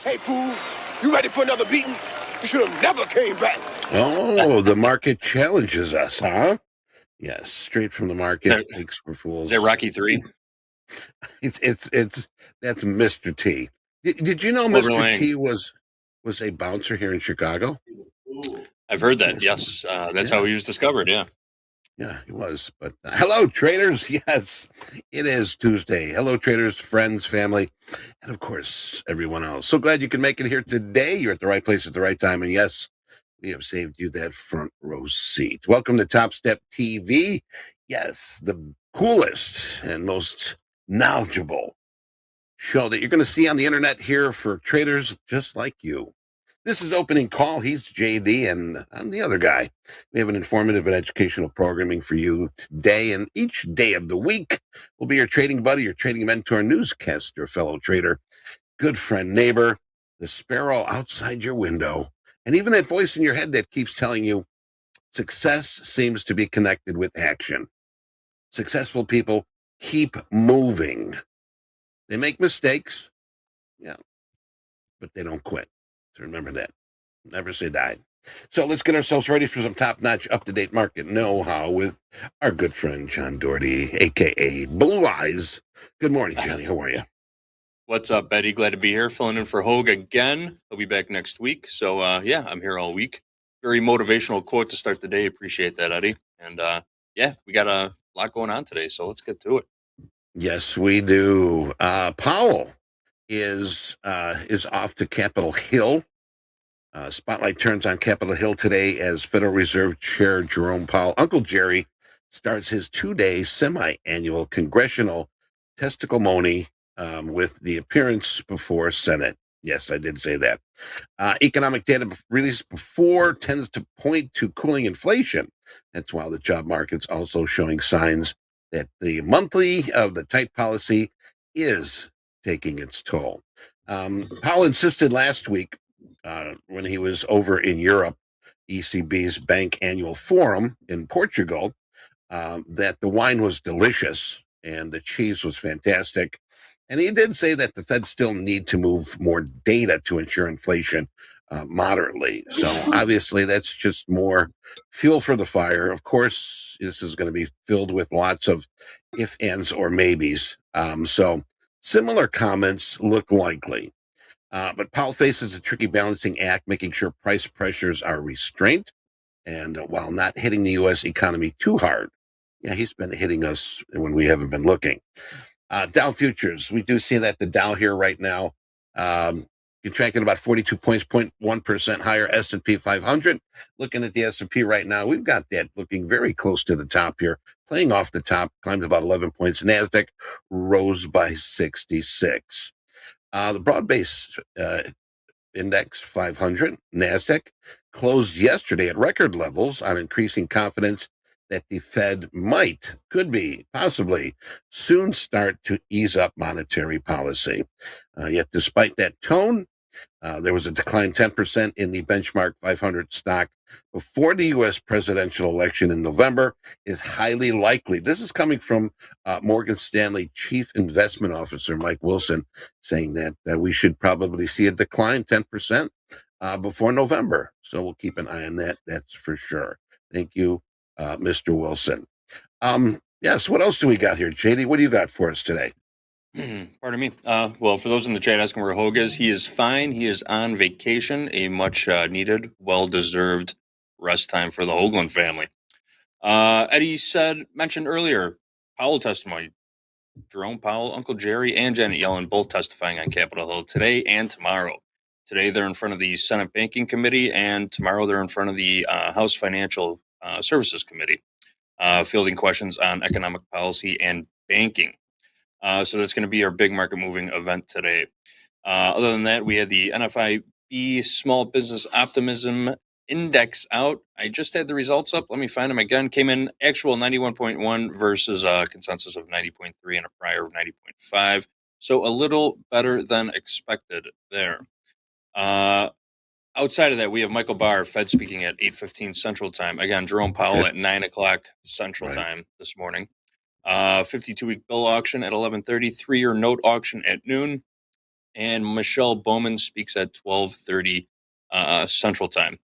Hey, fool, you ready for another beating? You should have never came back. Oh, the market challenges us, huh? Yes, straight from the market. Thanks for Is fools. that Rocky 3? It's that's Mr. T. Did you know Silver Mr. Lane. T was a bouncer here in Chicago? I've heard that. Yes, that's how he was discovered. Yeah. Yeah, he was. But hello, traders. Yes, it is Tuesday. Hello, traders, friends, family, and of course, everyone else. So glad you can make it here today. You're at the right place at the right time. And yes, we have saved you that front row seat. Welcome to Topstep TV. Yes, the coolest and most knowledgeable show that you're going to see on the internet here for traders just like you. This is Opening Call. He's JD, and I'm the other guy. We have an informative and educational programming for you today, and each day of the week will be your trading buddy, your trading mentor, newscaster, fellow trader, good friend, neighbor, the sparrow outside your window, and even that voice in your head that keeps telling you success seems to be connected with action. Successful people keep moving. They make mistakes, yeah, but they don't quit. So remember that. Never say die. So let's get ourselves ready for some top-notch, up-to-date market know-how with our good friend John Doherty, a.k.a. Blue Eyes. Good morning, Johnny. How are you? What's up, Betty? Glad to be here. Filling in for Hogue again. He'll be back next week. So, yeah, I'm here all week. Very motivational quote to start the day. Appreciate that, Eddie. And, yeah, we got a lot going on today. So let's get to it. Yes, we do. Powell is off to Capitol Hill. Spotlight turns on Capitol Hill today as Federal Reserve Chair Jerome Powell, Uncle Jerry, starts his 2-day semi-annual congressional testimony with the appearance before Senate. Yes, I did say that. Economic data released before tends to point to cooling inflation. That's while the job market's also showing signs that the monthly of the tight policy is taking its toll. Powell insisted last week when he was over in Europe, ECB's Bank Annual Forum in Portugal, that the wine was delicious and the cheese was fantastic. And he did say that the Fed still need to move more data to ensure inflation moderately. So obviously that's just more fuel for the fire. Of course, this is going to be filled with lots of if, ands, or maybes. So similar comments look likely. But Powell faces a tricky balancing act, making sure price pressures are restrained and while not hitting the U.S. economy too hard. Yeah, he's been hitting us when we haven't been looking. Dow futures, we do see that the Dow here right now, contracting about 42 points, 0.1% higher. S&P 500, looking at the S&P right now, we've got that looking very close to the top here, playing off the top, climbed about 11 points. NASDAQ rose by 66. The broad-based Index 500, NASDAQ, closed yesterday at record levels on increasing confidence that the Fed could be, possibly, soon start to ease up monetary policy. Yet despite that tone, there was a decline 10% in the benchmark 500 stock before the U.S. presidential election in November is highly likely. This is coming from Morgan Stanley Chief Investment Officer Mike Wilson saying that we should probably see a decline 10% before November. So we'll keep an eye on that. That's for sure. Thank you, Mr. Wilson. Yes, what else do we got here, JD? What do you got for us today? Pardon me. Well, for those in the chat asking where Hogue is, he is fine. He is on vacation, a much needed, well-deserved rest time for the Hoagland family. Eddie mentioned earlier, Powell testimony. Jerome Powell, Uncle Jerry, and Janet Yellen both testifying on Capitol Hill today and tomorrow. Today they're in front of the Senate Banking Committee, and tomorrow they're in front of the House Financial Services Committee, fielding questions on economic policy and banking. So that's going to be our big market moving event today. Other than that, we had the NFIB Small Business Optimism Index out. I just had the results up. Let me find them again. Came in actual 91.1 versus a consensus of 90.3 and a prior of 90.5. So a little better than expected there. Outside of that, we have Michael Barr, Fed speaking at 8:15 Central Time. Again, Jerome Powell at 9 o'clock Central Time this morning. 52-week bill auction at 11:30, 3-year note auction at noon. And Michelle Bowman speaks at 12:30 Central Time.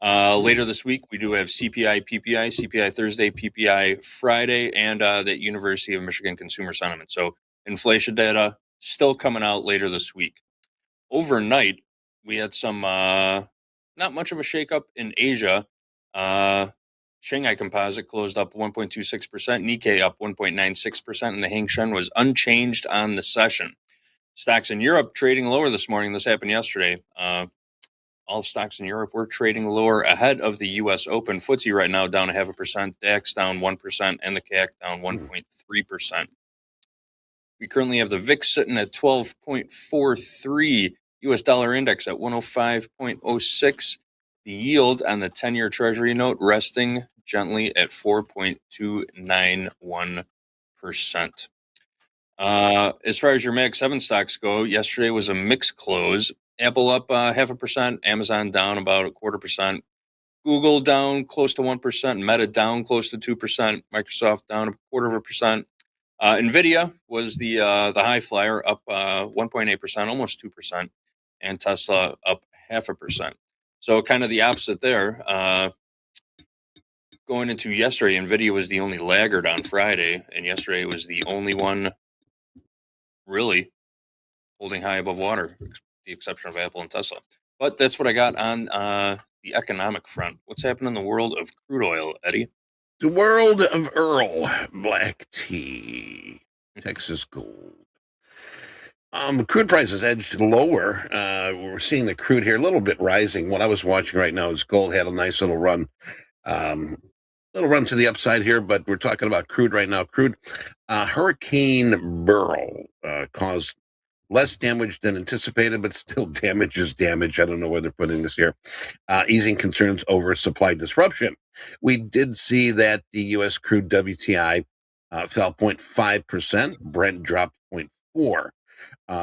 Later this week, we do have CPI, PPI, CPI Thursday, PPI Friday, and the University of Michigan Consumer Sentiment. So inflation data still coming out later this week. Overnight, we had some not much of a shakeup in Asia. Shanghai Composite closed up 1.26%, Nikkei up 1.96%, and the Hang Seng was unchanged on the session. Stocks in Europe trading lower this morning. This happened yesterday. All stocks in Europe were trading lower ahead of the U.S. Open. FTSE right now down 0.5%, DAX down 1%, and the CAC down 1.3%. We currently have the VIX sitting at 12.43, U.S. dollar index at 105.06. The yield on the 10-year Treasury note resting gently at 4.291%. As far as your Mag 7 stocks go, yesterday was a mixed close. Apple up 0.5%, Amazon down about 0.25%, Google down close to 1%, Meta down close to 2%, Microsoft down 0.25%. Nvidia was the high flyer, up 1.8%, almost 2%, and Tesla up 0.5%. So kind of the opposite there. Going into yesterday, Nvidia was the only laggard on Friday, and yesterday was the only one really holding high above water, with the exception of Apple and Tesla. But that's what I got on the economic front. What's happening in the world of crude oil, Eddie? The world of Earl black tea, Texas gold. Crude prices edged lower. We're seeing the crude here a little bit rising. What I was watching right now is gold had a nice little run. Little run to the upside here, but we're talking about crude right now. Crude, Hurricane Beryl caused less damage than anticipated, but still damage is damage. I don't know where they're putting this here. Easing concerns over supply disruption. We did see that the U.S. crude WTI fell 0.5%. Brent dropped 0.4%.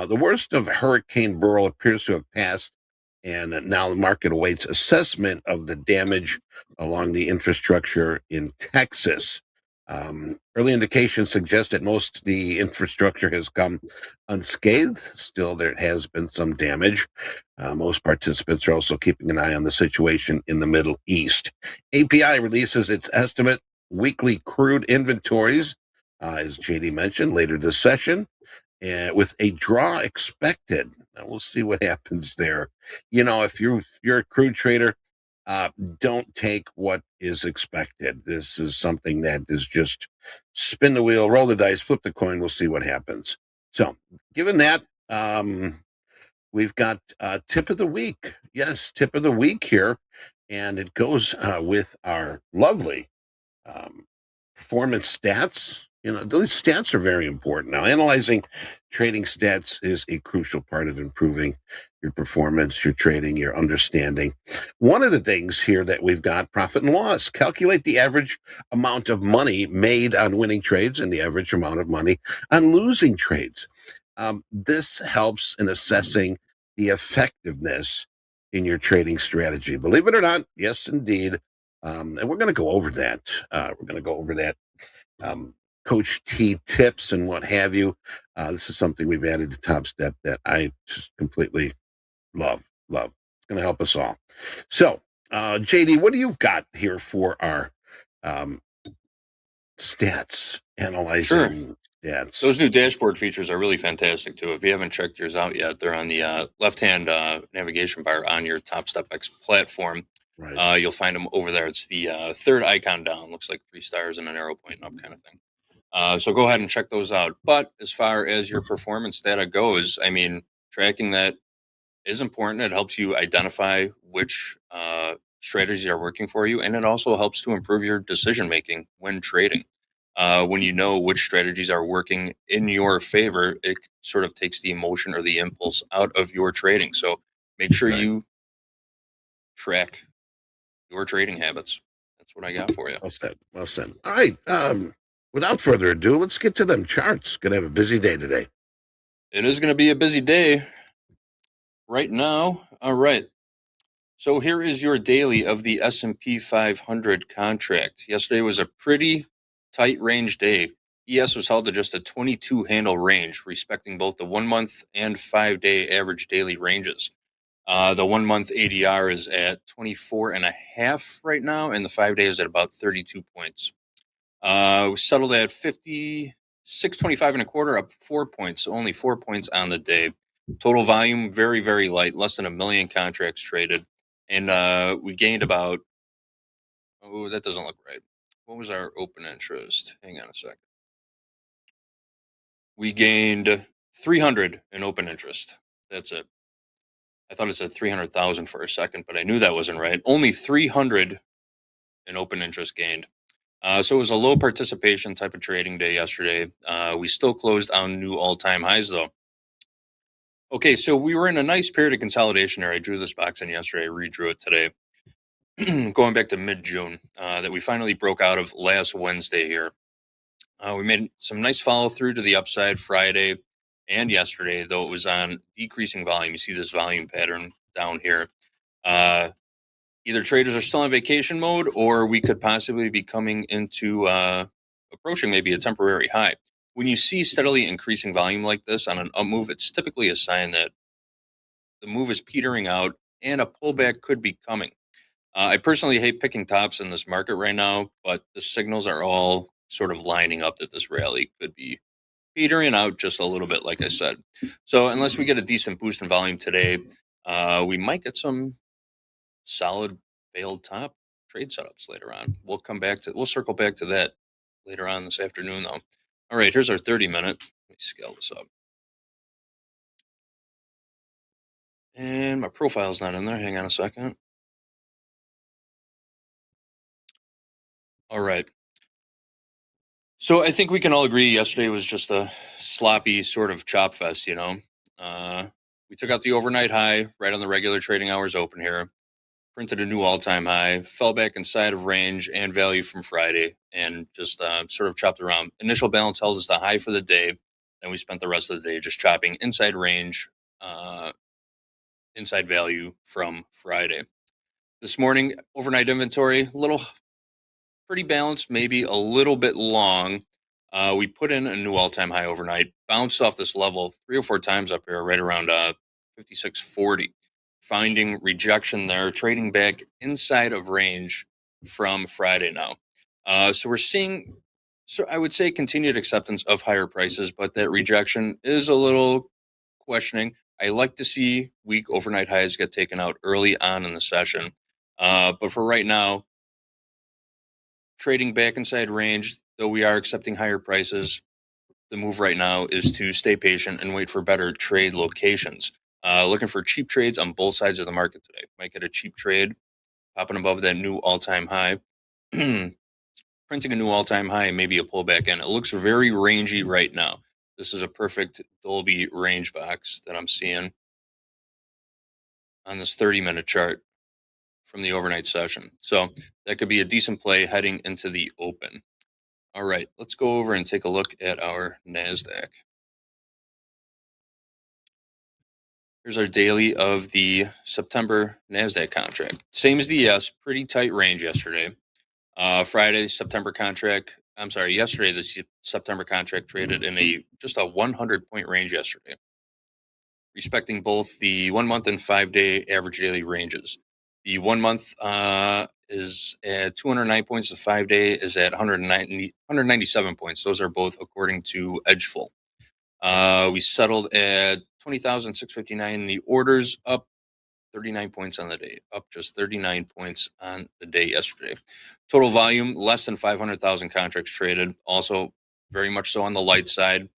The worst of Hurricane Beryl appears to have passed, and now the market awaits assessment of the damage along the infrastructure in Texas. Early indications suggest that most of the infrastructure has come unscathed. Still, there has been some damage. Most participants are also keeping an eye on the situation in the Middle East. API releases its estimate weekly crude inventories, as JD mentioned, later this session, with a draw expected. Now, we'll see what happens there. You know, if you're a crude trader, don't take what is expected. This is something that is just spin the wheel, roll the dice, flip the coin. We'll see what happens. So, given that, we've got tip of the week. Yes, tip of the week here. And it goes with our lovely performance stats. You know, those stats are very important. Now, analyzing trading stats is a crucial part of improving your performance, your trading, your understanding. One of the things here that we've got, profit and loss. Calculate the average amount of money made on winning trades and the average amount of money on losing trades. This helps in assessing the effectiveness in your trading strategy. Believe it or not, yes, indeed. And we're going to go over that. Coach T tips and what have you. This is something we've added to Topstep that I just completely love. It's going to help us all. So, JD, what do you got here for our stats, analyzing stats? Those new dashboard features are really fantastic, too. If you haven't checked yours out yet, they're on the left-hand navigation bar on your Topstep X platform. Right. You'll find them over there. It's the third icon down. Looks like 3 stars and an arrow pointing up kind of thing. So go ahead and check those out. But as far as your performance data goes, I mean, tracking that is important. It helps you identify which strategies are working for you, and it also helps to improve your decision making when trading. When you know which strategies are working in your favor, it sort of takes the emotion or the impulse out of your trading. So make sure you track your trading habits. That's what I got for you. Well said. All right. Without further ado, let's get to them charts. Gonna have a busy day today. It is going to be a busy day right now. All right. So here is your daily of the S&P 500 contract. Yesterday was a pretty tight range day. ES was held to just a 22 handle range, respecting both the 1 month and 5 day average daily ranges. The 1 month ADR is at 24.5 right now, and the 5 day is at about 32 points. We settled at 56.25 and a quarter, up 4 points, so only 4 points on the day. Total volume very, very light, less than 1 million contracts traded, and we gained about. Oh, that doesn't look right. What was our open interest? Hang on a sec. We gained 300 in open interest. That's it. I thought it said 300,000 for a second, but I knew that wasn't right. Only 300 in open interest gained. So it was a low participation type of trading day yesterday. We still closed on new all-time highs, though. Okay, so we were in a nice period of consolidation there. I drew this box in yesterday. I redrew it today. Going back to mid-June, that we finally broke out of last Wednesday here. We made some nice follow-through to the upside Friday and yesterday, though it was on decreasing volume. You see this volume pattern down here. Either traders are still on vacation mode, or we could possibly be coming into approaching maybe a temporary high. When you see steadily increasing volume like this on an up move, it's typically a sign that the move is petering out and a pullback could be coming. I personally hate picking tops in this market right now, but the signals are all sort of lining up that this rally could be petering out just a little bit, like I said. So unless we get a decent boost in volume today, we might get some solid failed top trade setups later on. We'll circle back to that later on this afternoon, though. All right, here's our 30-minute. Let me scale this up. And my profile's not in there. Hang on a second. All right. So I think we can all agree yesterday was just a sloppy sort of chop fest, you know. We took out the overnight high right on the regular trading hours open here, printed a new all-time high, fell back inside of range and value from Friday, and just sort of chopped around. Initial balance held as the high for the day. Then we spent the rest of the day just chopping inside range, inside value from Friday. This morning, overnight inventory, pretty balanced, maybe a little bit long. We put in a new all-time high overnight, bounced off this level 3 or 4 times up here, right around 56.40. Finding rejection there, trading back inside of range from Friday now. So we're seeing, so I would say continued acceptance of higher prices, but that rejection is a little questioning. I like to see weak overnight highs get taken out early on in the session. But for right now, trading back inside range, though we are accepting higher prices, the move right now is to stay patient and wait for better trade locations. Looking for cheap trades on both sides of the market today. Might get a cheap trade popping above that new all-time high. Printing a new all-time high and maybe a pullback in. It looks very rangy right now. This is a perfect Dolby range box that I'm seeing on this 30-minute chart from the overnight session. So that could be a decent play heading into the open. All right, let's go over and take a look at our NASDAQ. Here's our daily of the September NASDAQ contract. Same as the ES, pretty tight range yesterday. Yesterday, the September contract traded in just a 100-point range yesterday, respecting both the 1 month and 5 day average daily ranges. The 1 month is at 209 points. The 5 day is at 197 points. Those are both according to Edgeful. We settled at 20,659. The orders up 39 points on the day, up just 39 points on the day yesterday. Total volume, less than 500,000 contracts traded, also very much so on the light side.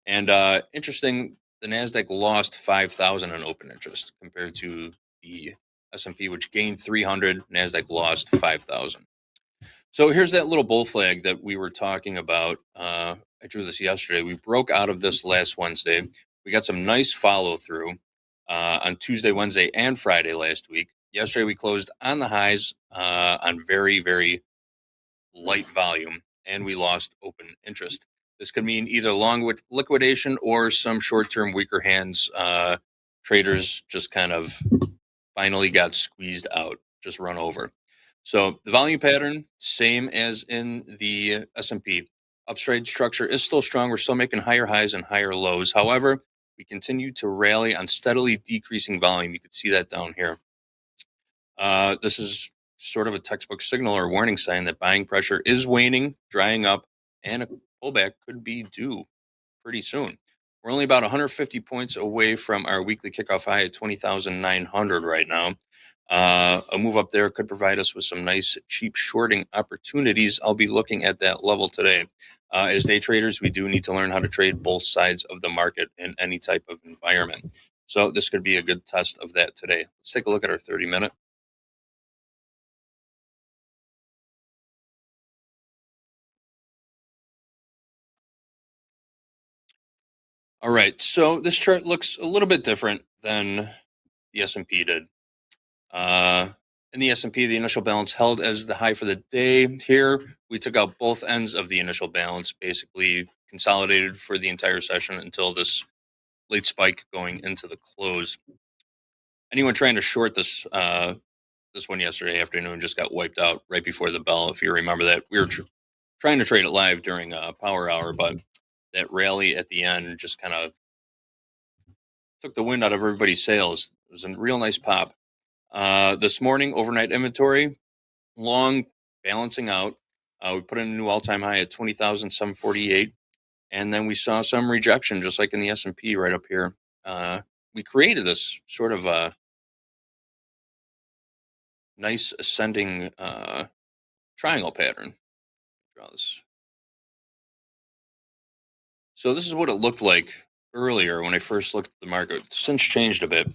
And interesting, the NASDAQ lost 5,000 in open interest compared to the S&P, which gained 300. NASDAQ lost 5,000. So here's that little bull flag that we were talking about. I drew this yesterday. We broke out of this last Wednesday. We got some nice follow through on Tuesday, Wednesday, and Friday last week. Yesterday, we closed on the highs on very, very light volume, and we lost open interest. This could mean either long liquidation or some short-term weaker hands. Traders just kind of finally got squeezed out, just run over. So the volume pattern, same as in the S&P. Uptrade structure is still strong. We're still making higher highs and higher lows. However, we continue to rally on steadily decreasing volume. You can see that down here. This is sort of a textbook signal or warning sign that buying pressure is waning, drying up, and a pullback could be due pretty soon. We're only about 150 points away from our weekly kickoff high at 20,900 right now. A move up there could provide us with some nice cheap shorting opportunities. I'll be looking at that level today. As day traders, we do need to learn how to trade both sides of the market in any type of environment. So this could be a good test of that today. Let's take a look at our 30-minute. All right, so this chart looks a little bit different than the S&P did. In the S&P, the initial balance held as the high for the day. Here, we took out both ends of the initial balance, basically consolidated for the entire session until this late spike going into the close. Anyone trying to short this this one yesterday afternoon just got wiped out right before the bell. If you remember that, we were trying to trade it live during power hour, but that rally at the end just kind of took the wind out of everybody's sails. It was a real nice pop. This morning, overnight inventory, long balancing out. We put in a new all-time high at 20,748, and then we saw some rejection, just like in the S&P right up here. We created this sort of a nice ascending triangle pattern. Draw this. So this is what it looked like earlier when I first looked at the market. It's since changed a bit.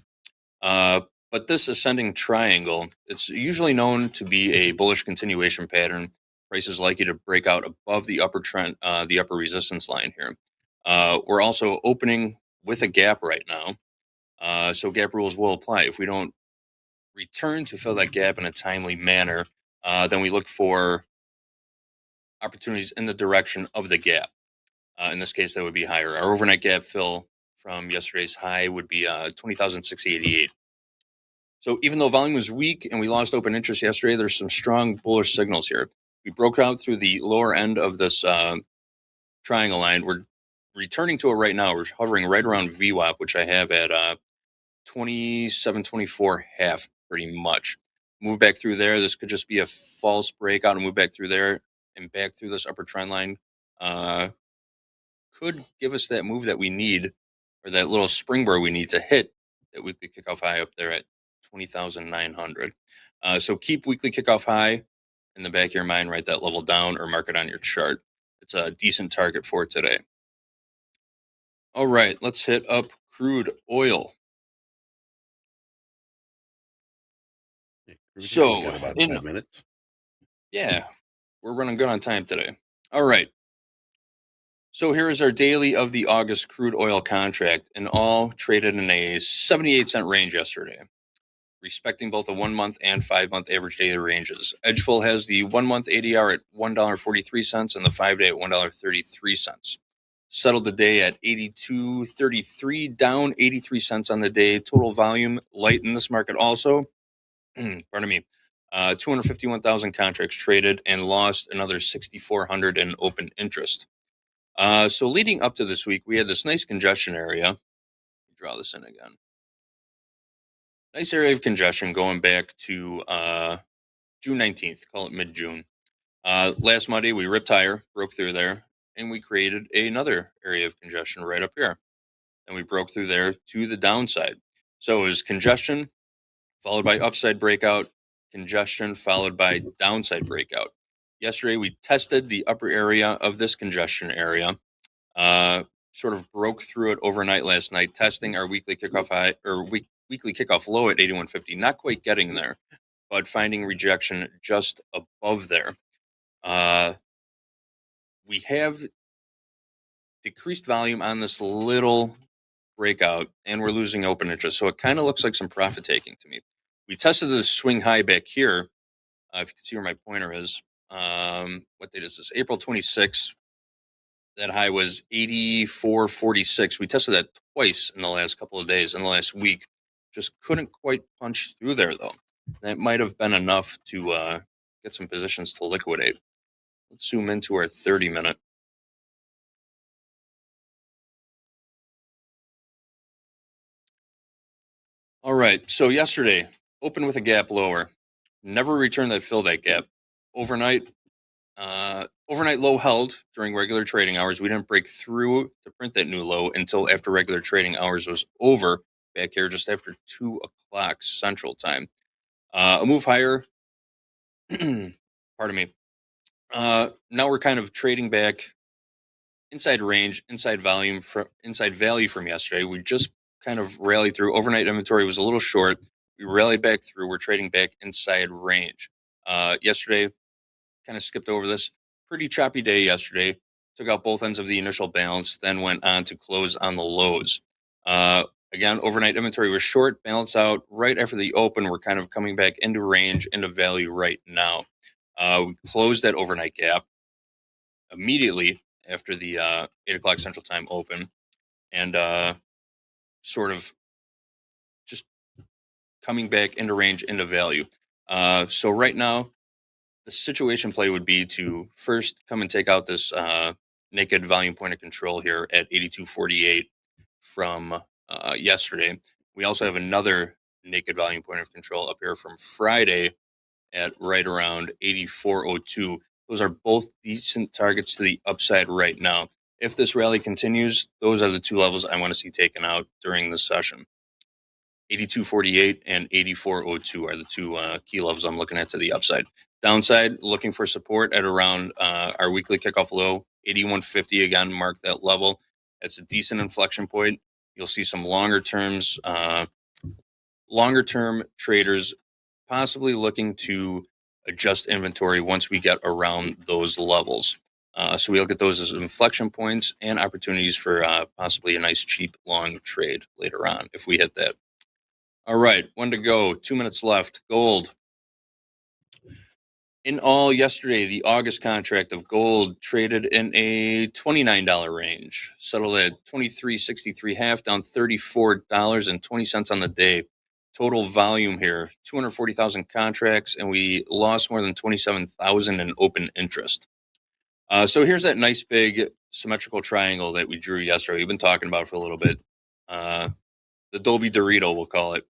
But this ascending triangle, it's usually known to be a bullish continuation pattern. Price is likely to break out above the upper trend, the upper resistance line here. We're also opening with a gap right now. So gap rules will apply. If we don't return to fill that gap in a timely manner, then we look for opportunities in the direction of the gap. In this case, that would be higher. Our overnight gap fill from yesterday's high would be 20,688. So even though volume was weak and we lost open interest yesterday, there's some strong bullish signals here. We broke out through the lower end of this triangle line. We're returning to it right now. We're hovering right around VWAP, which I have at 27.24 half, pretty much. Move back through there. This could just be a false breakout and move back through there and back through this upper trend line. Could give us that move that we need, or that little springboard we need to hit that weekly kickoff high up there at 20,900. So keep weekly kickoff high in the back of your mind, write that level down or mark it on your chart. It's a decent target for today. All right, let's hit up crude oil. So, we got about 5 minutes. Yeah, we're running good on time today. All right. So here is our daily of the August crude oil contract, and all traded in a 78-cent range yesterday, respecting both the 1 month and 5 month average daily ranges. Edgefull has the 1 month ADR at $1.43 and the 5 day at $1.33. Settled the day at 82.33, down 83 cents on the day. Total volume light in this market also. Pardon me. 251,000 contracts traded and lost another 6,400 in open interest. So leading up to this week, we had this nice congestion area. Draw this in again. Nice area of congestion going back to June 19th, call it mid-June. Last Monday, we ripped higher, broke through there, and we created another area of congestion right up here. And we broke through there to the downside. So it was congestion, followed by upside breakout, congestion, followed by downside breakout. Yesterday, we tested the upper area of this congestion area, sort of broke through it overnight last night, testing our weekly kickoff high or weekly kickoff low at 81.50. Not quite getting there, but finding rejection just above there. We have decreased volume on this little breakout, and we're losing open interest. So it kind of looks like some profit taking to me. We tested this swing high back here. If you can see where my pointer is, what date is this? April 26th. That high was 84.46. We tested that twice in the last couple of days, in the last week. Just couldn't quite punch through there, though. That might have been enough to get some positions to liquidate. Let's zoom into our 30-minute. All right. So yesterday, open with a gap lower. Never returned that fill that gap. Overnight, overnight low held during regular trading hours. We didn't break through to print that new low until after regular trading hours was over. Back here just after 2 o'clock Central Time. A move higher. Pardon me. Now we're kind of trading back inside range, inside volume, inside value from yesterday. We just kind of rallied through. Overnight inventory was a little short. We rallied back through. We're trading back inside range. Yesterday, kind of skipped over this. Pretty choppy day yesterday. Took out both ends of the initial balance, then went on to close on the lows. Again, overnight inventory was short, balance out right after the open. We're kind of coming back into range, into value right now. We closed that overnight gap immediately after the 8 o'clock Central Time open, and sort of just coming back into range, into value. So right now, the situation play would be to first come and take out this naked volume point of control here at 82.48 from yesterday. We also have another naked volume point of control up here from Friday at right around 84.02. Those are both decent targets to the upside right now. If this rally continues, those are the two levels I want to see taken out during the session. 82.48 and 84.02 are the two key levels I'm looking at to the upside. Downside, looking for support at around our weekly kickoff low, 81.50 again, mark that level. That's a decent inflection point. You'll see some longer term traders possibly looking to adjust inventory once we get around those levels. So we'll get those as inflection points and opportunities for possibly a nice cheap long trade later on if we hit that. All right, one to go, 2 minutes left. Gold. In all, yesterday, the August contract of gold traded in a $29 range, settled at $23.63 half, down $34.20 on the day. Total volume here, 240,000 contracts, and we lost more than 27,000 in open interest. So here's that nice big symmetrical triangle that we drew yesterday. We've been talking about for a little bit. The Dolby Dorito, we'll call it.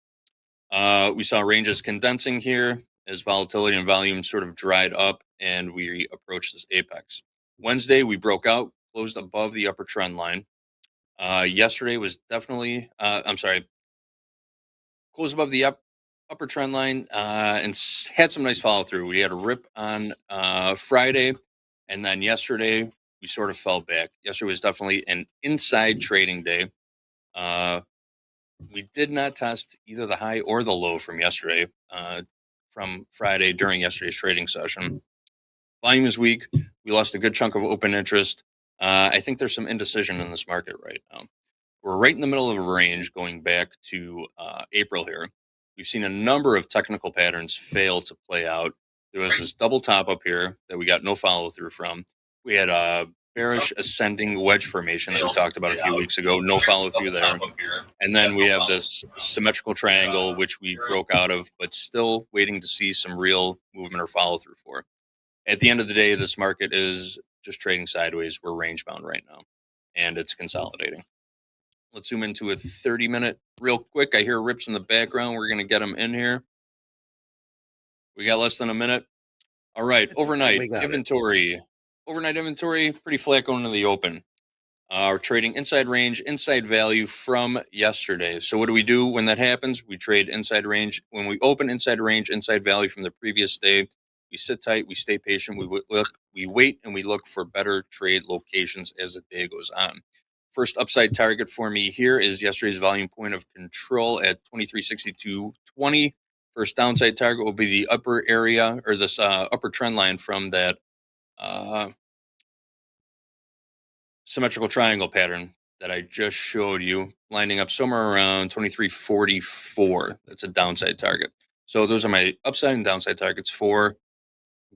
We saw ranges condensing here as volatility and volume sort of dried up, and we approached this apex. Wednesday, we broke out, closed above the upper trend line. Yesterday was definitely, closed above the upper trend line and had some nice follow through. We had a rip on Friday, and then yesterday we sort of fell back. Yesterday was definitely an inside trading day. We did not test either the high or the low from yesterday, from Friday during yesterday's trading session. Volume is weak. We lost a good chunk of open interest. I think there's some indecision in this market right now. We're right in the middle of a range going back to April here. We've seen a number of technical patterns fail to play out. There was this double top up here that we got no follow through from. We had a bearish ascending wedge formation that we talked about a few weeks ago. No follow through there. And then we have this symmetrical triangle, which we broke out of, but still waiting to see some real movement or follow through for. At the end of the day, this market is just trading sideways. We're range bound right now, and it's consolidating. Let's zoom into a 30-minute real quick. I hear rips in the background. We're going to get them in here. We got less than a minute. All right, overnight inventory. Overnight inventory, pretty flat going into the open. We're trading inside range, inside value from yesterday. So what do we do when that happens? We trade inside range. When we open inside range, inside value from the previous day, we sit tight, we stay patient, we wait, and we look for better trade locations as the day goes on. First upside target for me here is yesterday's volume point of control at 23.6220. First downside target will be the upper area, or this upper trend line from that symmetrical triangle pattern that I just showed you, lining up somewhere around 23.44. That's a downside target. So those are my upside and downside targets for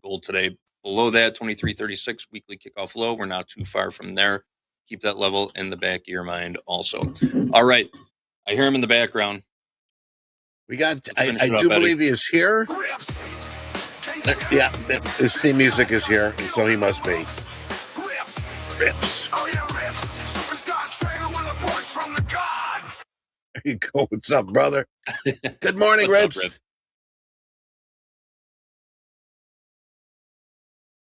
gold today. Below that, 23.36 weekly kickoff low. We're not too far from there. Keep that level in the back of your mind also. All right. I hear him in the background. We got, I do believe he is here. Yeah, his theme music is here, and so he must be. Rips. you go. What's up, brother? Good morning, What's up, Rips. Rip?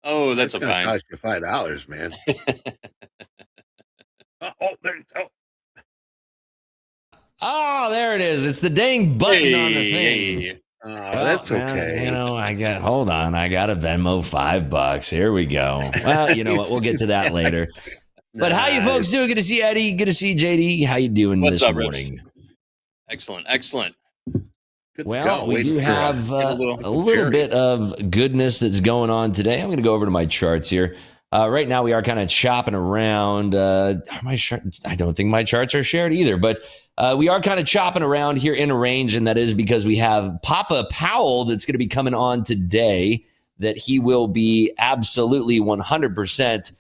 Oh, that's a It's gonna fine. cost you $5, man. Oh, there it is. It's the dang button on the thing. Hey. Oh, that's okay. Hold on. I got a Venmo $5. Here we go. Well, you know what? We'll get to that later. But how you folks doing? Good to see Eddie. Good to see JD. How you doing What's this up, morning? Rips? Excellent. Good Well, we do have a little cherry. bit of goodness that's going on today. I'm going to go over to my charts here. Right now, we are kind of chopping around. I don't think my charts are shared either, but we are kind of chopping around here in a range, and that is because we have Papa Powell that's going to be coming on today, that he will be absolutely 100%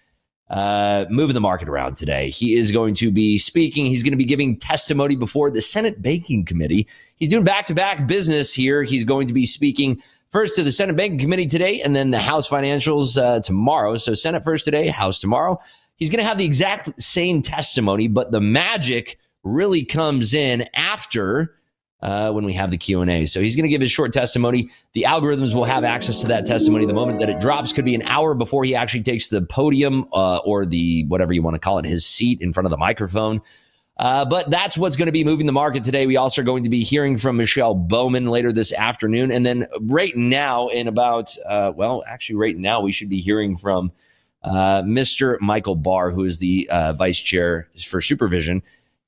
moving the market around today. He is going to be speaking. He's going to be giving testimony before the Senate Banking Committee. He's doing back-to-back business here. He's going to be speaking first to the Senate Banking Committee today, and then the House Financials tomorrow. So Senate first today, House tomorrow. He's going to have the exact same testimony, but the magic really comes in after when we have the Q&A. So he's going to give his short testimony. The algorithms will have access to that testimony the moment that it drops. Could be an hour before he actually takes the podium or the whatever you want to call it, his seat in front of the microphone. But that's what's going to be moving the market today. We also are going to be hearing from Michelle Bowman later this afternoon. And then right now in about, right now we should be hearing from Mr. Michael Barr, who is the vice chair for supervision.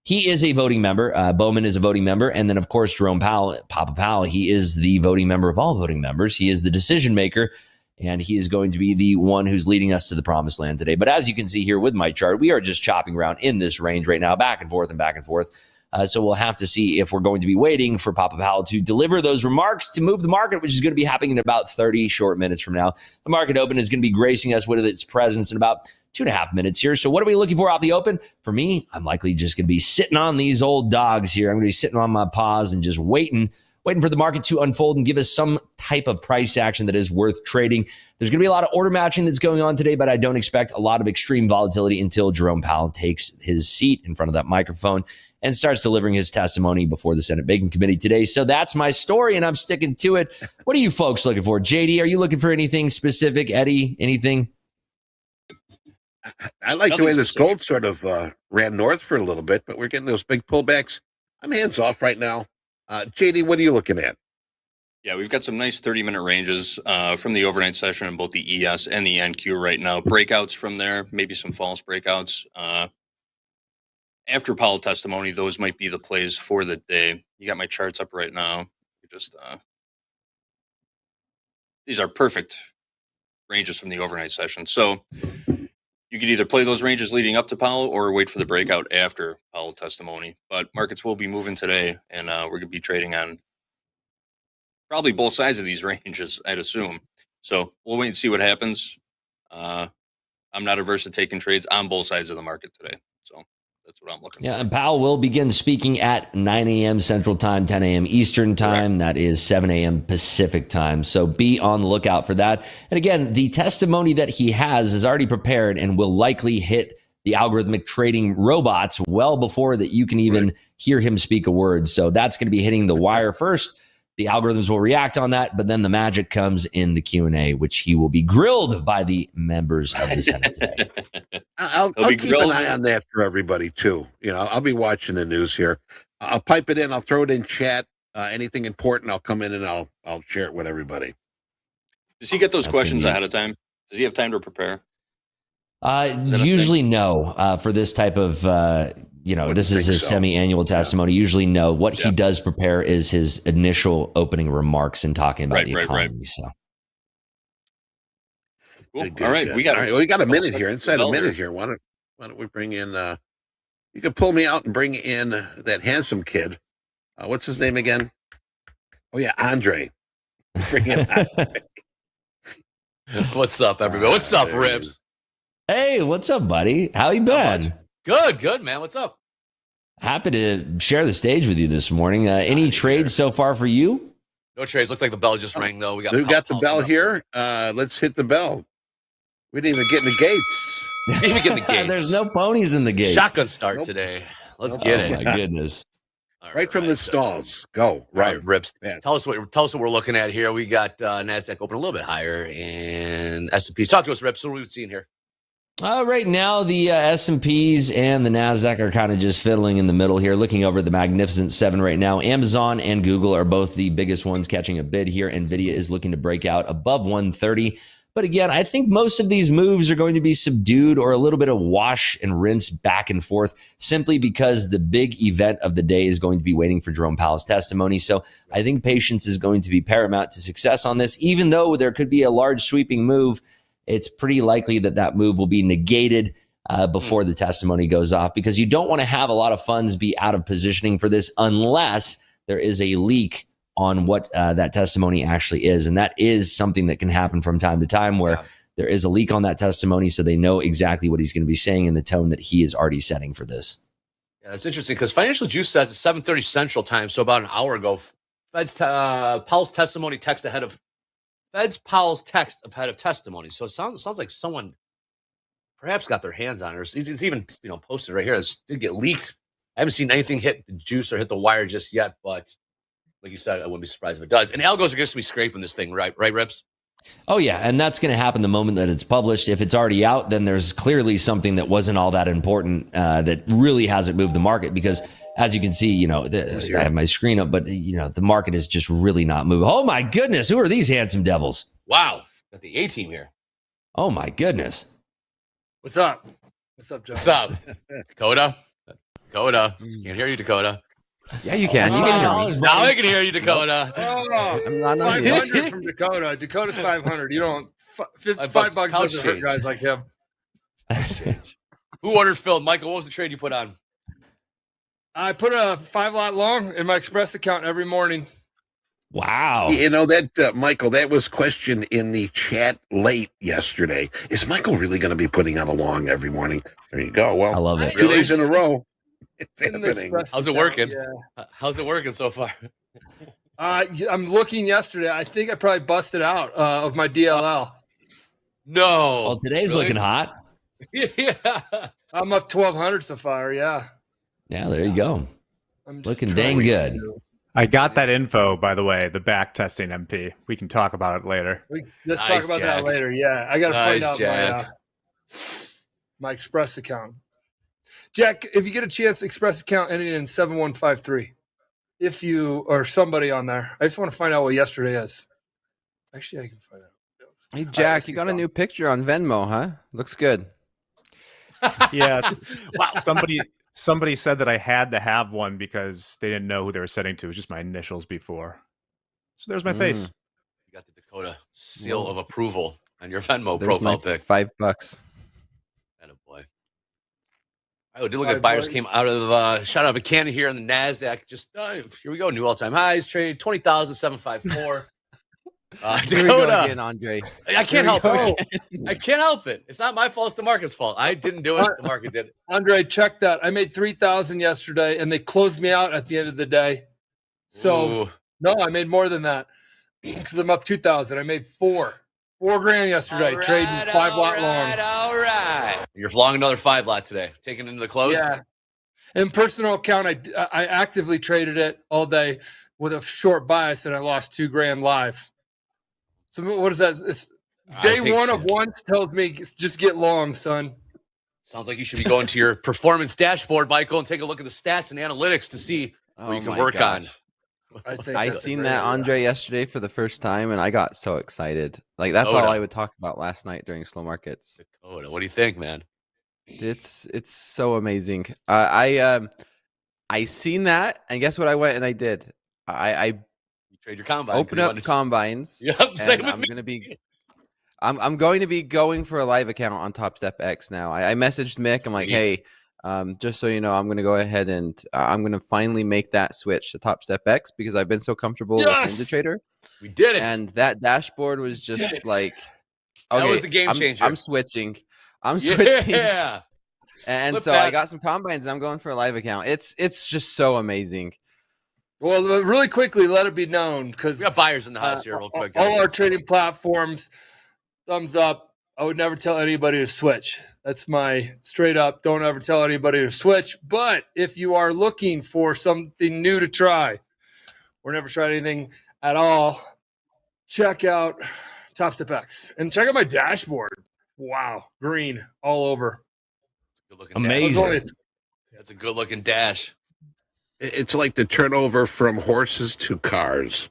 He is a voting member. Bowman is a voting member. And then, of course, Jerome Powell, Papa Powell, he is the voting member of all voting members. He is the decision maker, and he is going to be the one who's leading us to the promised land today. But as you can see here with my chart, we are just chopping around in this range right now, back and forth and back and forth. So we'll have to see if we're going to be waiting for Papa Powell to deliver those remarks to move the market, which is going to be happening in about 30 short minutes from now. The market open is going to be gracing us with its presence in about 2.5 minutes here. So what are we looking for out the open? For me, I'm likely just going to be sitting on these old dogs here. I'm going to be sitting on my paws and just waiting for the market to unfold and give us some type of price action that is worth trading. There's going to be a lot of order matching that's going on today, but I don't expect a lot of extreme volatility until Jerome Powell takes his seat in front of that microphone and starts delivering his testimony before the Senate Banking Committee today. So that's my story, and I'm sticking to it. What are you folks looking for? JD, are you looking for anything specific? Eddie, anything? I like the way this gold sort of ran north for a little bit, but we're getting those big pullbacks. I'm hands off right now. JD, what are you looking at? Yeah, we've got some nice 30-minute ranges from the overnight session in both the ES and the NQ right now. Breakouts from there, maybe some false breakouts. After Powell testimony, those might be the plays for the day. You got my charts up right now. These are perfect ranges from the overnight session. So you could either play those ranges leading up to Powell or wait for the breakout after Powell testimony. But markets will be moving today, and we're going to be trading on probably both sides of these ranges, I'd assume. So we'll wait and see what happens. I'm not averse to taking trades on both sides of the market today. So that's what I'm looking for. Yeah, and Powell will begin speaking at 9 a.m. Central Time, 10 a.m. Eastern Time. Correct. That is 7 a.m. Pacific Time. So be on the lookout for that. And again, the testimony that he has is already prepared and will likely hit the algorithmic trading robots well before that you can even hear him speak a word. So that's going to be hitting the wire first. The algorithms will react on that, but then the magic comes in the Q&A, which he will be grilled by the members of the Senate today. I'll keep an eye on that for everybody, too. You know, I'll be watching the news here. I'll pipe it in. I'll throw it in chat. Anything important, I'll come in and I'll share it with everybody. Does he get those questions ahead of time? Does he have time to prepare? Usually no. For this type of, this is his semi-annual testimony. Yeah. Usually no. What he does prepare is his initial opening remarks and talking about the economy. Right. So. Cool. All right, we got a minute here. Inside a minute here. Why don't we bring in? You can pull me out and bring in that handsome kid. What's his name again? Oh yeah, Andre. Bring in Andre. What's up, everybody? What's up, Rips? Hey, what's up, buddy? How you been? Good, man. What's up? Happy to share the stage with you this morning. Any trades so far for you? No trades. Looks like the bell just rang, though. We've got the bell here. Let's hit the bell. We didn't even get in the gates. There's no ponies in the gates. Shotgun start today. Let's get it. Oh, my goodness. Right from the stalls. Go. All right, Rips. Yeah. Tell us what we're looking at here. We got NASDAQ open a little bit higher and S&P. Talk to us, Rips. What are we seeing here? Right now, the S&Ps and the NASDAQ are kind of just fiddling in the middle here. Looking over the Magnificent Seven right now, Amazon and Google are both the biggest ones catching a bid here. NVIDIA is looking to break out above 130. But again, I think most of these moves are going to be subdued or a little bit of wash and rinse back and forth simply because the big event of the day is going to be waiting for Jerome Powell's testimony. So I think patience is going to be paramount to success on this. Even though there could be a large sweeping move, it's pretty likely that that move will be negated before the testimony goes off, because you don't want to have a lot of funds be out of positioning for this unless there is a leak on what that testimony actually is. And that is something that can happen from time to time where there is a leak on that testimony, so they know exactly what he's going to be saying in the tone that he is already setting for this. Yeah, that's interesting because Financial Juice says it's 7:30 Central Time, so about an hour ago, Powell's testimony text ahead of Powell's text ahead of testimony. So it sounds like someone perhaps got their hands on it. He's even posted right here. This did get leaked. I haven't seen anything hit the juice or hit the wire just yet, but like you said, I wouldn't be surprised if it does. And algos are going to be scraping this thing, right, Rips? Oh, yeah. And that's going to happen the moment that it's published. If it's already out, then there's clearly something that wasn't all that important that really hasn't moved the market. Because as you can see, I have my screen up, but, the market is just really not moving. Oh, my goodness. Who are these handsome devils? Wow. Got the A team here. Oh, my goodness. What's up? What's up, John? What's up? Dakota? Can't hear you, Dakota. Yeah, you can. You can hear me. Now I can hear you, Dakota. Oh, I'm not on 500 from Dakota. Dakota's 500. You don't. $5 doesn't hurt guys like him. Who ordered filled? Michael, what was the trade you put on? I put a 5-lot long in my Express account every morning. Wow. Michael, that was questioned in the chat late yesterday. Is Michael really going to be putting on a long every morning? There you go. Well, I love it. 2 days in a row. It's In the happening. Express How's it account, working? Yeah. How's it working so far? I'm looking yesterday. I think I probably busted out of my DLL. No. Well, today's Really? looking hot. Yeah. I'm up 1,200 so far. Yeah. Yeah, there you go. I'm just Looking trying dang good. I got that info, by the way, the back testing MP. We can talk about it later. Let's Nice, talk about Jack. that later. Yeah. I got to find Nice, out Jack. my Express account. Jack, if you get a chance, Express account ending in 7153. If you or somebody on there, I just want to find out what yesterday is. Actually, I can find out. Hey, Jack, you got a new picture on Venmo, huh? Looks good. Yes. Wow. Somebody said that I had to have one because they didn't know who they were sending to. It was just my initials before. So there's my face. You got the Dakota seal of approval on your Venmo There's profile my pic. $5. Atta boy. I did look at buyers came out of shot out of a cannon here on the NASDAQ. Just here we go. New all-time highs. Trade 20,754. Here we go Dakota. again, Andre. I can't help it. I can't help it. It's not my fault. It's the market's fault. I didn't do it. The market did it. Andre, check that. I made 3,000 yesterday, and they closed me out at the end of the day. So Ooh. no, I made more than that because I'm up 2,000. I made $4 grand yesterday, trading 5-lot long. All right. You're long another 5-lot today. Taking into the close. Yeah. In personal account, I actively traded it all day with a short bias, and I lost $2 grand live. So what is that? It's day one of once tells me just get long, son. Sounds like you should be going to your performance dashboard, Michael, and take a look at the stats and analytics to see what you can work on. I seen that Andre yesterday for the first time, and I got so excited. Like that's all I would talk about last night during slow markets. Dakota, what do you think, man? It's so amazing. I seen that, and guess what? I went and I did. I Trade your combine. open up combines. Yep, same with I'm me. gonna be. I'm going to be going for a live account on Topstep X now. I messaged Mick. I'm like, hey, just so you know, I'm going to go ahead and I'm going to finally make that switch to Topstep X because I've been so comfortable with IndiTrader. We did it. And that dashboard was just like, okay, that was the game changer. I'm switching. switching. Yeah. And Flip so that. I got some combines and I'm going for a live account. It's just so amazing. Well, really quickly, let it be known because We got buyers in the house here real quick. all guys. our trading platforms, thumbs up. I would never tell anybody to switch. That's my straight up, don't ever tell anybody to switch. But if you are looking for something new to try, or never tried anything at all, check out Topstep X and check out my dashboard. Wow, green all over. Good looking Amazing. That's a good looking dash. It's like the turnover from horses to cars.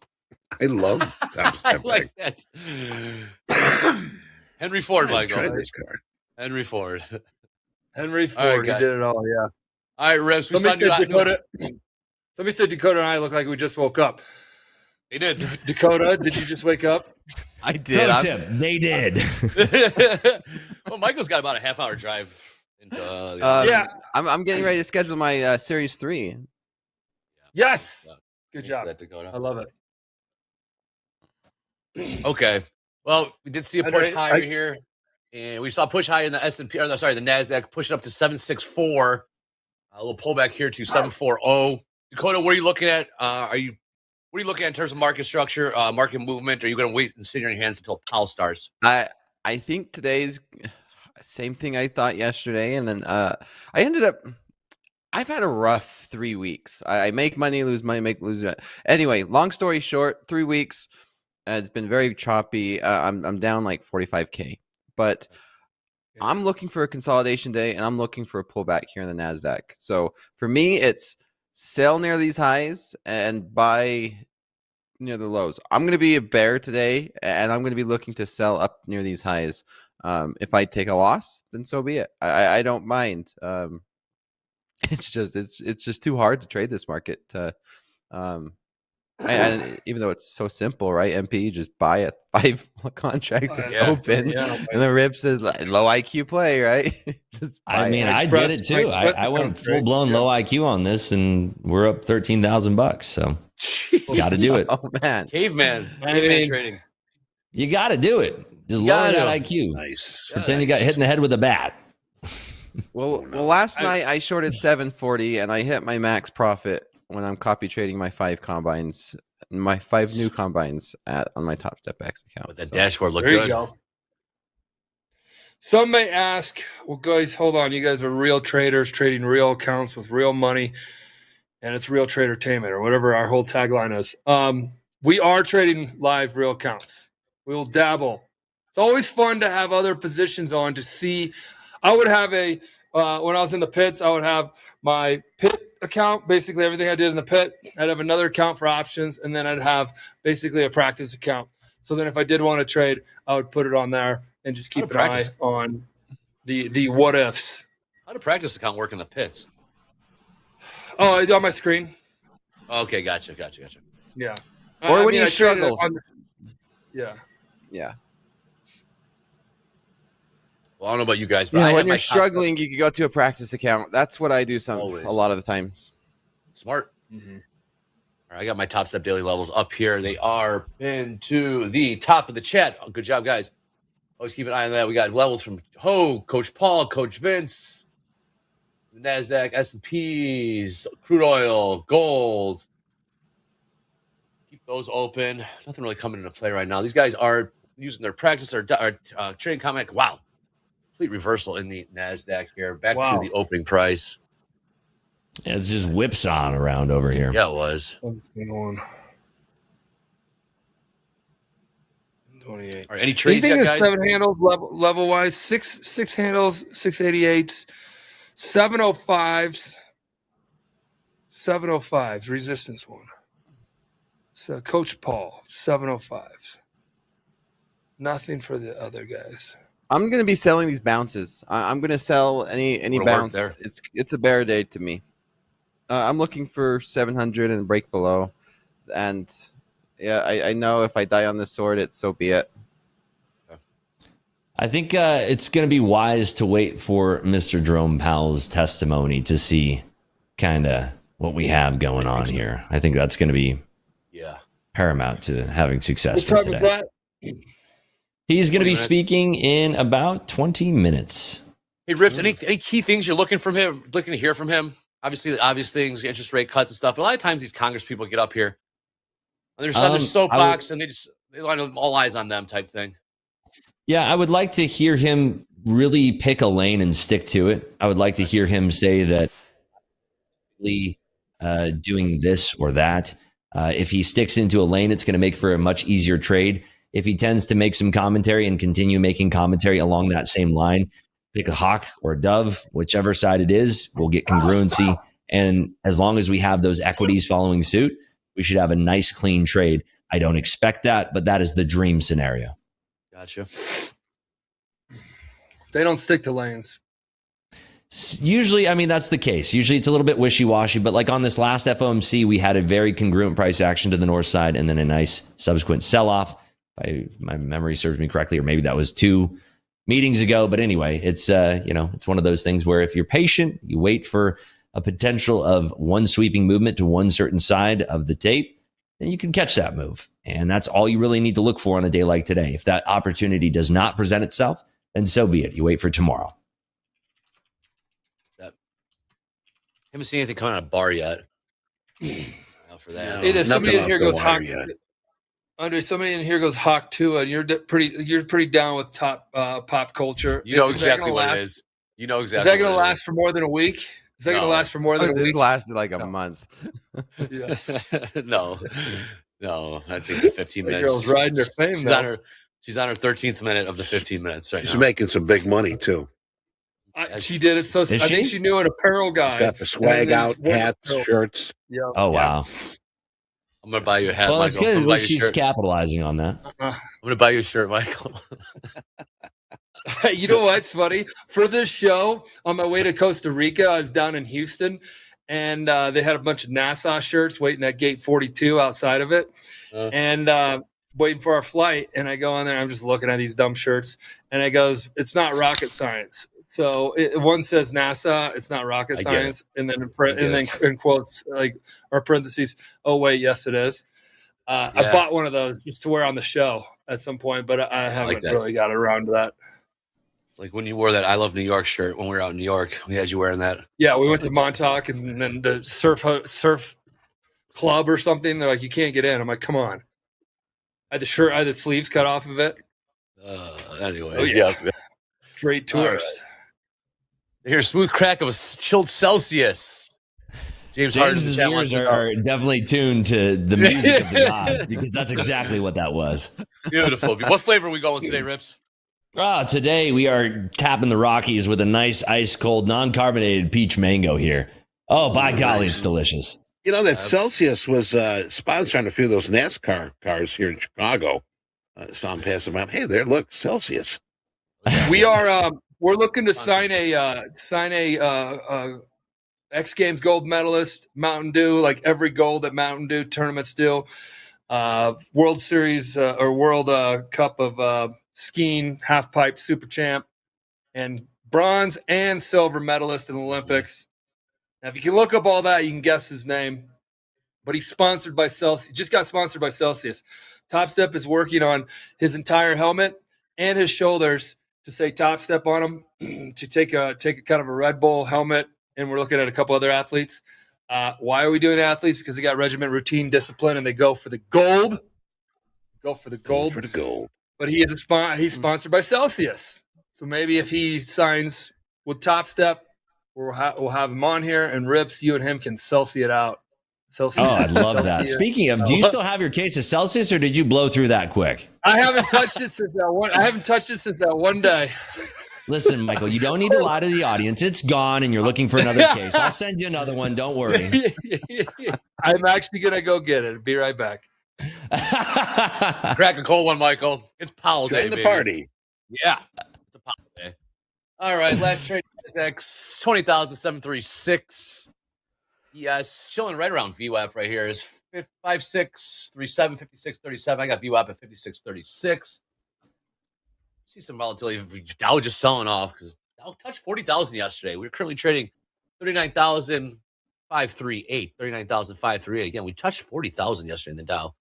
I love I like that. Henry Ford, Michael. Try this car. Henry Ford. Henry Ford, he did it all, yeah. All right, Revs. Somebody said Dakota and I look like we just woke up. They did. Dakota, did you just wake up? I did. Pro tip, they did. Well, Michael's got about a half-hour drive. Into, Yeah. I'm getting ready to schedule my Series 3. Yes. Yeah. Good job. That, Dakota. I love it. Okay. Well, we did see a push higher here, and we saw a push higher in the S&P. Or sorry, the Nasdaq pushing up to 764. A little pullback here to 740. Dakota, what are you looking at? What are you looking at in terms of market structure, market movement? Or are you going to wait and sit on your hands until Powell starts? I think today's same thing I thought yesterday, and then I ended up. I've had a rough 3 weeks. I make money, lose money, lose money. Anyway, long story short, 3 weeks. It's been very choppy. I'm down like 45K, but I'm looking for a consolidation day, and I'm looking for a pullback here in the Nasdaq. So for me, it's sell near these highs and buy near the lows. I'm going to be a bear today, and I'm going to be looking to sell up near these highs. If I take a loss, then so be it. I don't mind. It's just too hard to trade this market. And even though it's so simple, right? MP, just buy it 5 contracts and open, and the rip says low IQ play, right? Just I mean, I did it too. I went full blown low IQ on this, and we're up $13,000. So got to do it. Oh man, caveman trading. You got to do it. Just lower that IQ. Nice. Pretend you got hit in the head with a bat. Well, last night I shorted 740, and I hit my max profit when I'm copy trading my 5 combines, my 5 new combines on my Topstep X account. But that dashboard looked There good. you go. Some may ask, well, guys, hold on. You guys are real traders trading real accounts with real money, and it's real tradertainment or whatever our whole tagline is. We are trading live real accounts. We will dabble. It's always fun to have other positions on to see. I would have when I was in the pits, I would have my pit account, basically everything I did in the pit. I'd have another account for options, and then I'd have basically a practice account. So then if I did want to trade, I would put it on there and just keep an eye on the what ifs. How did practice account work in the pits? Oh, it's on my screen. Okay, gotcha. Yeah. Or when you struggle. Yeah. Well, I don't know about you guys, but when you're struggling, you can go to a practice account. That's what I do a lot of the times. Smart. Mm-hmm. All right, I got my Topstep daily levels up here. They are pinned to the top of the chat. Oh, good job, guys. Always keep an eye on that. We got levels from Coach Paul, Coach Vince, the NASDAQ, S&Ps, crude oil, gold. Keep those open. Nothing really coming into play right now. These guys are using their practice or trading comment. Wow. Complete reversal in the NASDAQ here. Back to the opening price. Yeah, it's just whipsawing around over here. Yeah, it was. 28. Are any trades yet, guys? 7 handles level wise. Six handles, 688s, 705s, 705s, resistance one. So Coach Paul, 705s. Nothing for the other guys. I'm going to be selling these bounces. I'm going to sell any bounce. It's a bear day to me. I'm looking for 700 and break below. And yeah, I know if I die on this sword, so be it. I think it's going to be wise to wait for Mr. Jerome Powell's testimony to see kind of what we have going on here. I think that's going to be paramount to having success for today. He's going to be speaking in about 20 minutes. Hey, Rips, any key things you're looking to hear from him? Obviously, the obvious things, interest rate cuts and stuff. But a lot of times these Congress people get up here. And there's on their soapbox, and they want all eyes on them type thing. Yeah, I would like to hear him really pick a lane and stick to it. I would like to hear him say that doing this or that. If he sticks into a lane, it's going to make for a much easier trade. If he tends to make some commentary and continue making commentary along that same line, pick a hawk or a dove, whichever side it is, we'll get congruency. And as long as we have those equities following suit, we should have a nice, clean trade. I don't expect that, but that is the dream scenario. Gotcha. They don't stick to lanes. Usually, I mean, that's the case. Usually it's a little bit wishy-washy, but like on this last FOMC, we had a very congruent price action to the north side and then a nice subsequent sell-off. If my memory serves me correctly, or maybe that was 2 meetings ago. But anyway, it's it's one of those things where if you're patient, you wait for a potential of one sweeping movement to one certain side of the tape, then you can catch that move. And that's all you really need to look for on a day like today. If that opportunity does not present itself, then so be it. You wait for tomorrow. Haven't seen anything coming out of bar yet. For that, Hey, somebody in here goes hawk. Andre, somebody in here goes hawk too, and you're pretty down with top pop culture. You know exactly what it is. You know exactly. Is that going to last for more than a week? Is that going to last for more than a week? It lasted like a month. Yeah. no. I think the 15 minutes. The girl's riding her fame. She's on her 13th minute of the 15 minutes right now. She's making some big money too. She did it. So I think she knew an apparel guy. She's got the swag out, hats, shirts. Yeah. Oh wow. I'm gonna buy you a hat. Well, Michael. that's good. Well, she's capitalizing on that. I'm gonna buy you a shirt, Michael. You know what's funny? For this show, on my way to Costa Rica, I was down in Houston, and they had a bunch of Nassau shirts waiting at gate 42 outside of it, and waiting for our flight. And I go on there, and I'm just looking at these dumb shirts, and it goes, "It's not rocket science." So one says NASA, it's not rocket science, and then in quotes or parentheses, oh wait, yes it is. I bought one of those just to wear on the show at some point, but I haven't really got around to that. It's like when you wore that "I Love New York" shirt when we were out in New York. We had you wearing that. Yeah, we went to Montauk and then the surf club or something. They're like, you can't get in. I'm like, come on. I had the sleeves cut off of it. Anyways, Great tourist. Here's smooth crack of a chilled Celsius. James's ears are definitely tuned to the music of the god because that's exactly what that was. Beautiful. What flavor are we going with today, Rips? Today we are tapping the Rockies with a nice ice cold non-carbonated peach mango here. Oh, by golly, it's delicious. You know that Celsius was sponsoring a few of those NASCAR cars here in Chicago. Saw them passing around. Hey there, look, Celsius. We are we're looking to sign a X Games gold medalist, Mountain Dew, like every gold that Mountain Dew tournaments do. World Series or World Cup of skiing, half pipe super champ, and bronze and silver medalist in the Olympics. Now, if you can look up all that, you can guess his name. But he's sponsored by Celsius. Just got sponsored by Celsius. Topstep is working on his entire helmet and his shoulders to say Topstep on them, to take a kind of a Red Bull helmet. And we're looking at a couple other athletes. Why are we doing athletes? Because they got regiment, routine, discipline, and they go for the gold. But he is he's sponsored by Celsius. So maybe if he signs with Topstep, we'll have him on here, and Rips, you and him can Celsius it out. Celsius. Oh, I'd love that. Speaking of, do you still have your case of Celsius, or did you blow through that quick? I haven't touched it since that one day. Listen, Michael, you don't need to lie to the audience. It's gone, and you're looking for another case. I'll send you another one. Don't worry. I'm actually going to go get it. Be right back. Crack a cold one, Michael. It's Powell Day, the party. Yeah, it's a Powell Day. All right, last trade X 20,736. Yes, chilling right around VWAP right here is 5637, 5637. I got VWAP at 5636. See some volatility. Dow just selling off because Dow touched 40,000 yesterday. We were currently trading 39,538. 39,538. Again, we touched 40,000 yesterday in the Dow.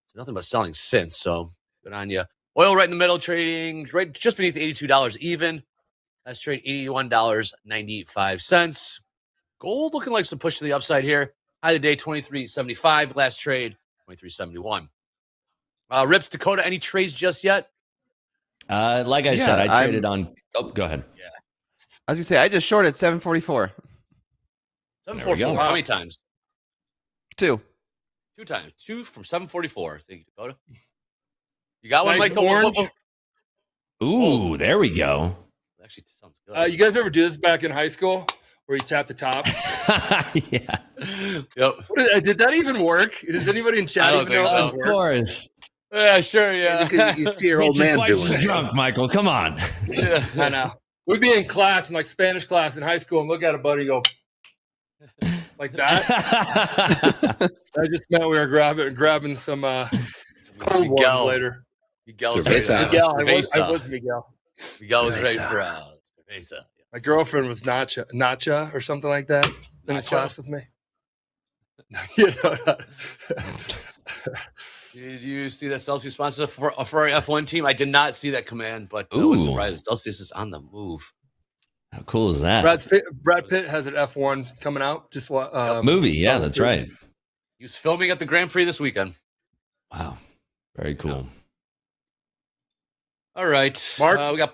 So nothing but selling since. So good on you. Oil right in the middle, trading right just beneath $82 even. Let's trade $81.95. Gold looking like some push to the upside here. High of the day, 23.75. Last trade, 23.71. Rips, Dakota, any trades just yet? Like I said, I traded on. Oh, go ahead. Yeah. I was gonna say I just shorted 744. 744. How many times? 2. 2 times. 2 from 744. Thank you, Dakota. You got one, Nice Michael? orange. Ooh, there we go. Actually, sounds good. You guys ever do this back in high school where you tap the top? Yeah. Yep. Did that even work? Does anybody in chat I don't even know think if so. this Of worked? course. Yeah, sure. Yeah. Because you see your old man Twice doing as it. drunk, Michael. Come on. Yeah. I know. We'd be in class, in like Spanish class in high school, and look at a buddy and go like that. That just meant we were grabbing some cold ones Miguel. later. Miguel was Cerveza. Miguel, I was Cerveza. Miguel. Miguel was ready for Cerveza. My girlfriend was Nacha or something like that in a Nacho? class with me. You know, Did you see that Celsius sponsored a Ferrari F1 team? I did not see that command, but I wasn't Ooh. surprised. Celsius is on the move. How cool is that? Brad Pitt has an F1 coming out. Just what Movie. Yeah, that's right. He was filming at the Grand Prix this weekend. Wow. Very cool. All right. Mark? We got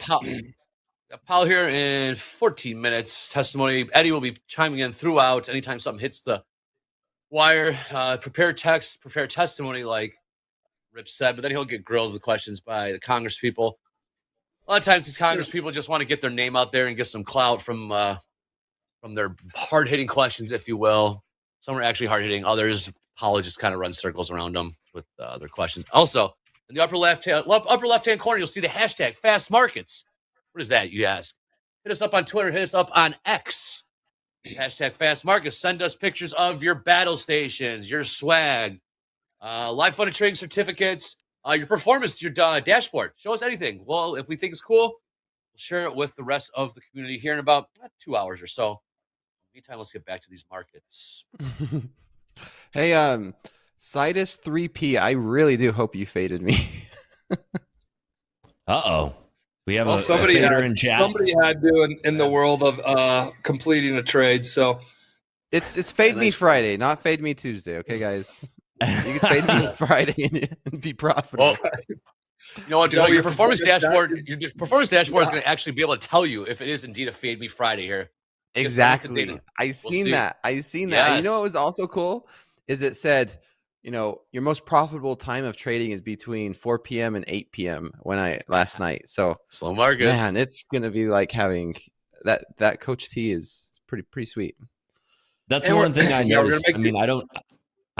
Paul here in 14 minutes. Testimony. Eddie will be chiming in throughout. Anytime something hits the wire, prepare text, prepare testimony, like Rip said, but then he'll get grilled with questions by the Congress people. A lot of times these Congress people just want to get their name out there and get some clout from their hard-hitting questions, if you will. Some are actually hard-hitting. Others, Paul just kind of runs circles around them with their questions. Also, in the upper left-hand corner, you'll see the hashtag Fast Markets. What is that, you ask? Hit us up on Twitter. Hit us up on X. Hashtag Fast Markets. Send us pictures of your battle stations, your swag, live funded trading certificates, your performance, your dashboard. Show us anything. Well, if we think it's cool, we'll share it with the rest of the community here in about 2 hours or so. Meantime, let's get back to these markets. Hey, Citus 3P, I really do hope you faded me. Uh-oh. We have somebody fader had, in chat. Somebody had to in the world of completing a trade. So It's fade me Friday, not fade me Tuesday. Okay, guys. You can fade me Friday and be profitable. Well, you know what? Your performance dashboard, your performance dashboard is going to actually be able to tell you if it is indeed a fade me Friday here. Exactly. I seen that. And you know what was also cool is it said, you know, your most profitable time of trading is between 4 p.m. and 8 p.m. last night. So slow markets. Man, it's gonna be like having that Coach T is pretty sweet. That's one thing I noticed. I mean, I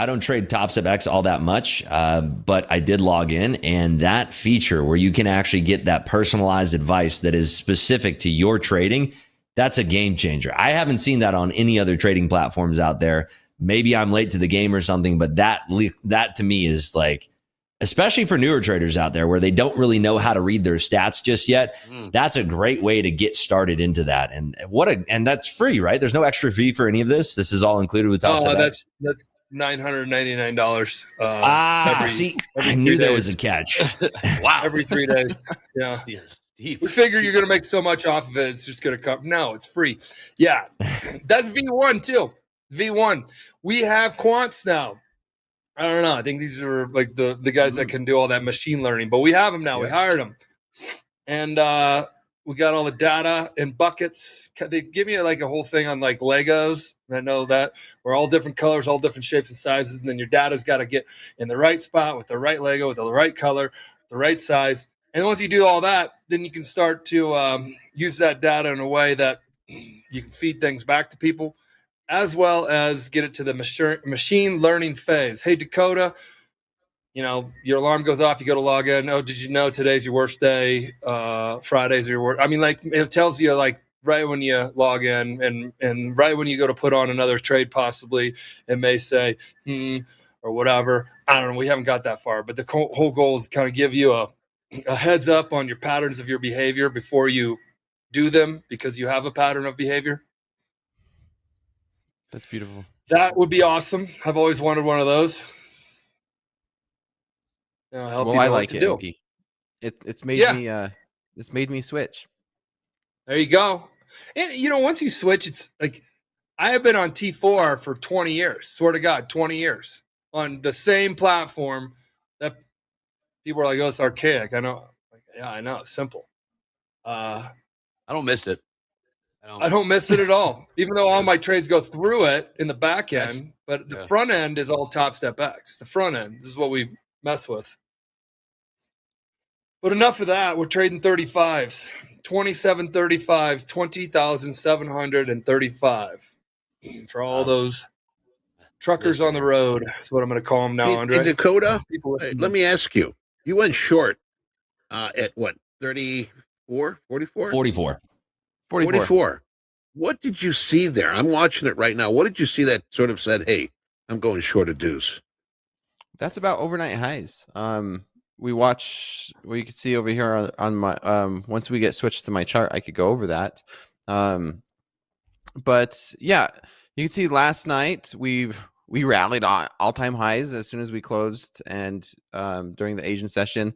don't trade Topstep X all that much, but I did log in, and that feature where you can actually get that personalized advice that is specific to your trading, that's a game changer. I haven't seen that on any other trading platforms out there. Maybe I'm late to the game or something, but that to me is like, especially for newer traders out there where they don't really know how to read their stats just yet. That's a great way to get started into that. And that's free, right? There's no extra fee for any of this. This is all included with Topstep X. That's $999. I knew there was a catch. Wow. Every 3 days. Yeah. Deep. We figure you're going to make so much off of it. It's just going to come. No, it's free. Yeah. That's V1 too. V1. We have quants now. I don't know. I think these are like the guys that can do all that machine learning, but we have them now. Yeah. We hired them. And we got all the data in buckets. They give you like a whole thing on like Legos. And I know that we're all different colors, all different shapes and sizes. And then your data's got to get in the right spot with the right Lego, with the right color, the right size. And once you do all that, then you can start to use that data in a way that you can feed things back to people, as well as get it to the machine learning phase. Hey, Dakota, you know, your alarm goes off, you go to log in. Oh, did you know today's your worst day? Fridays are your worst. I mean, like, it tells you, like, right when you log in and right when you go to put on another trade, possibly, it may say, or whatever. I don't know. We haven't got that far. But the whole goal is to kind of give you a heads up on your patterns of your behavior before you do them, because you have a pattern of behavior. That's beautiful. That would be awesome. I've always wanted one of those. Help you know I like what to it. Do. It's made me switch. There you go. And you know, once you switch, it's like I have been on T4 for 20 years. Swear to God, 20 years on the same platform that people are like, "Oh, it's archaic." I know. Yeah, I know. It's simple. I don't miss it. I don't miss it at all, even though all my trades go through it in the back end. But the front end is all TopStep X. The front end, this is what we mess with. But enough of that. We're trading 35s, 27 35s, 20,735 for all those truckers on the road. That's what I'm going to call them now, Andre. In Dakota, let me ask you. You went short at what, 34, 44? 44. 44. What did you see there? I'm watching it right now. What did you see that sort of said, hey, I'm going short a deuce? That's about overnight highs. We could see over here on my, once we get switched to my chart, I could go over that. But yeah, you can see last night we rallied on all-time highs as soon as we closed and during the Asian session.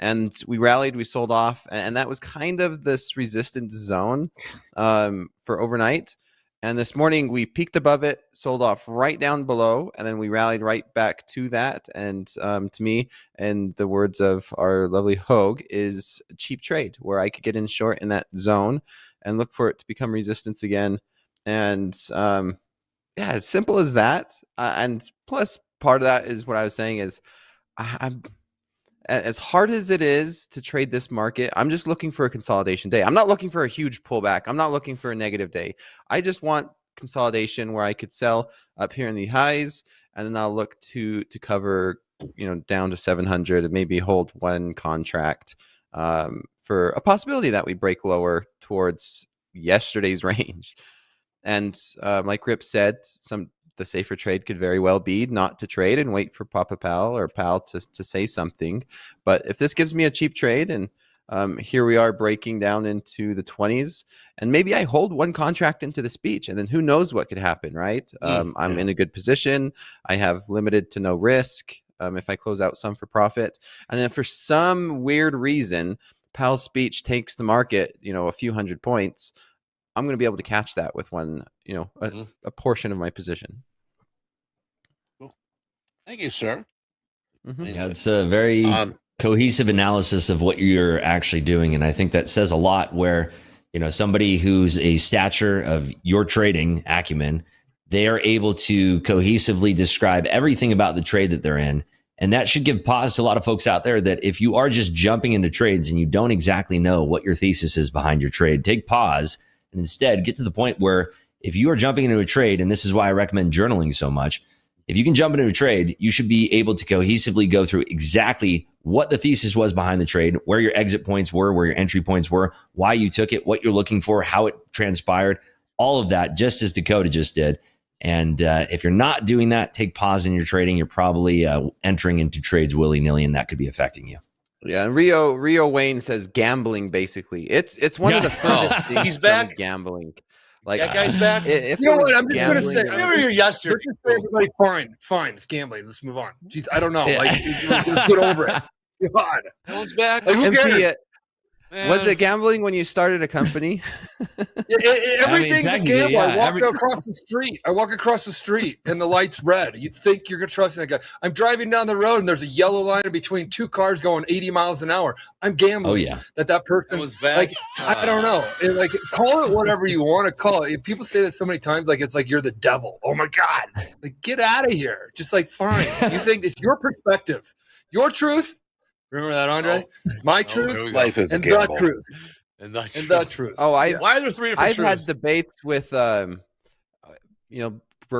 And we rallied, we sold off, and that was kind of this resistance zone for overnight. And this morning we peaked above it, sold off right down below, and then we rallied right back to that. And to me, in the words of our lovely Hogue, is a cheap trade where I could get in short in that zone and look for it to become resistance again. And yeah, as simple as that. And plus, part of that is what I was saying is I'm as hard as it is to trade this market, I'm just looking for a consolidation day. I'm not looking for a huge pullback. I'm not looking for a negative day. I just want consolidation where I could sell up here in the highs, and then I'll look to cover, down to 700 and maybe hold one contract for a possibility that we break lower towards yesterday's range. And like Rip said, the safer trade could very well be not to trade and wait for Papa Pal or Pal to say something. But if this gives me a cheap trade, and here we are breaking down into the 20s, and maybe I hold one contract into the speech, and then who knows what could happen, right? I'm in a good position. I have limited to no risk if I close out some for profit. And then for some weird reason, Pal's speech takes the market, a few hundred points, I'm going to be able to catch that with one, a portion of my position. Cool. Thank you, sir. Yeah, it's a very cohesive analysis of what you're actually doing. And I think that says a lot where, somebody who's a stature of your trading acumen, they are able to cohesively describe everything about the trade that they're in. And that should give pause to a lot of folks out there that if you are just jumping into trades and you don't exactly know what your thesis is behind your trade, take pause and instead get to the point where if you are jumping into a trade, and this is why I recommend journaling so much, if you can jump into a trade, you should be able to cohesively go through exactly what the thesis was behind the trade, where your exit points were, where your entry points were, why you took it, what you're looking for, how it transpired, all of that, just as Dakota just did. And if you're not doing that, take pause in your trading. You're probably entering into trades willy-nilly, and that could be affecting you. Yeah, and Rio Wayne says gambling. Basically, it's one of the furthest things. He's back. Gambling, like that guy's back. You know what? I'm just gonna say. We were here yesterday. Let's just say everybody, fine. It's gambling. Let's move on. Jeez, I don't know. Let's get over it. God, that one's back. Like, who cares? Was it gambling when you started a company? Everything's a gamble. Yeah, I walk across the street and the light's red. You think you're going to trust that guy. I'm driving down the road and there's a yellow line in between two cars going 80 miles an hour. I'm gambling that person was back. Like, I don't know. Call it whatever you want to call it. If people say that so many times, like it's like you're the devil. Oh my God. Like, get out of here. Just like, fine. You think it's your perspective, your truth. Remember that, Andre? My truth, life is and a gamble. the truth, and the truth. Oh, why are there three different I've truths? had debates with, we're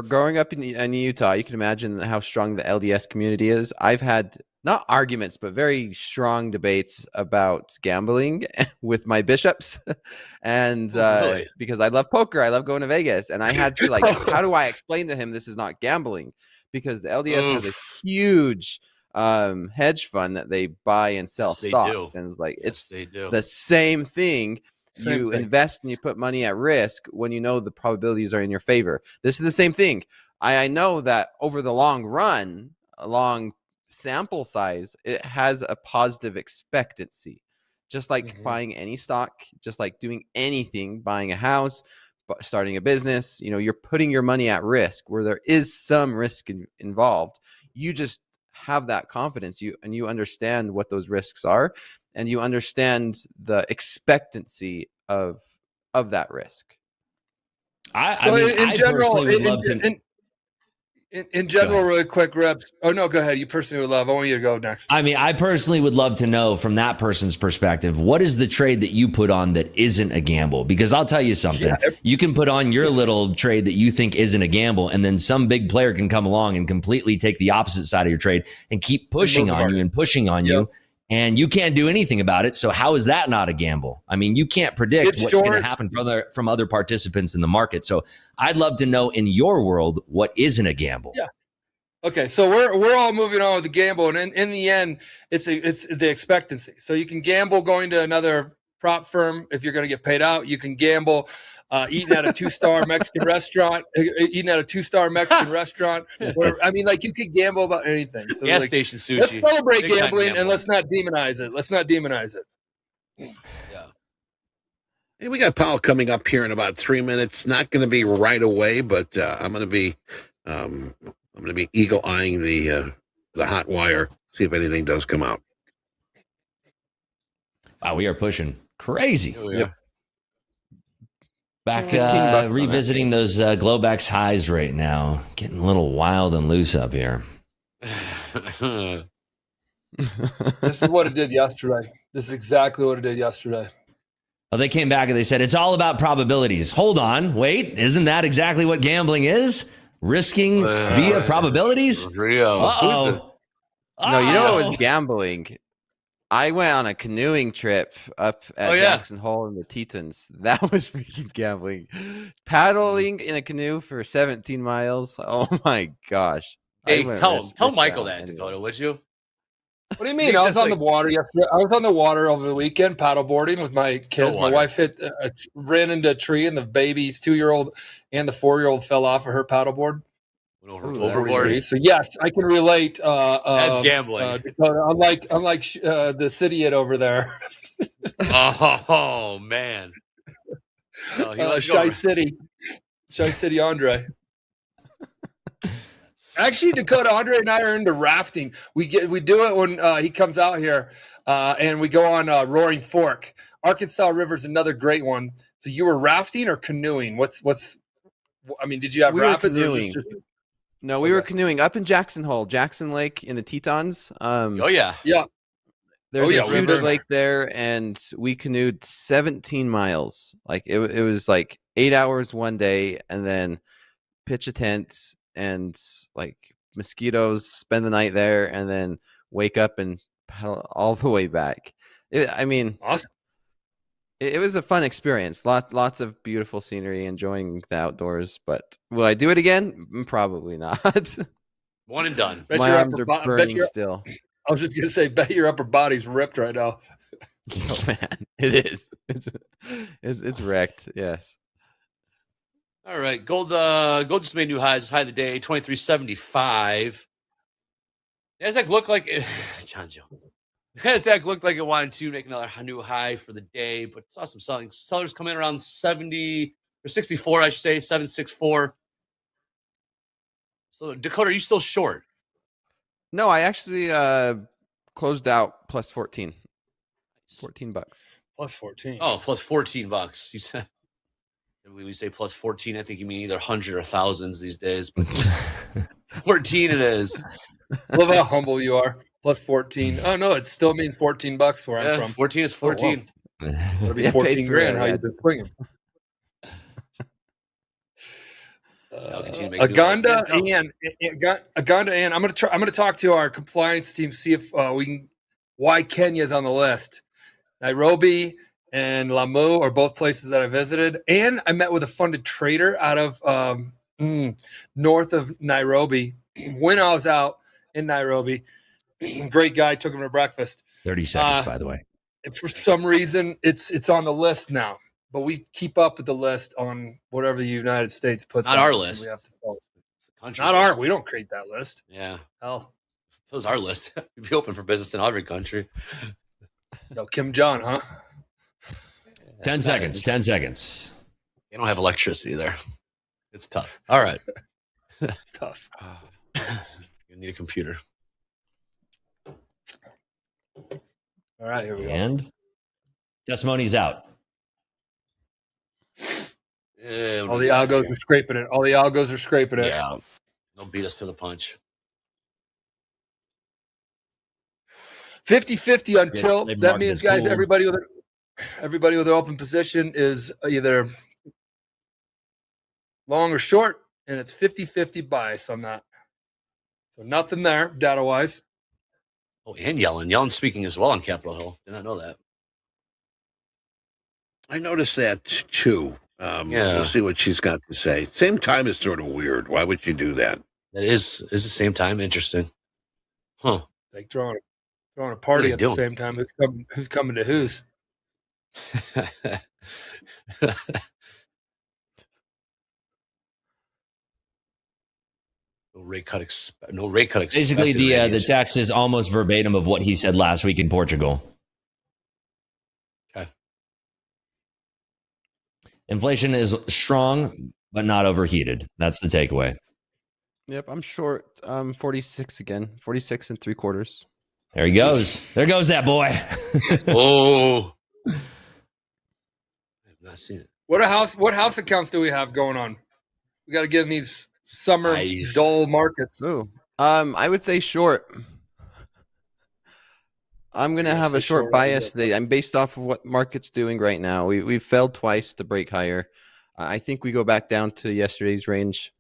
growing up in Utah. You can imagine how strong the LDS community is. I've had not arguments, but very strong debates about gambling with my bishops, and because I love poker, I love going to Vegas, and I had to how do I explain to him this is not gambling? Because the LDS has a huge hedge fund that they buy and sell stocks, and it's the same thing. You invest and you put money at risk when you know the probabilities are in your favor. This is the same thing. I know that over the long run, a long sample size, it has a positive expectancy, just like buying any stock, just like doing anything, buying a house, starting a business. You're putting your money at risk where there is some risk involved. You just have that confidence. You understand what those risks are, and you understand the expectancy of that risk. So in general, personally would love to. In general, really quick, Rebs. Oh no, go ahead. You personally would love. I want you to go next. I mean, I personally would love to know from that person's perspective, what is the trade that you put on that isn't a gamble? Because I'll tell you something. Yeah. You can put on your little trade that you think isn't a gamble, and then some big player can come along and completely take the opposite side of your trade and keep pushing on you and pushing on you. And you can't do anything about it. So how is that not a gamble? I mean, you can't predict what's going to happen from other participants in the market. So I'd love to know in your world, what isn't a gamble? Yeah. Okay. So we're all moving on with the gamble. And in the end, it's the expectancy. So you can gamble going to another prop firm if you're going to get paid out. You can gamble eating at a 2-star Mexican restaurant, where, I mean, like, you could gamble about anything. So gas station sushi. Let's celebrate gambling and let's not demonize it. Yeah. Hey, we got Powell coming up here in about 3 minutes. Not going to be right away, but I'm going to be eagle eyeing the hot wire, see if anything does come out. Wow, we are pushing crazy. Oh, yeah. Back revisiting those Globex highs right now. Getting a little wild and loose up here. This is what it did yesterday. This is exactly what it did yesterday. Well, they came back and they said, it's all about probabilities. Hold on. Wait, isn't that exactly what gambling is? Risking via probabilities? Rio. Who's this? No, you know what was gambling? I went on a canoeing trip up at Jackson Hole in the Tetons. That was freaking gambling. Paddling in a canoe for 17 miles. Oh my gosh. Hey, tell Michael that, Dakota, would you? What do you mean? I was on the water yesterday. I was on the water over the weekend, paddleboarding with my kids. My wife ran into a tree, and the baby's 2-year-old and the 4-year-old fell off of her paddleboard. Overboard. So yes, I can relate. That's gambling. Unlike the city over there. Oh man. Shy City Andre. Actually, Dakota, Andre and I are into rafting. We do it when he comes out here, and we go on Roaring Fork. Arkansas River's another great one. So you were rafting or canoeing? I mean, did you have rapids? Or No, we were canoeing up in Jackson Hole, Jackson Lake in the Tetons. Yeah. There's a huge lake there, and we canoed 17 miles. Like it was like 8 hours one day, and then pitch a tent and like mosquitoes, spend the night there, and then wake up and paddle all the way back. Awesome. It was a fun experience. Lots of beautiful scenery, enjoying the outdoors. But will I do it again? Probably not. One and done. My arms are burning still. I was just gonna say, bet your upper body's ripped right now. Oh man, it is. It's wrecked. Yes. All right, gold just made new highs. High of the day, 23.75. Nasdaq looked like John Jones. Nasdaq looked like it wanted to make another new high for the day, but saw some selling. Sellers come in around 70 or 64, I should say, 764. So Dakota, are you still short? No, I actually closed out plus 14. $14. Plus 14. Oh, plus $14. You said when we say plus 14, I think you mean either 100 or thousands these days, but 14 it is. Love how humble you are. Plus 14. Oh no, it still means $14 where I'm from. 14 is 14. Oh, wow. It'll be 14 grand. How you been swinging? Aganda and I'm gonna talk to our compliance team, see if we can. Why Kenya's on the list? Nairobi and Lamu are both places that I visited, and I met with a funded trader out of north of Nairobi when I was out in Nairobi. Great guy, took him to breakfast. 30 seconds, by the way. And for some reason, it's on the list now. But we keep up with the list on whatever the United States puts. Not our list. We have to follow. Not our. We don't create that list. Yeah. Hell, if it was our list, we'd be open for business in every country. No, Kim Jong, huh? 10 seconds. 10 seconds. They don't have electricity there. It's tough. All right. It's tough. You need a computer. All right, here we go. And testimony's out. All the algos are scraping it. All the algos are scraping it. Yeah. They'll beat us to the punch. 50-50 until They that marked means, it guys, cool. everybody with an open position is either long or short, and it's 50-50 bias on that. So nothing there data-wise. Oh, and Yellen. Yellen's speaking as well on Capitol Hill. Did not know that. I noticed that too. Yeah. We'll see what she's got to say. Same time is sort of weird. Why would you do that? That is the same time. Interesting. Huh. Like throwing a party at the same time. Who's coming to whose? No rate cut expected. Basically, the text is almost verbatim of what he said last week in Portugal. Okay. Inflation is strong, but not overheated. That's the takeaway. Yep, I'm short. 46 again. 46 and 3/4. There he goes. There goes that boy. Oh. I have not seen it. What house accounts do we have going on? We got to get in these summer dull markets. Ooh. I would say short. I'm gonna have a short bias today. I'm based off of what market's doing right now. We've failed twice to break higher. I think we go back down to yesterday's range.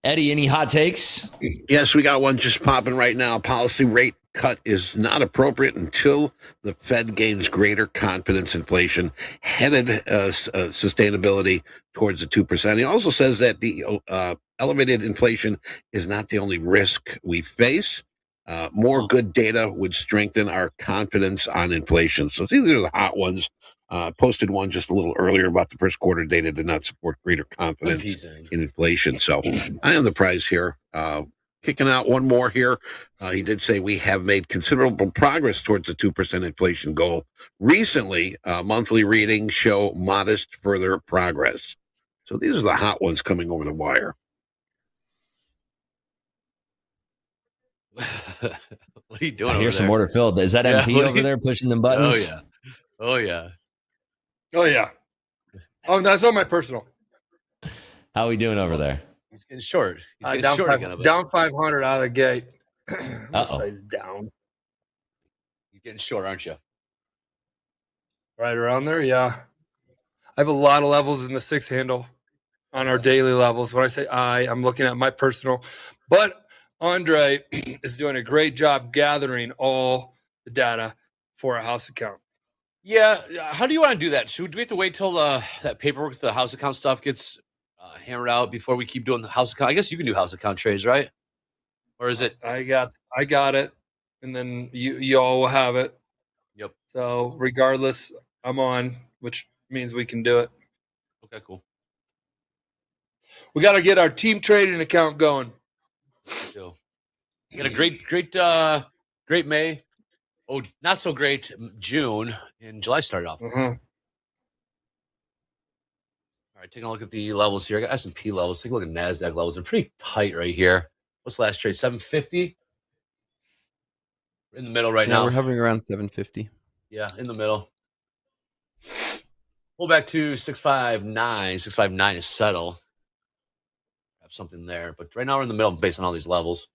Eddie, any hot takes? Yes, we got one just popping right now. Policy rate cut is not appropriate until the Fed gains greater confidence inflation, headed sustainability towards the 2%. He also says that the elevated inflation is not the only risk we face. More good data would strengthen our confidence on inflation. So these are the hot ones. Posted one just a little earlier about the first quarter data did not support greater confidence in inflation. So I am the prize here. Kicking out one more here. He did say we have made considerable progress towards the 2% inflation goal. Recently, monthly readings show modest further progress. So these are the hot ones coming over the wire. What are you doing? I hear some order filled. Is that MP over there pushing them buttons? Oh yeah. Oh, that's on my personal. How are we doing over there? He's getting short. He's getting short again. Down 500 out of the gate. Uh-oh. Down. You're getting short, aren't you? Right around there, yeah. I have a lot of levels in the 6 handle on our daily levels. When I say I'm looking at my personal. But Andre is doing a great job gathering all the data for a house account. Yeah. How do you want to do that? Do we have to wait till that paperwork, the house account stuff gets hammered out before we keep doing the house account? I guess you can do house account trades, right? Or is it? I got it, and then you all will have it. Yep. So regardless, I'm on, which means we can do it. Okay, cool. We got to get our team trading account going. So, you got a great May. Oh, not so great June, and July started off. Mm-hmm. All right, taking a look at the levels here. I got S&P levels. Take a look at NASDAQ levels. They're pretty tight right here. What's the last trade? 750? We're in the middle right now. We're hovering around 750. Yeah, in the middle. Pull back to 659. 659 is settle. Have something there. But right now we're in the middle based on all these levels.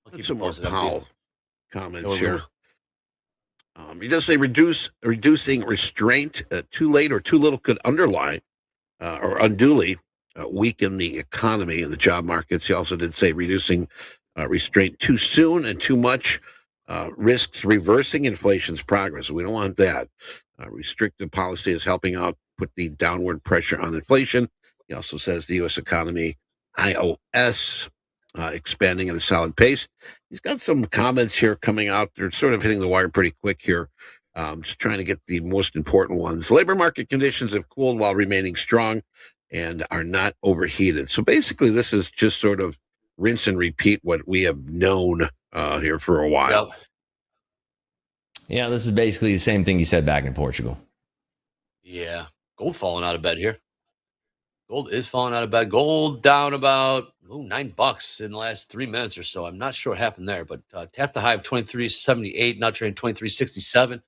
I'll keep Some it more posted. Powell comments here. He does say reducing restraint too late or too little could underlie or unduly weaken the economy and the job markets. He also did say reducing restraint too soon and too much risks reversing inflation's progress. We don't want that. Restrictive policy is helping out put the downward pressure on inflation. He also says the U.S. economy, IOS, expanding at a solid pace. He's got some comments here coming out. They're sort of hitting the wire pretty quick here. Just trying to get the most important ones. Labor market conditions have cooled while remaining strong and are not overheated. So basically, this is just sort of rinse and repeat what we have known here for a while. Yep. Yeah, this is basically the same thing you said back in Portugal. Yeah. Gold falling out of bed here. Gold is falling out of bed. Gold down about $9 in the last 3 minutes or so. I'm not sure what happened there, but tapped the high of 23.78, now trading 23.67.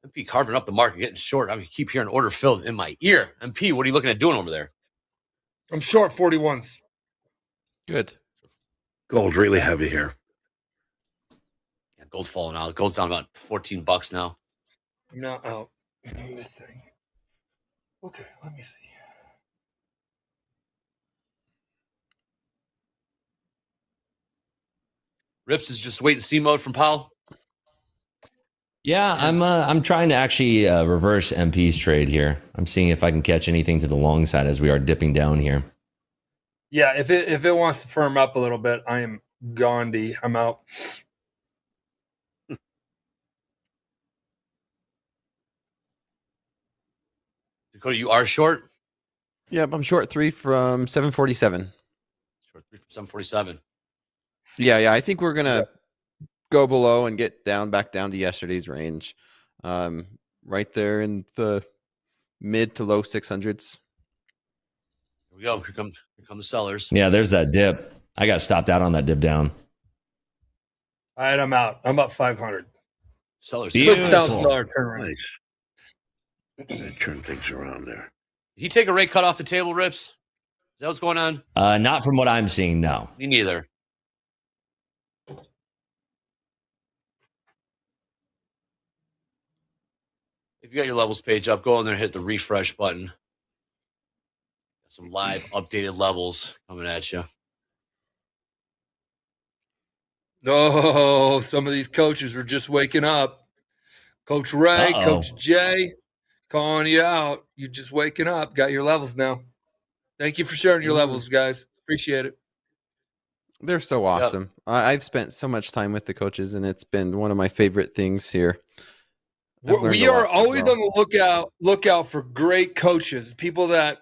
MP carving up the market, getting short. I keep hearing order filled in my ear. MP, what are you looking at doing over there? I'm short 41s. Good. Gold really heavy here. Yeah, gold's falling out. Gold's down about $14 now. I'm not out. This thing. Okay, let me see. Rips is just wait and see mode from Powell. Yeah, I'm trying to actually reverse MP's trade here. I'm seeing if I can catch anything to the long side as we are dipping down here. Yeah, if it wants to firm up a little bit, I am Gandhi. I'm out. Dakota, you are short? Yep, I'm short 3 from 747. Short 3 from 747. Yeah. I think we're gonna go below and get back down to yesterday's range, right there in the mid to low 600s. Here we go. Here come the sellers. Yeah, there's that dip. I got stopped out on that dip down. All right, I'm out. I'm up 500. Sellers. Beautiful. $1,000 turnaround. Nice. Gotta turn things around there. Did he take a rate cut off the table, Rips? Is that what's going on? Not from what I'm seeing, no. Me neither. If you got your levels page up, go in there and hit the refresh button. Got some live updated levels coming at you. Oh, some of these coaches are just waking up. Coach Ray, Coach Jay, calling you out. You're just waking up. Got your levels now. Thank you for sharing your levels, guys. Appreciate it. They're so awesome. Yep. I've spent so much time with the coaches, and it's been one of my favorite things here. We are always on the lookout for great coaches, people that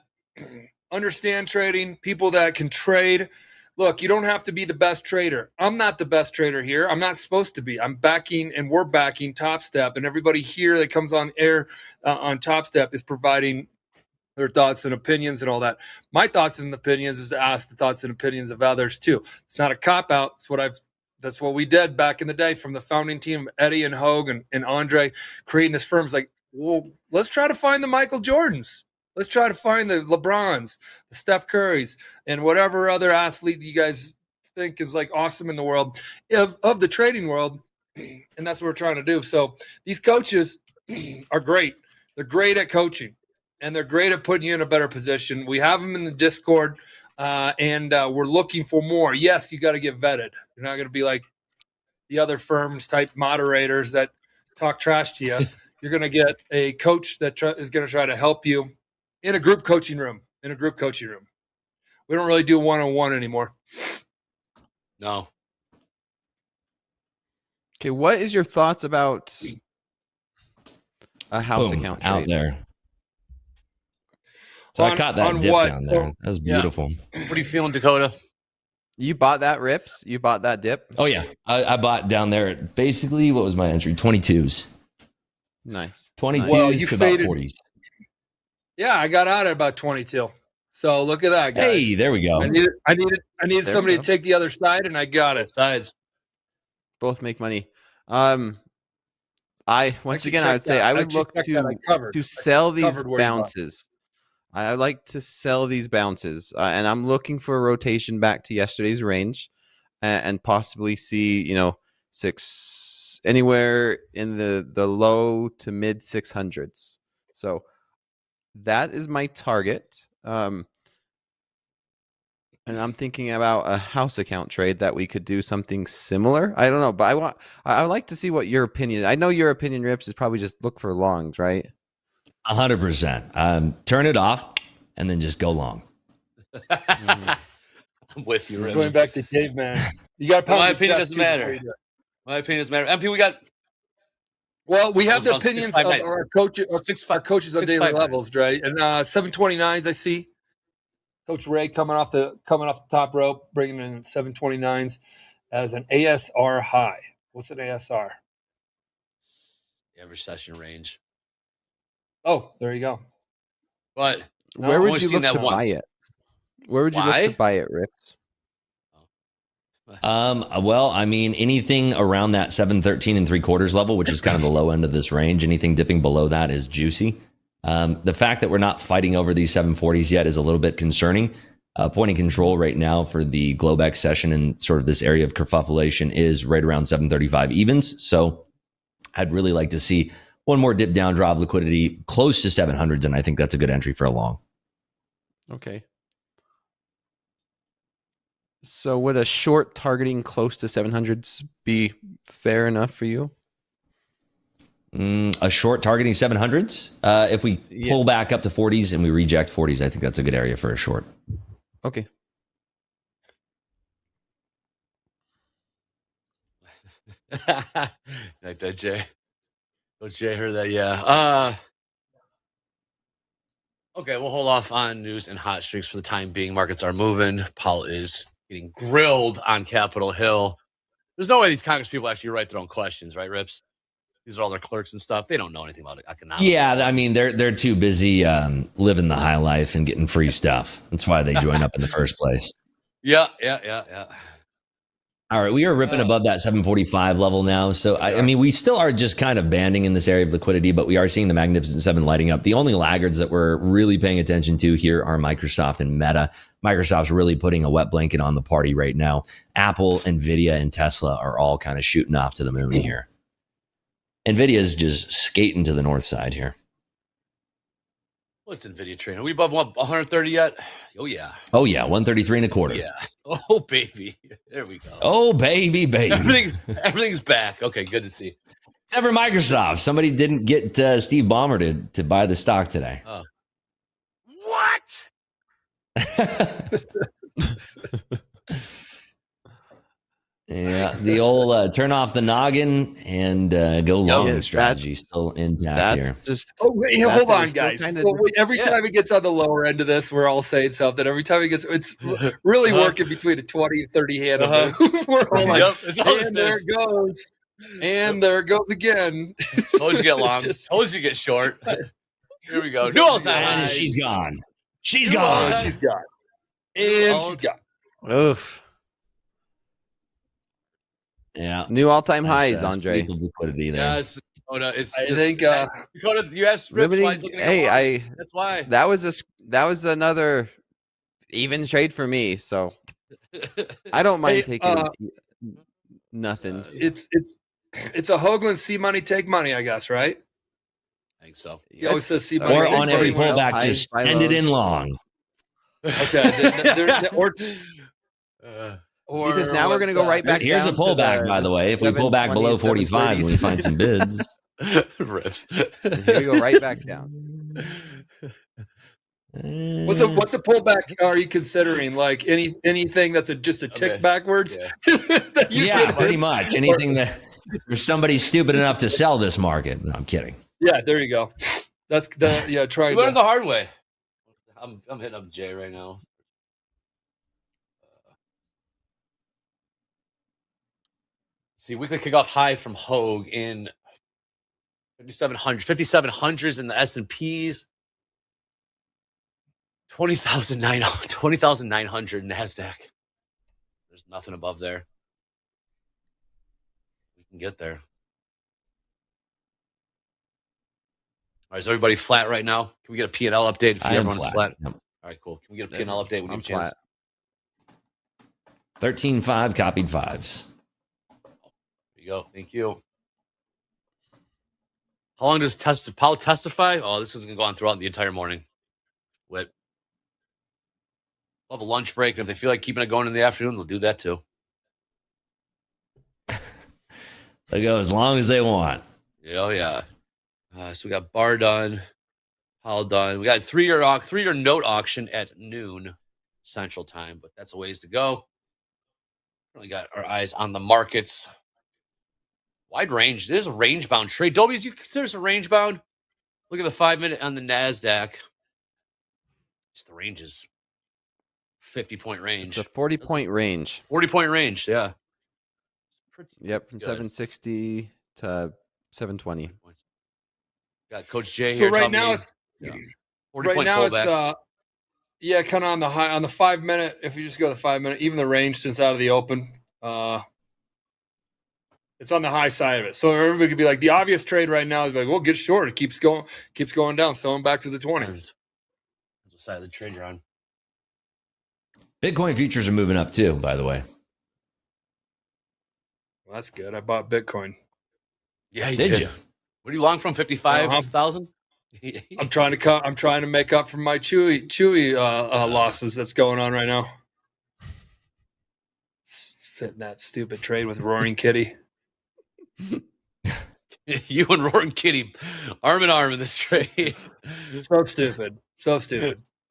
understand trading, people that can trade. Look, you don't have to be the best trader. I'm not the best trader here. I'm not supposed to be. I'm backing, and we're backing Topstep, and everybody here that comes on air on Topstep is providing their thoughts and opinions and all that. My thoughts and opinions is to ask the thoughts and opinions of others too. It's not a cop-out. That's what we did back in the day from the founding team, Eddie and Hogue and Andre, creating this firm. It's like, well, let's try to find the Michael Jordans. Let's try to find the LeBrons, the Steph Currys, and whatever other athlete you guys think is like awesome in the world of the trading world. And that's what we're trying to do. So these coaches are great. They're great at coaching, and they're great at putting you in a better position. We have them in the Discord, and we're looking for more. Yes, you got to get vetted. You're not going to be like the other firms type moderators that talk trash to you. You're going to get a coach that is going to try to help you in a group coaching room. We don't really do one-on-one anymore. No. Okay, what is your thoughts about a house account trade out there? So I caught that dip down there. That was beautiful. Yeah. What are you feeling, Dakota? You bought that, Rips? You bought that dip? Oh, yeah. I bought down there. Basically, what was my entry? 22s. Nice. 22s to about 40s. Yeah, I got out at about 22. So look at that, guys. Hey, there we go. I needed somebody to take the other side, and I got it. Sides. Both make money. I would say I would look to sell these bounces. I like to sell these bounces, and I'm looking for a rotation back to yesterday's range, and possibly see anywhere in the low to mid 600s. So that is my target. And I'm thinking about a house account trade that we could do something similar. I don't know, but I would like to see what your opinion is. I know your opinion, Rips, is probably just look for longs, right? 100%. Turn it off and then just go long. I'm with you, Rips. Going back to caveman. You got my opinion doesn't matter. My opinion doesn't matter. MP, we got. Well, we have the opinions of our coaches on daily levels, right? And 729s, I see. Coach Ray coming off the top rope, bringing in 729s as an ASR high. What's an ASR? Average session range. Oh, there you go. But Where I've would only you seen look that to buy once. it? Where would you look Why? to buy it, Rips? Well, I mean, anything around that 713 3/4 level, which is kind of the low end of this range, anything dipping below that is juicy. The fact that we're not fighting over these 740s yet is a little bit concerning. Point of control right now for the Globex session and sort of this area of kerfuffleation is right around 735 evens. So I'd really like to see one more dip down, drop liquidity close to 700s, and I think that's a good entry for a long. Okay. So would a short targeting close to 700s be fair enough for you? A short targeting 700s. If we pull back up to 40s and we reject 40s, I think that's a good area for a short. Okay. Like that, Jay. Oh, Jay heard that, yeah. Okay, we'll hold off on news and hot streaks for the time being. Markets are moving. Powell is getting grilled on Capitol Hill. There's no way these Congress people actually write their own questions, right, Rips? These are all their clerks and stuff. They don't know anything about economics. Yeah, I mean, they're too busy living the high life and getting free stuff. That's why they join up in the first place. Yeah. All right, we are ripping above that 745 level now. So, I mean, we still are just kind of banding in this area of liquidity, but we are seeing the Magnificent Seven lighting up. The only laggards that we're really paying attention to here are Microsoft and Meta. Microsoft's really putting a wet blanket on the party right now. Apple, NVIDIA, and Tesla are all kind of shooting off to the moon here. NVIDIA's just skating to the north side here. What's NVIDIA trading? Are we above 130 yet? Oh, yeah. Oh, yeah, 133 1/4. Yeah. Oh, baby. There we go. Oh, baby. Everything's back. Okay, good to see. Except for Microsoft. Somebody didn't get Steve Ballmer to buy the stock today. Oh. What? Yeah, the old turn off the noggin and go long strategy still intact here. Hold on, guys. Every time it gets on the lower end of this, we're all saying something. Every time it's really working between a 20 and 30 handle. We're all like, and there it goes. And there it goes again. Told you get long. Told you get short. Here we go. New all-time highs. She's gone. She's gone. And she's gone. Oof. Yeah. New all-time highs, Andre. Liquidity there. Yes. I think Dakota, you asked Rips why he's looking at that's why. That was another even trade for me, so I don't mind taking nothing. It's a Hoagland see money, take money, I guess, right? I think so. He always says see money. Or take on every money. pullback, just send it in long. Okay. Because now we're going to go right back. Here's a pullback, by the way. If we pull back below 45 and we find some bids. Rips. Here we go right back down. What's a pullback are you considering? Like anything that's just a tick backwards? Yeah, pretty much. Anything that there's somebody stupid enough to sell this market. No, I'm kidding. Yeah, there you go. That's try You learned the hard way. I'm hitting up Jay right now. See, weekly kickoff high from Hoag in 5,700s in the S&Ps, 20,900 NASDAQ. There's nothing above there. We can get there. All right, is everybody flat right now? Can we get a P&L update if everyone's flat? Yep. All right, cool. Can we get a P&L update when you have a chance? 13.5 copied fives. Go. Thank you. How long does Powell testify? Oh, this is going to go on throughout the entire morning. We'll have a lunch break, and if they feel like keeping it going in the afternoon, they'll do that too. They go as long as they want. Oh, yeah. So we got Barr done, Powell done. We got three-year note auction at noon Central Time, but that's a ways to go. We got our eyes on the markets. Wide range. There's a range-bound trade. Dobies, do you consider this a range-bound? Look at the 5-minute on the NASDAQ. Just the range is 50-point range. It's a 40-point range. 40-point range, yeah. Yep, from 760 to 720. Got Coach Jay here. So right now it's 40 right now pullbacks. it's kind of on the high on the 5 minute. If you just go the 5 minute, even the range since out of the open, it's on the high side of it. So everybody could be like, the obvious trade right now is like, well, get short. It keeps going down, selling back to the 20s. That's what side of the trade you're on. Bitcoin futures are moving up too, by the way. Well, that's good. I bought Bitcoin. Yeah, you Did you? What are you long from? 55,000? I'm trying to make up for my Chewy losses that's going on right now. Sitting that stupid trade with Roaring Kitty. You and Roaring Kitty, arm in arm in this trade. So stupid.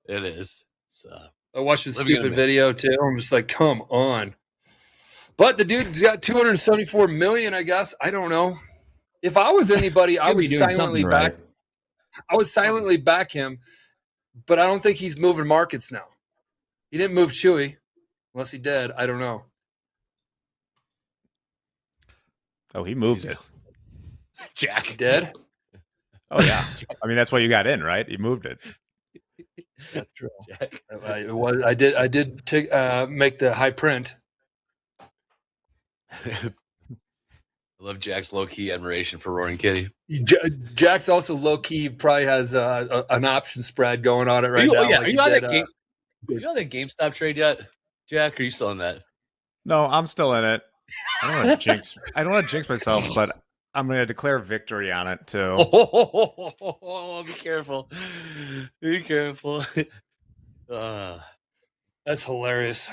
It is. I watched this stupid video too. I'm just like, come on. But the dude's got 274 million, I guess. I don't know. If I was anybody, I would silently back. I would silently back him, but I don't think he's moving markets now. He didn't move Chewy, unless he did. I don't know. Oh, he moved it. Jack did. Oh yeah. I mean, that's why you got in, right? You moved it. That's true. Jack. I did take make the high print. I love Jack's low-key admiration for Roaring Kitty. Jack's also low-key probably has an option spread going on it right now. Yeah. Are you on that GameStop trade yet, Jack? Or are you still in that? No, I'm still in it. I don't want to jinx myself, but I'm going to declare victory on it too. Oh, be careful. Be careful. That's hilarious.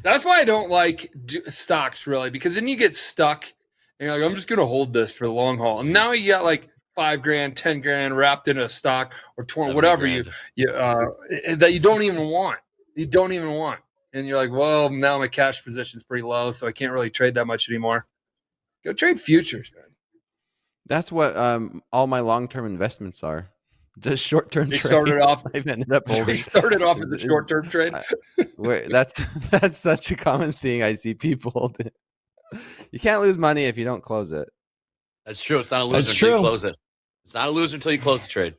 That's why I don't like stocks, really, because then you get stuck and you're like, I'm just going to hold this for the long haul. And now you got like $5,000, $10,000 wrapped in a stock or 20, whatever that you don't even want. You don't even want. And you're like, well, now my cash position is pretty low, so I can't really trade that much anymore. Go trade futures, man. That's what all my long-term investments are. Just short-term trades. I've ended up holding. They started off as a short-term trade. That's such a common thing I see people holding. You can't lose money if you don't close it. That's true. It's not a loser until you close it. It's not a loser until you close the trade.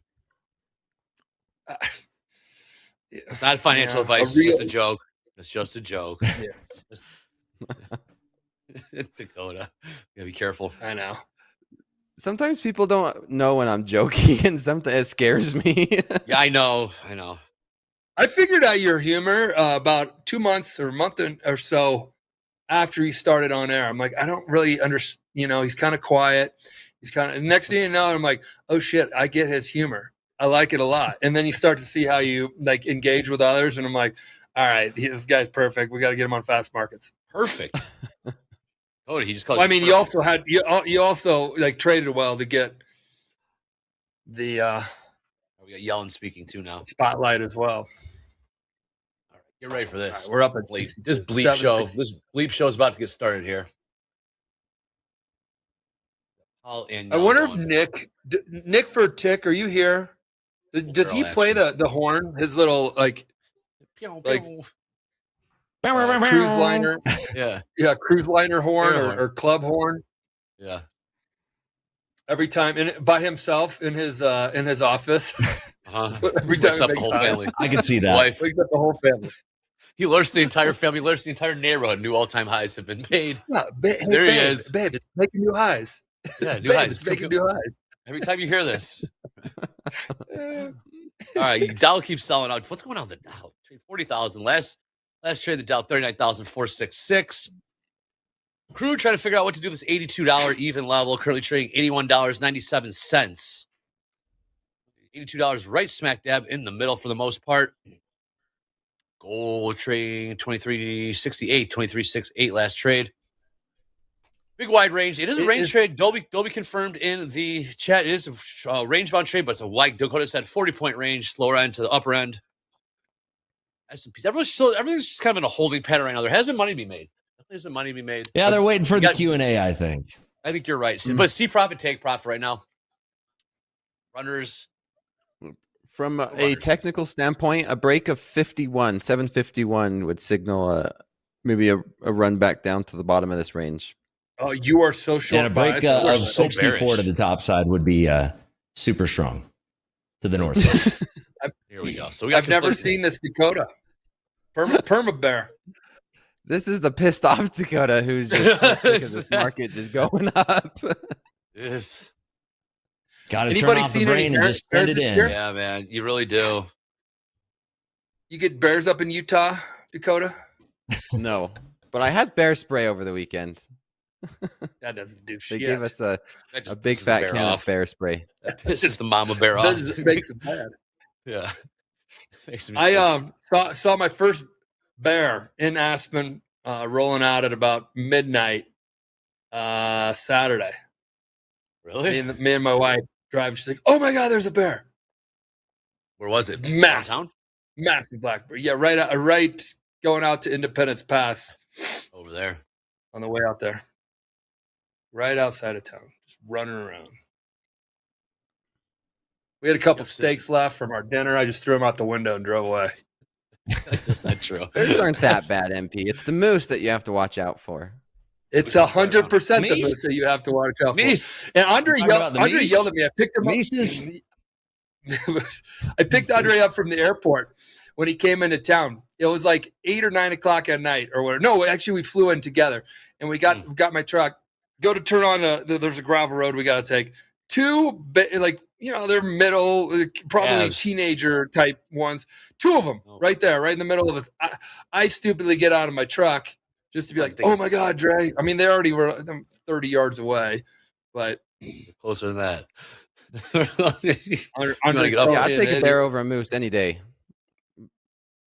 It's not financial advice. It's just a joke. It's just a joke. Yeah. Dakota. You gotta be careful. I know. Sometimes people don't know when I'm joking, and sometimes it scares me. Yeah, I know. I figured out your humor about 2 months or a month or so after he started on air. I'm like, I don't really understand. He's kind of quiet. He's kind of. Next thing you know, I'm like, oh shit, I get his humor. I like it a lot. And then you start to see how you like engage with others, and I'm like, all right, this guy's perfect. We got to get him on fast markets. Perfect. Oh, he just called. Well, I mean, you also like traded well to get the. We got Yellen speaking too now. Spotlight as well. All right, get ready for this. Right, we're up at this bleep show. This bleep show is about to get started here. I wonder if Nick for Tick, are you here? Does he play the horn? His little like cruise liner, cruise liner horn or club horn. Yeah. Every time by himself in his office. Every time wakes up the whole family. I can see that. Wakes up the whole family. He alerts the entire family, alerts the entire neighborhood. New all-time highs have been made. Yeah, he is. Babe, it's making new highs. Yeah, new highs. It's making new highs. Every time you hear this. All right, Dow keeps selling out. What's going on with the Dow? 40,000. Last trade, the Dow 39,466. Crew trying to figure out what to do with this $82 even level. Currently trading $81.97. $82 right smack dab in the middle for the most part. Gold trading 23.68, 23.68 last trade. Big wide range. It is a range trade. Dolby confirmed in the chat. It is a range-bound trade, but it's a wide. Dakota said 40-point range, lower end to the upper end. S&Ps. Everything's just kind of in a holding pattern right now. There has been money to be made. Definitely has been money to be made. Yeah, they're waiting for the Q&A, I think. I think you're right. But see profit, take profit right now. Runners. From a technical standpoint, a break of 751 would signal maybe a run back down to the bottom of this range. Oh, you are so short. And a break of 64 to the top side would be super strong. to the north side. Here we go. So I've never seen this Dakota. Perma bear. This is the pissed off Dakota who's just so sick of this market just going up. Yes. Got to turn off the brain and just send it in. Yeah, man. You really do. You get bears up in Utah, Dakota? No, but I had bear spray over the weekend. That doesn't do They shit. gave us a big fat can of bear spray. That pisses the mama bear off. That just makes it bad. Yeah. Makes me I saw my first bear in Aspen rolling out at about midnight Saturday. Really? Me and my wife driving. She's like, "Oh my God, there's a bear!" Where was it? Massive black bear. Yeah, right going out to Independence Pass. Over there. On the way out there. Right outside of town. Just running around. We had a couple steaks left from our dinner. I just threw them out the window and drove away. That's not true. Bears aren't that bad, MP. It's the moose that you have to watch out for. It's 100% the moose that you have to watch out for. And Andre yelled at me. I picked him up. I picked Andre up from the airport when he came into town. It was like 8 or 9 o'clock at night or whatever. No, actually, we flew in together. And we got my truck. Go to turn on there's a gravel road we got to take. Two, they're middle, probably teenager type ones. Two of them right there, right in the middle of it. I stupidly get out of my truck just to be like, oh my God, Dre. I mean, they already were 30 yards away, but closer than that. I'd take a bear over a moose any day.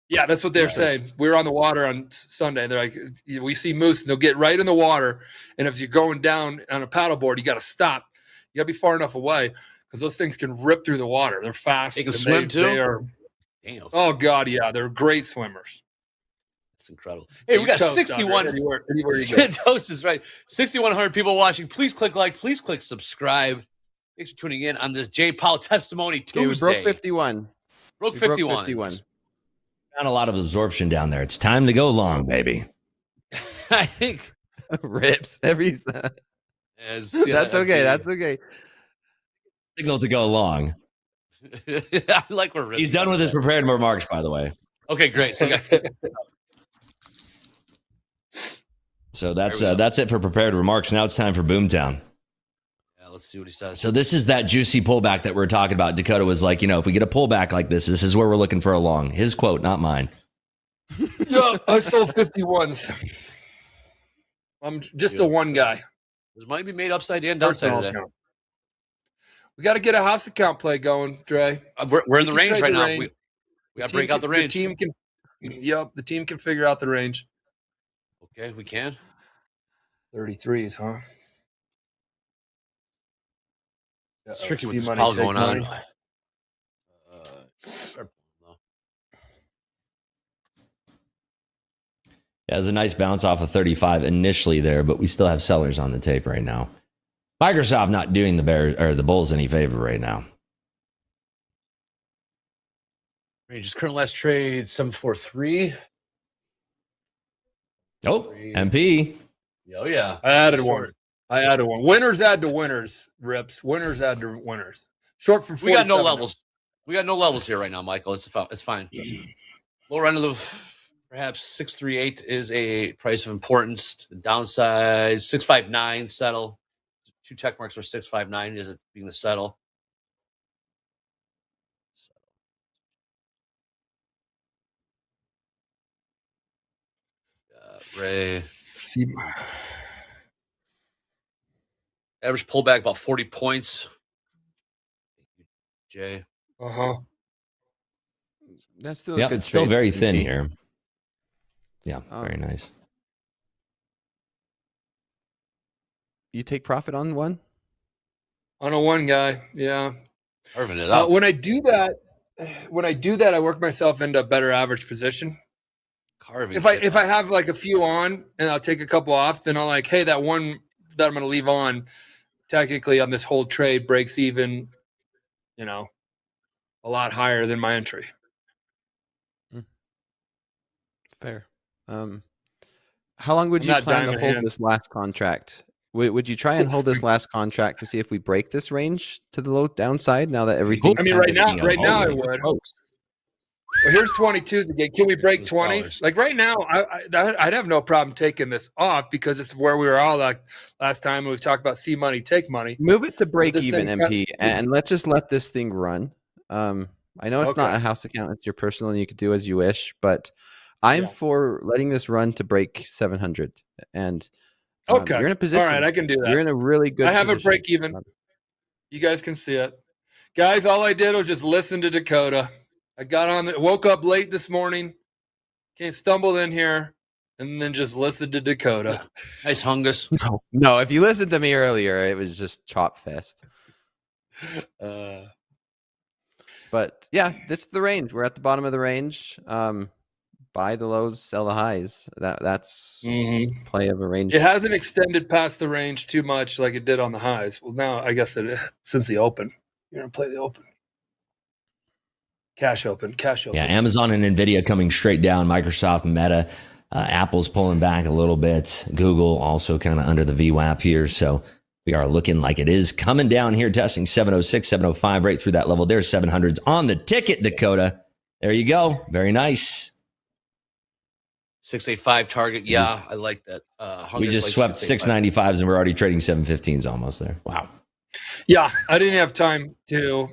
Yeah, that's what they're saying. We were on the water on Sunday. They're like, we see moose, and they'll get right in the water. And if you're going down on a paddleboard, you got to stop. You got to be far enough away because those things can rip through the water. They're fast. They can swim too? Damn. Oh, God, yeah. They're great swimmers. That's incredible. Hey, we got 61. Anywhere you go. Toast is right. 6,100 people watching. Please click like. Please click subscribe. Thanks for tuning in on this J. Powell Testimony Tuesday. We broke 51. Broke 51. Not a lot of absorption down there. It's time to go long, baby. I think rips every. That's okay. That's okay. Signal to go long. I like where he's done with his prepared remarks, by the way. Okay, great. So that's it for prepared remarks. Now it's time for Boomtown. Yeah, let's see what he says. So this is that juicy pullback that we're talking about. Dakota was like, if we get a pullback like this is where we're looking for a long. His quote, not mine. Yeah, I sold 51s. I'm just a one guy. This might be made upside and downside today. We got to get a house account play going, Dre. We're in the range right now. We got to break out the range. The team can figure out the range. Okay, we can. 33s, huh? It's tricky with this Powell going on. Yeah, it was a nice bounce off of 35 initially there, but we still have sellers on the tape right now. Microsoft not doing the Bears or the Bulls any favor right now. Range's current last trade 743. Oh, MP. Oh yeah, I added one. Winners add to winners. Rips. Winners add to winners. Short for 47. We got no levels. We got no levels here right now, Michael. It's fine. Lower end of the perhaps 638 is a price of importance. To the downside 659 settle. 2 check marks for 659 is it being the settle. Ray. Average pullback about 40 points. Jay. That's still it's still very thin here. Yeah, very nice. You take profit on one? On a one guy, yeah. Carving it up. When I do that, I work myself into a better average position. Carving. If I have like a few on and I'll take a couple off, then I'll like, hey, that one that I'm going to leave on, technically on this whole trade breaks even, a lot higher than my entry. Fair. How long would you plan to hold this last contract Would you try and hold this last contract to see if we break this range to the low downside now that everything's I mean, right now I would. Close. Well, here's 22s again. Can we break 20s? Like right now, I'd have no problem taking this off because it's where we were all like last time. We've talked about see money, take money. Move it to break even, MP, and let's just let this thing run. I know it's not a house account; it's your personal, and you could do as you wish. But I'm for letting this run to break 700. And you're in a position. All right, I can do that. You're in a really good. I have position. a break even. You guys can see it, guys. All I did was just listen to Dakota. I got on, woke up late this morning, stumbled in here, and then just listened to Dakota. Nice hungus. No, if you listened to me earlier, it was just chop fest. But yeah, that's the range. We're at the bottom of the range. Buy the lows, sell the highs. That's play of a range. It hasn't extended past the range too much like it did on the highs. Well, now I guess since the open, you're gonna play the open. Cash open. Yeah, Amazon and NVIDIA coming straight down. Microsoft, Meta, Apple's pulling back a little bit. Google also kind of under the VWAP here. So we are looking like it is coming down here, testing 706, 705, right through that level. There's 700s on the ticket, Dakota. There you go. Very nice. 685 target. Yeah, I like that. We just swept 695s and we're already trading 715s almost there. Wow. Yeah, I didn't have time to...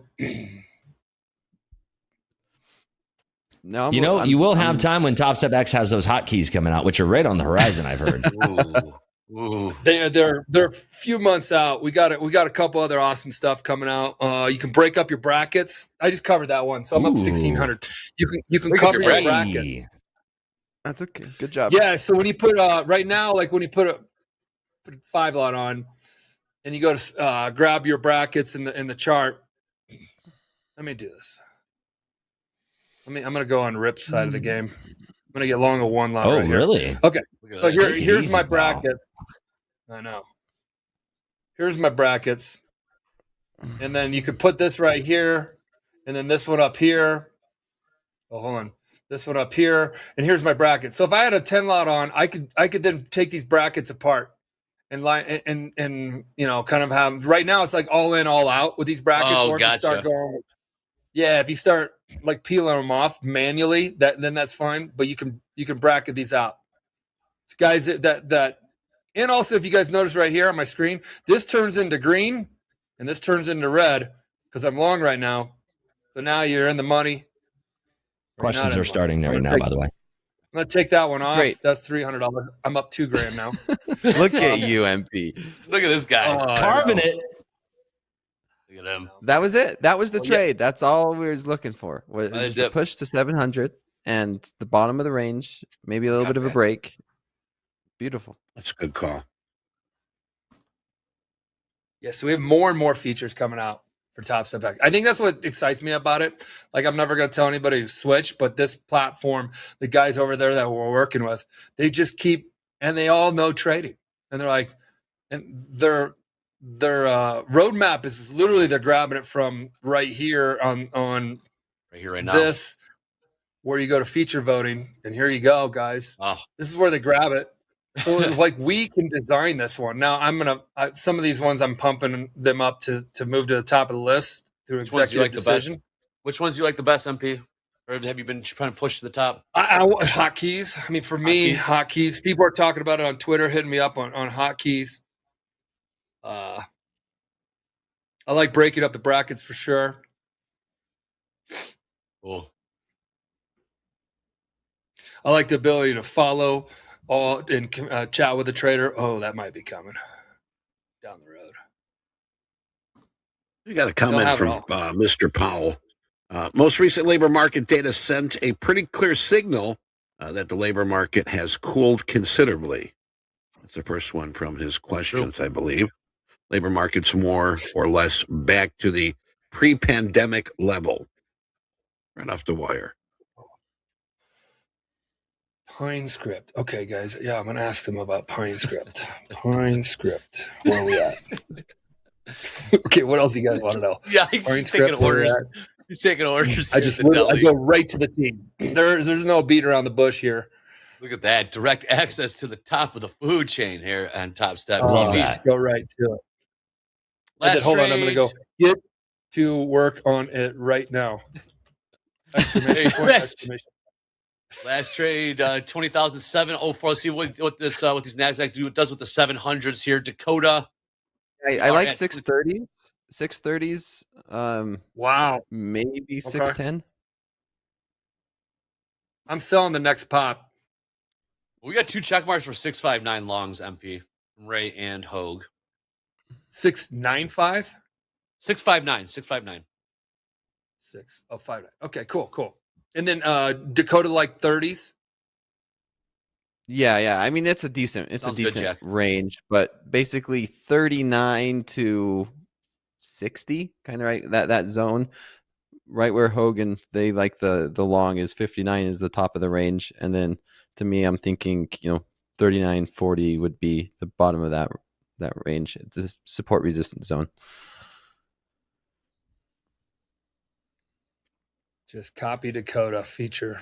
No, you will have time when Topstep X has those hotkeys coming out, which are right on the horizon. I've heard. Ooh. They're a few months out. We got a couple other awesome stuff coming out. You can break up your brackets. I just covered that one, so I'm up 1,600. You can cover your bracket. That's okay. Good job. Yeah. So when you put right now, like when you put a 5 lot on, and you go to grab your brackets in the chart. Let me do this. I'm gonna go on Rip's side of the game. I'm gonna get long a 1 lot. Right here. Really? Okay. So here's my bracket. I know. Here's my brackets, and then you could put this right here, and then this one up here. Oh, hold on. This one up here, and here's my bracket. So if I had a 10 lot on, I could then take these brackets apart and kind of have. Right now it's like all in, all out with these brackets. Oh, or gotcha. Start going. Yeah, if you start like peeling them off manually, then that's fine. But you can bracket these out. So guys, that and also if you guys notice right here on my screen, this turns into green and this turns into red because I'm long right now. So now you're in the money. Questions are starting there right now, by the way. I'm gonna take that one off. Great. That's $300. I'm up $2,000 now. Look at you, MP. Look at this guy. Carving it. Look at him. That was it. That was the trade. That's all we was looking for. Was just a push to 700 and the bottom of the range, maybe a little bit of a break. Beautiful. That's a good call. Yeah, so we have more and more features coming out for Topstep X. I think that's what excites me about it. Like I'm never going to tell anybody to switch, but this platform, the guys over there that we're working with, they just keep, and they all know trading, and they're like, and their roadmap is literally they're grabbing it from right here on right here right now. This where you go to feature voting, and here you go, guys. Oh. This is where they grab it. So like we can design this one. Now some of these ones I'm pumping them up to move to the top of the list through executive decision. Which ones do you like the best, MP? Or have you been trying to push to the top? Hotkeys. I mean, for me, hotkeys. People are talking about it on Twitter, hitting me up on hotkeys. I like breaking up the brackets for sure. Cool. I like the ability to follow and chat with the trader. Oh, that might be coming down the road. We got a comment from Mr. Powell. Most recent labor market data sent a pretty clear signal that the labor market has cooled considerably. That's the first one from his questions, I believe. Labor market's more or less back to the pre-pandemic level. Right off the wire. Pine Script. Okay, guys. Yeah, I'm going to ask them about Pine Script. Pine Script. Where are we at? Okay, what else you guys want to know? Yeah, he's taking orders. He's taking orders. I go right to the team. There's no beat around the bush here. Look at that. Direct access to the top of the food chain here on Topstep Love TV. that. Just go right to it. Last Hold on, I'm going to trade. go get to work on it right now. Exclamation point, exclamation. Last trade, 20,704. Let's see what these NASDAQ does with the 700s here. Dakota. I like 630s. 630s. Wow. Maybe 610. I'm selling the next pop. We got 2 check marks for 659 longs, MP. Ray and Hogue. 695? 659. 659. 659. Okay, cool. And then Dakota like 30s. Yeah. I mean, it's a decent Jack. range, but basically 39 to 60, kind of right that zone, right where Hogan they like the long is 59 is the top of the range, and then to me, I'm thinking 39, 40 would be the bottom of that range. It's a support resistance zone. Just copy Dakota feature.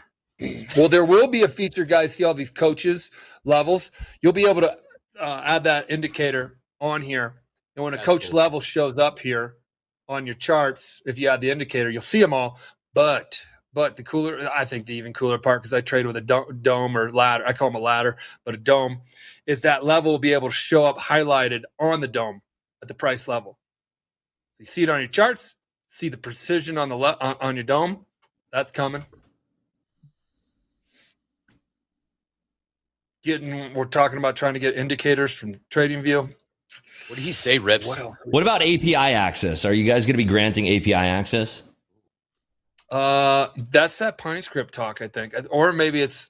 Well, there will be a feature, guys. See all these coaches levels. You'll be able to add that indicator on here. And when a coach level shows up here on your charts, if you add the indicator, you'll see them all. But the cooler, I think the even cooler part, because I trade with a dome or ladder. I call them a ladder, but a dome is that level will be able to show up highlighted on the dome at the price level. So you see it on your charts. See the precision on the on your dome. That's coming. We're talking about trying to get indicators from TradingView. What did he say, Rips? What about API access? Are you guys going to be granting API access? That's that Pine Script talk, I think, or maybe there's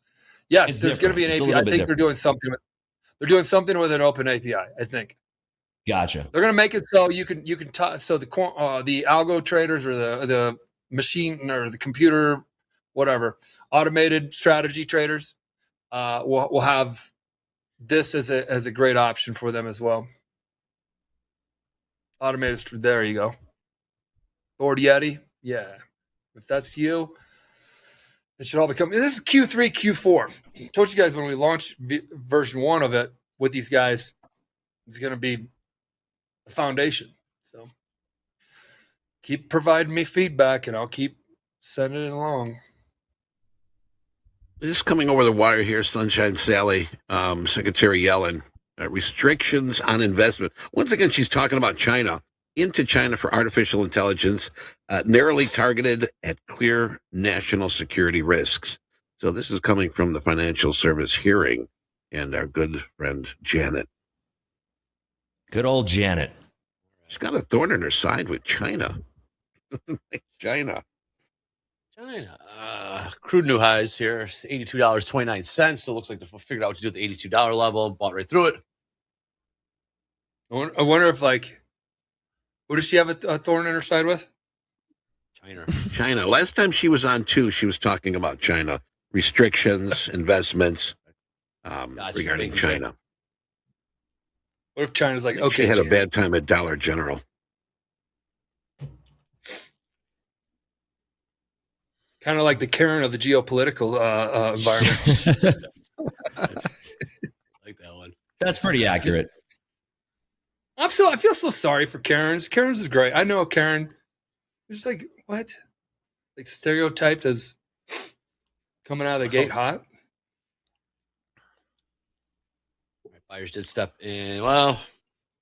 going to be an API. I think they're doing something with an open API. I think. Gotcha. They're going to make it so you can so the algo traders or the machine or the computer, whatever, automated strategy traders will have this as a great option for them as well. Automated, there you go. Lord Yeti, yeah. If that's you, it should all become. This is Q3, Q4. I told you guys when we launched version 1 of it with these guys, it's going to be the foundation. So keep providing me feedback, and I'll keep sending it along. Just coming over the wire here, Sunshine Sally, Secretary Yellen, restrictions on investment. Once again, she's talking about China, into China for artificial intelligence, narrowly targeted at clear national security risks. So this is coming from the Financial Service hearing and our good friend Janet. Good old Janet. She's got a thorn in her side with China. China. Crude new highs here, $82.29. So it looks like they figured out what to do at the $82 level, bought right through it. I wonder if, who does she have a thorn in her side with? China. Last time she was on too, she was talking about China. Restrictions, investments regarding China. What if China's like, okay, she had a bad time at Dollar General. Kind of like the Karen of the geopolitical environment. I like that one. That's pretty accurate. I feel so sorry for Karens. Karens is great. I know a Karen. It's like, what? Like stereotyped as coming out of the gate hot. Buyers did step in. Well,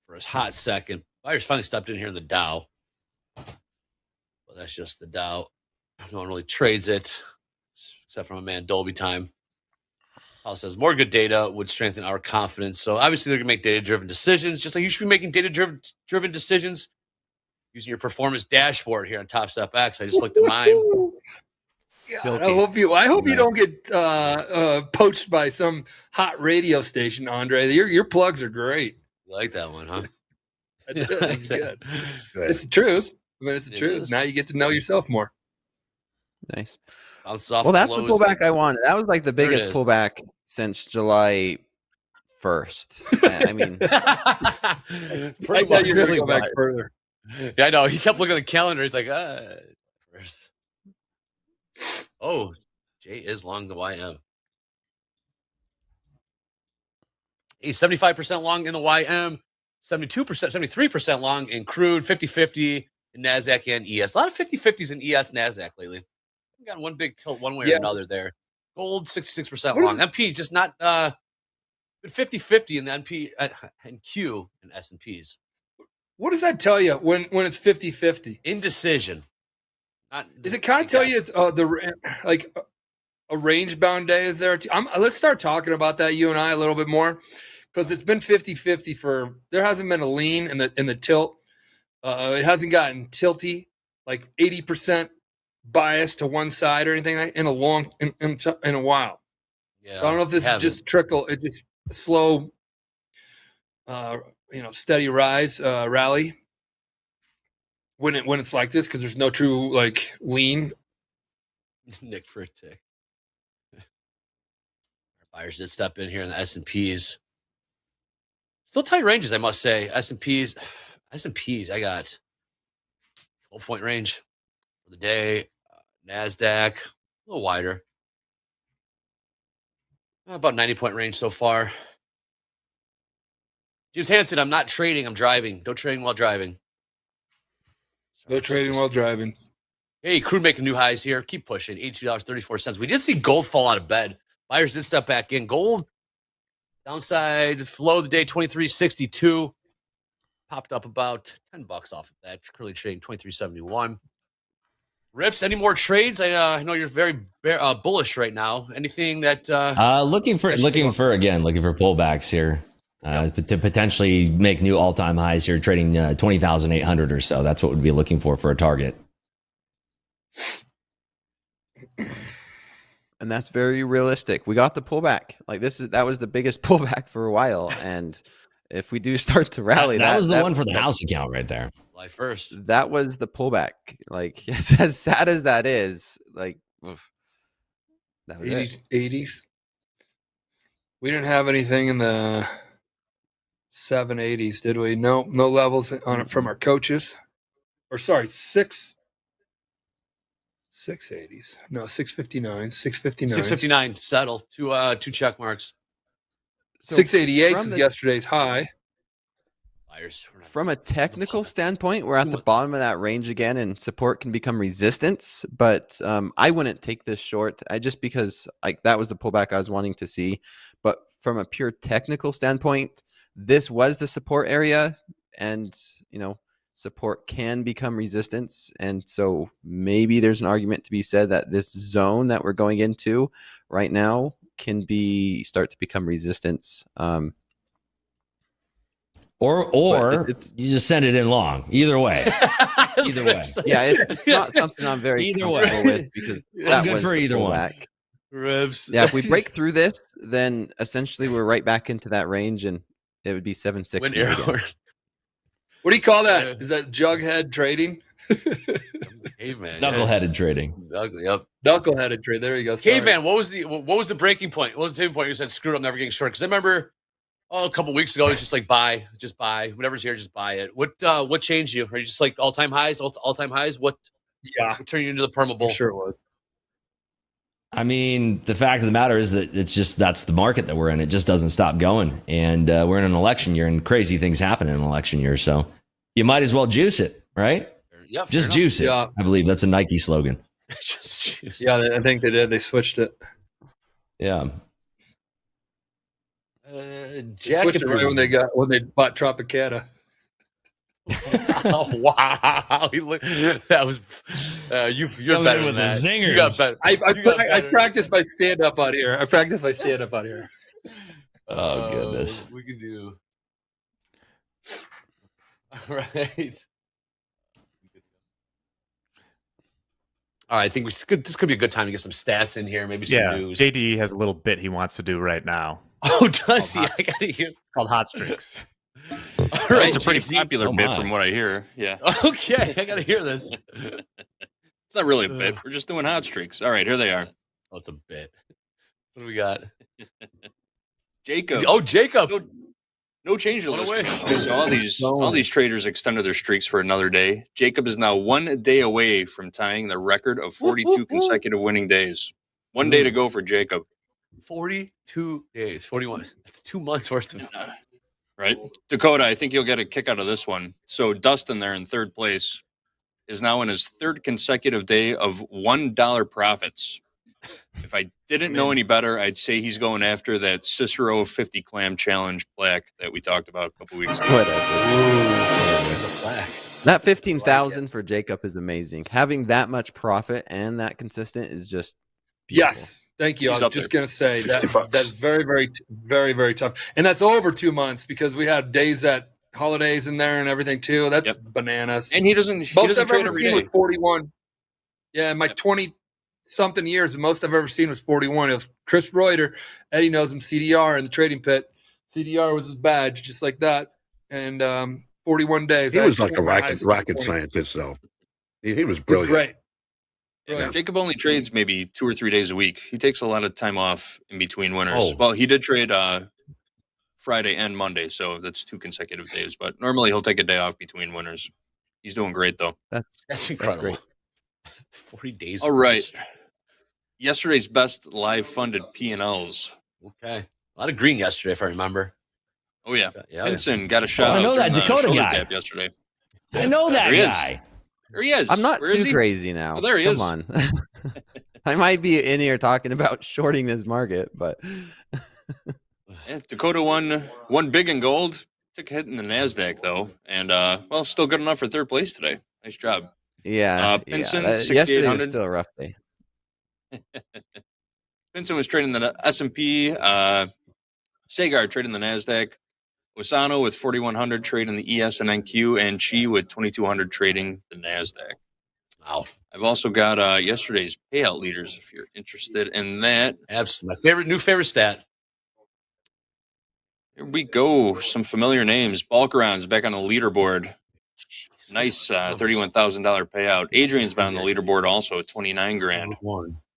for a hot second. Buyers finally stepped in here in the Dow. Well, that's just the Dow. No one really trades it, except for my man Dolby Time. Paul says more good data would strengthen our confidence. So obviously they're going to make data-driven decisions, just like you should be making data-driven decisions using your performance dashboard here on Topstep X. I just looked at mine. God, I hope you don't get poached by some hot radio station, Andre. Your plugs are great. You like that one, huh? That's good. It's the truth. I mean, it's the truth. Now you get to know yourself more. Nice. Well, that's the pullback I wanted. That was like the biggest pullback since July 1st. I mean, I thought you were going to go back further. Yeah, I know. He kept looking at the calendar. He's like, first. Oh, Jay is long the YM. He's 75% long in the YM, 72%, 73% long in crude, 50-50 in NASDAQ and ES. A lot of 50-50s in ES NASDAQ lately. We've got one big tilt one way or another there. Gold, 66% long. MP, just not 50-50 in the NP and Q and S&Ps. What does that tell you when it's 50-50? Indecision. Does it kind of tell you it's, like a range bound day is there? Let's start talking about that, you and I, a little bit more, because it's been 50-50 for, there hasn't been a lean in the tilt. It hasn't gotten tilty, like 80% bias to one side or anything like in a while. Yeah, so I don't know if this is just it's just slow, steady rise, rally when it's like this, because there's no true like lean. Nick for a tick. Our buyers did step in here in the S&Ps. Still tight ranges, I must say. S&Ps, I got 12-point range for the day. NASDAQ, a little wider. About 90-point range so far. James Hansen, I'm not trading, I'm driving. No trading while driving. No trading while driving. Hey, crude making new highs here. Keep pushing. $82.34. We did see gold fall out of bed. Buyers did step back in. Gold, downside, low of the day, 23.62. Popped up about $10 off of that. Currently trading 23.71. Rips, any more trades? I know you're very bullish right now. Anything that looking for pullbacks here to potentially make new all-time highs here, trading 20,800 or so. That's what we'd be looking for a target. And that's very realistic. We got the pullback. Like that was the biggest pullback for a while. And if we do start to rally, that was the one for the house account right there. July 1st. That was the pullback. Like as sad as that is, like that was 80s. We didn't have anything in the 780s, did we? No levels on it from our coaches. Or sorry, 680s. No, 659. 659 settle. Two check marks. So 688 is yesterday's high. From a technical standpoint, we're at the bottom of that range again, and support can become resistance. But I wouldn't take this short. Because that was the pullback I was wanting to see. But from a pure technical standpoint, this was the support area, and support can become resistance. And so maybe there's an argument to be said that this zone that we're going into right now can start to become resistance. Or you just send it in long. Either way. Yeah, it's not something I'm very comfortable with, because that good was for either one. Revs. Yeah, if we break through this, then essentially we're right back into that range, and it would be 760. What do you call that? Is that jughead trading? Caveman. Knuckleheaded trading. Yep. Knuckleheaded trade. There you go. Sorry. Caveman. What was the breaking point? What was the tipping point? You said, "Screw it, I'm never getting short." Because I remember, a couple weeks ago, it's just like buy, whatever's here, just buy it. What changed you? Are you just like all time highs? What? Yeah. What turned you into the perma bull? I'm sure it was. I mean, the fact of the matter is that that's the market that we're in. It just doesn't stop going. And we're in an election year, and crazy things happen in an election year. So you might as well juice it, right? Yeah, just juice it. Yeah. I believe that's a Nike slogan. Just juice. Yeah, I think they did. They switched it. Yeah. They switched it right when they bought Tropicana. Oh, wow. That was you're better than that. Zingers. You got better. I practiced my stand up out here. Oh, goodness. We can do. All right. All right, I think this could be a good time to get some stats in here, maybe some news. JD has a little bit he wants to do right now. Oh, does he? I gotta hear. Called Hot Streaks. All right, it's a pretty popular bit from what I hear. Yeah. Okay, I gotta hear this. It's not really a bit. We're just doing hot streaks. All right, here they are. Oh, it's a bit. What do we got? Jacob. Oh, Jacob. No change in list because all these traders extended their streaks for another day. Jacob is now 1 day away from tying the record of 42 consecutive winning days. 1 day to go for Jacob. 42 days, 41. That's 2 months worth of. Right. Dakota, I think you'll get a kick out of this one. So Dustin there in third place is now in his third consecutive day of $1 profits. If I didn't know any better, I'd say he's going after that Cicero 50 clam challenge plaque that we talked about a couple weeks ago. Whatever. There's a plaque. That 15,000 for Jacob is amazing. Having that much profit and that consistent is just beautiful. Yes. Thank you. He's I was up just there. going to say $50. that's very, very, very tough. And that's over 2 months because we had days at holidays in there and everything too. That's bananas. And he doesn't Most I've trade ever every seen day. was 41. Yeah, in my 20-something years, the most I've ever seen was 41. It was Chris Reuter. Eddie knows him, CDR in the trading pit. CDR was his badge, just like that. And 41 days. He I was had like a rocket 20. scientist, though. He was It was brilliant. great. Yeah, Jacob only trades maybe 2 or 3 days a week. He takes a lot of time off in between winners. Oh. Well, he did trade Friday and Monday, so that's 2 consecutive days. But normally he'll take a day off between winners. He's doing great, though. That's incredible. great. 40 days. All right. Yesterday's best live funded P&Ls. Okay. A lot of green yesterday, if I remember. Oh, yeah. Yeah. Pinson got a shout I know out that during the Dakota shoulder guy. tap yesterday. I know that There he is. guy. There he is. I'm not Where is too he? crazy now. Oh, there he Come is. on. I might be in here talking about shorting this market, but Yeah, Dakota won big in gold. Took a hit in the NASDAQ, though. And, well, still good enough for third place today. Nice job. yeah. Pinson, Yesterday was 6,800. still a rough day. Pinson was trading the S&P. Sagar trading the NASDAQ. Osano with 4,100 trading the ES and NQ. And Chi with 2,200 trading the NASDAQ. Wow. I've also got yesterday's payout leaders if you're interested in that. Absolutely. My new favorite stat. Here we go. Some familiar names. Balkaron's back on the leaderboard. Nice $31,000 payout. Adrian's been on the leaderboard also at 29 grand.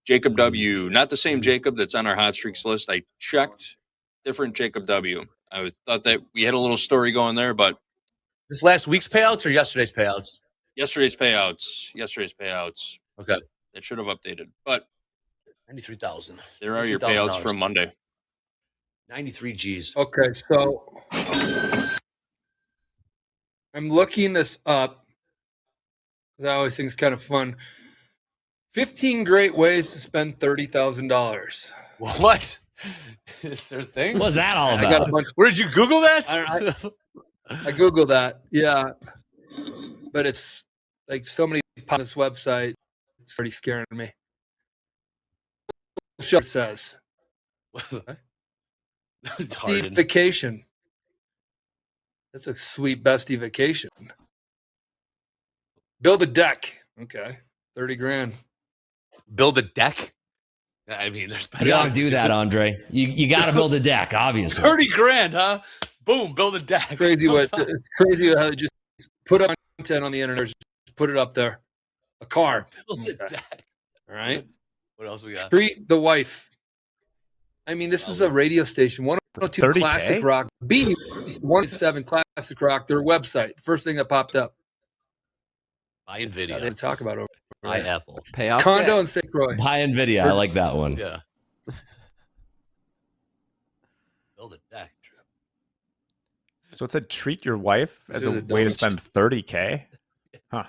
Jacob W. Not the same Jacob that's on our hot streaks list. I checked. Different Jacob W. I thought that we had a little story going there, but This last week's payouts or yesterday's payouts? yesterday's payouts. Okay. That should have updated. But 93,000. there are your payouts from Monday. 93 G's. Okay, so I'm looking this up. I always think it's kind of fun. 15 great ways to spend $30,000. What? Is there a thing? What's that all I got a about? bunch. Where did you Google that? I Googled that. Yeah, but it's like so many on this website. It's pretty scaring me. Show says It's Bestie hard. vacation. That's a sweet bestie vacation. Build a deck. Okay, 30 grand. Build a deck? I mean, there's You got to do that, Andre. You got to build a deck, obviously. 30 grand, huh? Boom, build a deck. It's crazy it's crazy how they just put up content on the internet. Just put it up there. A car. Build a Okay. deck. All right. What else we got? Treat the wife. I mean, this is a radio station. 102 30K? Classic Rock. B107 Classic Rock. Their website. First thing that popped up. Buy They NVIDIA. talk about over Buy there. Apple. Payoff Condo deck. in St. Croix. Buy NVIDIA. I like that one. Yeah. Build a deck. So it said treat your wife as a Dude, way to that's- spend 30K. Huh.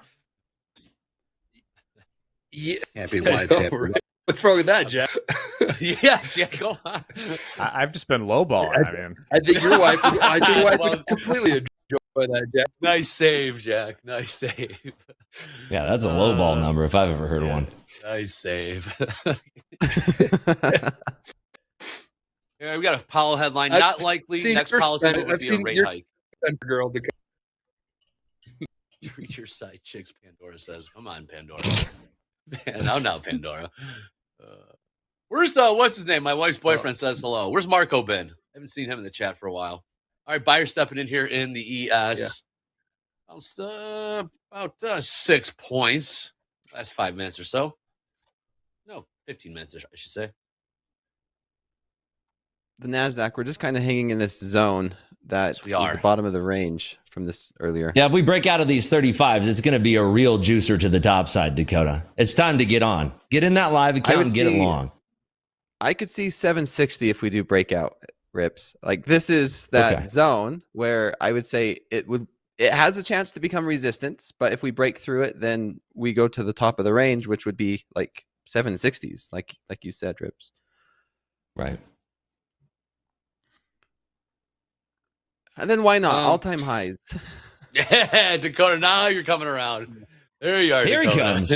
Yeah. Happy I wife, know, happy right? What's wrong with that, Jack? Yeah, Jack, go on. I've just been lowballing. I mean, I think your wife would completely enjoy that, Jack. Nice save, Jack. Nice save. Yeah, that's a low ball number if I've ever heard one. Nice save. Yeah, we got a Powell headline. I've Not likely. seen Next your policy spend- move would I've be a seen rate your- hike. Girl, to Treat your side chicks, Pandora says. Come on, Pandora. Man, now, Pandora. Where's what's his name? My wife's boyfriend says hello. Where's Marco been? I haven't seen him in the chat for a while. All right, buyer stepping in here in the ES. About 6 points. Last 5 minutes or so. No, 15 minutes, I should say. The NASDAQ, we're just kind of hanging in this zone that Yes, we is are. the bottom of the range from this earlier. Yeah, if we break out of these 35s, it's going to be a real juicer to the top side, Dakota. It's time to get on. Get in that live account would and get it see- long. I could see 760 if we do breakout rips. Like this is that zone where I would say it has a chance to become resistance, but if we break through it, then we go to the top of the range, which would be like 760s, like you said, rips. Right. And then why not all-time highs? Yeah, Dakota. Now you're coming around. There you are. Here Dakota. he comes.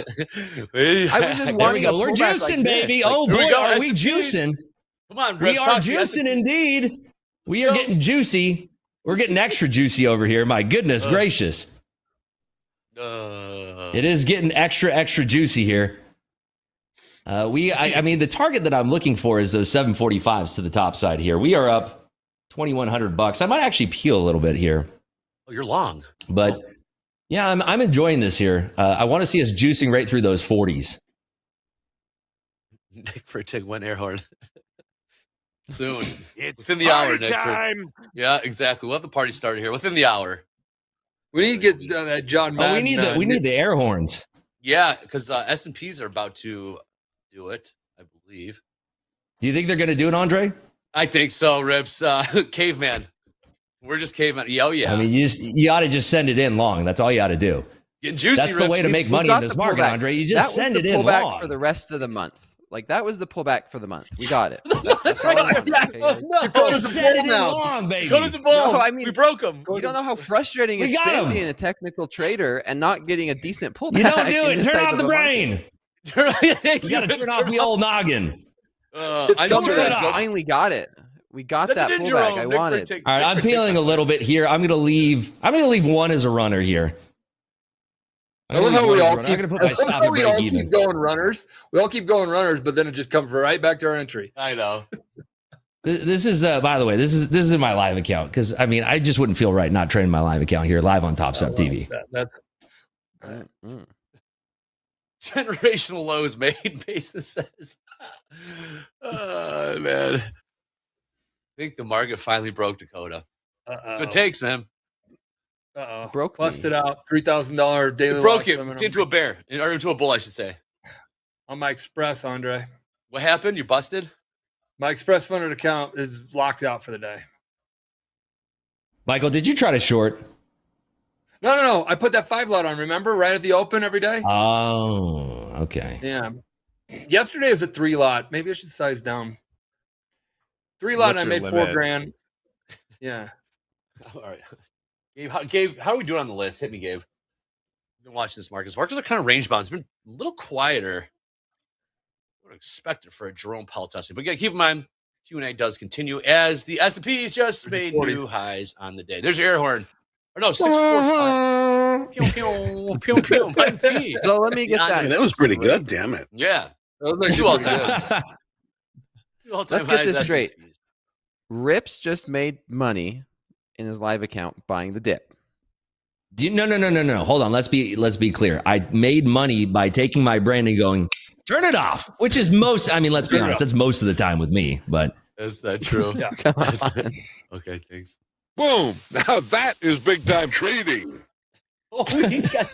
I was just wanting There we go. We're juicing, baby. Oh boy, are we juicing? Come on, we are juicing indeed. We are getting juicy. We're getting extra juicy over here. My goodness gracious. It is getting extra juicy here. I mean, the target that I'm looking for is those 745s to the top side here. We are up $2,100. I might actually peel a little bit here. Oh, you're long. But yeah, I'm enjoying this here. I want to see us juicing right through those 40s. Nick for a tick one air horn. Soon. It's within the hour, party Nick. time. Yeah, exactly. We'll have the party started here within the hour. We need to get that John Madden. We need the air horns. Yeah, because S&Ps are about to do it, I believe. Do you think they're going to do it, Andre? I think so, Rips. Caveman. We're just caveman. Oh, yeah. I mean, you ought to just send it in long. That's all you ought to do. Getting juicy, That's the way to make money in this market, Andre. You just send it in long. For the rest of the month. Like, that was the pullback for the month. We got it. That's all I wanted. Dakota's a bull now. Long, baby. Dakota's a bull. No, I mean, we broke him. You don't know how frustrating it's been being a technical trader and not getting a decent pullback. You don't do it. Turn off the brain. You got to turn off the old noggin. I just finally got it. We got that pullback I wanted. All right, I'm peeling a little bit here. I'm going to leave one as a runner here. I love how we all keep going runners. We all keep going runners, but then it just comes right back to our entry. I know. This is, by the way, this is in my live account because I mean I just wouldn't feel right not trading my live account here live on TopstepTV. Generational lows made. Mason says, "Oh man, I think the market finally broke Dakota. That's what it takes, man." Broke busted out $3,000 daily. It broke you into a bear or into a bull, I should say. On my Express, Andre. What happened? You busted? My Express funded account is locked out for the day. Michael, did you try to short? No. I put that 5 lot on. Remember, right at the open every day. Oh, okay. Yeah. Yesterday was a 3 lot. Maybe I should size down. 3 lot. And I made limit? $4,000. Yeah. All right. Gabe, how are we doing on the list? Hit me, Gabe. I've been watching this market. Markets are kind of range bound. It's been a little quieter. I would expect it for a Jerome Powell testing. But keep in mind, Q&A does continue as the S&Ps just made new highs on the day. There's your air horn. Or no, 645. Pew, pew, pew, pew. So let me get that. That was pretty good, damn it. Yeah. Let's get this straight. Rips just made money in his live account buying the dip. No. Hold on. Let's be clear. I made money by taking my brand and going, turn it off, which is most, I mean, let's be honest, that's most of the time with me, but. Is that true? Yeah. Okay, thanks. Boom. Now that is big time trading. Oh, he's got,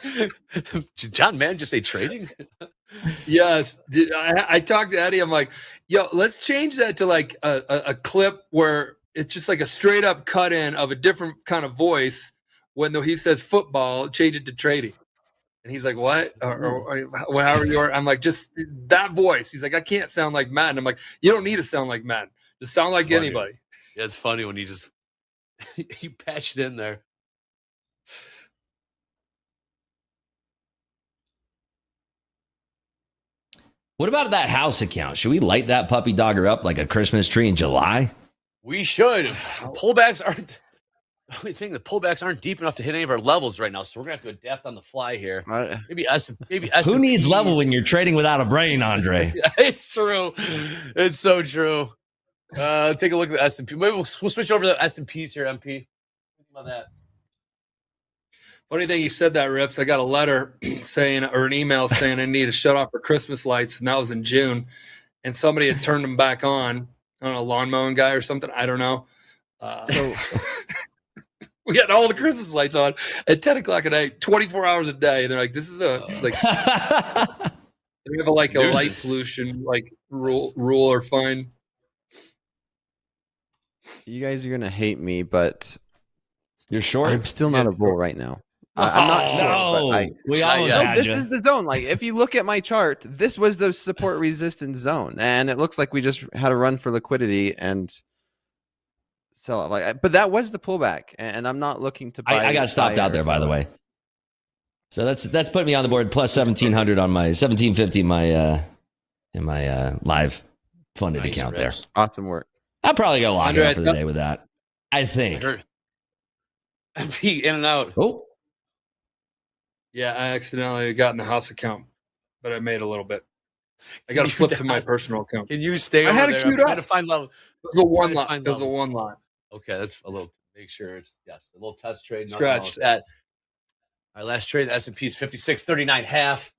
did John Mann just say trading? Yes. I talked to Eddie. I'm like, yo, let's change that to like a clip where it's just like a straight up cut in of a different kind of voice. When he says football, change it to trading. And he's like, what? Or however you are. I'm like, just that voice. He's like, I can't sound like Madden. I'm like, you don't need to sound like Madden. Just sound like anybody. Yeah, it's funny when you just you patch it in there. What about that house account? Should we light that puppy dogger up like a Christmas tree in July? We should. Pullbacks aren't the only thing. The pullbacks aren't deep enough to hit any of our levels right now, so we're gonna have to adapt on the fly here. Maybe S. Who needs level when you're trading without a brain, Andre? It's true. It's so true. Take a look at the S&P. Maybe we'll switch over to the S&Ps here, MP. Think about that. Funny thing you said that, Rips. I got a letter saying, or an email saying I need to shut off for Christmas lights, and that was in June. And somebody had turned them back on. I don't know, lawn mowing guy or something. I don't know. So we got all the Christmas lights on at 10 o'clock at night, 24 hours a day. They're like, this is a like they have a light solution, like rule or fine. You guys are gonna hate me, but You're short. I'm still not a bull right now. I'm not sure, No, but we Not almost yet. had this you. is the zone. Like, if you look at my chart, this was the support resistance zone, and it looks like we just had a run for liquidity and sell it. Like, but that was the pullback, and I'm not looking to buy. I got stopped buy out or there, by the sell. way. So that's putting me on the board plus 1,700 on my 1,750 in my live funded Nice account rips. there. Awesome work. I'll probably go lock it Andre, up for the day with that. I I think. heard. Be in and out. Oh, Yeah, I accidentally got in the house account, but I made a little bit. I got to flip to my personal account. Can you stay I over had it there? queued I'm trying up. to find level. It was a one to lot. find It was a levels. one lot. Okay, that's a little. Make sure it's a little test trade. Nothing Scratched wrong with that. Our last trade, the S&P is 56.39 half.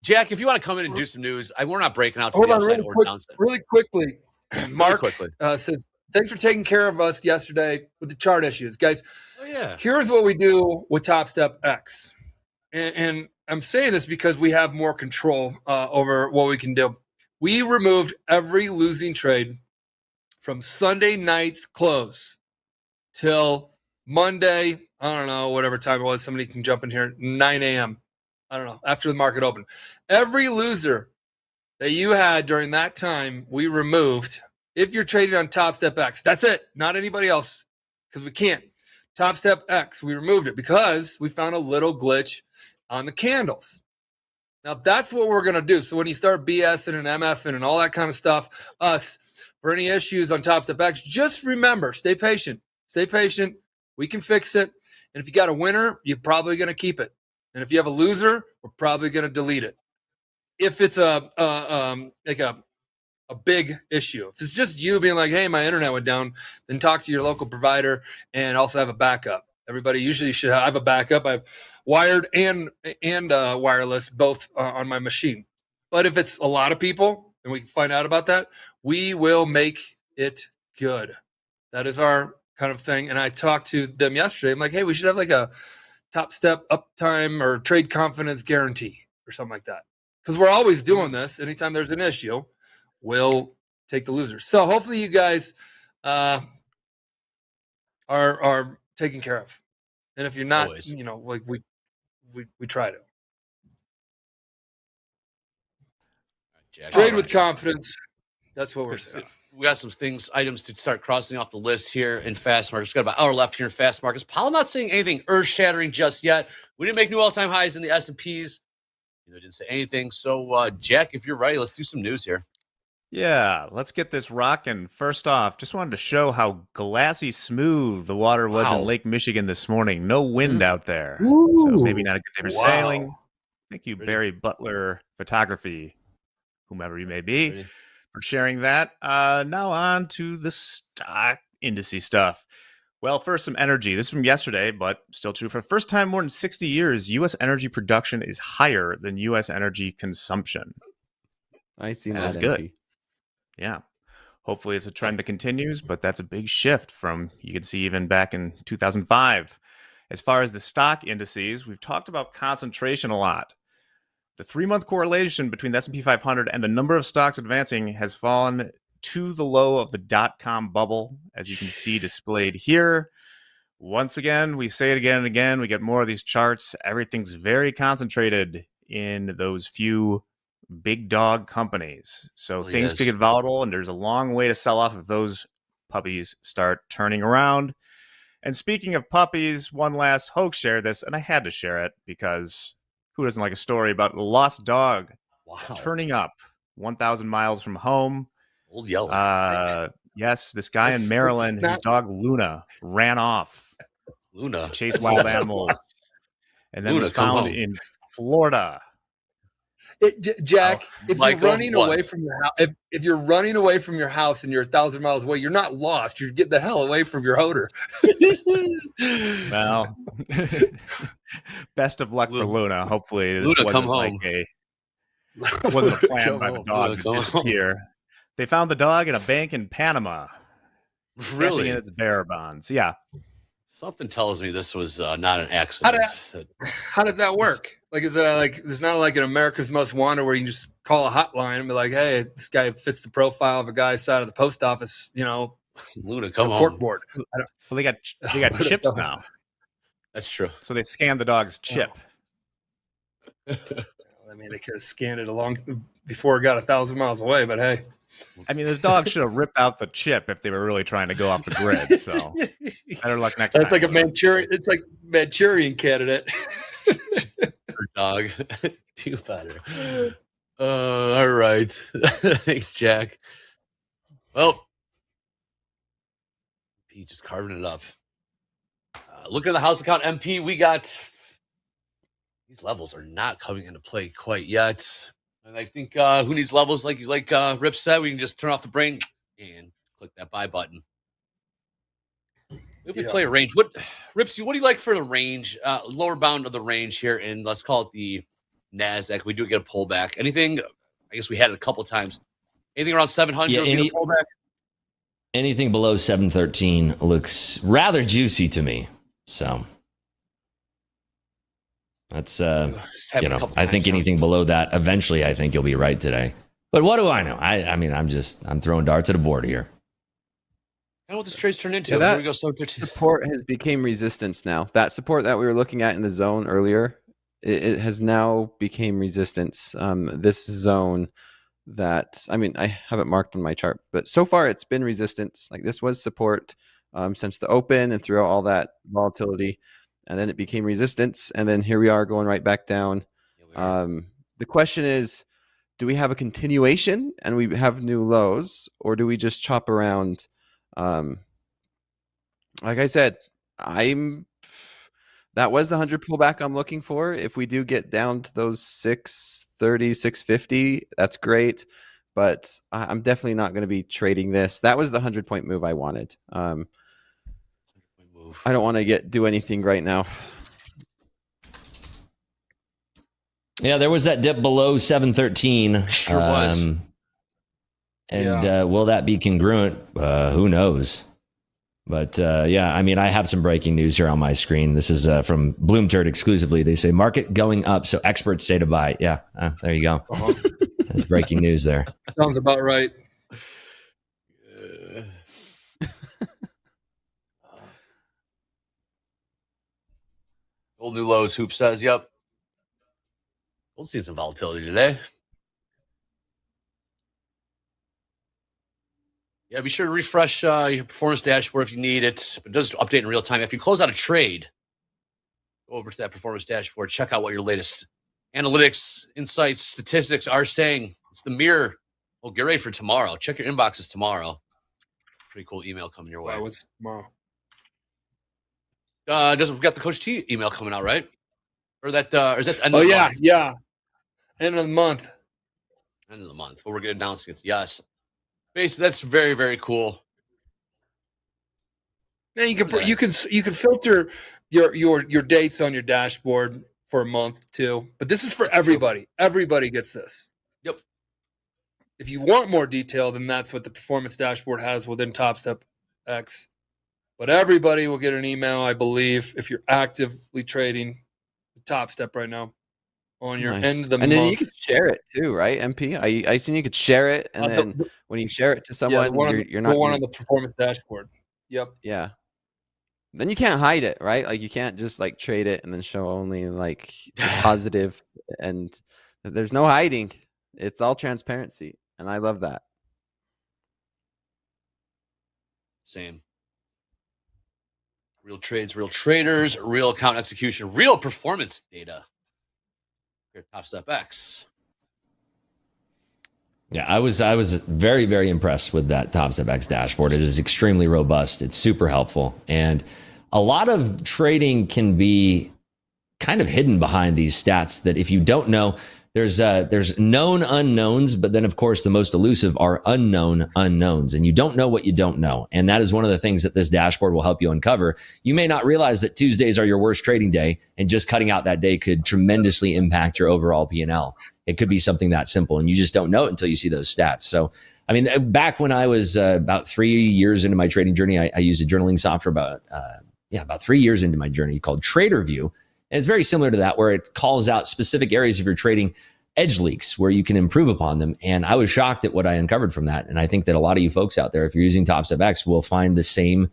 Jack, if you want to come in and do some news, we're not breaking out to Hold the on, upside or downside. really quickly. Mark quickly. says, thanks for taking care of us yesterday with the chart issues. Guys, Oh yeah. here's what we do with TopStep X. And I'm saying this because we have more control over what we can do. We removed every losing trade from Sunday night's close till Monday, I don't know, whatever time it was. Somebody can jump in here, 9 a.m. I don't know, after the market opened. Every loser that you had during that time, we removed. If you're trading on TopStep X, that's it, not anybody else, because we can't. TopStep X, we removed it because we found a little glitch on the candles. Now, that's what we're going to do. So when you start BSing and MFing and all that kind of stuff, for any issues on TopStep X, just remember, stay patient. Stay patient. We can fix it. And if you got a winner, you're probably going to keep it. And if you have a loser, we're probably going to delete it. If it's a big issue, if it's just you being like, hey, my internet went down, then talk to your local provider and also have a backup. Everybody usually should have a backup. I've wired and wireless both on my machine. But if it's a lot of people and we can find out about that, we will make it good. That is our kind of thing. And I talked to them yesterday. I'm like, hey, we should have like a TopStep uptime or trade confidence guarantee or something like that. Because we're always doing this. Anytime there's an issue, we'll take the losers. So hopefully you guys are taken care of. And if you're not, Always. like we try to. Jack. Trade with confidence. That's what we're saying. We got some items to start crossing off the list here in fast markets. We've got about an hour left here in fast markets. Powell not saying anything earth-shattering just yet. We didn't make new all-time highs in the S&Ps. They didn't say anything. So, Jack, if you're ready, let's do some news here. Yeah, let's get this rocking. First off, just wanted to show how glassy smooth the water was in Lake Michigan this morning. No wind out there. Ooh, so maybe not a good day for sailing. wow. Thank you, Pretty. Barry Butler Photography, whomever you may be, Pretty. for sharing that. Now on to the stock indice stuff. Well, first, some energy. This is from yesterday, but still true. For the first time in more than 60 years, U.S. energy production is higher than U.S. energy consumption. I see That's that. good. Yeah. Hopefully it's a trend that continues, but that's a big shift from, you can see even back in 2005. As far as the stock indices, we've talked about concentration a lot. The 3-month correlation between the S&P 500 and the number of stocks advancing has fallen to the low of the dot-com bubble, as you can see displayed here. Once again, we say it again and again, we get more of these charts. Everything's very concentrated in those few big dog companies. So things could get volatile, and there's a long way to sell off if those puppies start turning around. And speaking of puppies, one last Hoax shared this, and I had to share it because who doesn't like a story about a lost dog turning up 1,000 miles from home? Old Yeller. Yes, this guy in Maryland, his dog Luna ran off. Luna. To chase wild animals. And then Luna, was found in Florida. Jack, if Michael, you're running away from your house, if you're running away from your house and you're 1,000 miles away, you're not lost. You're getting the hell away from your odor. Well, best of luck for Luna. Hopefully, this Luna, come wasn't home. wasn't a plan by the home. dog Luna, to disappear. They found the dog in a bank in Panama. Really? In its bearer bonds. Yeah. Something tells me this was not an accident. How does that work? Like, is that like, it's not like an America's Most Wanted where you can just call a hotline and be like, hey, this guy fits the profile of a guy's side of the post office, Luna, come on. corkboard. Well, they got chips now. That's true. So they scanned the dog's chip. I mean, they could have scanned it before it got 1,000 miles away, but hey. I mean, the dog should have ripped out the chip if they were really trying to go off the grid. So better luck next time. It's like it's like Manchurian candidate. Dog. Do better. All right. Thanks, Jack. Well, P just carving it up. Looking at the house account MP, we got these levels are not coming into play quite yet. And I think who needs levels like Rip said, we can just turn off the brain and click that buy button. If we play a range, Ripsy, what do you like for the range, lower bound of the range here? And let's call it the NASDAQ. We do get a pullback. Anything? I guess we had it a couple of times. Anything around 700? Yeah, pullback? Anything below 713 looks rather juicy to me. So that's I think anything below that, eventually, I think you'll be right today. But what do I know? I mean, I'm throwing darts at a board here. I know what this trade's turned into. Yeah, Here we go. Support has become resistance now. That support that we were looking at in the zone earlier, it has now became resistance. This zone that, I mean, I have it marked on my chart, but so far it's been resistance. Like this was support since the open and throughout all that volatility. And then it became resistance. And then here we are going right back down. The question is, do we have a continuation and we have new lows, or do we just chop around? Like I said, that was the 100 pullback I'm looking for. If we do get down to those 630, 650, that's great. But I'm definitely not going to be trading this. That was the 100-point move I wanted. I don't want to do anything right now. Yeah, there was that dip below 713. Sure was. And will that be congruent? Who knows? But yeah, I mean, I have some breaking news here on my screen. This is from Bloomturd exclusively. They say market going up, so experts say to buy. Yeah, there you go. That's breaking news there. Sounds about right. Old new lows, Hoop says, yep. We'll see some volatility today. Yeah, be sure to refresh your performance dashboard if you need it. It does update in real time. If you close out a trade, go over to that performance dashboard, check out what your latest analytics, insights, statistics are saying. It's the mirror. Well, get ready for tomorrow. Check your inboxes tomorrow. Pretty cool email coming your way. Wow, what's tomorrow? We've got the Coach T email coming out, right? Or that? Or is that the end of the month? month? Yeah. End of the month. End of the month. Well, we're going to announce it. Yes. Basically, that's very, very cool. Yeah, you can filter your dates on your dashboard for a month too. But this is for everybody. True. Everybody gets this. Yep. If you want more detail, then that's what the performance dashboard has within Topstep X. But everybody will get an email, I believe, if you're actively trading Topstep right now on your end of the month. And then you could share it too, right, MP? I seen you could share it, and then when you share it to someone, you're not on the performance dashboard. Yep. Yeah. Then you can't hide it, right? Like you can't just like trade it and then show only like positive, and there's no hiding. It's all transparency, and I love that. Same. Real trades, real traders, real account execution, real performance data. Here at Topstep X. Yeah, I was very, very impressed with that Topstep X dashboard. It is extremely robust. It's super helpful. And a lot of trading can be kind of hidden behind these stats that if you don't know, there's known unknowns, but then of course the most elusive are unknown unknowns, and you don't know what you don't know. And that is one of the things that this dashboard will help you uncover. You may not realize that Tuesdays are your worst trading day, and just cutting out that day could tremendously impact your overall P&L. It could be something that simple, and you just don't know it until you see those stats. So, I mean, back when I was about 3 years into my trading journey, I used a journaling software about 3 years into my journey called TraderView. And it's very similar to that, where it calls out specific areas of your trading edge leaks where you can improve upon them. And I was shocked at what I uncovered from that. And I think that a lot of you folks out there, if you're using Topstep X, will find the same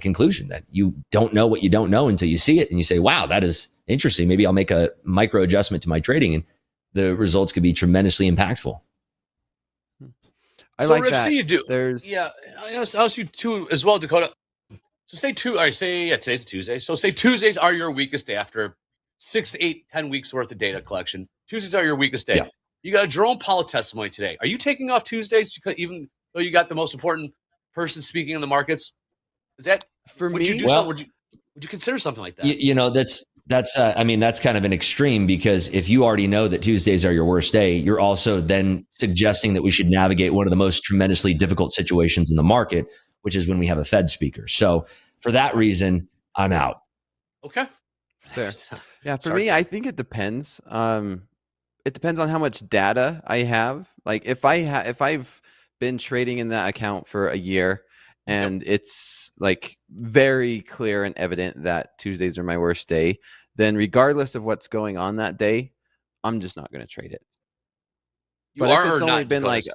conclusion, that you don't know what you don't know until you see it and you say, wow, that is interesting. Maybe I'll make a micro adjustment to my trading and the results could be tremendously impactful. I so like that. You do. I ask you too as well, Dakota. So say today's Tuesday. So say Tuesdays are your weakest day after 6, 8, 10 weeks worth of data collection. Tuesdays are your weakest day. Yeah. You got a Jerome Powell testimony today. Are you taking off Tuesdays because even though you got the most important person speaking in the markets? Is that for me? Would you consider something like that? That's kind of an extreme, because if you already know that Tuesdays are your worst day, you're also then suggesting that we should navigate one of the most tremendously difficult situations in the market, which is when we have a Fed speaker. So for that reason, I'm out. Okay. Fair. Yeah. For me, I think it depends. It depends on how much data I have. Like if I've been trading in that account for a year, and it's like very clear and evident that Tuesdays are my worst day, then regardless of what's going on that day, I'm just not going to trade it. But if it's only been like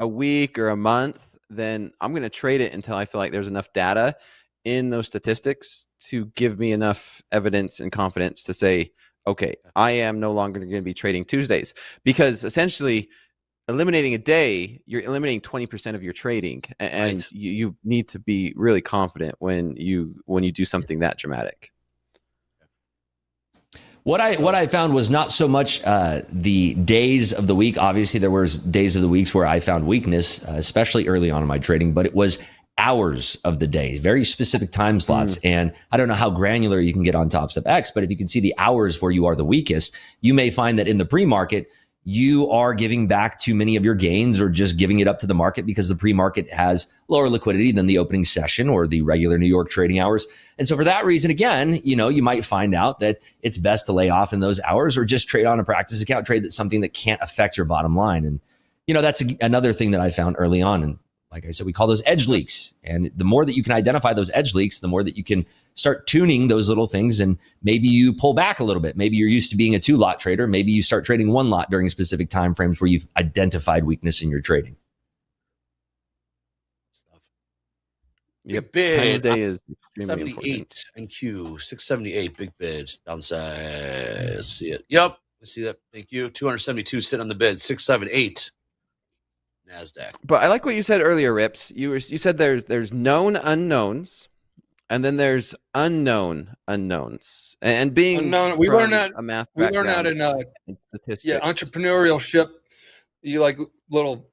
a week or a month, then I'm going to trade it until I feel like there's enough data in those statistics to give me enough evidence and confidence to say, okay, I am no longer going to be trading Tuesdays. Because essentially, eliminating a day, you're eliminating 20% of your trading, and right. you need to be really confident when you do something that dramatic. What I found was not so much the days of the week. Obviously, there was days of the weeks where I found weakness, especially early on in my trading, but it was hours of the day, very specific time slots. And I don't know how granular you can get on Topstep X, but if you can see the hours where you are the weakest, you may find that in the pre-market, you are giving back too many of your gains or just giving it up to the market because the pre-market has lower liquidity than the opening session or the regular New York trading hours. And so for that reason, again, you might find out that it's best to lay off in those hours or just trade on a practice account, trade that's something that can't affect your bottom line. And, that's another thing that I found early on. And like I said, we call those edge leaks. And the more that you can identify those edge leaks, the more that you can start tuning those little things. And maybe you pull back a little bit. Maybe you're used to being a 2-lot trader. Maybe you start trading 1 lot during specific time frames where you've identified weakness in your trading. Yep. Bid day is 78 and Q 678 big bid downside. Let's see it. Yep. I see that. Thank you. 272 sit on the bid. 678 NASDAQ. But I like what you said earlier, Rips. You said there's known unknowns, and then there's unknown unknowns. And being unknown, we learn that a math we learn that in statistics. Yeah, entrepreneurship. You like little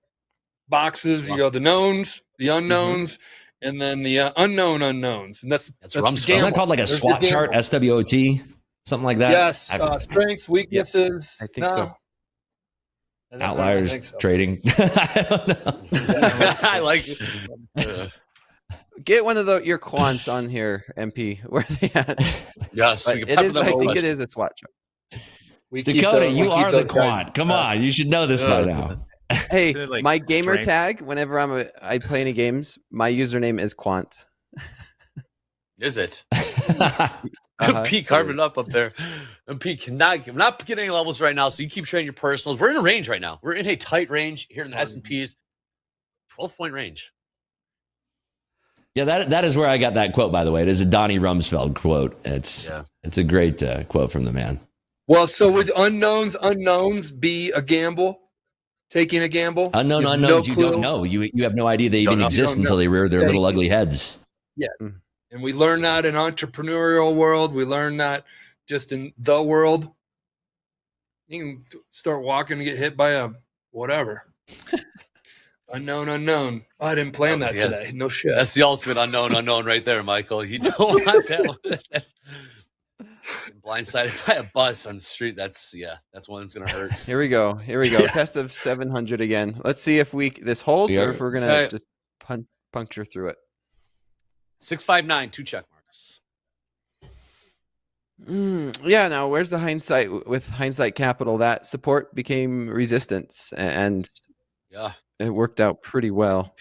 boxes. You go the knowns, the unknowns, and then the unknown unknowns. And that's Isn't that called like a SWOT chart? SWOT, something like that. Yes, strengths, weaknesses. I think so. Outliers trading. I don't know. I like it. Get one of your quants on here, MP. Where are they at? Yes, I think it is a SWOT chart. Dakota, you are the quant. Come on, you should know this by now. Hey, my gamer tag, whenever I play any games, my username is quant. Is it? MP carving it up there. MP we're not getting any levels right now, so you keep trading your personals. We're in a range right now. We're in a tight range here in the S&Ps. 12-point range. Yeah, that is where I got that quote, by the way. It is a Donnie Rumsfeld quote. It's a great quote from the man. Well, so would unknowns be a gamble? Taking a gamble? Unknown unknowns, you don't know. You have no idea they even exist until they rear their little ugly heads. Yeah. And we learn that in entrepreneurial world. We learn that just in the world. You can start walking and get hit by a whatever. Unknown. Oh, I didn't plan that today. No shit. That's the ultimate unknown right there, Michael. You don't want that. That's blindsided by a bus on the street. That's one that's gonna hurt. Here we go. Test of 700 again. Let's see if this holds or if we're gonna just puncture through it. 659, 2 check marks. Yeah. Now, where's the hindsight? With hindsight capital, that support became resistance, and it worked out pretty well.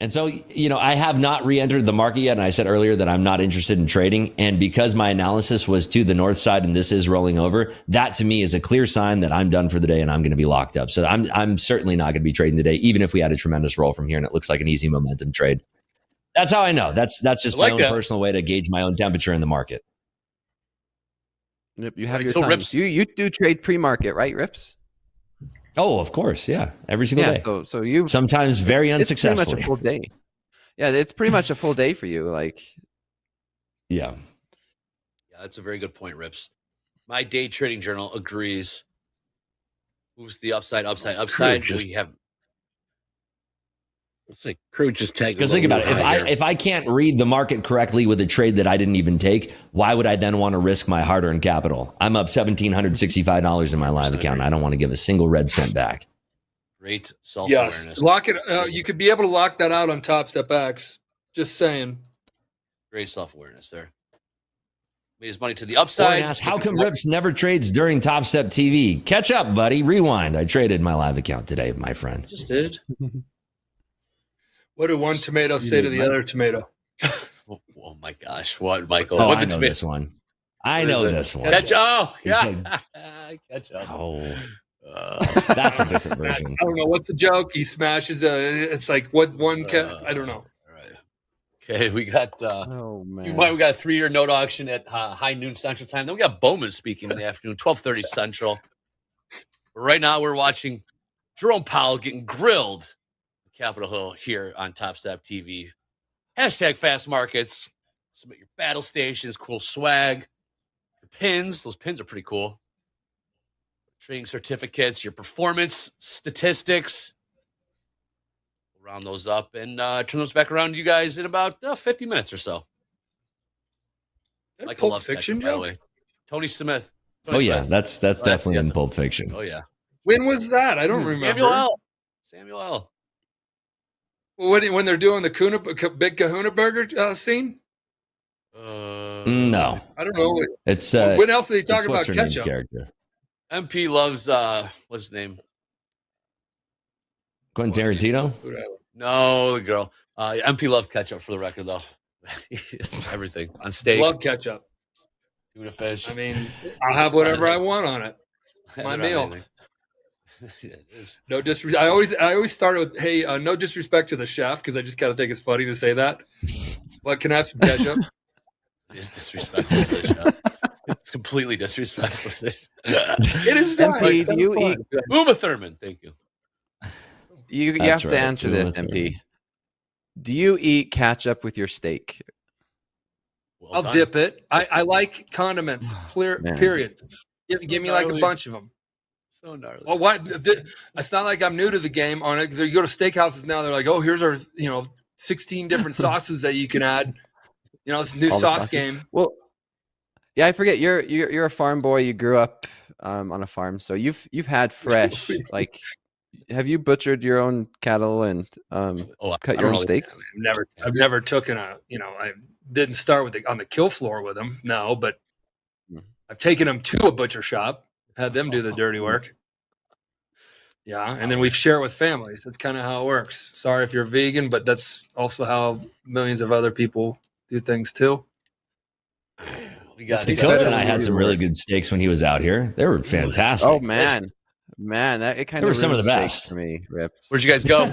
And so, I have not re-entered the market yet. And I said earlier that I'm not interested in trading. And because my analysis was to the north side and this is rolling over, that to me is a clear sign that I'm done for the day and I'm going to be locked up. So I'm certainly not going to be trading today, even if we had a tremendous roll from here and it looks like an easy momentum trade. That's how I know. That's just my own personal way to gauge my own temperature in the market. Yep, you have your times. Rips. You do trade pre-market, right, Rips? Oh, of course, yeah, every single day. So you sometimes very unsuccessfully. It's pretty much a full day. Yeah, it's pretty much a full day for you. Yeah, that's a very good point, Rips. My day trading journal agrees. Moves the upside. We have. It's like crew just tagged. Because think about it. If I can't read the market correctly with a trade that I didn't even take, why would I then want to risk my hard-earned capital? I'm up $1,765 in my live account. I don't want to give a single red cent back. Great self-awareness. Yes, lock it. You could be able to lock that out on TopStep X. Just saying. Great self-awareness there. Made his money to the upside. Ask, how come Rips never trades during TopstepTV? Catch up, buddy. Rewind. I traded my live account today, my friend. Just did. What did one tomato say to the other tomato? Oh my gosh! What, Michael? Oh, what I know this one. I know this one. Catch up. Yeah. Said, catch up. Oh, that's a different version. I don't know what's the joke. He smashes it's like what one? I don't know. All right. Okay, we got. Oh man, we got a 3-year note auction at high noon Central Time. Then we got Bowman speaking in the afternoon, 12:30 Central. But right now we're watching Jerome Powell getting grilled. Capitol Hill here on TopstepTV. Hashtag fast markets. Submit your battle stations, cool swag, your pins. Those pins are pretty cool. Trading certificates, your performance statistics. We'll round those up and turn those back around to you guys in about 50 minutes or so. Michael loves Fiction, by the way. Tony Smith. That's definitely in Pulp Fiction. Oh yeah. When was that? I don't remember. Samuel L. When they're doing the Big Kahuna Burger scene? No, I don't know. It's when else are they talking about ketchup? Character? MP loves what's his name? Quentin Tarantino? No, the girl. MP loves ketchup for the record, though. Everything on steak. Love ketchup. Tuna fish. I mean, I'll have whatever I want on it. My meal. No disrespect. I always start with, hey, no disrespect to the chef, because I just kind of think it's funny to say that. But can I have some ketchup? It is disrespectful to the chef. It's completely disrespectful. It is not. MP, do you eat Uma Thurman? Thank you. You have to answer this, MP. Do you eat ketchup with your steak? I'll dip it. I like condiments. Period. Give me like a bunch of them. So gnarly. Well, it's not like I'm new to the game on it, because you go to steakhouses now. They're like, oh, here's our 16 different sauces that you can add. It's a new sauce game. Well, yeah, I forget you're a farm boy. You grew up on a farm, so you've had fresh. Like, have you butchered your own cattle and cut your own steaks? I've never taken I didn't start on the kill floor with them. No, but I've taken them to a butcher shop. Had them do the dirty work. Yeah, and then we share it with families. That's kind of how it works. Sorry if you're vegan, but that's also how millions of other people do things too. Dakota and I had some really good steaks when he was out here. They were fantastic. Oh man, they were some of the best for me. Rips. Where'd you guys go?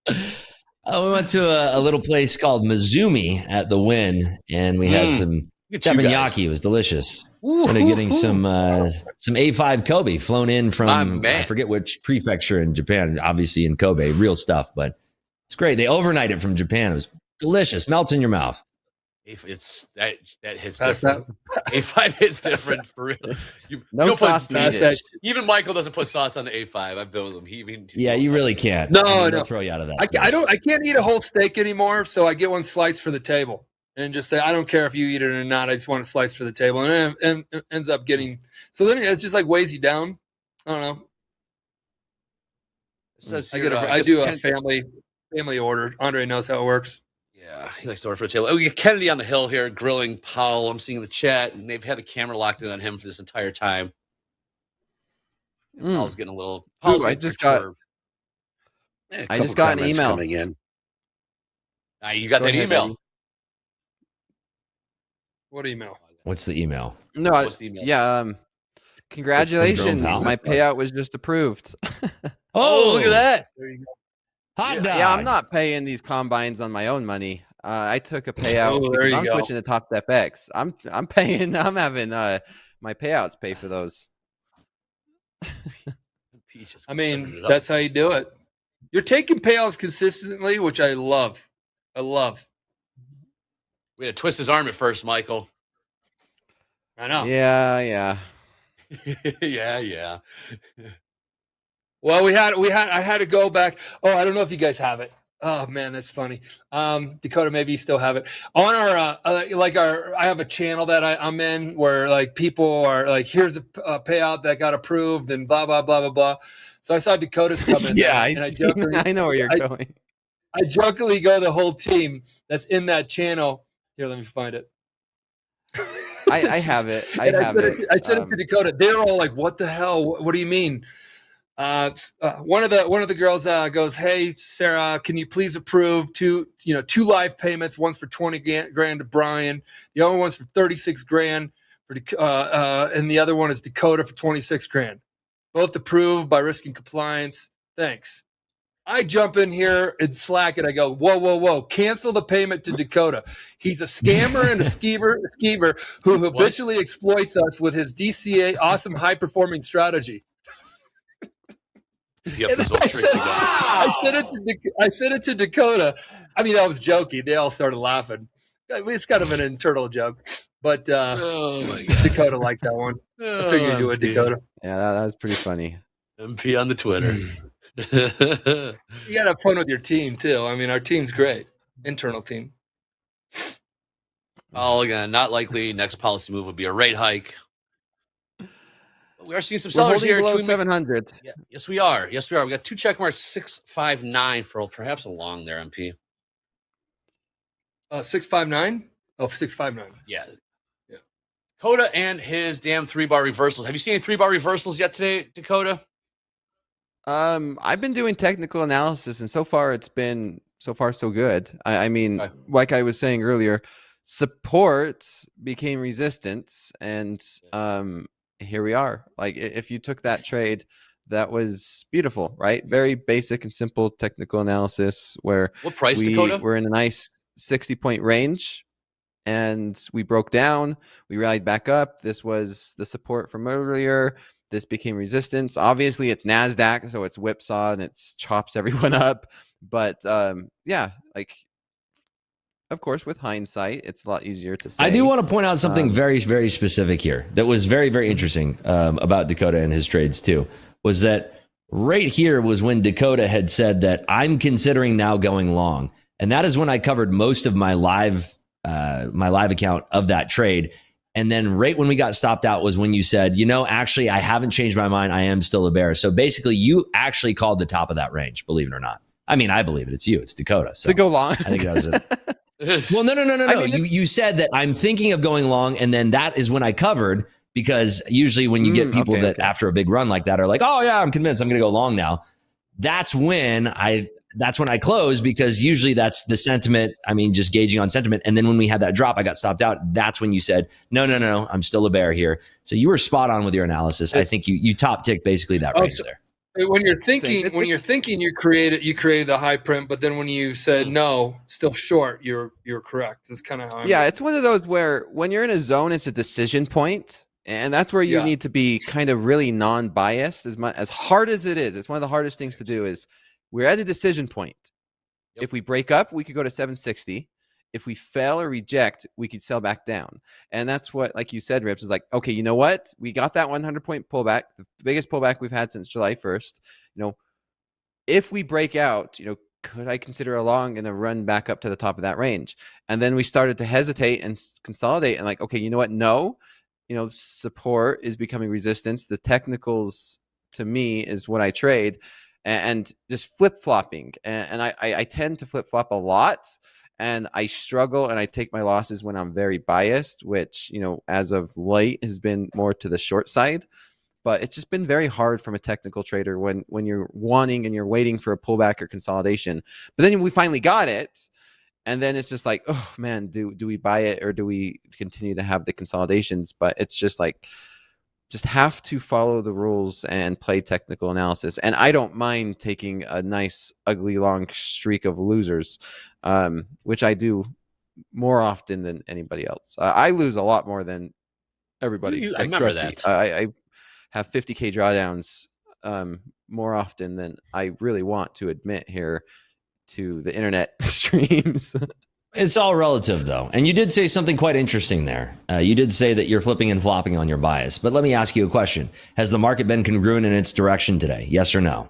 We went to a little place called Mizumi at the Wynn, and we had some teppanyaki. It was delicious. And getting some A5 Kobe flown in from I forget which prefecture in Japan. Obviously in Kobe, real stuff, but it's great. They overnight it from Japan. It was delicious, melts in your mouth. It's that hits different. A5 hits different for real. No sauce needed. Even Michael doesn't put sauce on the A5. I've been with him. You really can't. No, they'll throw you out of that. I can't eat a whole steak anymore, so I get one slice for the table. And just say, I don't care if you eat it or not. I just want a slice for the table. And it ends up getting... So then it's just like weighs you down. I don't know. It says I do a family order. Andre knows how it works. Yeah, he likes to order for the table. We get Kennedy on the hill here grilling Powell. I'm seeing the chat, and they've had the camera locked in on him for this entire time. Powell's getting a little... I just got an email. You got Go that ahead, email. Eddie. What email? What's the email? No, What's the email? yeah. Congratulations, Pal? my payout was just approved. Oh, look at that. There you go. Hot dog. Yeah, I'm not paying these combines on my own money. I took a payout Oh, there because you I'm go. switching to TopStep X. I'm paying. I'm having my payouts pay for those. I mean, that's how you do it. You're taking payouts consistently, which I love. I love. We had to twist his arm at first, Michael. I know. Yeah. yeah. Well, I had to go back. Oh, I don't know if you guys have it. Oh man, that's funny. Dakota, maybe you still have it on our I have a channel that I'm in where like people are like, here's a payout that got approved and blah blah blah blah blah. So I saw Dakota's coming. Yeah, I know where you're going. I jokingly go the whole team that's in that channel. Here, let me find it. I have it. I have it. I sent it to Dakota. They're all like, "What the hell? What do you mean?" One of the girls goes, "Hey Sarah, can you please approve two live payments? One's for 20 grand to Brian, the other one's for 36 grand for and the other one is Dakota for 26 grand. Both approved by Risk and Compliance. Thanks." I jump in here and Slack and I go, whoa, cancel the payment to Dakota. He's a scammer and a skeever who habitually exploits us with his DCA awesome high performing strategy. Yep, those old tricks again. I sent it to Dakota. I mean, I was joking. They all started laughing. It's kind of an internal joke, but oh my God. Dakota liked that one. I figured you would, Dakota. Yeah, that was pretty funny. MP on the Twitter. You gotta have fun with your team too. I mean, our team's great. Internal team. Oh, again, not likely. Next policy move would be a rate hike. But we are seeing some sellers here. Below 700. Yeah, yes, we are. We got two check marks, 659 for perhaps a long there, MP. 659? Oh, 659. Yeah. Dakota and his damn 3-bar reversals. Have you seen any 3-bar reversals yet today, Dakota? I've been doing technical analysis, and so far so good. I mean, like I was saying earlier, support became resistance, and here we are. Like, if you took that trade, that was beautiful, right? Very basic and simple technical analysis where what price, Dakota? We're in a nice 60-point range, and we broke down. We rallied back up. This was the support from earlier. This became resistance. Obviously, it's NASDAQ, so it's whipsaw and it chops everyone up. But yeah, like, of course, with hindsight, it's a lot easier to say. I do want to point out something very, very specific here that was very, very interesting about Dakota and his trades too, was that right here was when Dakota had said that I'm considering now going long. And that is when I covered most of my live account of that trade. And then right when we got stopped out was when you said, actually, I haven't changed my mind. I am still a bear. So basically, you actually called the top of that range, believe it or not. I mean, I believe it. It's you. It's Dakota. So to go long. I think that was it. Well, no. I mean, you said that I'm thinking of going long. And then that is when I covered, because usually when you get people that after a big run like that are like, oh, yeah, I'm convinced I'm going to go long now. That's when I close, because usually that's the sentiment. I mean, just gauging on sentiment. And then when we had that drop, I got stopped out. That's when you said, no, I'm still a bear here. So you were spot on with your analysis. I think you top tick basically that range there. When you're thinking, you created the high print, but then when you said no, still short, you're correct. That's kind of how. It's one of those where when you're in a zone, it's a decision point. And that's where you need to be kind of really non-biased. As hard as it is, it's one of the hardest things to do. Is we're at a decision point. Yep. If we break up, we could go to 760. If we fail or reject, we could sell back down. And that's what, like you said, Rips, is like, okay, you know what? We got that 100-point pullback, the biggest pullback we've had since July 1st. If we break out, could I consider a long and a run back up to the top of that range? And then we started to hesitate and consolidate and like, okay, you know what? No. Support is becoming resistance. The technicals, to me, is what I trade, and just flip-flopping. And I tend to flip-flop a lot, and I struggle and I take my losses when I'm very biased, which, as of late has been more to the short side. But it's just been very hard from a technical trader when you're wanting and you're waiting for a pullback or consolidation. But then we finally got it. And then it's just like, oh man, do we buy it or do we continue to have the consolidations? But it's just like, just have to follow the rules and play technical analysis. And I don't mind taking a nice, ugly, long streak of losers, which I do more often than anybody else. I lose a lot more than everybody. I remember that. I have 50K drawdowns more often than I really want to admit here to the internet streams. It's all relative, though. And you did say something quite interesting there. You did say that you're flipping and flopping on your bias. But let me ask you a question. Has the market been congruent in its direction today? Yes or no?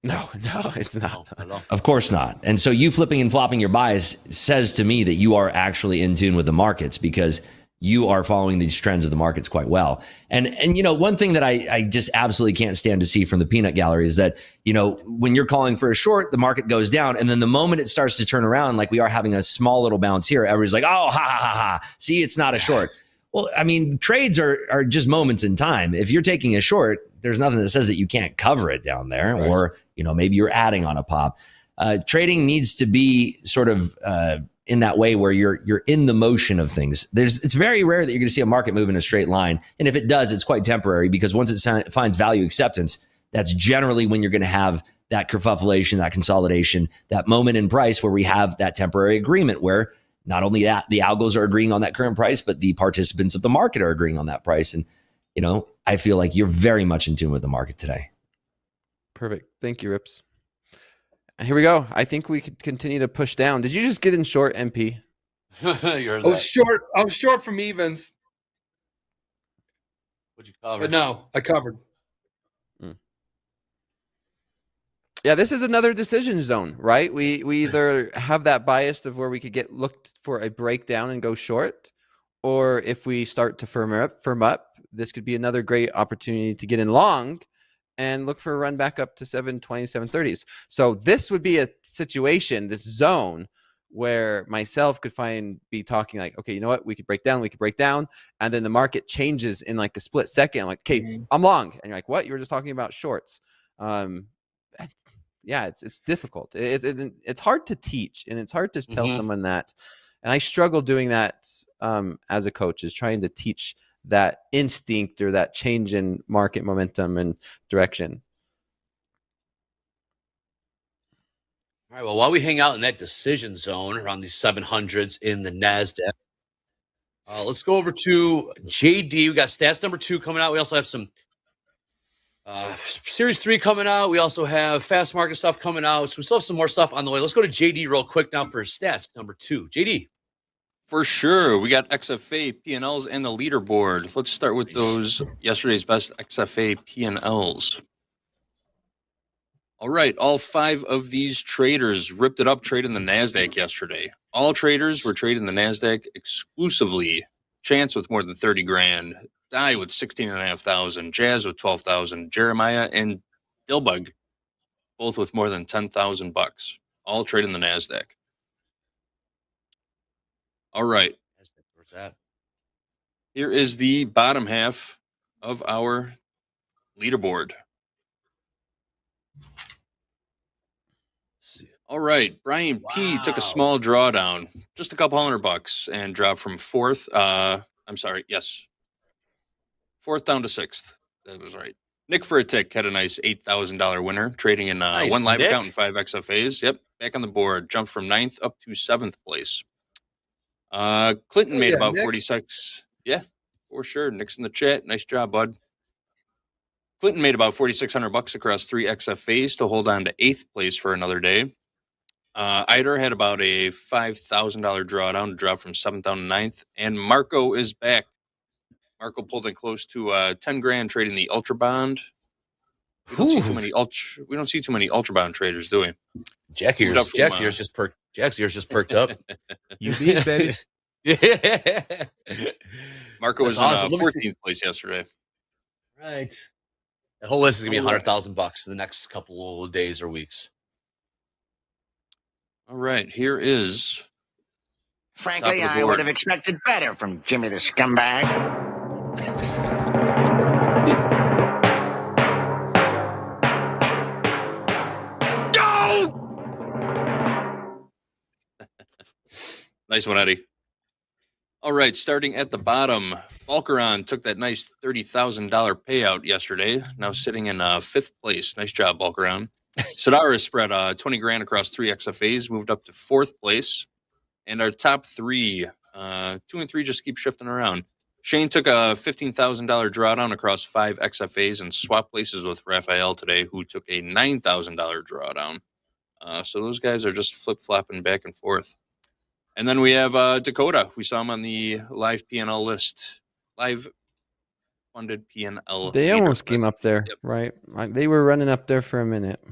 No, it's not. Of course not. And so you flipping and flopping your bias says to me that you are actually in tune with the markets because you are following these trends of the markets quite well. And you know, one thing that I just absolutely can't stand to see from the peanut gallery is that, you know, when you're calling for a short, the market goes down. And then the moment it starts to turn around, like we are having a small little bounce here, everybody's like, oh, ha, ha, ha, ha. See, it's not a short. Well, I mean, trades are just moments in time. If you're taking a short, there's nothing that says that you can't cover it down there, right? Or, you know, maybe you're adding on a pop. Trading needs to be sort of in that way where you're in the motion of things. It's very rare that you're going to see a market move in a straight line. And if it does, it's quite temporary because once it finds value acceptance, that's generally when you're going to have that kerfuffleation, that consolidation, that moment in price where we have that temporary agreement where not only that the algos are agreeing on that current price, but the participants of the market are agreeing on that price. And, you know, I feel like you're very much in tune with the market today. Perfect. Thank you, Rips. Here we go. I think we could continue to push down. Did you just get in short, MP? I was short from evens. What'd you cover? But no, I covered. Yeah, this is another decision zone, right? We either have that bias of where we could get looked for a breakdown and go short, or if we start to firm up, this could be another great opportunity to get in long and look for a run back up to 720, 730s. So this would be a situation, this zone, where myself could be talking like, okay, you know what? We could break down. And then the market changes in like a split second. I'm like, okay, I'm long. And you're like, what? You were just talking about shorts. Yeah, it's difficult. It's hard to teach and it's hard to tell someone that. And I struggle doing that as a coach, is trying to teach that instinct or that change in market momentum and direction. All right. Well, while we hang out in that decision zone around these 700s in the NASDAQ, let's go over to JD. We got stats number 2 coming out. We also have some Series 3 coming out. We also have fast market stuff coming out. So we still have some more stuff on the way. Let's go to JD real quick now for stats number 2. JD. For sure. We got XFA, P&Ls, and the leaderboard. Let's start with those yesterday's best XFA P&Ls. All right. All 5 of these traders ripped it up trading the NASDAQ yesterday. All traders were trading the NASDAQ exclusively. Chance with more than 30 grand. Die with 16,500. Jazz with 12,000. Jeremiah and Dilbug, both with more than 10,000 bucks. All trading the NASDAQ. All right. Where's that? Here is the bottom half of our leaderboard. All right. Brian P. took a small drawdown, just a couple $100 and dropped from 4th. Fourth down to 6th. That was right. Nick for a tick had a nice $8,000 winner, trading in one live account and 5 XFAs. Yep. Back on the board. Jumped from 9th up to 7th place. Clinton made about Nick. 46. Yeah, for sure. Nick's in the chat. Nice job, bud. Clinton made about $4,600 across 3 XFAs to hold on to 8th place for another day. Eider had about a $5,000 drawdown to drop from 7th down to 9th. And Marco is back. Marco pulled in close to 10 grand trading the Ultra Bond. We don't see too many Ultra Bond traders, do we? Jack's ears just perked up. You beat, baby. Yeah. Marco was in 14th place yesterday. Right. That whole list is gonna be $100,000 in the next couple of days or weeks. All right, here is. Frankly, I would have expected better from Jimmy the scumbag. Nice one, Eddie. All right, starting at the bottom, Balkaron took that nice $30,000 payout yesterday. Now sitting in fifth place. Nice job, Balkaron. Sodara spread 20 grand across 3 XFAs, moved up to fourth place. And our top 3, 2 and 3 just keep shifting around. Shane took a $15,000 drawdown across 5 XFAs and swapped places with Raphael today, who took a $9,000 drawdown. So those guys are just flip-flopping back and forth. And then we have Dakota. We saw him on the live PNL list. Live funded PNL. They almost came list. up there, Yep. right? They were running up there for a minute.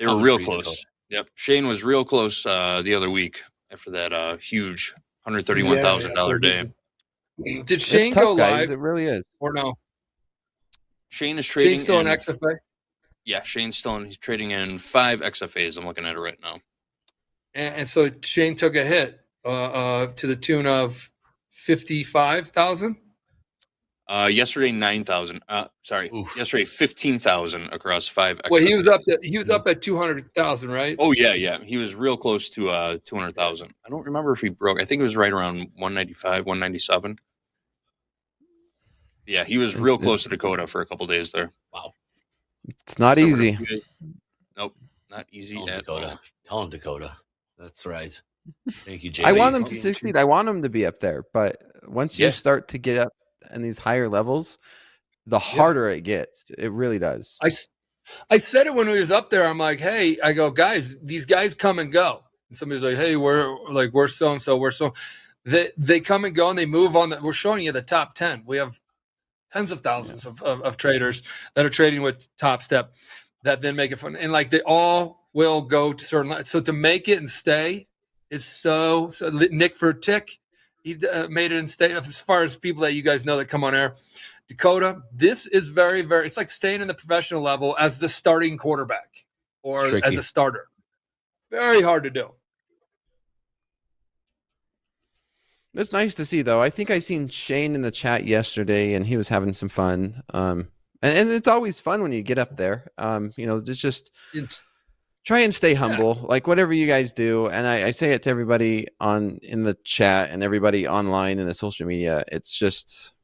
They were real close. Yep. Shane was real close the other week after that huge $131,000 day. Did Shane tough, go guys. live? It really is. Or no? Shane is trading. Shane's still in XFA? Yeah, Shane's still in. He's trading in 5 XFAs. I'm looking at it right now. And so Shane took a hit to the tune of 55,000. Yesterday 9,000. Sorry, yesterday 15,000 across 5. Well, he was up at 200,000, right? Oh yeah. He was real close to 200,000. I don't remember if he broke. I think it was right around 195, 197. Yeah, he was real close to Dakota for a couple days there. Wow, it's not easy. Nope, not easy at Dakota. all. Tell him Dakota. That's right. Thank you, Jay. I want them to succeed. I want them to be up there. But once you Yeah. start to get up in these higher levels, the harder it gets. It really does. I said it when we was up there. I'm like, hey, I go, guys, these guys come and go. And somebody's like, hey, we're so and so, we're so. They come and go and they move on. We're showing you the top 10. We have tens of thousands of traders that are trading with Topstep that then make it fun. And like they all will go to certain. So to make it and stay is so Nick for Tick, he made it and stay. As far as people that you guys know that come on air, Dakota, this is very, very. It's like staying in the professional level as the starting quarterback or as a starter. Very hard to do. It's nice to see, though. I think I seen Shane in the chat yesterday, and he was having some fun. And it's always fun when you get up there. It's try and stay humble, like whatever you guys do. And I say it to everybody in the chat and everybody online in the social media. It's just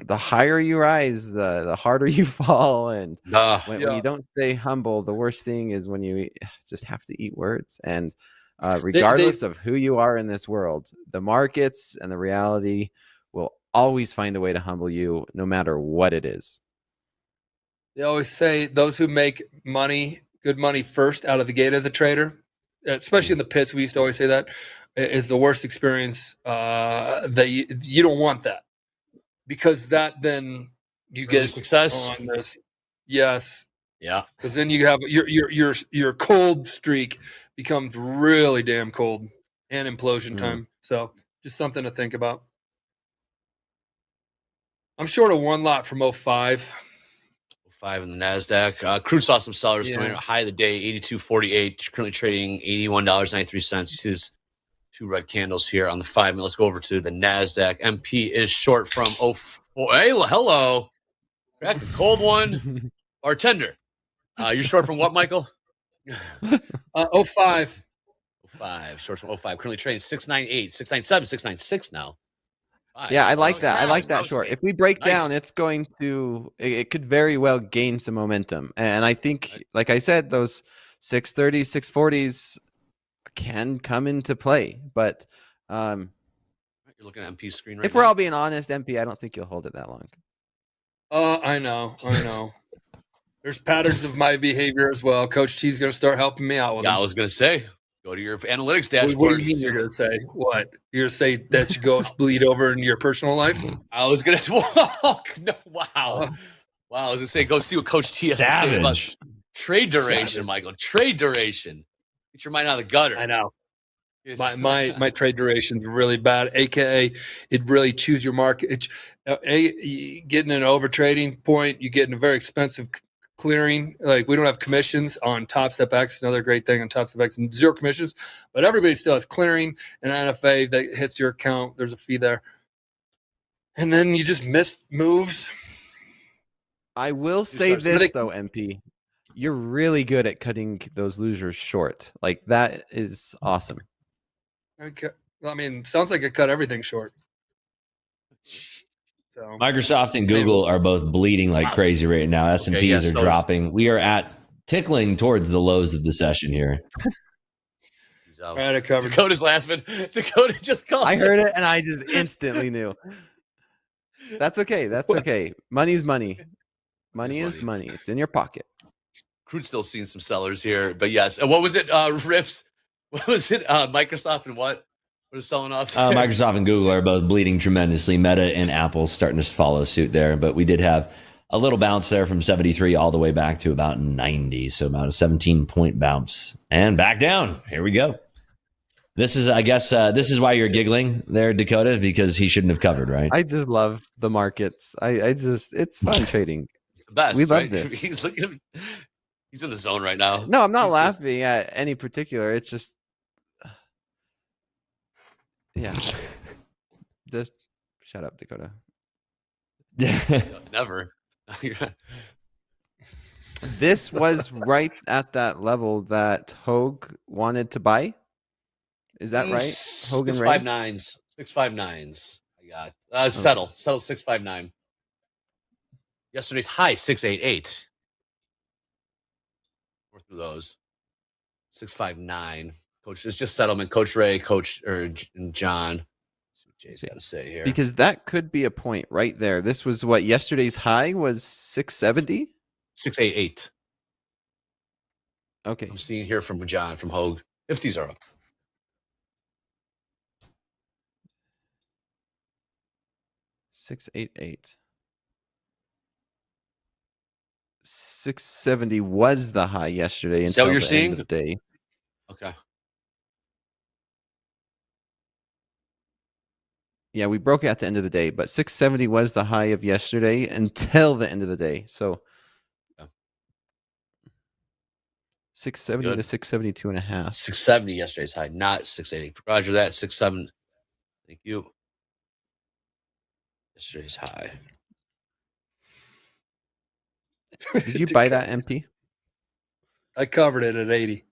the higher you rise, the harder you fall. And when you don't stay humble, the worst thing is when you just have to eat words. And regardless of who you are in this world, the markets and the reality will always find a way to humble you, no matter what it is. They always say those who make good money first out of the gate as a trader, especially in the pits, we used to always say that, is the worst experience. That you don't want that, because that then you get success on this. Yes. Yeah. Because then you have your cold streak becomes really damn cold and implosion time. So just something to think about. I'm short of one lot from 05. 05 in the NASDAQ. Crude saw some sellers coming in. High of the day, 82.48. Currently trading $81.93. You see these 2 red candles here on the 5 minute. Let's go over to the NASDAQ. MP is short from 04. Hey, hello. Crack a cold one. Bartender. You're short from what, Michael? 05. 05. Short from 05. Currently trading 698, 697, 696 now. Yeah, I like that. I like that short. If we break down, it's going to, it could very well gain some momentum. And I think, like I said, those 630s, 640s can come into play. But you're looking at MP's screen right if we're all being honest, MP, I don't think you'll hold it that long. I know. There's patterns of my behavior as well. Coach T's going to start helping me out with them. I was going to say, go to your analytics dashboard. What do you mean you're going to say? What? You're going to say that you go bleed over in your personal life? I was going to. Wow. Wow. I was going to say, go see what Coach T has to say about trade duration, Michael. Trade duration. Get your mind out of the gutter. I know. My trade duration is really bad. AKA, it really chews your market. Getting an over trading point, you get in a very expensive clearing. Like, we don't have commissions on Topstep X. Another great thing on Topstep X, and 0 commissions, but everybody still has clearing and NFA that hits your account. There's a fee there, and then you just miss moves. I will say this though, MP, you're really good at cutting those losers short. Like, that is awesome. Okay. I mean, sounds like it cut everything short. So Microsoft and Google are both bleeding like crazy right now. S&Ps are dropping. We are tickling towards the lows of the session here. He's out. Right, I covered. Dakota's laughing. Dakota just called. I heard it and I just instantly knew. That's okay. That's okay. Money's money. Money is money. It's in your pocket. Crude's still seeing some sellers here, but yes. And what was it, Rips? What was it? Microsoft and what? What is selling off? Microsoft and Google are both bleeding tremendously. Meta and Apple starting to follow suit there. But we did have a little bounce there from 73 all the way back to about 90. So about a 17-point bounce. And back down. Here we go. This is, I guess, this is why you're giggling there, Dakota, because he shouldn't have covered, right? I just love the markets. It's fun trading. It's the best. We love right? this. He's looking at him. He's in the zone right now. No, I'm not laughing at any particular. It's just, yeah. Just shut up, Dakota. Never. This was right at that level that Hogue wanted to buy. Is that right? Hogan 659s. 659s. I got settle 659. Yesterday's high 688. We're through those. 659. Coach, it's just settlement. Coach Ray, and John. Let's see what Jay's got to say here. Because that could be a point right there. This was what yesterday's high was 670? 688. Okay. I'm seeing here from John from Hogue. If these are up. 688. 670 was the high yesterday until what you're the seeing? end of the day. Okay. Yeah, we broke it at the end of the day, but 670 was the high of yesterday until the end of the day. So 670 to 672 and a half. 670 yesterday's high, not 680. Roger that. 67. Thank you. Yesterday's high. Did you buy that MP? I covered it at 80.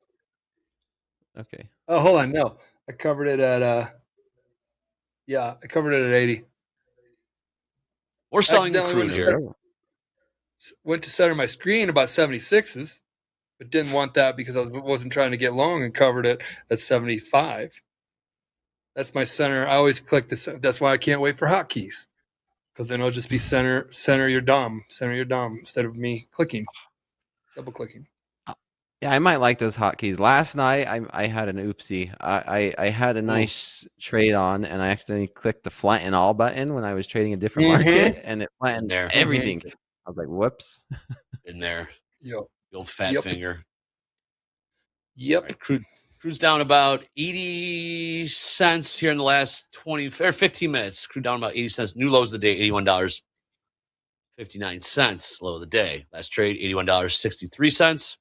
Okay. Oh, hold on. No, I covered it at I covered it at 80. We're selling the crude here. Went to center my screen about 76s, but didn't want that because I wasn't trying to get long and covered it at 75. That's my center. I always click this. That's why I can't wait for hotkeys, because then it'll just be center your DOM instead of me double clicking. Yeah, I might like those hotkeys. Last night, I had an oopsie. I had a nice trade on, and I accidentally clicked the flatten all button when I was trading a different market, and it flattened everything. I was like, whoops. In there. Yep. The old fat finger. Yep. Right, crude's down about 80 cents here in the last 15 minutes. Crude down about 80 cents. New lows of the day, $81.59. Low of the day. Last trade, $81.63.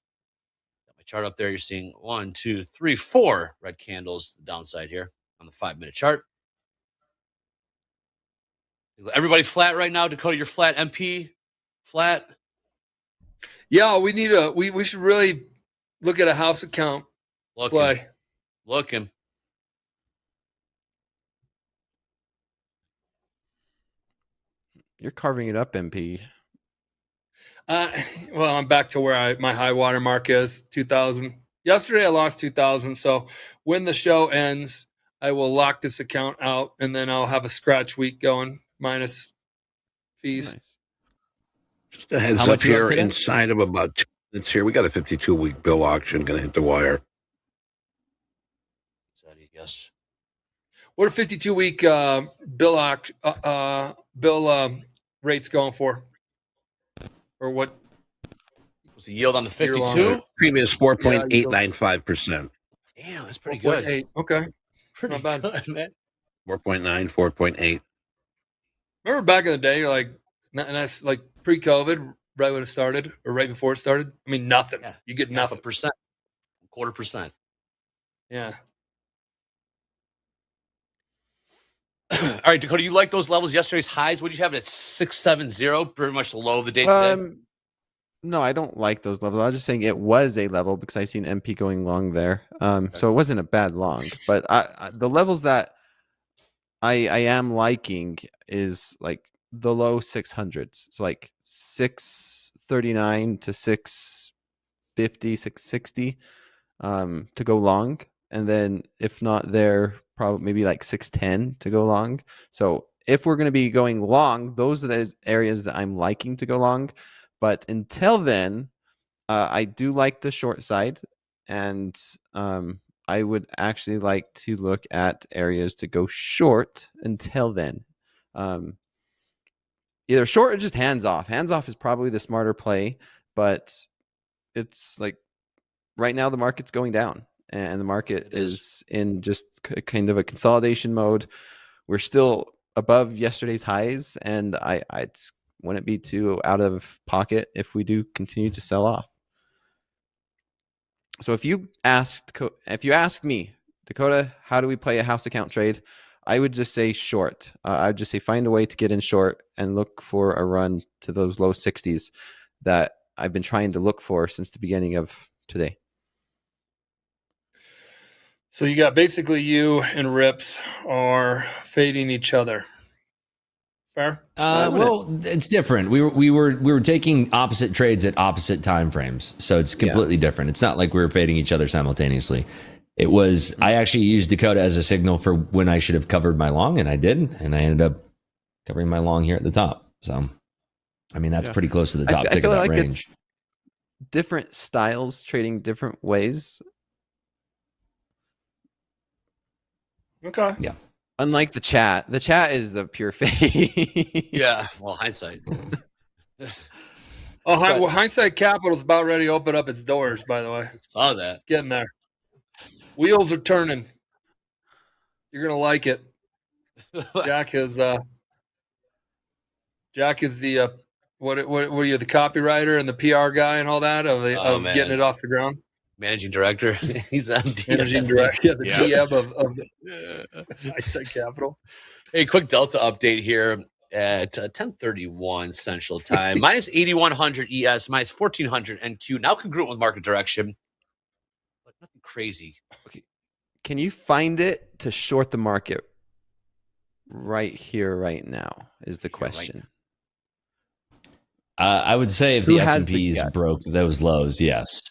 Chart up there, you're seeing 1, 2, 3, 4 red candles to the downside here on the 5-minute chart. Everybody flat right now. Dakota, you're flat. MP flat. Yeah, we need we should really look at a house account play. Looking. You're carving it up, MP. Well, I'm back to where my high water mark is, 2,000. Yesterday, I lost 2,000. So when the show ends, I will lock this account out, and then I'll have a scratch week going minus fees. Nice. Just a heads up here, inside of about 2 minutes here, we got a 52-week bill auction going to hit the wire. Is that a guess? What are 52-week bill rates going for? Or what? Was the yield on the 52? Previous 4.895%. Damn, that's pretty good. 8. Okay. Pretty Not bad. good, man. 4.9, 4.8. Remember back in the day, you're like, and that's like pre-COVID, right when it started or right before it started? I mean, nothing. Yeah. You get nothing. 0.5%. 0.25%. Yeah. All right, Dakota, you like those levels? Yesterday's highs, what did you have it at 670? Pretty much the low of the day today. No, I don't like those levels. I was just saying it was a level because I seen MP going long there. So it wasn't a bad long. But the levels that I am liking is like the low 600s. It's like 639 to 650, 660 to go long. And then if not there, probably maybe like 610 to go long. So if we're going to be going long, those are the areas that I'm liking to go long. But until then, I do like the short side. And I would actually like to look at areas to go short until then. Either short or just hands off. Hands off is probably the smarter play, but it's like right now the market's going down and the market is in just kind of a consolidation mode. We're still above yesterday's highs, and I wouldn't be too out of pocket if we do continue to sell off. So if you asked me, Dakota, how do we play a house account trade? I would just say short. I would just say find a way to get in short and look for a run to those low 60s that I've been trying to look for since the beginning of today. So you got basically you and Rips are fading each other. Fair? Well, it's different. We were taking opposite trades at opposite time frames, so it's completely different. It's not like we were fading each other simultaneously. It was I actually used Dakota as a signal for when I should have covered my long, and I did, and I ended up covering my long here at the top. So, I mean, that's pretty close to the top tick of that range. Different styles trading different ways. Okay. Yeah. Unlike the chat is the pure fake. Yeah. Well, hindsight. Well, Hindsight Capital is about ready to open up its doors, by the way. I saw that. Getting there. Wheels are turning. You're going to like it. Jack is the what are you, the copywriter and the PR guy and all that of getting it off the ground? Managing director. He's the MD. Managing director, the GM of Hindsight Capital. Hey, quick Delta update here at 10:31 Central Time. minus 8,100 ES, minus 1,400 NQ. Now congruent with market direction, but nothing crazy. Okay. Can you find it to short the market right here, right now? Is the question. I would say if the S&Ps broke those lows, yes.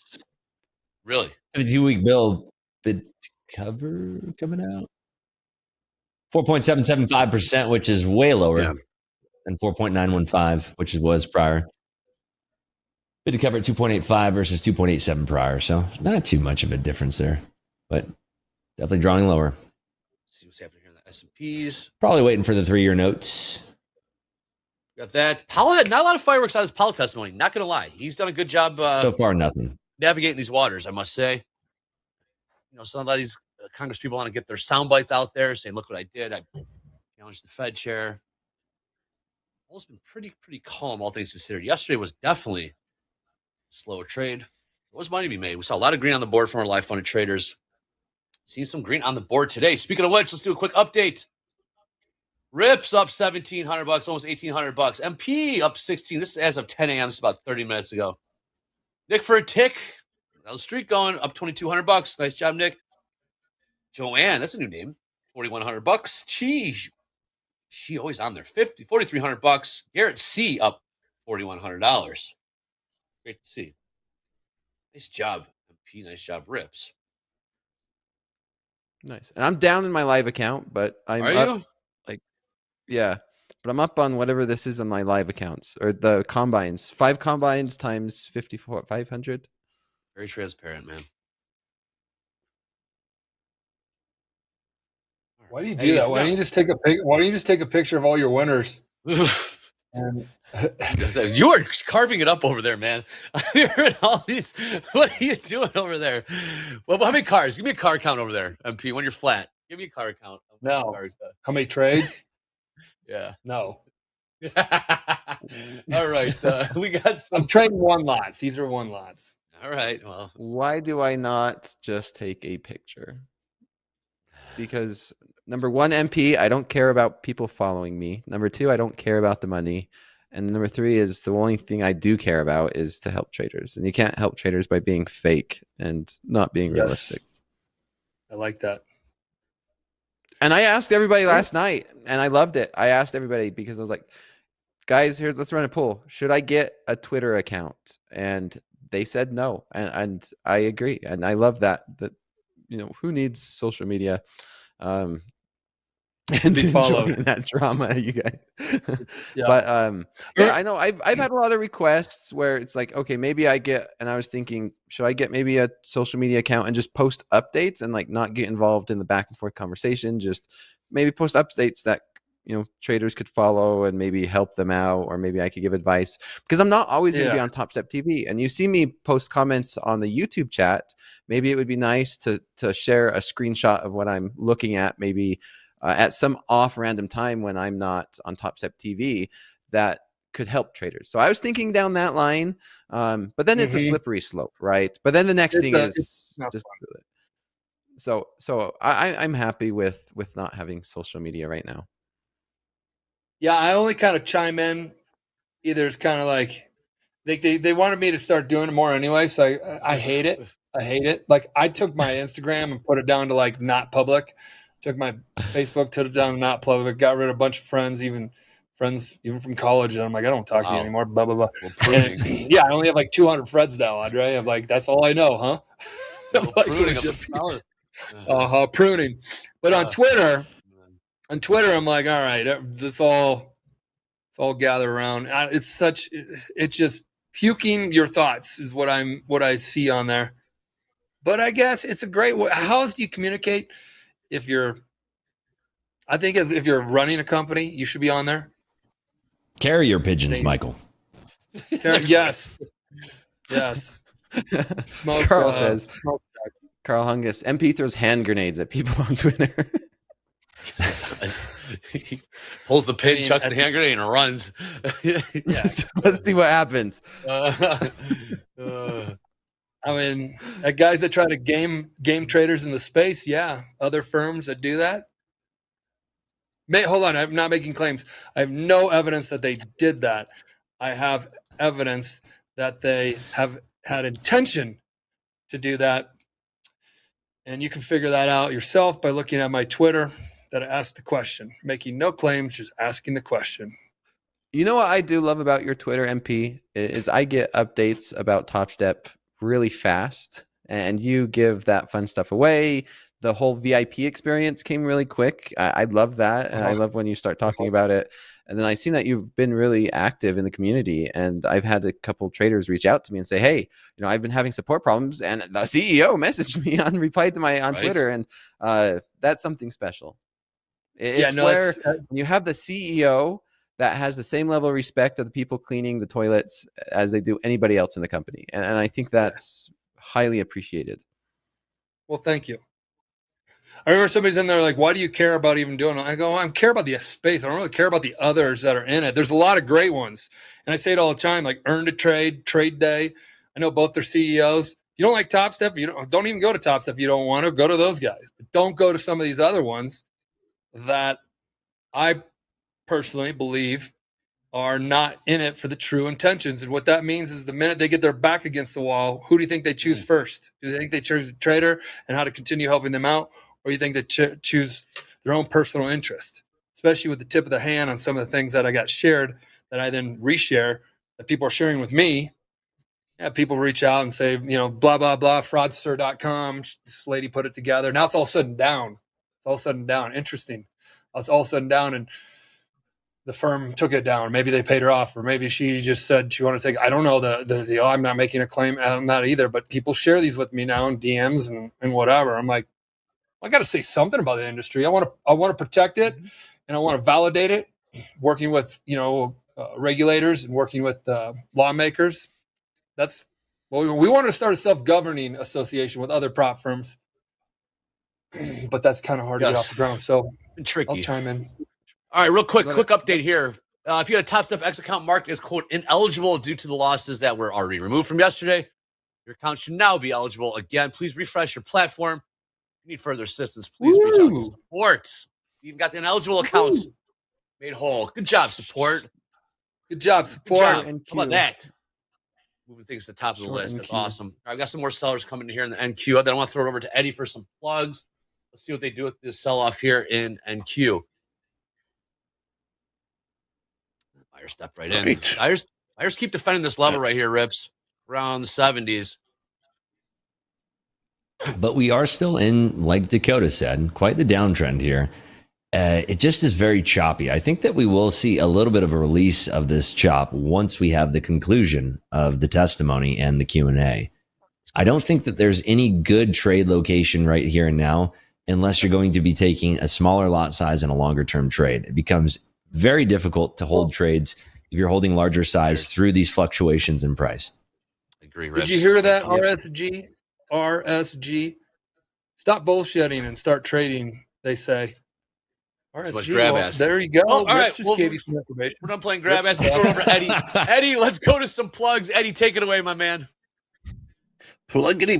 Really? 52-week bill bid cover coming out 4.775%, which is way lower than 4.915, which it was prior. Bid to cover at 2.85 versus 2.87 prior, so not too much of a difference there, but definitely drawing lower. Let's see what's happening here in the S&Ps. Probably waiting for the 3-year notes. Got that. Powell had not a lot of fireworks on his Powell testimony. Not going to lie, he's done a good job. So far, nothing. Navigating these waters, I must say. You know, some of these Congress people want to get their sound bites out there, saying, "Look what I did! I challenged the Fed chair." It's been pretty calm, all things considered. Yesterday was definitely a slower trade. There was money to be made. We saw a lot of green on the board from our live funded traders. Seeing some green on the board today. Speaking of which, let's do a quick update. Rips up $1,700, almost $1,800. MP up 16. This is as of 10 a.m. It's about 30 minutes ago. Nick for a tick. That was streak going up $2,200. Nice job, Nick. Joanne, that's a new name. $4,100. She always on there. $4,300. Garrett C up $4,100. Great to see. Nice job, MP. Nice job, Rips. Nice. And I'm down in my live account, but I'm up. Yeah, but I'm up on whatever this is on my live accounts or the combines. 5 combines times 500. Very transparent, man. Why do you do that? Why don't you just take a picture of all your winners? And you are carving it up over there, man. I'm hearing all these. What are you doing over there? Well, how many cars? Give me a car count over there, MP. When you're flat, give me a car count. No. How many trades? Yeah. No. All right. We got some. I'm trading 1 lots. These are 1 lots. All right. Well, why do I not just take a picture? Because number 1, MP, I don't care about people following me. Number 2, I don't care about the money. And number 3 is the only thing I do care about is to help traders. And you can't help traders by being fake and not being realistic. I like that. And I asked everybody last night, and I loved it. I asked everybody because I was like, guys, let's run a poll. Should I get a Twitter account? And they said no. And I agree. And I love that who needs social media? And be followed. that drama, you guys. Yeah. But I know I've had a lot of requests where it's like, okay, maybe I was thinking, should I get maybe a social media account and just post updates and like not get involved in the back and forth conversation, just maybe post updates that traders could follow and maybe help them out, or maybe I could give advice, because I'm not always going to be on TopstepTV. And you see me post comments on the YouTube chat. Maybe it would be nice to share a screenshot of what I'm looking at, maybe at some off random time when I'm not on TopstepTV, that could help traders. So I was thinking down that line, but then it's a slippery slope, right? But then the next thing is just do it. So I'm happy with not having social media right now. Yeah, I only kind of chime in. Either it's kind of like they wanted me to start doing it more anyway, so I hate it. I hate it. Like, I took my Instagram and put it down to like not public. Took my Facebook, took it down to not public. Got rid of a bunch of friends, even from college. And I'm like, I don't talk to you anymore. Blah blah blah. Yeah, I only have like 200 friends now, Andre. I'm like, that's all I know, huh? Like, pruning. But on Twitter, I'm like, all right, it's all gathered around. It's just puking your thoughts is what I see on there. But I guess it's a great way. How else do you communicate? If you're running a company, you should be on there. Carrier pigeons, Michael. Yes. Carl says, Carl Hungus, MP throws hand grenades at people on Twitter. He pulls the pin, chucks the hand grenade, and runs. Let's see what happens. I mean, guys that try to game traders in the space, other firms that do that. Hold on, I'm not making claims. I have no evidence that they did that. I have evidence that they have had intention to do that. And you can figure that out yourself by looking at my Twitter that I asked the question. Making no claims, just asking the question. You know what I do love about your Twitter, MP, is I get updates about Topstep really fast, and you give that fun stuff away. The whole VIP experience came really quick. I love that, and I love when you start talking about it. And then I've seen that you've been really active in the community, and I've had a couple traders reach out to me and say, hey, I've been having support problems, and the CEO messaged me replied to my on Twitter, and that's something special. It's where you have the CEO that has the same level of respect of the people cleaning the toilets as they do anybody else in the company. And I think that's highly appreciated. Well, thank you. I remember somebody's in there like, why do you care about even doing it? I go, I care about the space. I don't really care about the others that are in it. There's a lot of great ones. And I say it all the time, like Earn to Trade, Trade Day. I know both their CEOs. If you don't like Topstep, don't even go to Topstep if you don't want to. Go to those guys. But don't go to some of these other ones that I personally believe are not in it for the true intentions. And what that means is the minute they get their back against the wall, who do you think they choose first? Do they think they choose a trader and how to continue helping them out? Or do you think they choose their own personal interest? Especially with the tip of the hand on some of the things that I got shared that I then reshare that people are sharing with me. Yeah, people reach out and say, blah, blah, blah, fraudster.com. This lady put it together. Now it's all sudden down. Interesting. It's all sudden down, and the firm took it down. Maybe they paid her off, or maybe she just said she wanted to take. I don't know the I'm not making a claim on that either. But people share these with me now in DMs and whatever. I'm like, I got to say something about the industry. I want to protect it, and I want to validate it. Working with regulators and working with lawmakers. We want to start a self-governing association with other prop firms. But that's kind of hard to get off the ground. So tricky. I'll chime in. All right, real quick update here. If you had a Topstep X account marked as, quote, ineligible due to the losses that were already removed from yesterday, your account should now be eligible again. Please refresh your platform. If you need further assistance, please reach out to support. You even got the ineligible accounts made whole. Good job, support. Good job, support. How about that? Moving things to the top of the list. That's awesome. I've got some more sellers coming in here in the NQ. Then I want to throw it over to Eddie for some plugs. Let's see what they do with this sell-off here in NQ. Buyer step right in. Buyers keep defending this level right here, Rips, around the 70s. But we are still in, like Dakota said, quite the downtrend here. It just is very choppy. I think that we will see a little bit of a release of this chop once we have the conclusion of the testimony and the Q&A. I don't think that there's any good trade location right here and now unless you're going to be taking a smaller lot size and a longer term trade. It becomes very difficult to hold trades if you're holding larger size through these fluctuations in price. Agree, Rips. Did you hear that, RSG? RSG? Stop bullshitting and start trading, they say. RSG, grab ass. There you go. Well, all right, just gave you some information. We're done playing grab ass. Throw it over to Eddie. Eddie, let's go to some plugs. Eddie, take it away, my man. Pluggity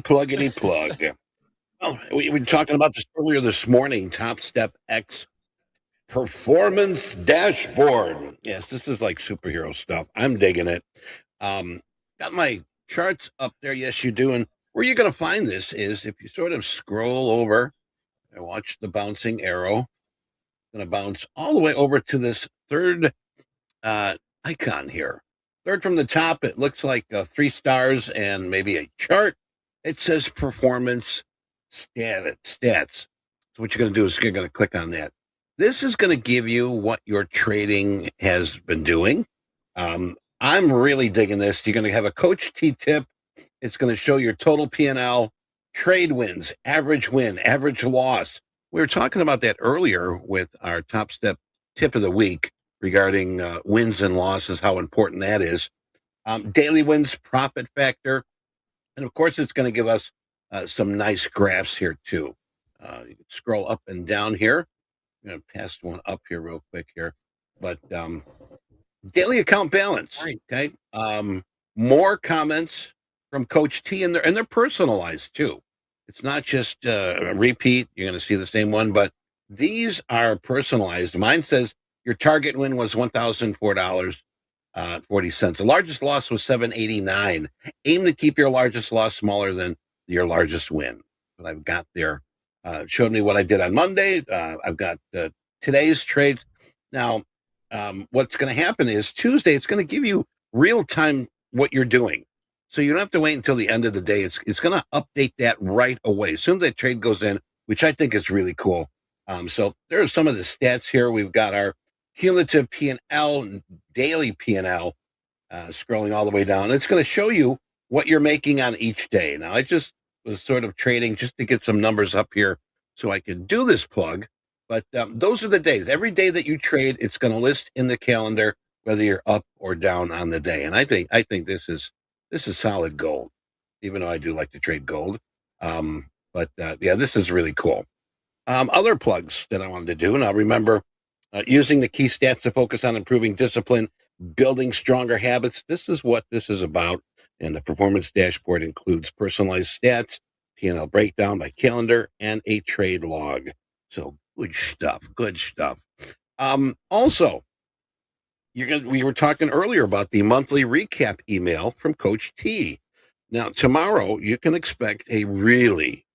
plug. Oh, we were talking about this earlier this morning. TopStep X Performance Dashboard. Yes, this is like superhero stuff. I'm digging it. Got my charts up there. Yes, you do. And where you're going to find this is if you sort of scroll over and watch the bouncing arrow. Going to bounce all the way over to this third icon here. Third from the top, it looks like 3 stars and maybe a chart. It says performance stats. So what you're going to do is you're going to click on that. This is going to give you what your trading has been doing. I'm really digging this. You're going to have a Coach T tip. It's going to show your total P&L, trade wins, average win, average loss. We were talking about that earlier with our TopStep tip of the week regarding wins and losses, how important that is. Daily wins, profit factor. And of course, it's going to give us some nice graphs here too. You can scroll up and down here. I'm going to pass one up here real quick here. But daily account balance. Okay. More comments from Coach T, and they're personalized too. It's not just a repeat. You're going to see the same one, but these are personalized. Mine says your target win was $1,004.40. The largest loss was $789. Aim to keep your largest loss smaller than your largest win. But I've got there. Showed me what I did on Monday. I've got today's trades. Now, what's going to happen is Tuesday, it's going to give you real time what you're doing. So you don't have to wait until the end of the day. It's going to update that right away. As soon as that trade goes in, which I think is really cool. So there are some of the stats here. We've got our cumulative P&L and daily P&L scrolling all the way down. It's going to show you what you're making on each day. Now, I just was sort of trading just to get some numbers up here so I could do this plug. But those are the days. Every day that you trade, it's going to list in the calendar whether you're up or down on the day. And I think this is solid gold, even though I do like to trade gold. But this is really cool. Other plugs that I wanted to do, and I'll remember using the key stats to focus on improving discipline, building stronger habits. This is what this is about. And the performance dashboard includes personalized stats, P&L breakdown by calendar, and a trade log. So good stuff. Also, we were talking earlier about the monthly recap email from Coach T. Now, tomorrow, you can expect a really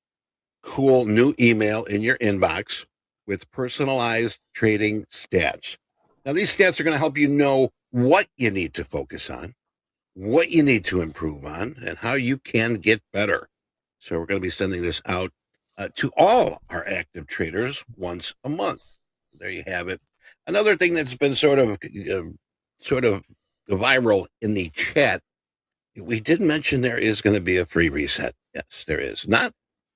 cool new email in your inbox with personalized trading stats. Now, these stats are going to help you know what you need to focus on, what you need to improve on, and how you can get better. So we're going to be sending this out to all our active traders once a month. There you have it. Another thing that's been sort of viral in the chat, we did mention there is going to be a free reset. Yes, there is. Not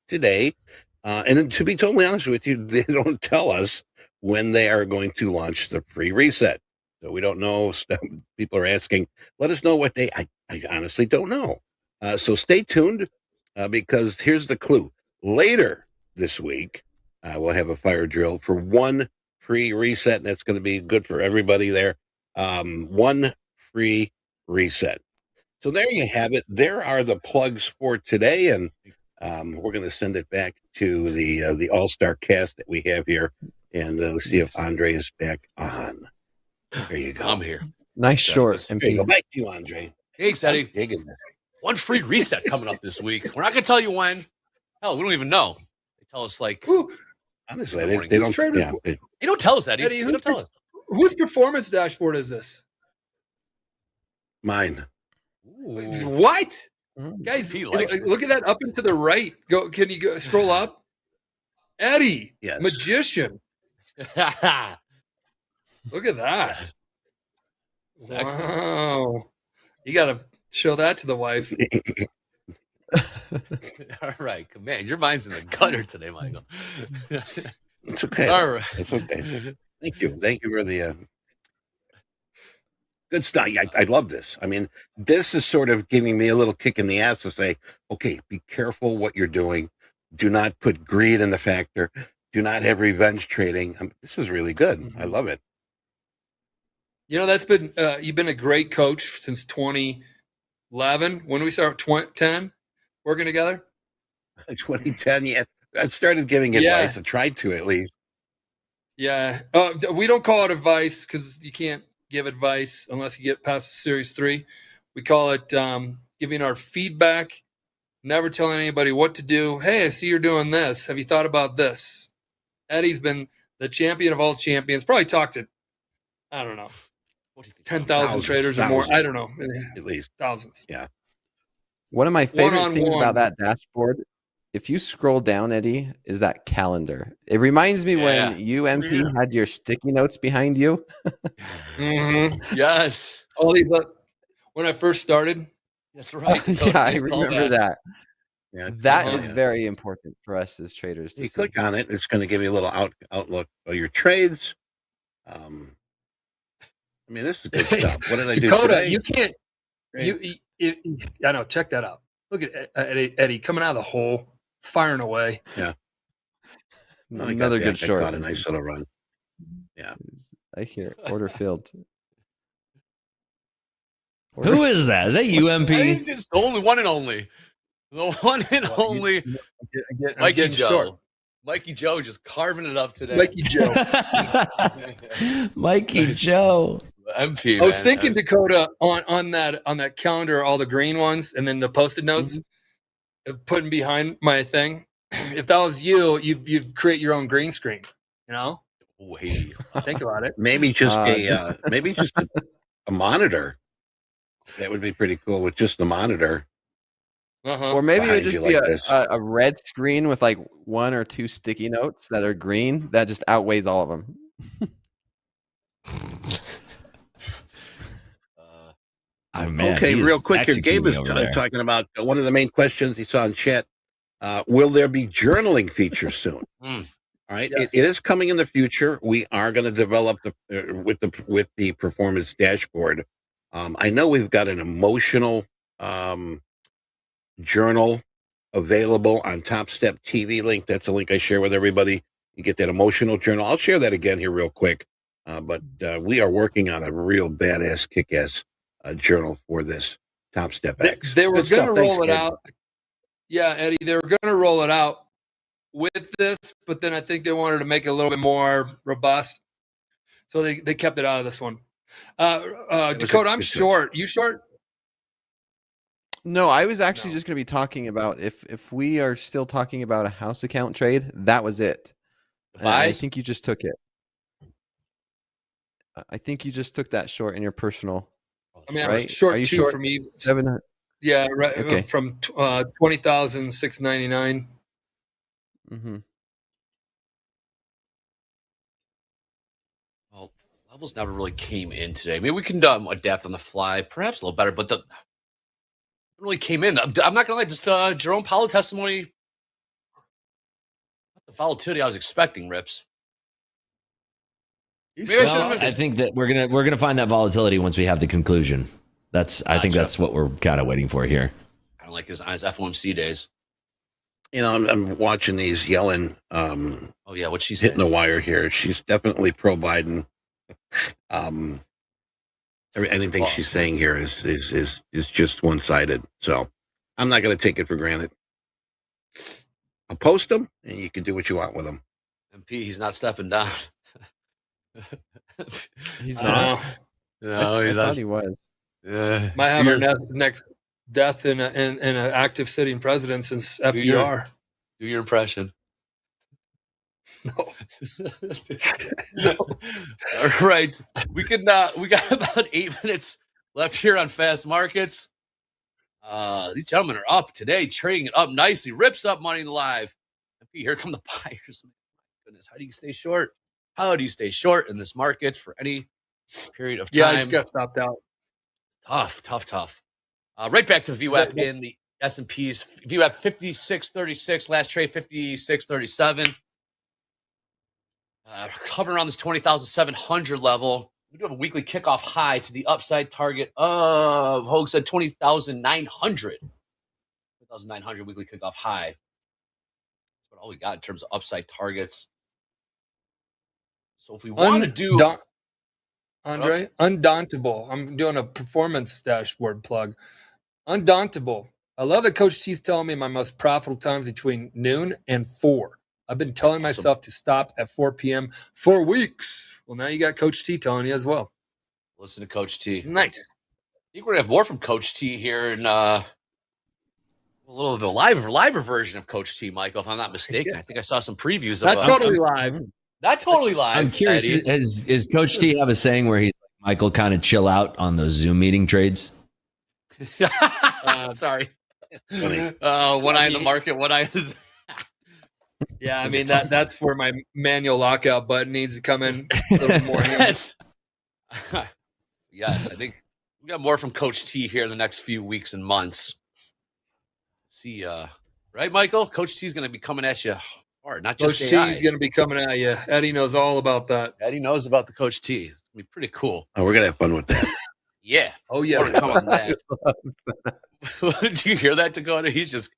today. And to be totally honest with you, they don't tell us when they are going to launch the free reset. So we don't know. People are asking, let us know what day. I honestly don't know. So stay tuned because here's the clue. Later this week, we'll have a fire drill for one free reset, and that's going to be good for everybody there. One free reset. So there you have it. There are the plugs for today, and we're going to send it back to the all-star cast that we have here, and let's see if Andre is back on. There you go. I'm here. Nice short. There you go. Back to you, Andre. Thanks, Eddie. One free reset coming up this week. We're not going to tell you when. Hell, we don't even know. They tell us like Honestly, Morning. they don't. Trader- Yeah, You don't tell us, Eddie. Eddie, You don't tell us. whose performance dashboard is this? mine. Ooh. What? Mm. Guys, He likes it. look at that up and to the right. Can you go scroll up? Eddie, Yes. magician. Look at that. It's excellent. Wow. You got to show that to the wife. All right, man, your mind's in the gutter today, Michael. It's okay. All right, It's okay. Thank you for the good stuff. I love this. I mean, this is sort of giving me a little kick in the ass to say, okay, be careful what you're doing. Do not put greed in the factor. Do not have revenge trading. This is really good. I love it. You know, that's been you've been a great coach since 2011. When did we start? 2010 working together. 2010. Yeah, I started giving advice. I tried to at least. Yeah, we don't call it advice because you can't give advice unless you get past Series 3. We call it giving our feedback. Never telling anybody what to do. Hey, I see you're doing this. Have you thought about this? Eddie's been the champion of all champions. Probably talked to, I don't know, what do you think? 10,000 traders or more. I don't know. At least Thousands. Yeah. One of my favorite things One-on-one. about that dashboard, if you scroll down, Eddie, is that calendar. It reminds me when you, MP, had your sticky notes behind you. Mm-hmm. Yes. All these when I first started. That's right. Yeah, I remember that. Yeah, That is very important for us as traders. You click on it, it's going to give you a little outlook of your trades. I mean, this is good stuff. What did I do Dakota, today? you can't. I know. Check that out. Look at Eddie coming out of the hole, firing away. Yeah. Another good short. I caught a nice little run. Yeah. I hear order filled. Who is that? Is that UMP? He's just the only one and only. The one and only Mikey Joe. Short. Mikey Joe just carving it up today. Mikey Joe. Mikey Joe. MP. I was thinking, Dakota, on that calendar, all the green ones, and then the post-it notes, putting behind my thing. If that was you, you'd create your own green screen. You know? Wait. Think about it. Maybe just a monitor. That would be pretty cool with just the monitor. Uh-huh. Or maybe it would Behind just you be like a red screen with like 1 or 2 sticky notes that are green. That just outweighs all of them. Man, okay, he real is quick here. Gabe is executing over there. talking about one of the main questions he saw in chat. Will there be journaling features soon? All right, Yes. it is coming in the future. We are going to develop with the performance dashboard. I know we've got an emotional journal available on TopstepTV link. That's a link I share with everybody. You get that emotional journal. I'll share that again here real quick. But we are working on a real badass, kick-ass journal for this Topstep X. They were Good going stuff. to roll Thanks, it Gabe. out. Yeah, Eddie, they were going to roll it out with this, but then I think they wanted to make it a little bit more robust. So they kept it out of this one. Dakota, I'm short. You short? No, I was actually just going to be talking about if we are still talking about a house account trade, that was it. And I think you just took it. I think you just took that short in your personal. I mean, right? I'm short Are you 2 short for me. 700? Yeah, right. Okay. From 20,699. Mm-hmm. Well, levels never really came in today. Maybe we can adapt on the fly, perhaps a little better, but it really came in. I'm not gonna lie, just Jerome Powell testimony. Not the volatility I was expecting, Rips. Maybe I should Well, I think that we're gonna find that volatility once we have the conclusion. I think that's what we're kind of waiting for here. Kind of like his FOMC days. You know, I'm watching these yelling. Oh yeah, what she's hitting the wire here. She's definitely pro Biden. Anything she's saying here is just one sided. So I'm not going to take it for granted. I'll post them, and you can do what you want with them. MP, he's not stepping down. He's not. No, he's I not. thought he was. Might have our next death in an active sitting president since FDR. Do your impression. All right. We got about 8 minutes left here on Fast Markets. These gentlemen are up today, trading it up nicely. Rips up money live. Here come the buyers. My goodness, how do you stay short? How do you stay short in this market for any period of time? Yeah, I just got stopped out. Tough. Right back to VWAP in the S&Ps. VWAP 56.36. Last trade 56.37. Hovering around this 20,700 level. We do have a weekly kickoff high to the upside target of, Hogue said 20,900. 20,900 weekly kickoff high. That's about all we got in terms of upside targets. So if we want to do... Andre, Undauntable. I'm doing a performance dashboard plug. Undauntable. I love that Coach T's telling me my most profitable times between noon and 4. I've been telling myself to stop at 4 p.m. for weeks. Well, now you got Coach T telling you as well. Listen to Coach T. Nice. I think we're going to have more from Coach T here in a little of a liver version of Coach T, Michael, if I'm not mistaken. I think I saw some previews of Not totally live. Not totally live. I'm curious, is Coach T have a saying where he's like, Michael, kind of chill out on those Zoom meeting trades? Sorry. One eye in the market, one eye is... Yeah, I mean, that's where my manual lockout button needs to come in a little more. Yes, I think we got more from Coach T here in the next few weeks and months. See, right, Michael? Coach T is going to be coming at you hard, not just Coach T is going to be coming at you. Eddie knows all about that. Eddie knows about the Coach T. It's going to be pretty cool. Oh, we're going to have fun with that. Yeah. Oh, yeah. More to come on that. Do you hear that, Dakota? He's just...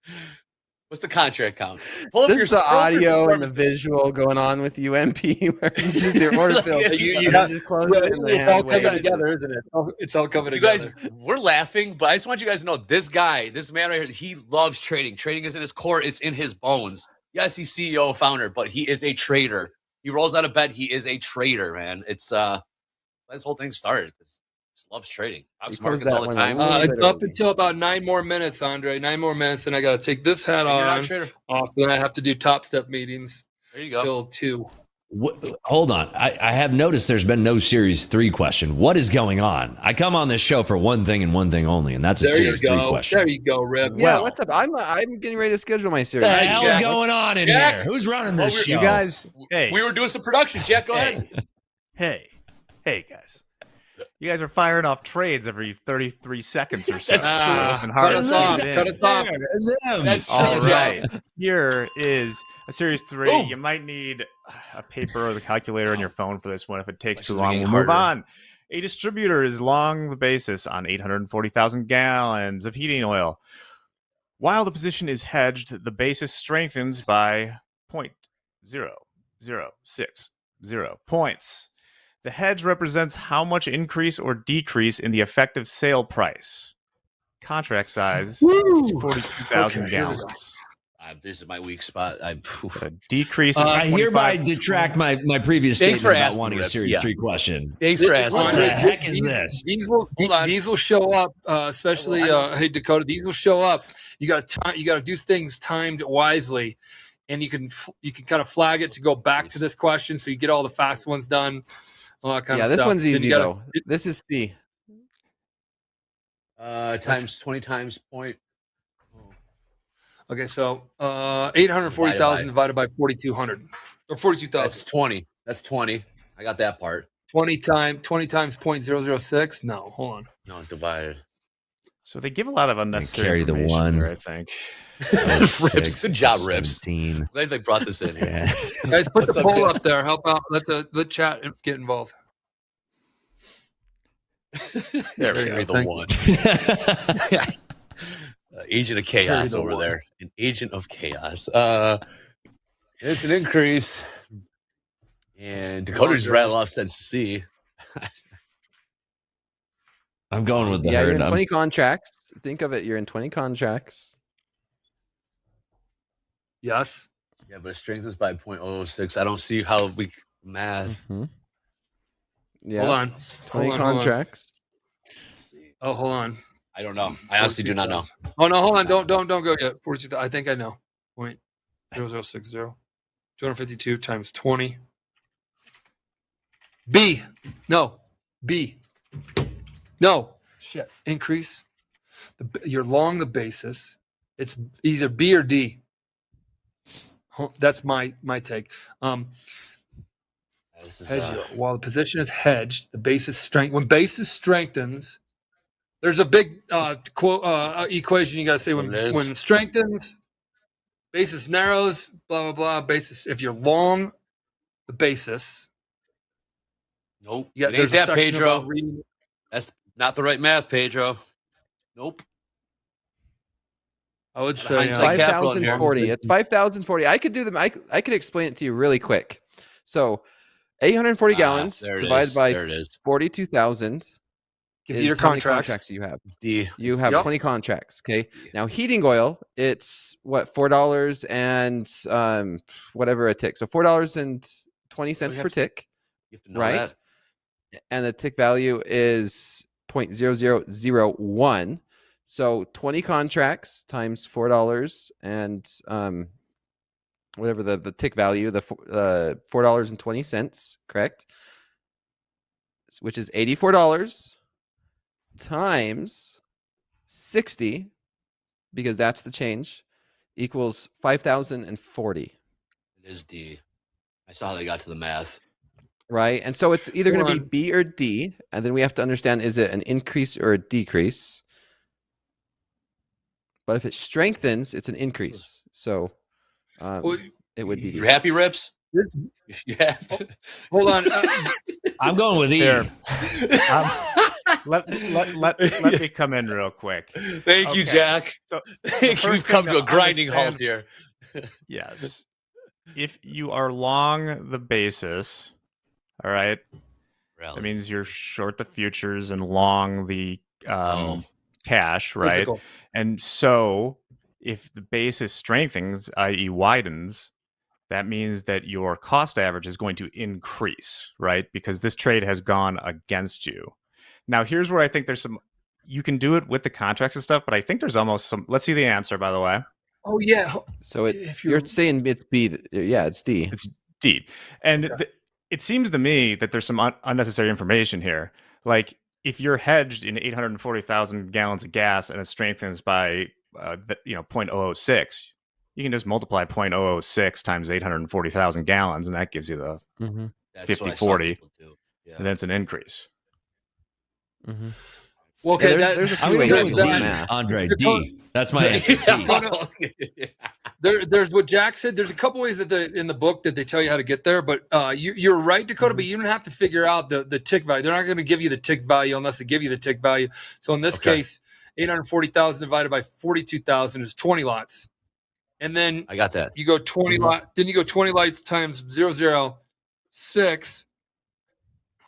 What's the contract count? Pull up Just the audio and the visual going on with UMP where you just your order fill. You just close it and it's all coming together, isn't it? It's all coming together. You guys, we're laughing, but I just want you guys to know this guy, this man right here, he loves trading. Trading is in his core. It's in his bones. Yes, he's CEO, founder, but he is a trader. He rolls out of bed. He is a trader, man. It's this whole thing started. Just loves trading. Talks markets all the time. It's up until about 9 more minutes, Andre. 9 more minutes, and I got to take this hat off. Then I have to do Topstep meetings. There you go. Till 2. Hold on. I have noticed there's been no Series 3 question. What is going on? I come on this show for one thing and one thing only, and that's a Series 3 question. There you go, Rip. Yeah, what's up? I'm getting ready to schedule my series. What the hell's going on in here? Who's running this show? You guys, hey. We were doing some production. Jack, go ahead. Hey, guys. You guys are firing off trades every 33 seconds or so. That's true. It's been hard to Cut it off. That's true. All right. Here is a Series 3. Ooh. You might need a paper or the calculator on your phone for this one. If it takes This too is long, getting we'll move harder. on. A distributor is long the basis on 840,000 gallons of heating oil. While the position is hedged, the basis strengthens by 0.0060 points. The hedge represents how much increase or decrease in the effective sale price. Contract size is 42,000 gallons. This is my weak spot. A decrease. I hereby detract my previous Thanks statement for about asking, wanting a Rips. Series Yeah. 3 question. Thanks for asking. What the heck is this? These will show up, especially hey Dakota. These will show up. You got to do things timed wisely, and you can kind of flag it to go back to this question, so you get all the fast ones done. All that kind of stuff. This one's Then easy though. This is C. Times 20 times point. Okay, so 840,000 divided by 4,200 or 42,000. That's 20. That's 20. I got that part. 20 times 0.006. No, hold on. No, divided. So they give a lot of unnecessary Carry the information one. there, I think. Rips. Good job, Rips. 17. Glad they brought this in here. Yeah. Guys, put the What's up, poll Jay? up there. Help out. Let the chat get involved. There we Carry go. the one. Agent of chaos over there. An agent of chaos. It's an increase. And Dakota just rattled off said C. I'm going with the You're herd. in 20 contracts. Think of it. You're in 20 contracts. Yes. Yeah, but it strengthens by 0.006. I don't see how we math. Mm-hmm. Yeah. Hold on. 20 Hold on. contracts. Oh, hold on. I don't know. I honestly do not know. Oh no, hold on. Don't go yet. 42. I think I know. 0.0060. 252 times 20. B. No. B. No. Shit. Increase. You're long the basis. It's either B or D. That's my take. While the position is hedged, the basis strength. When basis strengthens, there's a big equation you got to say when it strengthens, basis narrows, blah, blah, blah. Basis, if you're long the basis. Nope. Yeah, it ain't that, Pedro. Reading. That's not the right math, Pedro. Nope. I would say 5,040. It's 5,040. I could do them. I could explain it to you really quick. So 840 gallons divided by 42,000 gives you your contracts you have. You have 20 contracts. Okay. Now heating oil, it's what, $4 and whatever a tick. So $4.20 per tick. You have to know right? that. And the tick value is 0.0001. So 20 contracts times $4 and whatever the tick value, the $4.20, correct? Which is $84 times 60, because that's the change, equals 5,040. It is D. I saw how they got to the math. Right. And so it's either going to be B or D. And then we have to understand, is it an increase or a decrease? But if it strengthens, it's an increase. So it would be D. You happy, Rips? Yeah. Hold on. I'm going with E. Let me come in real quick. Thank you, Jack. So we've come to a grinding halt here. Yes. If you are long the basis, all right, that means you're short the futures and long the cash, right? Physical. And so if the basis strengthens, i.e. widens, that means that your cost average is going to increase, right? Because this trade has gone against you. Now, here's where I think there's some, you can do it with the contracts and stuff, but I think there's almost some, let's see the answer, by the way. Oh, yeah. So you're saying it's B. Yeah, it's D. It's D. And it seems to me that there's some unnecessary information here. Like, if you're hedged in 840,000 gallons of gas and it strengthens by 0.006, you can just multiply 0.006 times 840,000 gallons, and that gives you the 50/40, and then it's an increase. Mm-hmm. Well, okay, there's a I'm few going to ways go with to do D, math. Andre. D. That's my answer. D. There's what Jack said. There's a couple ways that in the book that they tell you how to get there, but you're right, Dakota. But you don't have to figure out the tick value. They're not going to give you the tick value unless they give you the tick value. So in this case, 840,000 divided by 42,000 is 20 lots, and then I got that. You go 20 lot. Then you go 20 lots times 0.006.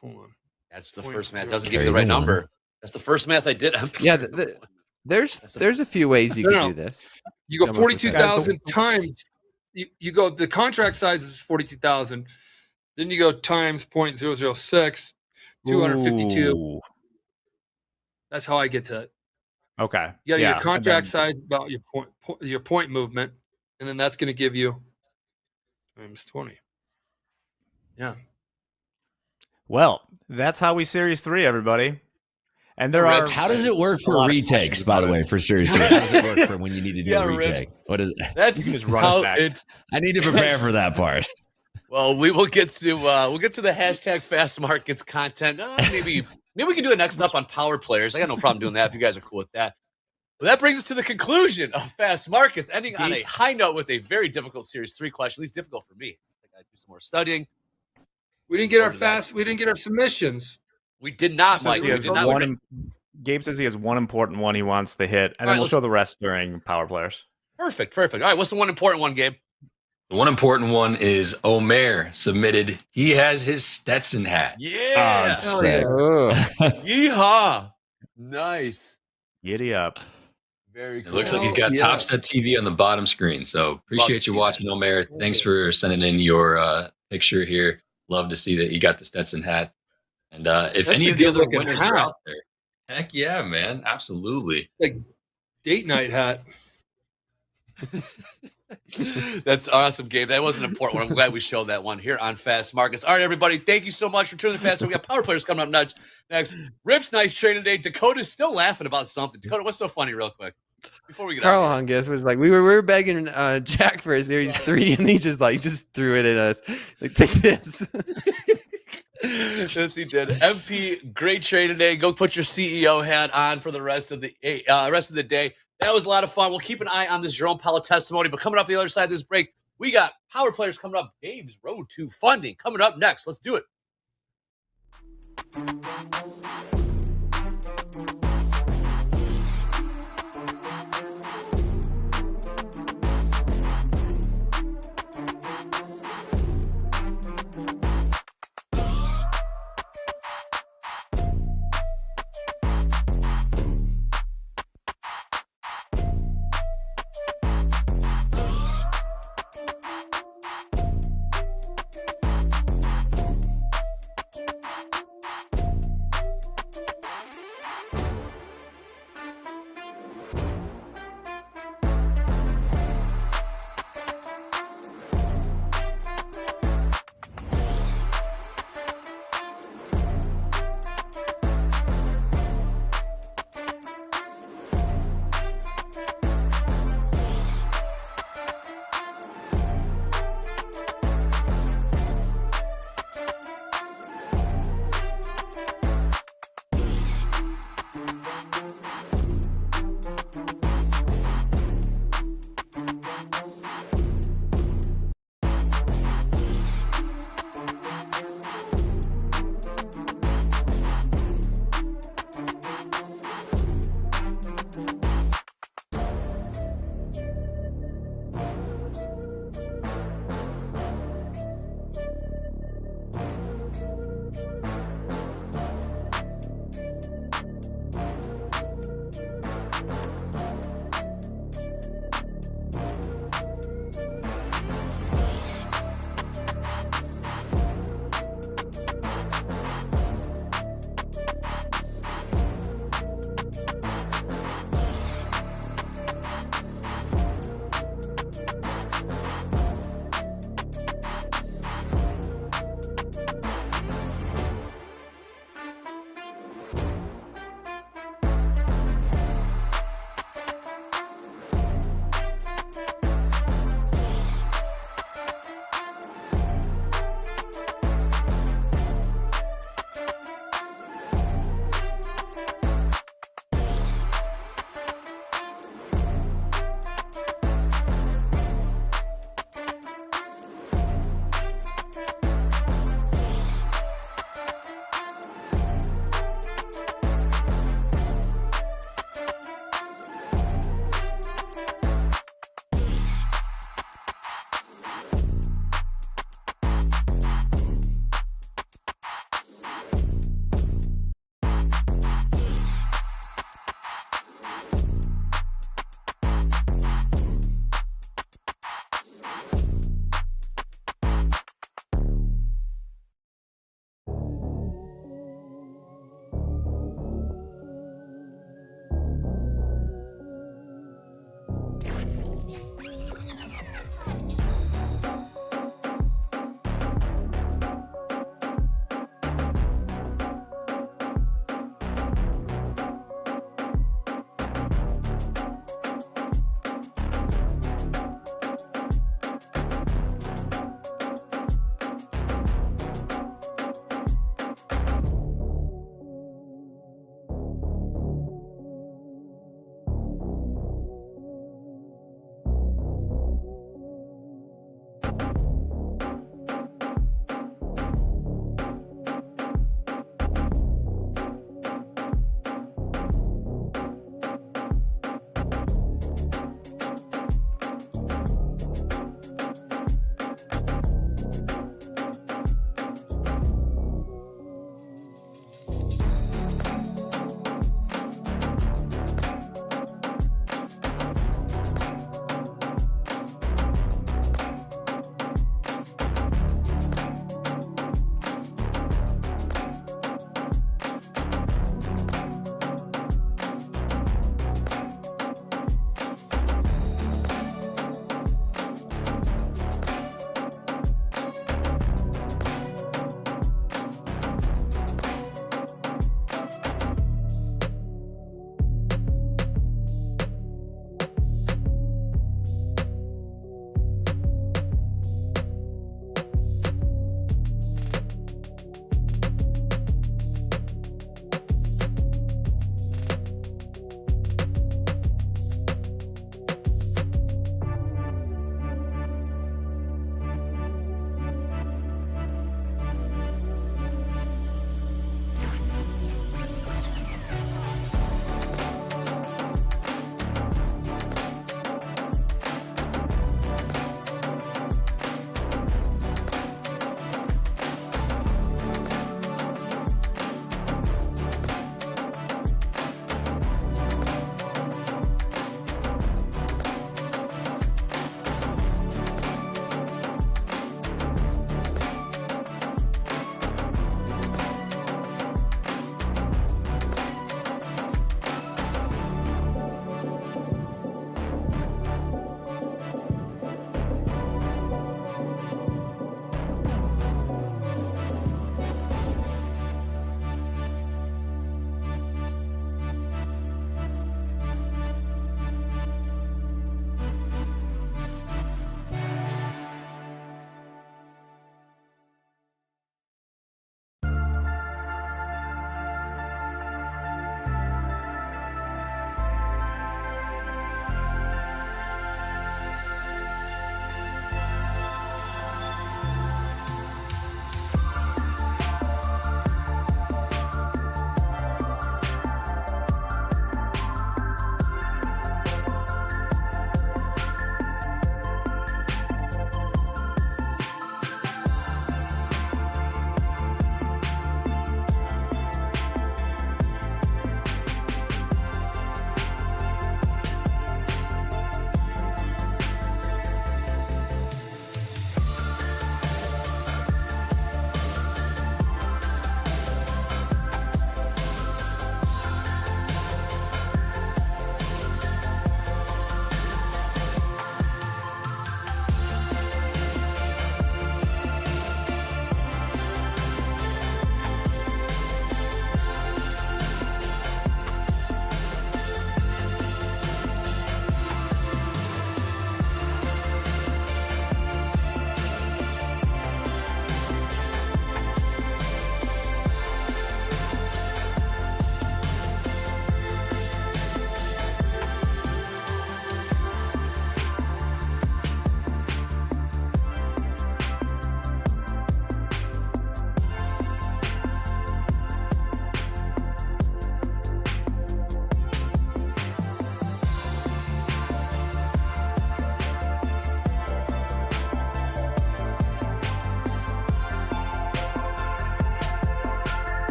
Hold on. That's the first math. It doesn't give you the right number. That's the first math I did. Yeah, there's a few ways you can do this. You go 42,000 times. You go, the contract size is 42,000. Then you go times 0.006, 252. Ooh. That's how I get to it. Okay. You got your contract size about your point movement, and then that's going to give you times 20. Yeah. Well, that's how we series 3, everybody. And there are. How does it work for retakes, by the way, for Series 3? How does it work for when you need to do a retake? What is it? That's you can just run it back. I need to prepare for that part. Well, we will get to the hashtag fast markets content. Maybe we can do it next up on power players. I got no problem doing that if you guys are cool with that. Well, that brings us to the conclusion of fast markets, ending on a high note with a very difficult Series 3 question. At least difficult for me. I got to do some more studying. We didn't get our submissions. We did not, Mike. Gabe says he has one important one he wants to hit, and then we'll show the rest during power players. Perfect. All right, what's the one important one, Gabe? The one important one is Omer submitted. He has his Stetson hat. Yeah. Yeehaw. Nice. Giddy up. Very cool. It looks like he's got TopstepTV on the bottom screen. So appreciate you watching, Omer. Thanks for sending in your picture here. Love to see that you got the Stetson hat. And if any of the other winners are out there, heck yeah, man. Absolutely. Like date night hat. That's awesome, Gabe. That was an important one. I'm glad we showed that one here on Fast Markets. All right, everybody. Thank you so much for tuning in Fast. We got power players coming up next. Rip's nice training today. Dakota's still laughing about something. Dakota, what's so funny, real quick? Before we get Carl out Hungus was like, we were begging Jack for a series 3, and he just threw it at us. Like, take this. Yes, he did. MP, great trade today. Go put your CEO hat on for the rest of the day. That was a lot of fun. We'll keep an eye on this Jerome Powell testimony. But coming up the other side of this break, we got power players coming up. Gabe's Road to Funding coming up next. Let's do it.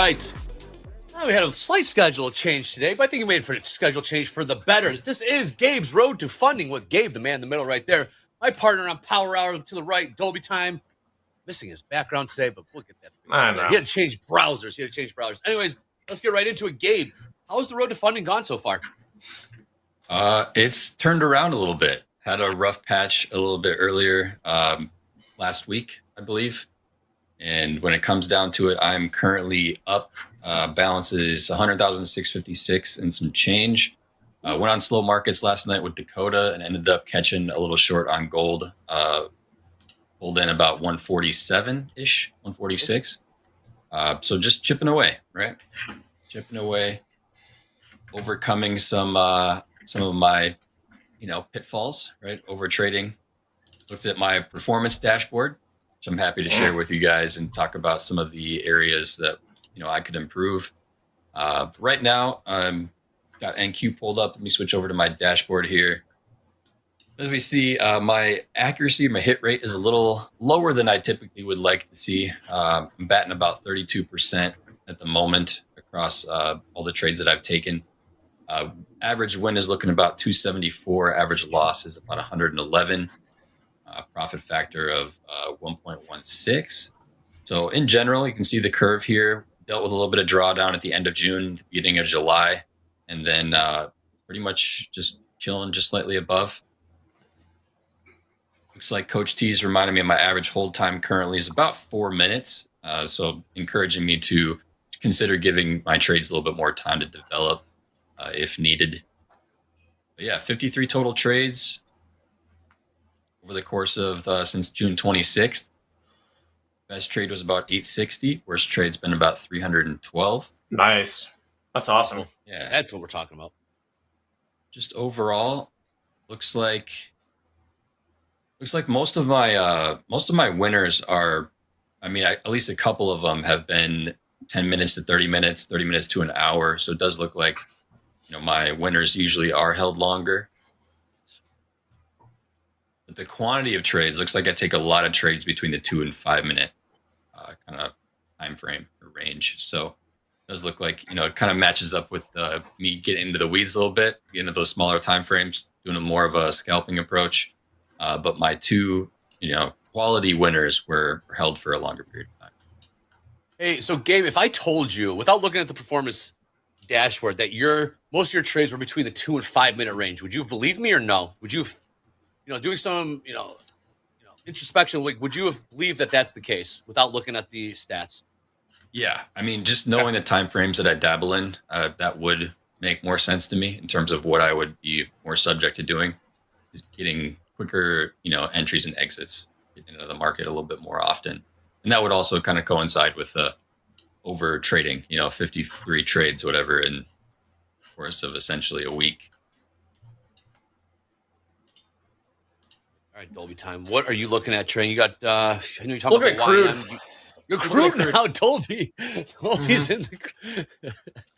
right. We had a slight schedule change today, but I think we made for a schedule change for the better. This is Gabe's Road to Funding with Gabe, the man in the middle right there. My partner on Power Hour to the right, Dolby Time. Missing his background today, but we'll get that figured out. He had to change browsers. Anyways, let's get right into it. Gabe, how's the road to funding gone so far? It's turned around a little bit. Had a rough patch a little bit earlier last week, I believe. And when it comes down to it, I'm currently up. Balance is 100,656 and some change. Went on slow markets last night with Dakota and ended up catching a little short on gold. Pulled in about 147-ish, 146. So just chipping away, right? Chipping away, overcoming some of my, pitfalls, right? Over trading. Looked at my performance dashboard, which I'm happy to share with you guys and talk about some of the areas that I could improve. Right now, got NQ pulled up. Let me switch over to my dashboard here. As we see, my accuracy, my hit rate is a little lower than I typically would like to see. I'm batting about 32% at the moment across all the trades that I've taken. Average win is looking about 274. Average loss is about 111. Profit factor of 1.16. So in general, you can see the curve here. Dealt with a little bit of drawdown at the end of June, beginning of July, and then pretty much just chilling just slightly above. Looks like Coach T's reminded me of my average hold time currently is about 4 minutes. So encouraging me to consider giving my trades a little bit more time to develop if needed. But yeah, 53 total trades over the course of since June 26th. Best trade was about 860. Worst trade's been about 312. Nice. That's awesome. Yeah, that's what we're talking about. Just overall, looks like most of my winners are, at least a couple of them have been 10 minutes to 30 minutes, 30 minutes to an hour. So it does look like, my winners usually are held longer. But the quantity of trades looks like I take a lot of trades between the 2 and 5 minute kind of time frame or range. So it does look like, it kind of matches up with me getting into the weeds a little bit, getting into those smaller time frames, doing more of a scalping approach. But my two, quality winners were held for a longer period of time. Hey, so Gabe, if I told you, without looking at the performance dashboard, that most of your trades were between the 2 and 5 minute range, would you have believed me or no? Would you have, doing some, introspection, would you have believed that that's the case without looking at the stats? Yeah, just knowing the time frames that I dabble in, that would make more sense to me in terms of what I would be more subject to doing, is getting quicker, entries and exits, getting into the market a little bit more often. And that would also kind of coincide with the over trading, 53 trades, whatever, in the course of essentially a week. All right, Dolby Time. What are you looking at, Trey? You got, I know you're talking Look about at crude. YM. You're crude now, Dolby. Dolby's in the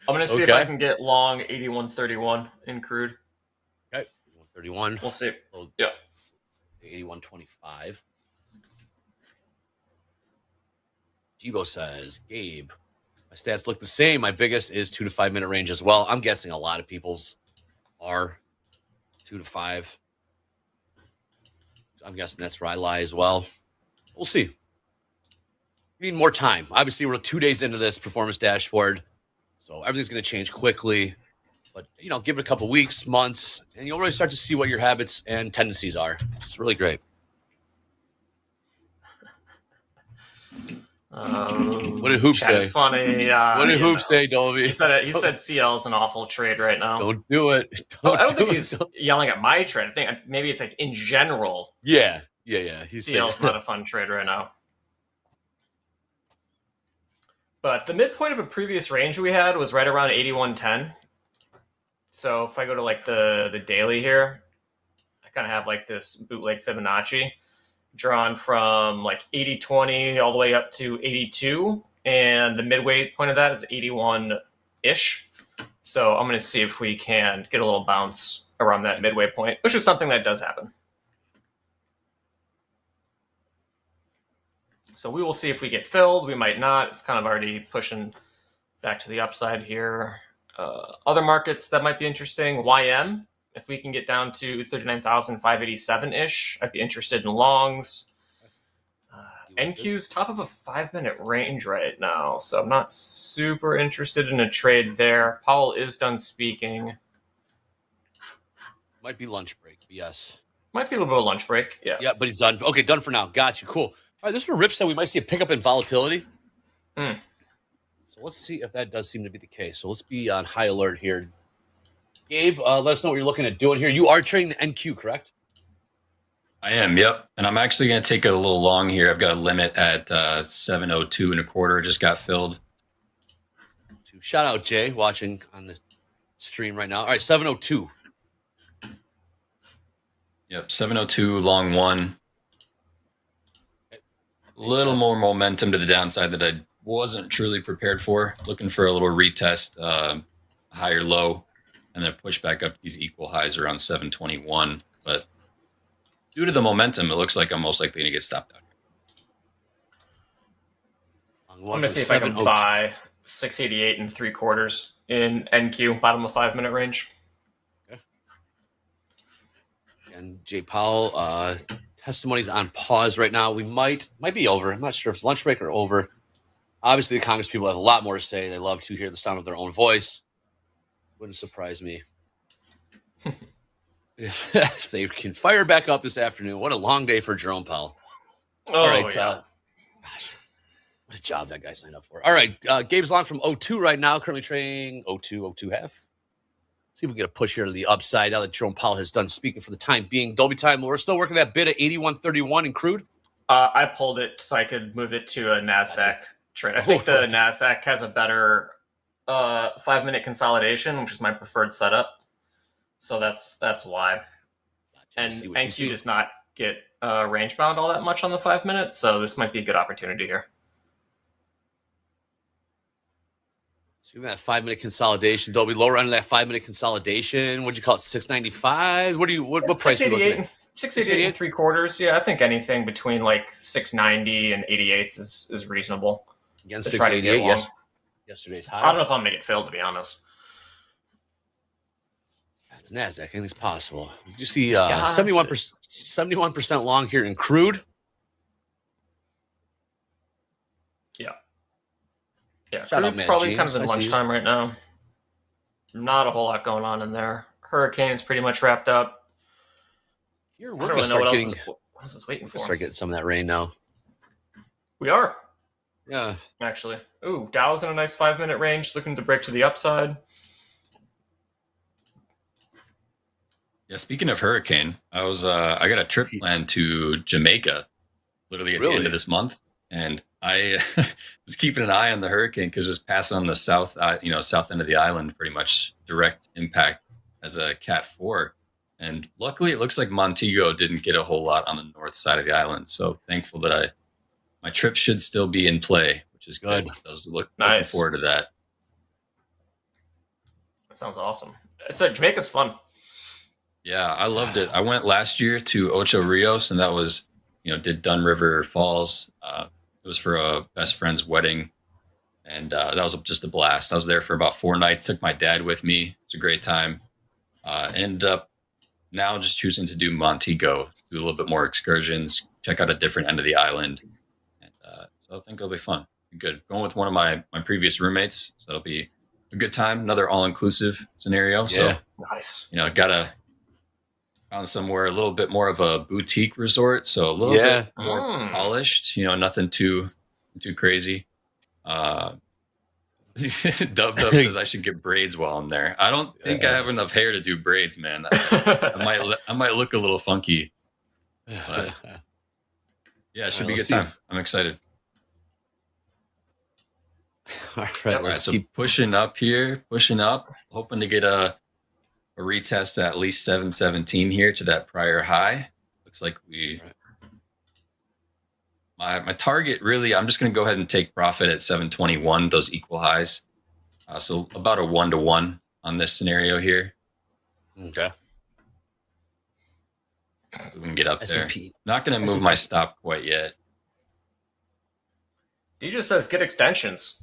I'm going to see if I can get long 81.31 in crude. Okay, 81.31. We'll see. Yeah. 81.25. Jibo says, Gabe, my stats look the same. My biggest is 2 to 5 minute range as well. I'm guessing a lot of people's are 2 to 5. I'm guessing that's where I lie as well. We'll see. We need more time. Obviously, we're 2 days into this performance dashboard, so everything's going to change quickly. But, give it a couple weeks, months, and you'll really start to see what your habits and tendencies are. It's really great. What did Hoop say? It's funny. What did Hoop say, Dolby? He said CL is an awful trade right now. Don't do it. I don't think he's yelling at my trade. I think maybe it's like in general. Yeah. CL's not a fun trade right now. But the midpoint of a previous range we had was right around 81.10. So if I go to like the daily here, I kind of have like this bootleg Fibonacci drawn from like 80.20 all the way up to 82. And the midway point of that is 81-ish. So I'm going to see if we can get a little bounce around that midway point, which is something that does happen. So we will see if we get filled. We might not. It's kind of already pushing back to the upside here. Other markets that might be interesting, YM. If we can get down to 39,587-ish, I'd be interested in longs. NQ's top of a 5-minute range right now, so I'm not super interested in a trade there. Powell is done speaking. Might be lunch break, yes. Might be a little bit of lunch break, yeah. Yeah, but he's done. Okay, done for now. Got you. Cool. All right, this is where Rip said we might see a pickup in volatility. So let's see if that does seem to be the case. So let's be on high alert here. Gabe, let us know what you're looking at doing here. You are trading the NQ, correct? I am, yep. And I'm actually going to take it a little long here. I've got a limit at 702 and a quarter. Just got filled. Shout out Jay watching on the stream right now. All right, 702. Yep, 702 long one. A little more momentum to the downside that I wasn't truly prepared for. Looking for a little retest, higher low, and then push back up these equal highs around 721. But due to the momentum, it looks like I'm most likely going to get stopped out. I'm going to see if I can buy 688 and 3/4 in NQ, bottom of 5-minute range. Okay. And Jay Powell, testimony's on pause right now. We might be over. I'm not sure if it's lunch break or over. Obviously, the Congress people have a lot more to say. They love to hear the sound of their own voice. Wouldn't surprise me. If they can fire back up this afternoon, what a long day for Jerome Powell. All right. Yeah. Gosh, what a job that guy signed up for. All right. Gabe's long from 02 right now, currently trading 02 half. See if we can get a push here to the upside now that Jerome Powell has done speaking for the time being. Dolby time, we're still working that bid at 81.31 in crude. I pulled it so I could move it to a NASDAQ trade. I think the NASDAQ has a better 5-minute consolidation, which is my preferred setup. So that's why. And NQ does not get range bound all that much on the 5 minutes, so this might be a good opportunity here. So that 5-minute consolidation, Dolby, lower end of that 5-minute consolidation. What'd you call it? 695? What price are you looking at? 688 and 3/4. Yeah, I think anything between like 690 and 88 is reasonable. Again, 688. Yes. Yesterday's high. I don't know if I'm gonna get filled, to be honest. It's NASDAQ. Anything's possible. Did you see 71% long here in crude? Yeah, crude's probably kind of in lunchtime right now. Not a whole lot going on in there. Hurricane's pretty much wrapped up. We're going to start getting. What else is waiting for? Start getting some of that rain now. We are. Yeah. Actually. Ooh, Dow's in a nice 5-minute range, looking to break to the upside. Yeah, speaking of hurricane, I got a trip planned to Jamaica, literally at the end of this month, and I was keeping an eye on the hurricane because it was passing on the south end of the island, pretty much direct impact as a Cat 4. And luckily, it looks like Montego didn't get a whole lot on the north side of the island. So thankful that my trip should still be in play, which is good. I was looking forward to that. That sounds awesome. Jamaica's fun. Yeah, I loved it. I went last year to Ocho Rios, and that was, did Dunn River Falls. It was for a best friend's wedding, and that was just a blast. I was there for about 4 nights, took my dad with me. It's a great time. Ended up now just choosing to do Montego, do a little bit more excursions, check out a different end of the island. And so I think it'll be fun. Good. Going with one of my previous roommates, so it'll be a good time. Another all-inclusive scenario. Yeah. So, nice. Found somewhere a little bit more of a boutique resort, so a little bit more polished. Nothing too crazy. Dub says I should get braids while I'm there. I don't think I have enough hair to do braids, man. I might look a little funky. But yeah, it should be a good time. I'm excited. All right, let's keep pushing up here. Hoping to get a retest at least 717 here to that prior high. Looks like my target really, I'm just going to go ahead and take profit at 721, those equal highs. So about a 1-to-1 on this scenario here. Okay. We can get up S&P. there. Not going to move my stop quite yet. D just says get extensions.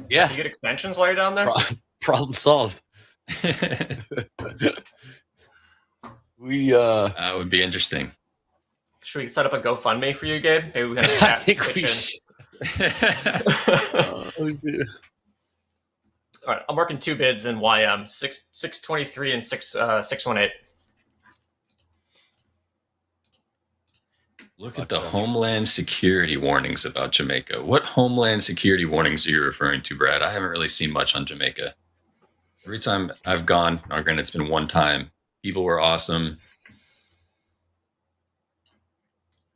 Yeah. You get extensions while you're down there? Problem solved. That would be interesting. Should we set up a GoFundMe for you, Gabe? Maybe we can I think we should. All right, I'm working 2 bids in YM, 623 and 618. Look at the Homeland Security warnings about Jamaica. What Homeland Security warnings are you referring to, Brad? I haven't really seen much on Jamaica. Every time I've gone, granted it's been one time, people were awesome.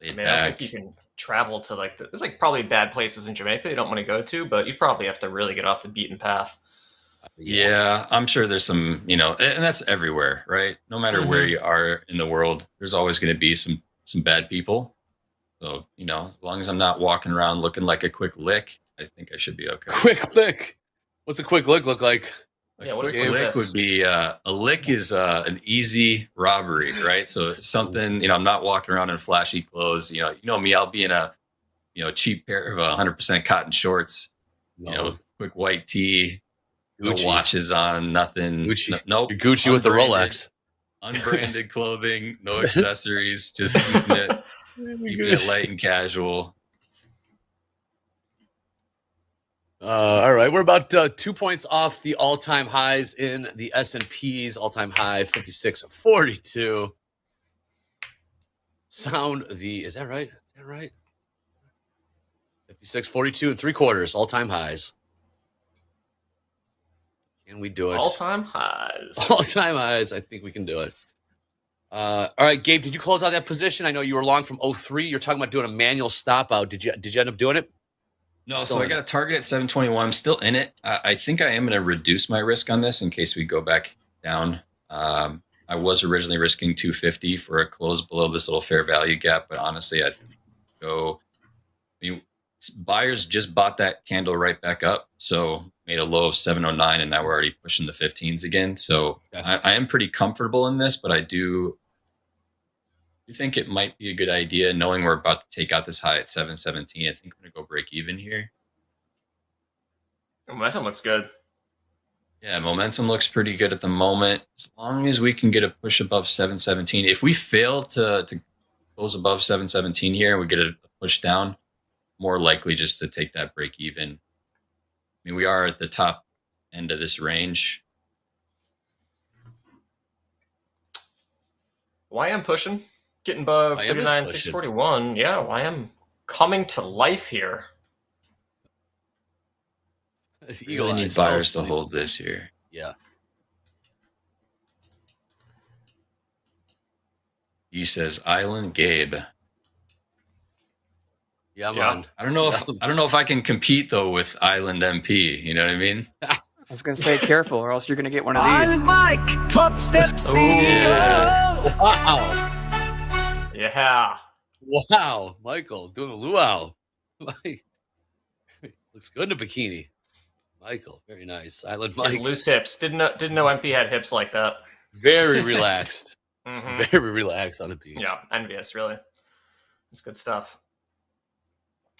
I mean, I don't think you can travel to there's probably bad places in Jamaica you don't want to go to, but you probably have to really get off the beaten path. Yeah, I'm sure there's some, and that's everywhere, right? No matter where you are in the world, there's always going to be some bad people. So, as long as I'm not walking around looking like a quick lick, I think I should be okay. Quick lick. What's a quick lick look like? Yeah, what is a lick would be a lick is an easy robbery, right? So something, I'm not walking around in flashy clothes. You know me, I'll be in a cheap pair of 100% cotton shorts, quick white tee, no watches on, nothing. Gucci. Nope. You're Gucci with the Rolex. Unbranded clothing, no accessories, just keeping it light and casual. All right, we're about 2 points off the all-time highs in the S&P's all-time high, 56.42. Is that right? 56.42 and 3/4, all-time highs. Can we do it? All-time highs. All-time highs. I think we can do it. All right, Gabe, did you close out that position? I know you were long from 03. You're talking about doing a manual stop out. Did you end up doing it? No, so I got a target at 721. I'm still in it. I think I am going to reduce my risk on this in case we go back down. I was originally risking 250 for a close below this little fair value gap, but honestly, I think buyers just bought that candle right back up, so made a low of 709, and now we're already pushing the 15s again. So I am pretty comfortable in this, but I do think it might be a good idea, knowing we're about to take out this high at 717. I think I'm going to go break even here. Momentum looks good. Yeah, momentum looks pretty good at the moment. As long as we can get a push above 717. If we fail to close above 717 here and we get a push down, more likely just to take that break even. I mean, we are at the top end of this range. YM pushing, getting above 39, 641. Yeah, YM coming to life here. You really need buyers to hold this here. Yeah. He says, Island Gabe. Yeah, man. I don't know if I can compete though with Island MP. You know what I mean? I was gonna say careful, or else you're gonna get one of these. Island Mike, Topstep CEO. Wow. Yeah. Wow, Michael doing a luau. Looks good in a bikini. Michael, very nice. Island Mike. Loose hips. Didn't know MP had hips like that. Very relaxed. Very relaxed on the beach. Yeah, envious, really. It's good stuff.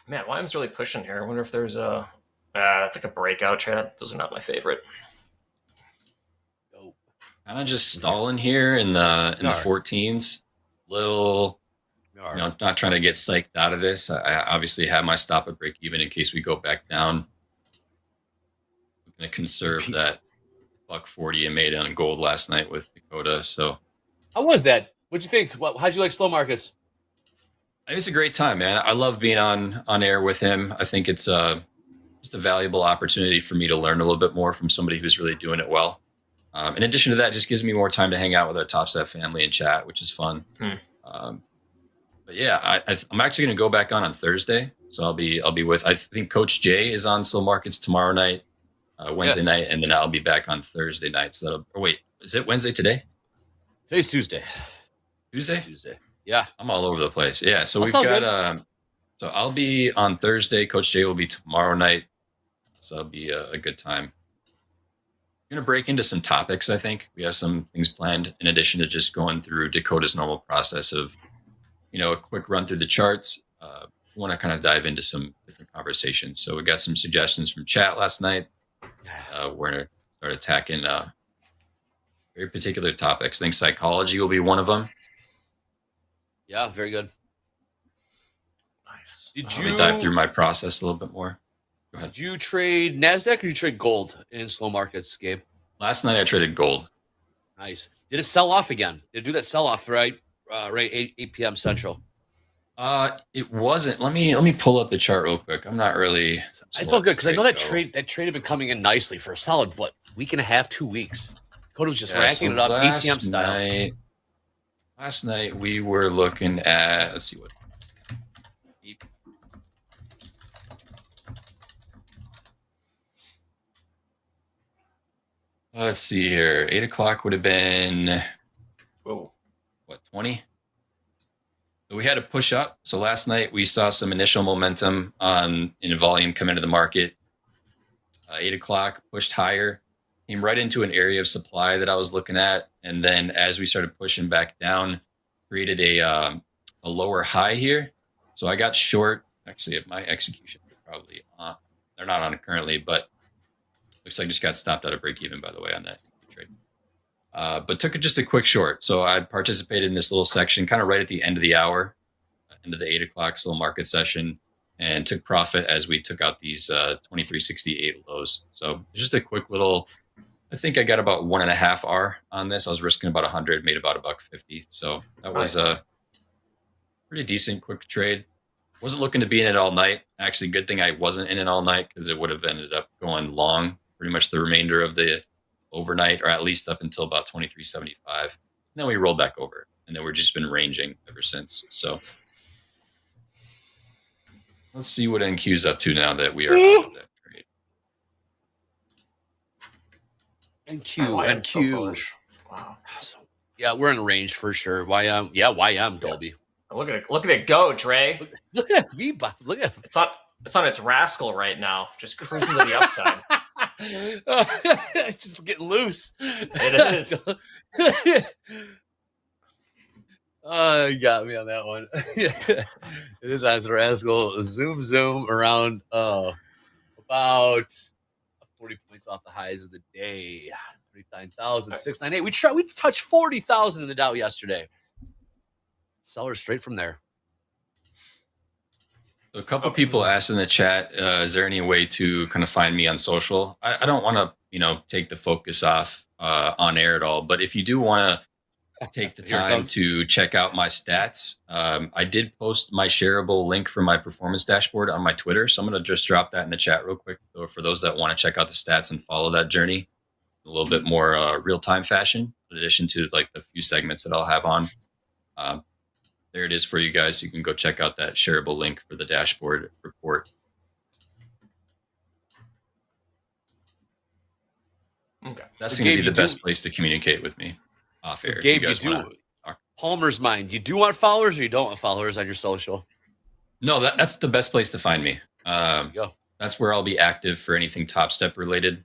Man, YM's really pushing here. I wonder if there's a it's like a breakout trade. Those are not my favorite. Kind of just stalling here in the 14s. Little, not trying to get psyched out of this. I obviously have my stop at break even in case we go back down. I'm going to conserve that $140 I made on gold last night with Dakota. So, how was that? What'd you think? How'd you like slow markets? It was a great time, man. I love being on air with him. I think it's just a valuable opportunity for me to learn a little bit more from somebody who's really doing it well. In addition to that, it just gives me more time to hang out with our Topstep family and chat, which is fun. But yeah, I'm actually going to go back on Thursday. So I'll be with, I think Coach Jay is on Slow Markets tomorrow night, Wednesday night, and then I'll be back on Thursday night. So is it Wednesday today? Today's Tuesday. Tuesday. Yeah. I'm all over the place. Yeah. So we've got, so I'll be on Thursday. Coach Jay will be tomorrow night. So it'll be a good time. We're going to break into some topics. I think we have some things planned in addition to just going through Dakota's normal process of, a quick run through the charts, want to kind of dive into some different conversations. So we got some suggestions from chat last night. We're going to start attacking very particular topics. I think psychology will be one of them. Yeah, very good. Nice. Did Let me you dive through my process a little bit more? Go ahead. Did you trade NASDAQ or did you trade gold in slow markets, Gabe? Last night I traded gold. Nice. Did it sell off again? Did it do that sell off right 8 p.m. Central? It wasn't. Let me pull up the chart real quick. I'm not really. It's all good because I know that trade had been coming in nicely for a solid week and a half, 2 weeks. Dakota was just racking it up ATM style. Last night we were looking at, let's see what. Let's see here. 8 o'clock would have been, what, 20? So we had to push up. So last night we saw some initial momentum in volume come into the market. 8 o'clock pushed higher, came right into an area of supply that I was looking at. And then as we started pushing back down, created a lower high here. So I got short. Actually, if my execution is probably on, they're not on it currently, but looks like I just got stopped out of break even, by the way, on that trade. But took just a quick short. So I participated in this little section kind of right at the end of the hour, end of the 8 o'clock slow market session, and took profit as we took out these 2368 lows. So just a quick little, I think I got about 1.5 R on this. I was risking about 100, made about $1.50. So that was a pretty decent quick trade. Wasn't looking to be in it all night. Actually, good thing I wasn't in it all night because it would have ended up going long pretty much the remainder of the overnight, or at least up until about 23.75. And then we rolled back over, and then we've just been ranging ever since. So let's see what NQ's up to now that we are out of that trade. NQ. Wow. So, yeah, we're in range for sure. YM Dolby. Look at it go, Dre. Look at V-Bot. Look at it's on its rascal right now, just cruising to the upside. It's just getting loose. It is. You got me on that one. It is on its rascal. Zoom around about 40 points off the highs of the day. 39,698. We touched 40,000 in the Dow yesterday. Sellers straight from there. A couple people asked in the chat, is there any way to kind of find me on social? I don't want to, take the focus off on air at all. But if you do want to take the time to check out my stats, I did post my shareable link for my performance dashboard on my Twitter. So I'm going to just drop that in the chat real quick. So for those that want to check out the stats and follow that journey in a little bit more real-time fashion, in addition to like the few segments that I'll have on. There it is for you guys. You can go check out that shareable link for the dashboard report. Okay. That's going to be the best place to communicate with me off air. Gabe, you do Palmer's mind. You do want followers or you don't want followers on your social? No, that's the best place to find me. Go. That's where I'll be active for anything Topstep related.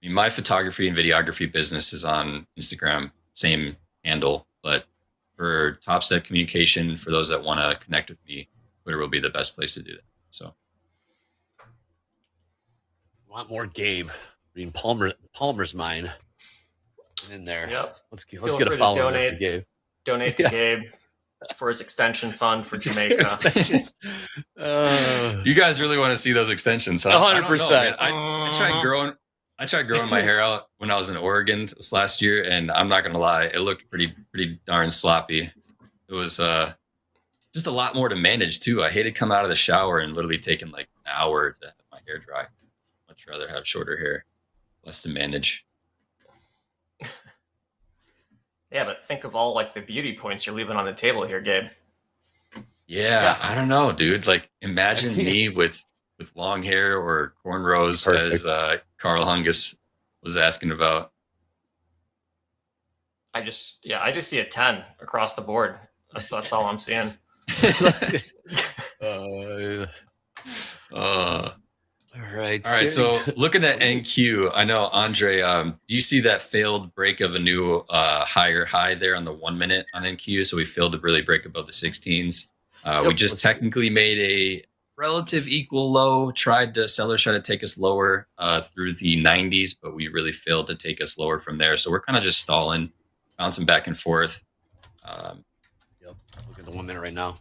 I mean, my photography and videography business is on Instagram, same handle, but for Topstep communication, for those that want to connect with me, Twitter will be the best place to do that. So, want more Gabe reading Palmer's mind in there? Yep. Let's get a follow for Gabe. Donate to Gabe for his extension fund for Jamaica. You guys really want to see those extensions, huh? 100%. I tried growing my hair out when I was in Oregon this last year, and I'm not gonna lie, it looked pretty darn sloppy. It was just a lot more to manage too. I hated coming out of the shower and literally taking like an hour to have my hair dry. Much rather have shorter hair, less to manage. Yeah, but think of all like the beauty points you're leaving on the table here, Gabe. Yeah, I don't know, dude. Like imagine me with long hair or cornrows. Perfect. As Carl Hungus was asking about. I just see a 10 across the board. That's all I'm seeing. All All right. So looking at NQ, I know Andre. Do you see that failed break of a new higher high there on the 1 minute on NQ? So we failed to really break above the 16s. We just technically made a relative equal low. Sellers tried to take us lower through the 90s, but we really failed to take us lower from there. So we're kind of just stalling, bouncing back and forth. Look at the 1 minute right now.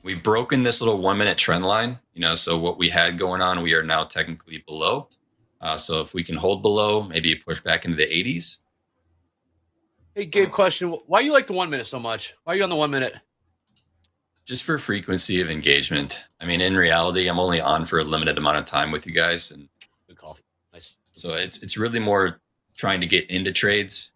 We've broken this little 1 minute trend line, so what we had going on, we are now technically below. So if we can hold below, maybe push back into the 80s. Hey, Gabe, question. Why you like the 1 minute so much? Why are you on the 1 minute? Just for frequency of engagement. I mean, in reality, I'm only on for a limited amount of time with you guys. And good call. Nice. So it's really more trying to get into trades,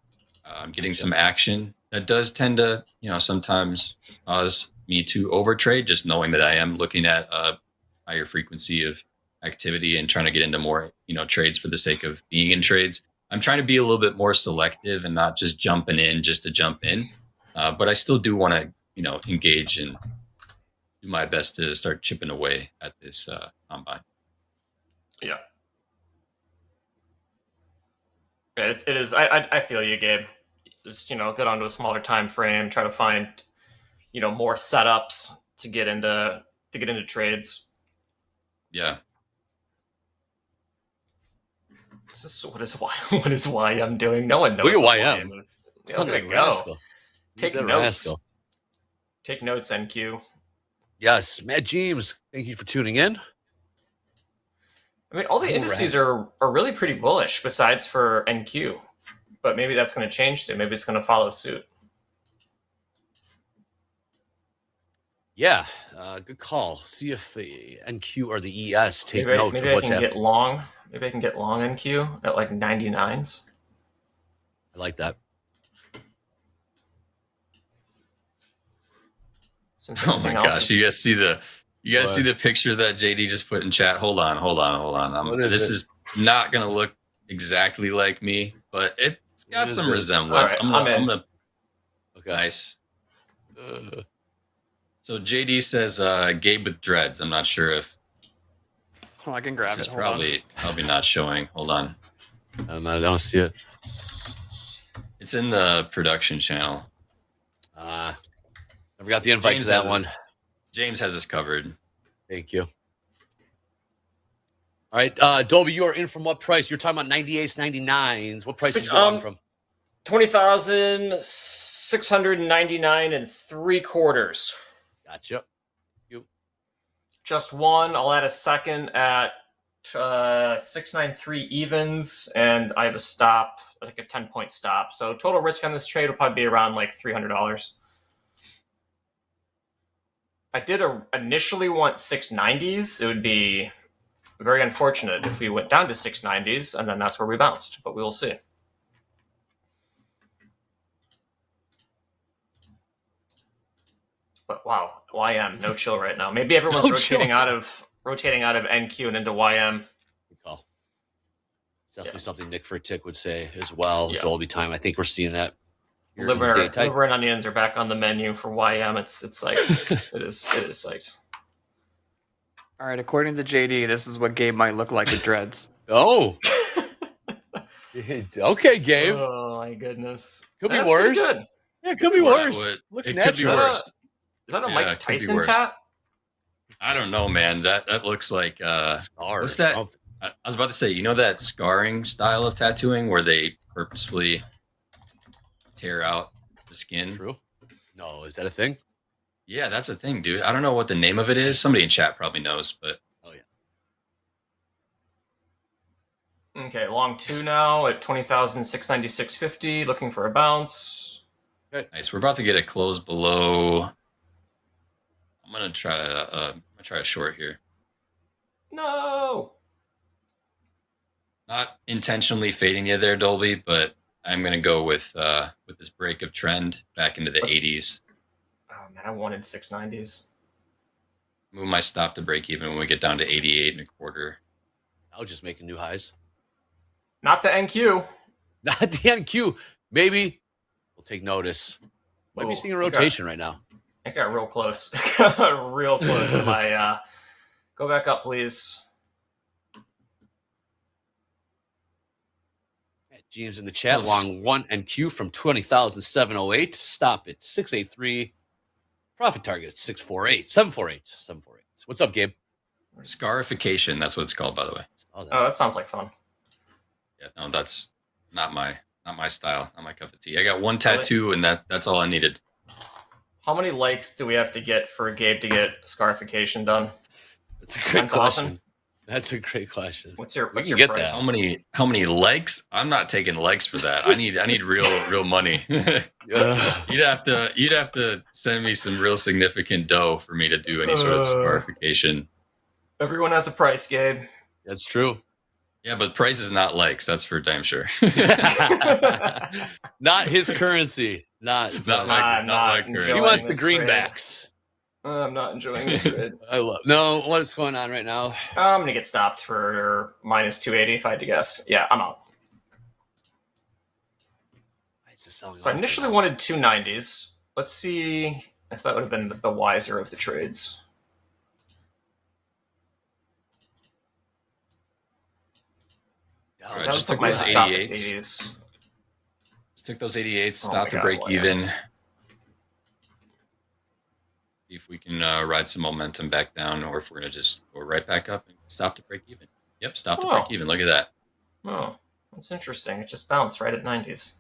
getting some action. That does tend to, sometimes cause me to overtrade, just knowing that I am looking at a higher frequency of activity and trying to get into more, trades for the sake of being in trades. I'm trying to be a little bit more selective and not just jumping in just to jump in. But I still do want to, engage and do my best to start chipping away at this combine. Yeah. It is. I feel you, Gabe. Just, get onto a smaller time frame, try to find, more setups to get into trades. Yeah. What is YM doing? No one knows. Look at YM. Look at go. Take notes. Take notes, NQ. Yes, Matt James. Thank you for tuning in. I mean, all the indices are really pretty bullish, besides for NQ. But maybe that's going to change soon. Maybe it's going to follow suit. Yeah, good call. See if the NQ or the ES take note maybe of what's happening. Get long. Maybe I can get long NQ at like 99s. I like that. Oh my gosh! You guys see the picture that JD just put in chat? Hold on. This is not going to look exactly like me, but it's got some resemblance. Right, I'm gonna. Okay. Nice. So JD says Gabe with dreads. I'm not sure if. Oh, I can grab it. Probably not showing. Hold on. I don't see it. It's in the production channel. Never got the invite to that one. James has us covered. Thank you. All right, Dolby, you are in from what price? You're talking about 98s, 99s. What price did you go on from? 20,699 3/4. Gotcha. Just one. I'll add a second at 693 evens, and I have a stop, like a 10-point stop. So total risk on this trade will probably be around like $300. I did initially want 690s. It would be very unfortunate if we went down to 690s, and then that's where we bounced. But we will see. But wow, YM, no chill right now. Maybe everyone's rotating out of NQ and into YM. Good call. It's definitely something Nick Furtick would say as well. Dolby time. I think we're seeing that. Liver and onions are back on the menu for YM. It's psyched. it is psyched. All right, according to JD, this is what Gabe might look like with dreads. Oh. Okay, Gabe. Oh my goodness. Could be worse. Yeah, it could be worse. Looks natural. Could be worse. Is that a Mike Tyson tat? I don't know, man. That looks like scars. What's that? I was about to say, that scarring style of tattooing where they purposefully tear out the skin. True. No, is that a thing? Yeah, that's a thing, dude. I don't know what the name of it is. Somebody in chat probably knows, but oh yeah. Okay, long 2 now at 20,696.50. Looking for a bounce. Okay. Nice. We're about to get a close below. I'm gonna try a short here. No. Not intentionally fading you there, Dolby, but I'm gonna go with this break of trend back into the 80s. Oh man, I wanted 690s. Move my stop to break even when we get down to 88.25. I'll just make new highs. Not the NQ. Not the NQ. Maybe we'll take notice. Might be seeing a rotation right now. I got real close. Real close to my go back up, please. James in the chat, long 1 and Q from 20,708. Stop at 683. Profit target 648. 748. 748. What's up, Gabe? Scarification. That's what it's called, by the way. Oh, that sounds like fun. Yeah, no, that's not my style, not my cup of tea. I got one tattoo, and that's all I needed. How many likes do we have to get for Gabe to get scarification done? That's a great question. That's a great question. What's your price? That. How many likes? I'm not taking likes for that. I need real money. You'd have to send me some real significant dough for me to do any sort of scarification. Everyone has a price, Gabe. That's true. Yeah, but price is not likes. That's for damn sure. Not his currency. Not my currency. He wants the greenbacks. I'm not enjoying this trade. No, what is going on right now? I'm gonna get stopped for minus 280 if I had to guess. Yeah, I'm out. So I initially wanted 290s. Let's see if that would have been the wiser of the trades. All right, just took those 88s. Just took those 88s. Stop to break even. See if we can ride some momentum back down, or if we're gonna just go right back up and stop to break even. Yep, stop to break even. Look at that. Oh, that's interesting. It just bounced right at 90s.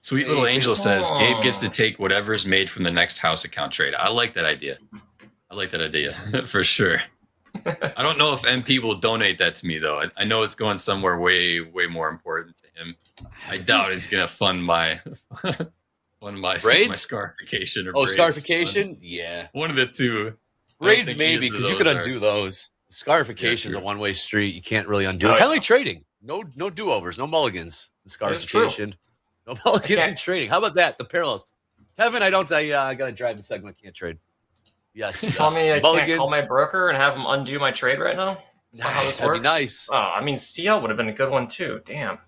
Sweet little Angel says Gabe gets to take whatever's made from the next house account trade. I like that idea. For sure. I don't know if MP will donate that to me though. I know it's going somewhere way more important to him. I doubt he's gonna fund my braids? My scarification or braids. Scarification? Yeah, one of the two. Braids maybe, because you could undo those. Scarification is a one-way street. You can't really undo it. Kind of like trading. No do-overs, no mulligans in scarification. No mulligans in trading. How about that? The parallels. Kevin, I gotta drive the segment. Can't trade. Yes. Tell me I can't call my broker and have him undo my trade right now? Is that how this That'd works? be nice. Oh, I mean, CL would have been a good one too. Damn.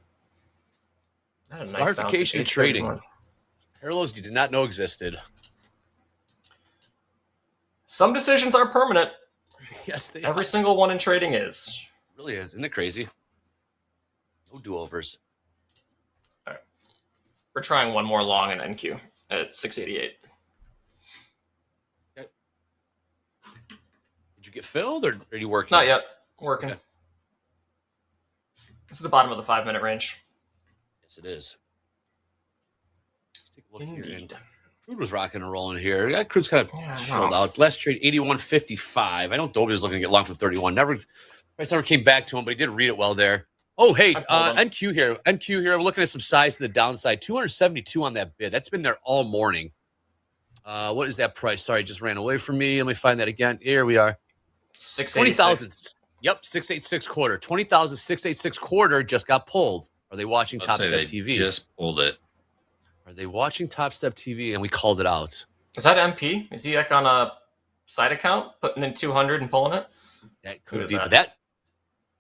Scarification trading. Parallels you did not know existed. Some decisions are permanent. Yes, they Every single one in trading is. It really is. Isn't it crazy? No do-overs. All right. We're trying one more long in NQ at 688. Okay. Did you get filled or are you working? Not yet. Working. Okay. This is the bottom of the 5-minute range. Yes, it is. Let's take a look here. Crude was rocking and rolling here. That crude's kind of sold out. Last trade, 81.55. I know Dobie was looking to get long from 31. Price never came back to him, but he did read it well there. Oh, hey, NQ here. NQ here. We're looking at some size to the downside. 272 on that bid. That's been there all morning. What is that price? Sorry, it just ran away from me. Let me find that again. Here we are. 20,000. Yep, 686 quarter. 20,686 quarter just got pulled. Are they watching TopStep TV? Just pulled it. Are they watching TopStep TV? And we called it out. Is that MP? Is he like on a side account, putting in 200 and pulling it? That could be. But that,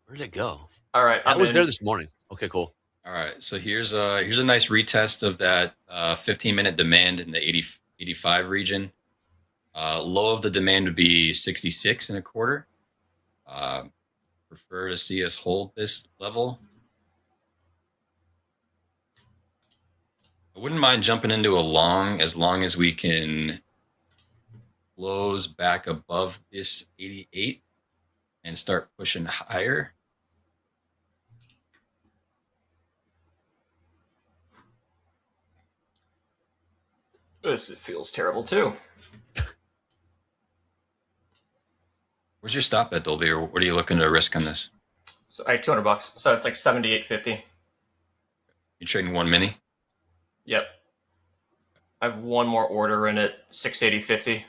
where did it go? All right, that was there this morning. Okay, cool. All right, so here's a nice retest of that 15-minute demand in the 85 region. Low of the demand would be 66 and a quarter. Prefer to see us hold this level. I wouldn't mind jumping into a long as long as we can close back above this 88 and start pushing higher. This feels terrible too. Where's your stop at, Dolby, or what are you looking to risk on this? So I $200, so it's like 78.50. You trading one mini? Yep. I have one more order in at 680.50.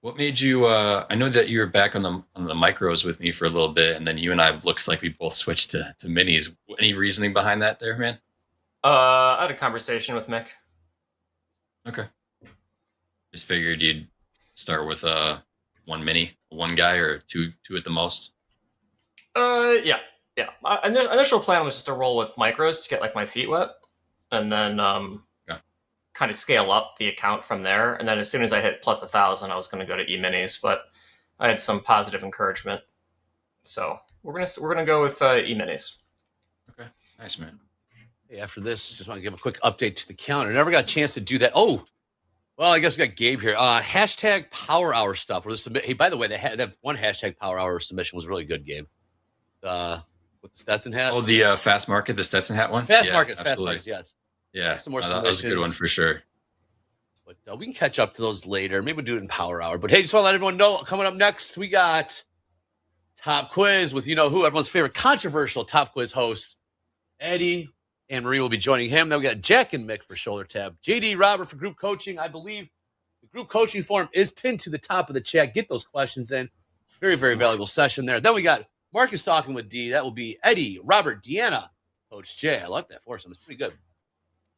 What made you? I know that you were back on the micros with me for a little bit, and then you and I looks like we both switched to minis. Any reasoning behind that, there, man? I had a conversation with Mick. Okay. Just figured you'd start with one mini, one guy, or two at the most. Yeah. Initial plan was just to roll with micros to get like my feet wet, and then kind of scale up the account from there. And then as soon as I hit plus 1,000, I was going to go to e-minis, but I had some positive encouragement So we're gonna go with E-minis. Okay, nice, man. Hey, after this, just want to give a quick update to the counter. Never got a chance to do that. Oh, well, I guess we got Gabe here. Hashtag Power Hour stuff. Hey, by the way, that one hashtag Power Hour submission was really good, Gabe. With the Stetson hat. Oh, the fast market, the Stetson hat one. Fast markets, yes. Yeah, some more that was a good one for sure. But we can catch up to those later. Maybe we'll do it in Power Hour. But hey, just want to let everyone know, coming up next, we got Top Quiz with who, everyone's favorite controversial Top Quiz host, Eddie and Marie will be joining him. Then we got Jack and Mick for Shoulder Tab. JD, Robert for group coaching. I believe the group coaching form is pinned to the top of the chat. Get those questions in. Very, very valuable session there. Then we got Marcus talking with D. That will be Eddie, Robert, Deeyana, Coach Jay. I like that foursome. It's pretty good.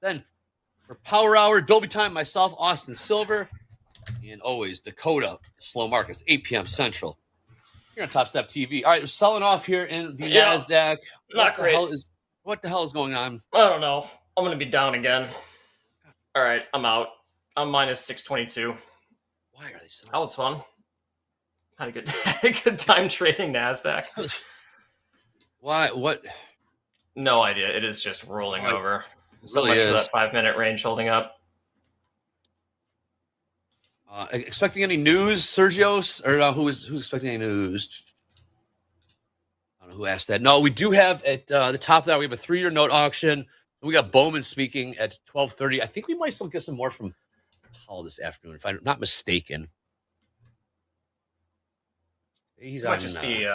Then for Power Hour, Dolby Time, myself, Austin Silver, and always Dakota, Slow Markets, 8 p.m. Central. Here on TopstepTV. All right, we're selling off here in the NASDAQ. Not great. What the hell is going on? I don't know. I'm going to be down again. All right, I'm out. I'm minus 622. Why are they so? That was fun. Had a good time trading NASDAQ. Why? What? No idea. It is just rolling over. So Really much is. for that 5-minute range holding up. Expecting any news, Sergio? Or who's expecting any news? I don't know who asked that. No, we do have at the top of that, we have a 3-year note auction. We got Bowman speaking at 12:30. I think we might still get some more from Paul this afternoon, if I'm not mistaken. He's might just be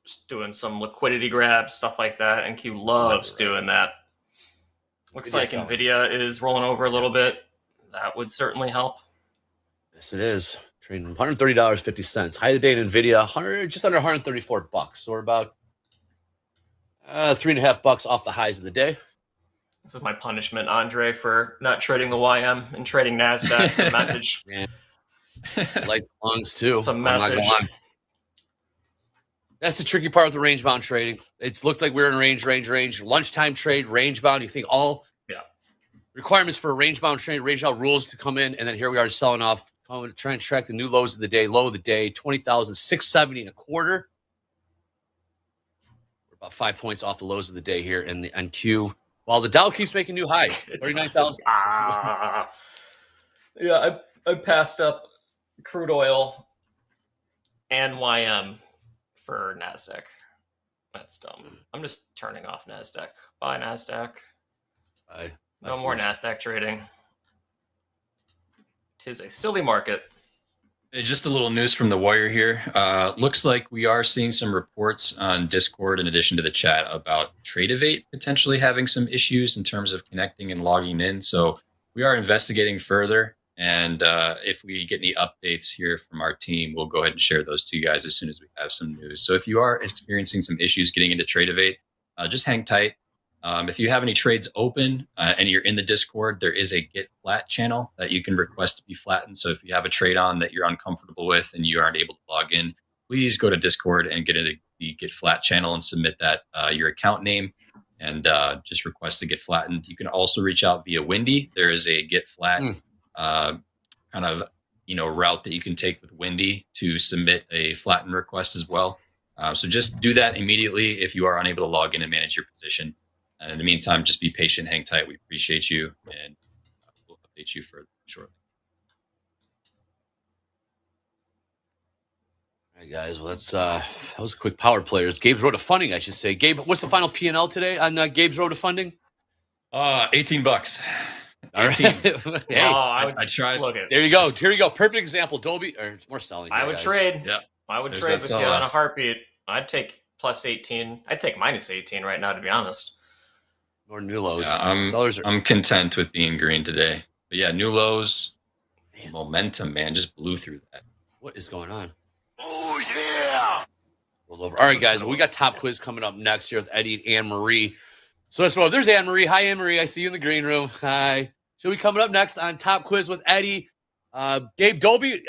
just doing some liquidity grabs, stuff like that. And Q loves doing that. Looks like Nvidia is rolling over a little bit. That would certainly help. Yes, it is. Trading $130.50. High of the day in Nvidia, just under $134. So we're about $3.50 off the highs of the day. This is my punishment, Andre, for not trading the YM and trading NASDAQ. It's a message. Man, I like longs too. It's a message. That's the tricky part with the range bound trading. It's looked like we're in range. Lunchtime trade, range bound. You think all requirements for a range bound trade, range bound rules to come in, and then here we are selling off. Trying to track the new lows of the day, low of the day, 20,670 and a quarter. We're about 5 points off the lows of the day here in the NQ. While the Dow keeps making new highs, 39,000. Yeah, I passed up crude oil and YM for NASDAQ. That's dumb. I'm just turning off NASDAQ. Bye, NASDAQ. Bye. No more NASDAQ trading. Tis a silly market. Just a little news from the wire here. Looks like we are seeing some reports on Discord in addition to the chat about Tradeovate potentially having some issues in terms of connecting and logging in. So we are investigating further. And if we get any updates here from our team, we'll go ahead and share those to you guys as soon as we have some news. So if you are experiencing some issues getting into Tradeovate, just hang tight. If you have any trades open and you're in the Discord, there is a Get Flat channel that you can request to be flattened. So if you have a trade on that you're uncomfortable with and you aren't able to log in, please go to Discord and get into the Get Flat channel and submit that your account name and just request to get flattened. You can also reach out via Windy. There is a Get Flat kind of route that you can take with Windy to submit a flatten request as well. So just do that immediately if you are unable to log in and manage your position. And in the meantime, just be patient, hang tight. We appreciate you, and we'll update you further shortly. All right, guys. Well, that was a quick power players. Gabe's Road to Funding, I should say. Gabe, what's the final P&L today on Gabe's Road to Funding? $18. All right. Hey, I tried. Look at there you go. Here you go. Perfect example. Dolby, or it's more selling. I would guys. trade. Yeah. I would There's trade that with you sell-off. on a heartbeat. I'd take plus 18. I'd take minus 18 right now, to be honest. Or new lows. Yeah, I'm content with being green today. But yeah, new lows, momentum, man, just blew through that. What is going on? Oh, yeah. Roll over. All right, guys. Well, we got Top Quiz coming up next here with Eddie and Anne-Marie. So let's roll. There's Anne-Marie. Hi, Anne-Marie. I see you in the green room. Hi. She'll be coming up next on Top Quiz with Eddie. Gabe Dolby,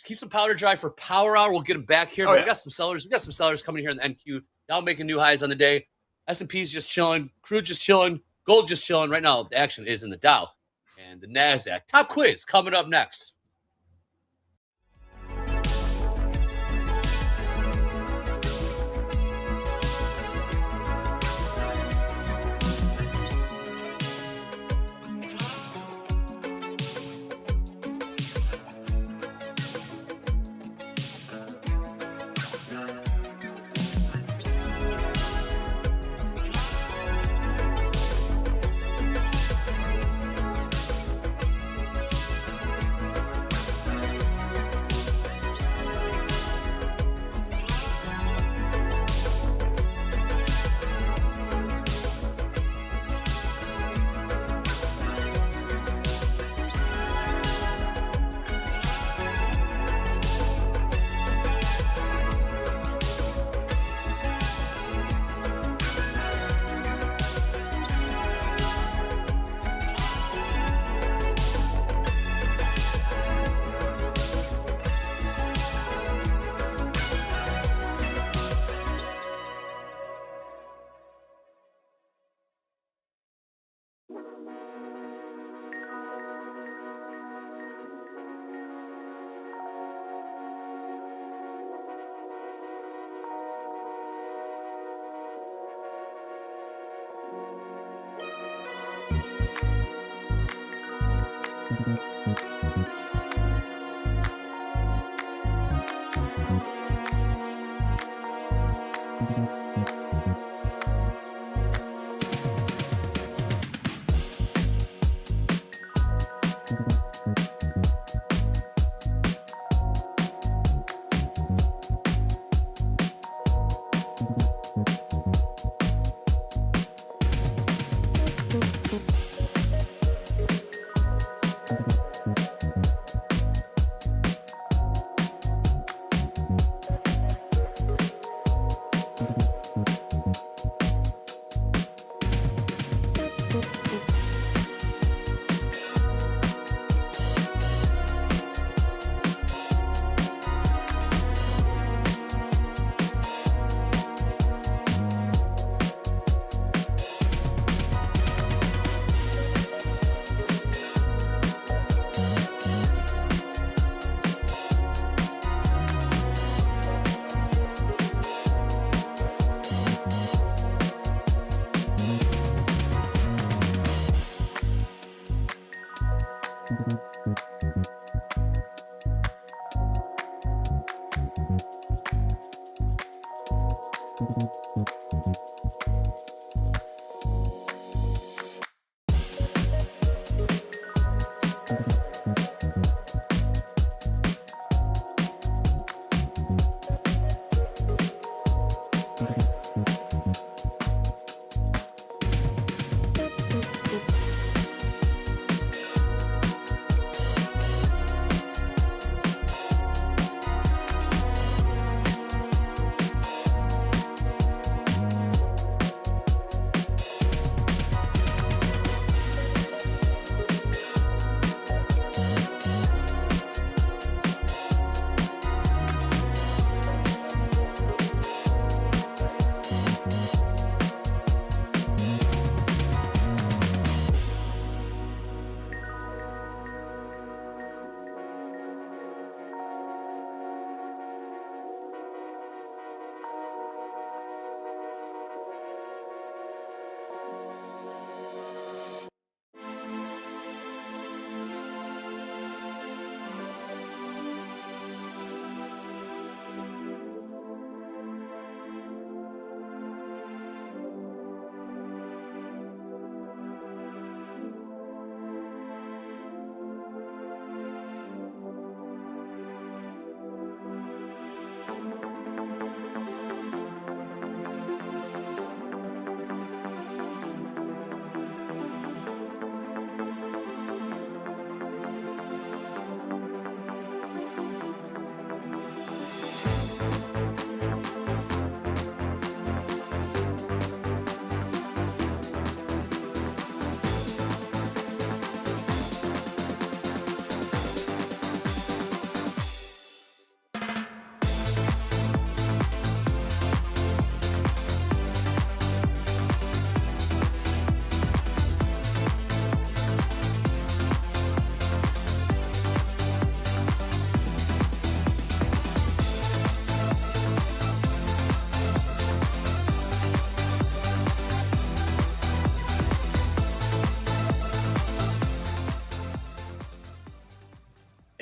keep some powder dry for Power Hour. We'll get him back here. But we got some sellers. We got some sellers coming here in the NQ. Now making new highs on the day. S&P's just chilling. Crude just chilling. Gold just chilling. Right now, the action is in the Dow and the NASDAQ. Top Quiz coming up next.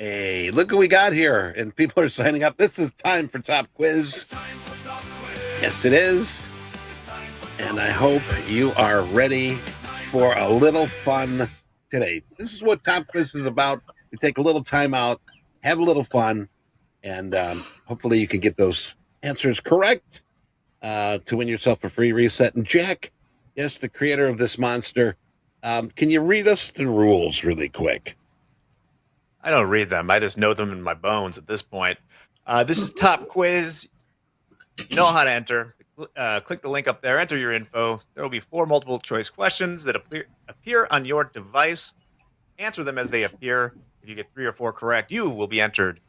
Hey, look what we got here. And people are signing up. This is time for Top Quiz. Yes, it is. And I hope you are ready for a little fun today. This is what Top Quiz is about. We take a little time out, have a little fun, and hopefully you can get those answers correct to win yourself a free reset. And Jack, yes, the creator of this monster, can you read us the rules really quick? I don't read them. I just know them in my bones at this point. This is Top Quiz. You know how to enter. Click the link up there. Enter your info. There will be 4 multiple choice questions that appear on your device. Answer them as they appear. If you get 3 or 4 correct, you will be entered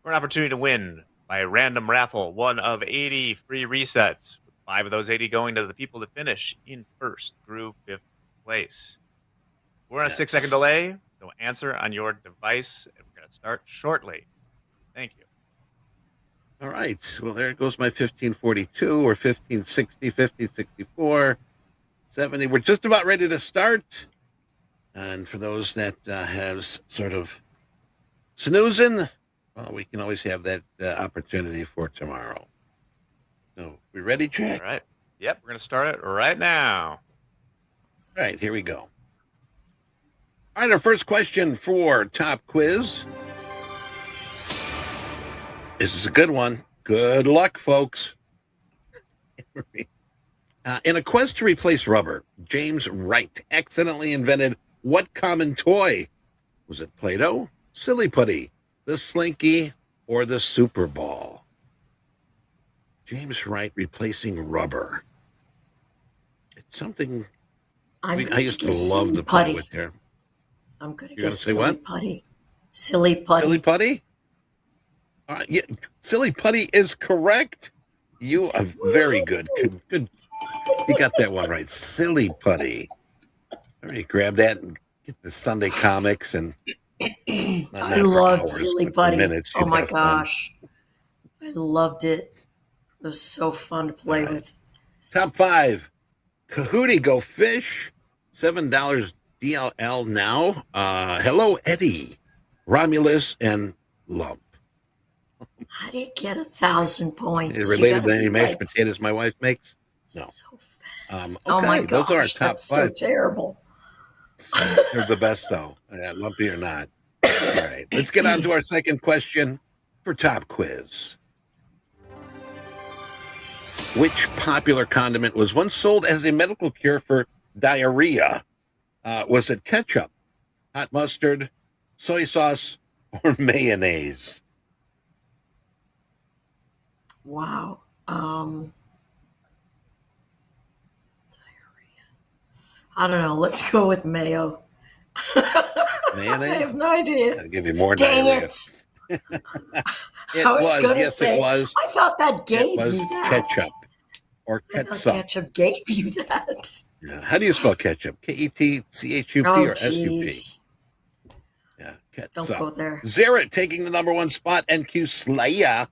for an opportunity to win by a random raffle, 1 of 80 free resets, with 5 of those 80 going to the people that finish in 1st through 5th place. We're on a 6-second delay, so answer on your device, and we're going to start shortly. Thank you. All right. Well, there goes my 1542 or 1560, 1564, 70. We're just about ready to start. And for those that have sort of snoozing, well, we can always have that opportunity for tomorrow. So, we ready, Jack? All right. Yep, we're going to start it right now. All right, here we go. All right, our first question for Top Quiz. This is a good one. Good luck, folks. In a quest to replace rubber, James Wright accidentally invented what common toy? Was it Play-Doh, Silly Putty, the Slinky, or the Super Ball? James Wright replacing rubber. It's something I used to love to play with here. I'm going to You're guess say silly what? putty. Silly putty. Silly Putty? Yeah, Silly Putty is correct. You are very good. Good. You got that one right. Silly Putty. All right, grab that and get the Sunday comics and I loved Silly Putty. Minutes, oh my gosh. I loved it. It was so fun to play with. Top 5. Kahootie Go Fish. $7 DLL now. Hello, Eddie. Romulus and Lump. How do you get 1,000 points? Is it related to any mashed potatoes my wife makes? No. Okay, oh my gosh, those are our top that's 5. so terrible. They're the best, though. Lumpy or not. All right, let's get on to our second question for Top Quiz. Which popular condiment was once sold as a medical cure for diarrhea? Was it ketchup, hot mustard, soy sauce, or mayonnaise? Wow. I don't know. Let's go with mayo. Mayonnaise? I have no idea. I'll give you more Dang diarrhea. it. It I was going to yes, say, it was. I thought that gave It was you that. ketchup or I thought ketchup. ketchup gave you that. Yeah. How do you spell ketchup? Ketchup Oh, or SUP? jeez. Yeah, ketchup. Don't go there. Zaret taking the number 1 spot. NQ Slayer.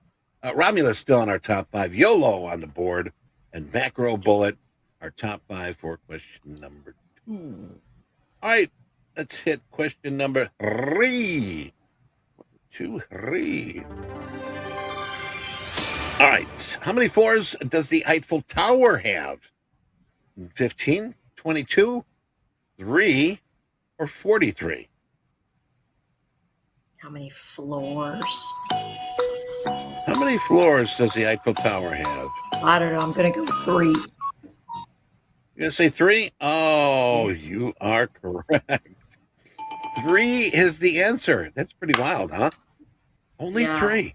Romulus still on our top 5. YOLO on the board. And Macro Bullet, our top 5 for question number 2. All right, let's hit question number 3. 1, 2, 3. All right, how many floors does the Eiffel Tower have? 15, 22, 3, or 43? How many floors? How many floors does the Eiffel Tower have? I don't know. I'm going to go 3. You're going to say 3? Oh, you are correct. 3 is the answer. That's pretty wild, huh? Only 3.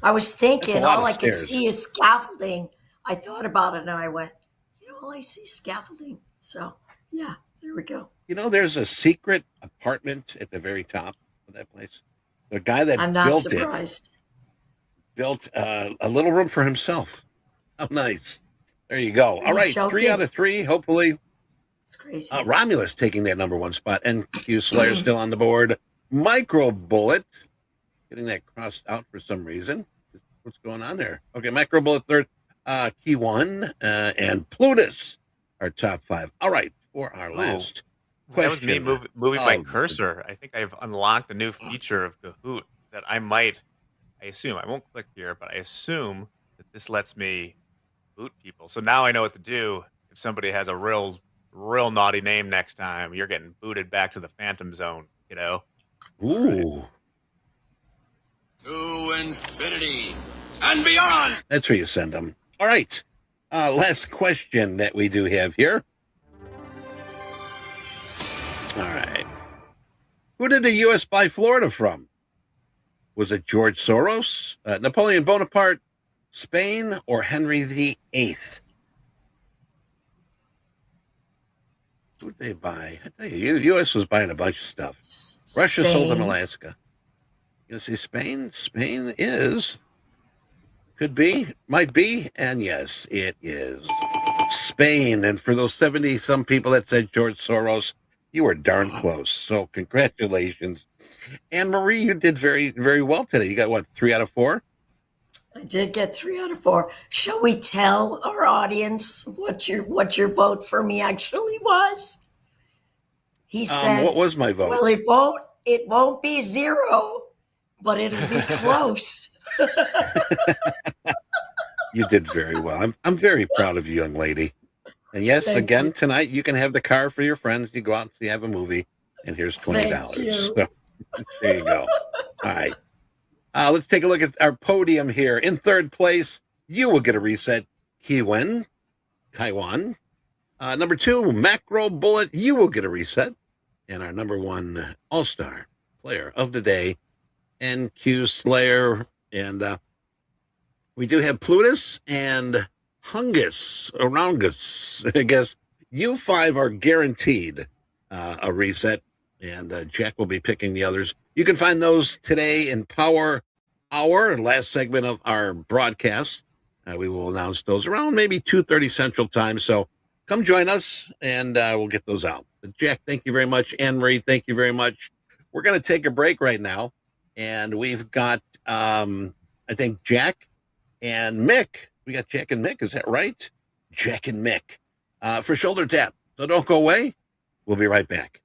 I was thinking all I could stairs. see is scaffolding. I thought about it and I went, all I see is scaffolding. So, yeah, there we go. You know, there's a secret apartment at the very top of that place. The guy that I'm not built surprised. built a little room for himself. How nice. There you go. All right, 3 out of 3, hopefully. It's crazy. Romulus taking that number 1 spot. NQ Slayer still on the board. Micro Bullet getting that crossed out for some reason. What's going on there? Okay, Micro Bullet 3rd. Key 1 and Plutus, our top 5. All right, for our last question. That was me moving my cursor. I think I've unlocked a new feature of Kahoot that I assume, I won't click here, but I assume that this lets me boot people. So now I know what to do if somebody has a real naughty name next time. You're getting booted back to the Phantom Zone, you know? Ooh. To infinity and beyond. That's where you send them. All right. Last question that we do have here. All right. Who did the U.S. buy Florida from? Was it George Soros, Napoleon Bonaparte, Spain, or Henry VIII? Who did they buy? I tell you, U.S. was buying a bunch of stuff. Russia sold them Alaska. You see, Spain? Spain is, could be, might be, and yes, it is. Spain. And for those 70-some people that said George Soros, you were darn close. So congratulations. Anne Marie, you did very, very well today. You got, what, 3 out of 4? I did get 3 out of 4. Shall we tell our audience what your vote for me actually was? He said, what was my vote? Well, it won't be 0, but it'll be close. You did very well. I'm very proud of you, young lady. And yes, Thank again, you. tonight you can have the car for your friends. You go out and see, have a movie, and here's $20. Thank you. So, there you go. All right. Let's take a look at our podium here. In third place, you will get a reset. Kaiwan. Number 2, Macro Bullet, you will get a reset. And our number 1 all-star player of the day, NQ Slayer. And we do have Plutus and Aroungus. I guess you 5 are guaranteed a reset. And Jack will be picking the others. You can find those today in Power Hour, last segment of our broadcast. We will announce those around maybe 2:30 Central Time. So come join us, and we'll get those out. But Jack, thank you very much. Anne-Marie, thank you very much. We're going to take a break right now, and we've got, I think, Jack and Mick. We got Jack and Mick, is that right? Jack and Mick for Shoulder Tap. So don't go away. We'll be right back.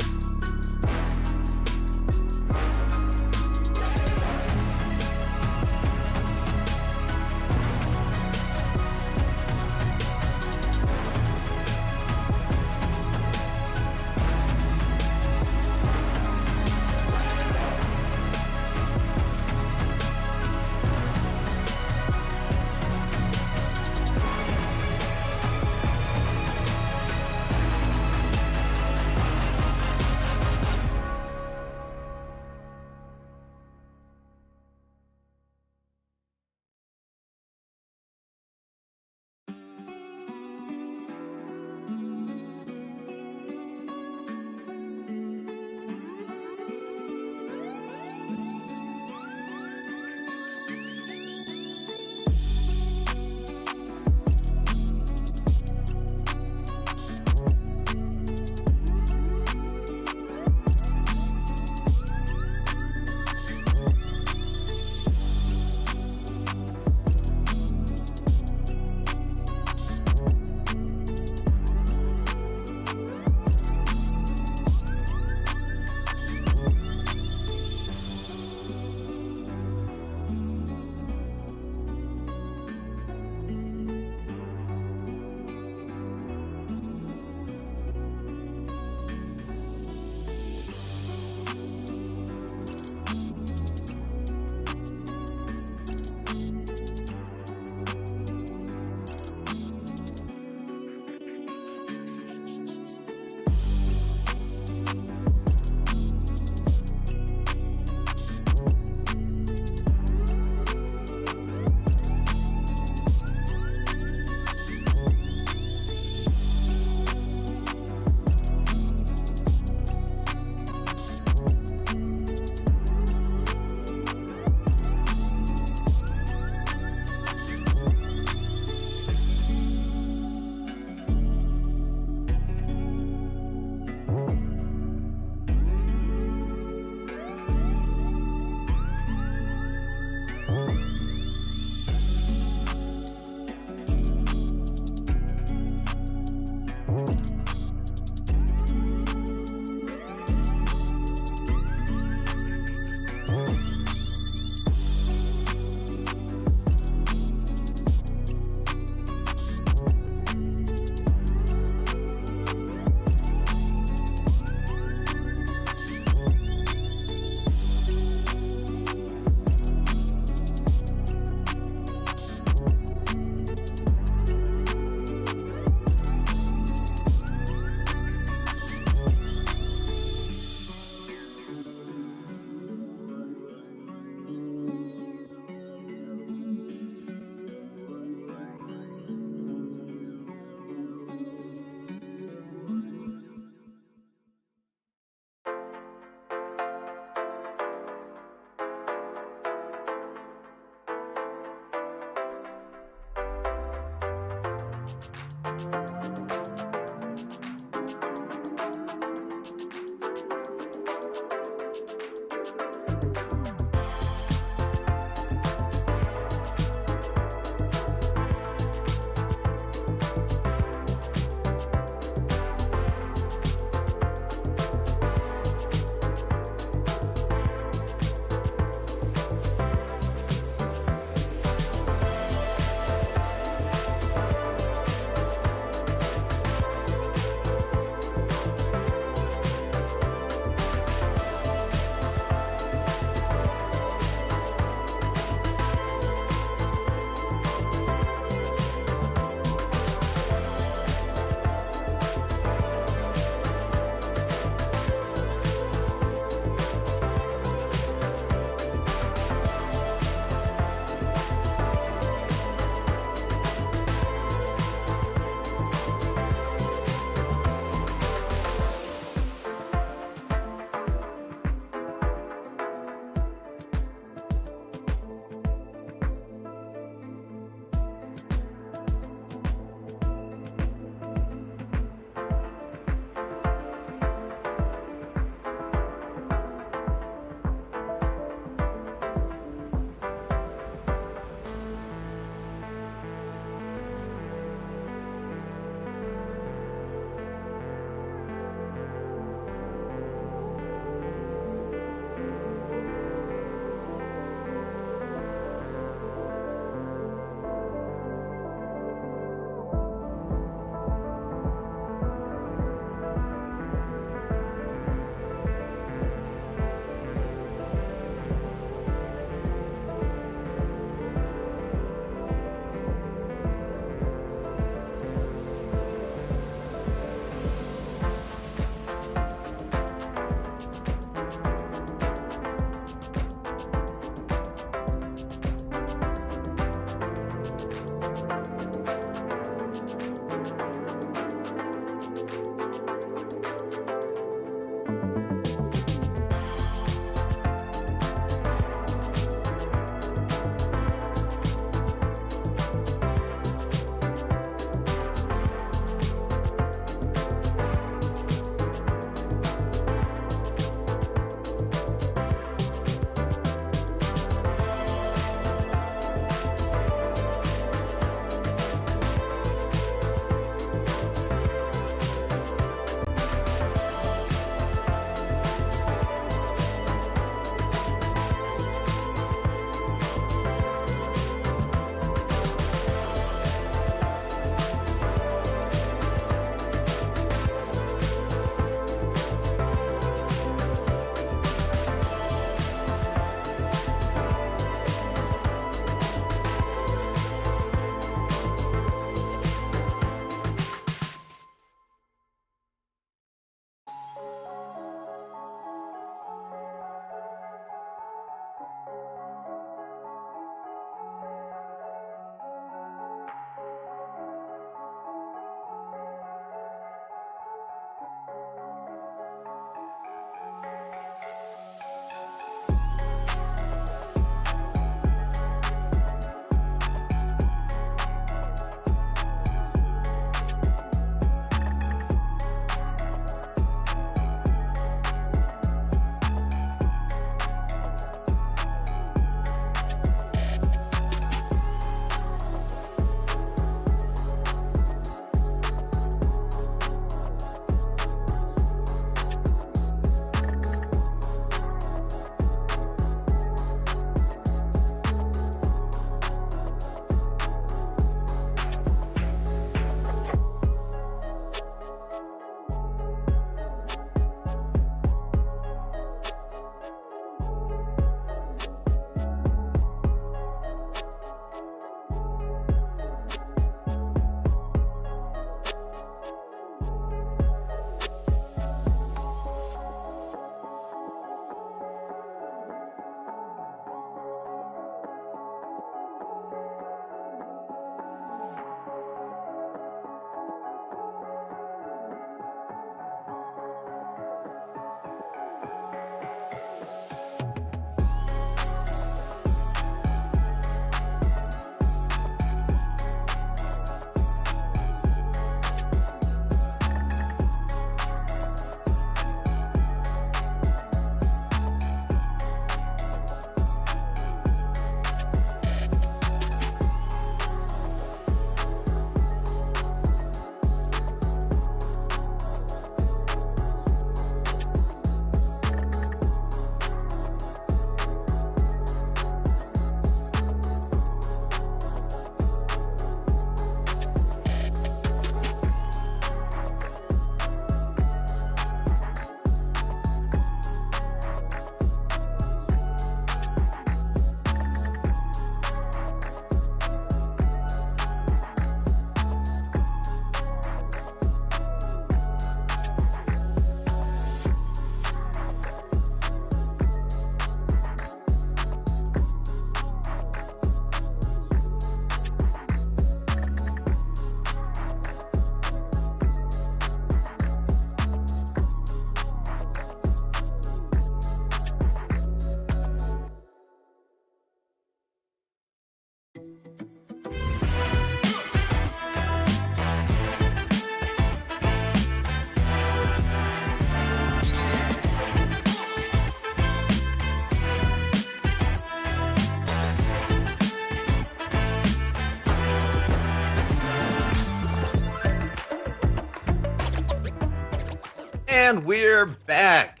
And we're back.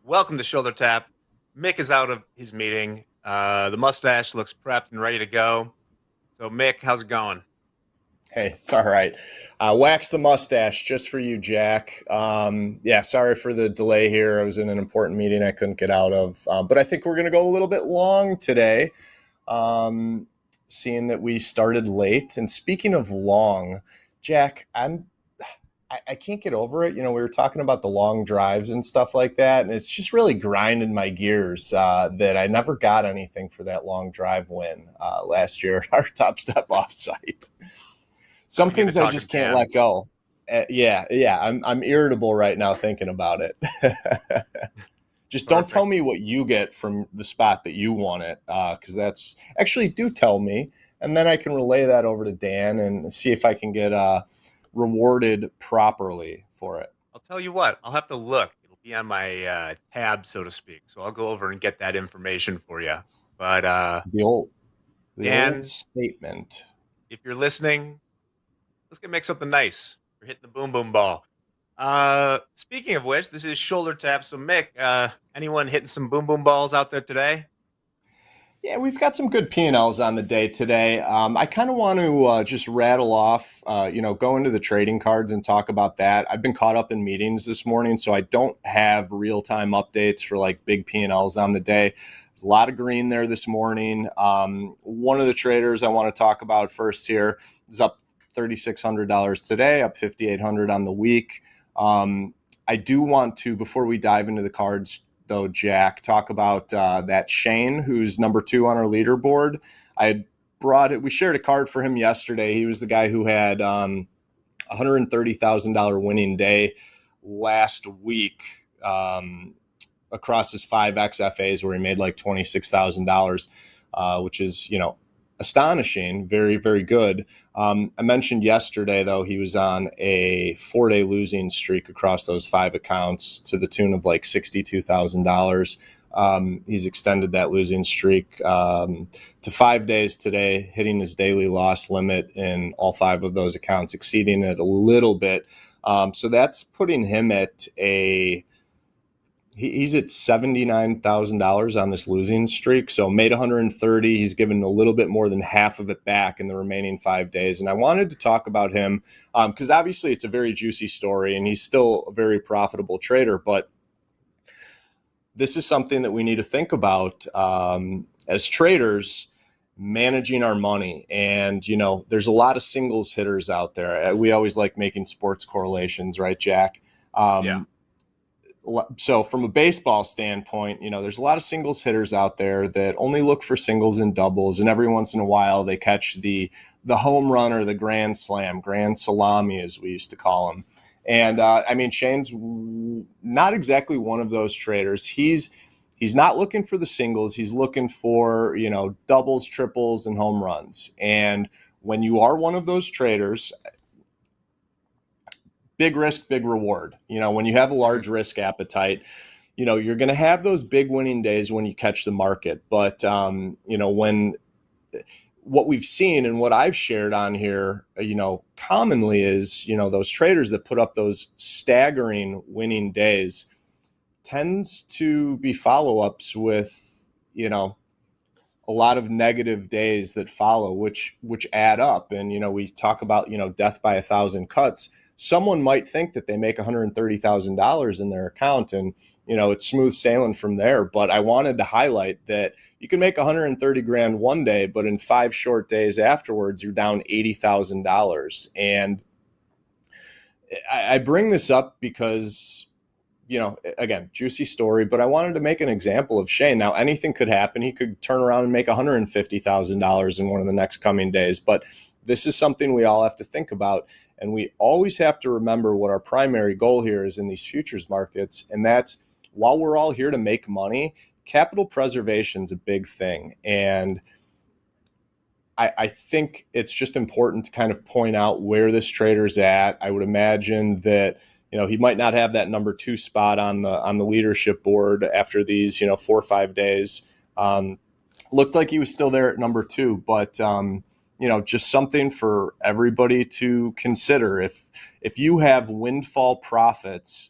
Welcome to Shoulder Tap. Mick is out of his meeting. The mustache looks prepped and ready to go. So, Mick, how's it going? Hey, it's all right. Wax the mustache just for you, Jack. Sorry for the delay here. I was in an important meeting I couldn't get out of. But I think we're going to go a little bit long today, seeing that we started late. And speaking of long, Jack, I can't get over it. We were talking about the long drives and stuff like that, and it's just really grinding my gears that I never got anything for that long drive win last year at our Topstep offsite. Some things I just can't let go. I'm irritable right now thinking about it. Just don't tell me what you get from the spot that you won it, because that's actually do tell me, and then I can relay that over to Dan and see if I can get rewarded properly for it. I'll tell you what, I'll have to look. It'll be on my tab, so to speak. So I'll go over and get that information for you. But the old Dan, statement. If you're listening, let's go make something nice. We're hitting the boom boom ball. Speaking of which, this is Shoulder Tap. So Mick, anyone hitting some boom boom balls out there today? Yeah, we've got some good P&Ls on the day today. I kind of want to just rattle off, go into the trading cards and talk about that. I've been caught up in meetings this morning, so I don't have real-time updates for like big P&Ls on the day. There's a lot of green there this morning. One of the traders I want to talk about first here is up $3,600 today, up $5,800 on the week. I do want to, before we dive into the cards, though, Jack, talk about that Shane, who's number 2 on our leaderboard. I had brought it. We shared a card for him yesterday. He was the guy who had $130,000 winning day last week across his 5 XFAs, where he made like $26,000, which is, astonishing. Very, very good. I mentioned yesterday, though, he was on a 4-day losing streak across those 5 accounts to the tune of like $62,000. He's extended that losing streak to 5 days today, hitting his daily loss limit in all 5 of those accounts, exceeding it a little bit. So that's putting him at he's at $79,000 on this losing streak. So made 130. He's given a little bit more than half of it back in the remaining 5 days. And I wanted to talk about him because obviously it's a very juicy story and he's still a very profitable trader. But this is something that we need to think about as traders, managing our money. And, there's a lot of singles hitters out there. We always like making sports correlations, right, Jack? Yeah. So from a baseball standpoint, there's a lot of singles hitters out there that only look for singles and doubles. And every once in a while they catch the home run or the grand slam, grand salami, as we used to call him. And Shane's not exactly one of those traders. He's not looking for the singles. He's looking for, doubles, triples, and home runs. And when you are one of those traders, big risk, big reward. When you have a large risk appetite, you're going to have those big winning days when you catch the market. But, when what we've seen and what I've shared on here, commonly is, those traders that put up those staggering winning days tends to be follow-ups with, a lot of negative days that follow, which add up. And, we talk about, death by 1,000 cuts. Someone might think that they make $130,000 in their account and, it's smooth sailing from there. But I wanted to highlight that you can make $130,000 one day, but in 5 short days afterwards, you're down $80,000. And I bring this up because, again, juicy story, but I wanted to make an example of Shane. Now, anything could happen. He could turn around and make $150,000 in one of the next coming days, but this is something we all have to think about. And we always have to remember what our primary goal here is in these futures markets. And that's, while we're all here to make money, capital preservation is a big thing. And I think it's just important to kind of point out where this trader's at. I would imagine that, he might not have that number 2 spot on the leadership board after these, 4 or 5 days. Looked like he was still there at number 2, but just something for everybody to consider. If you have windfall profits,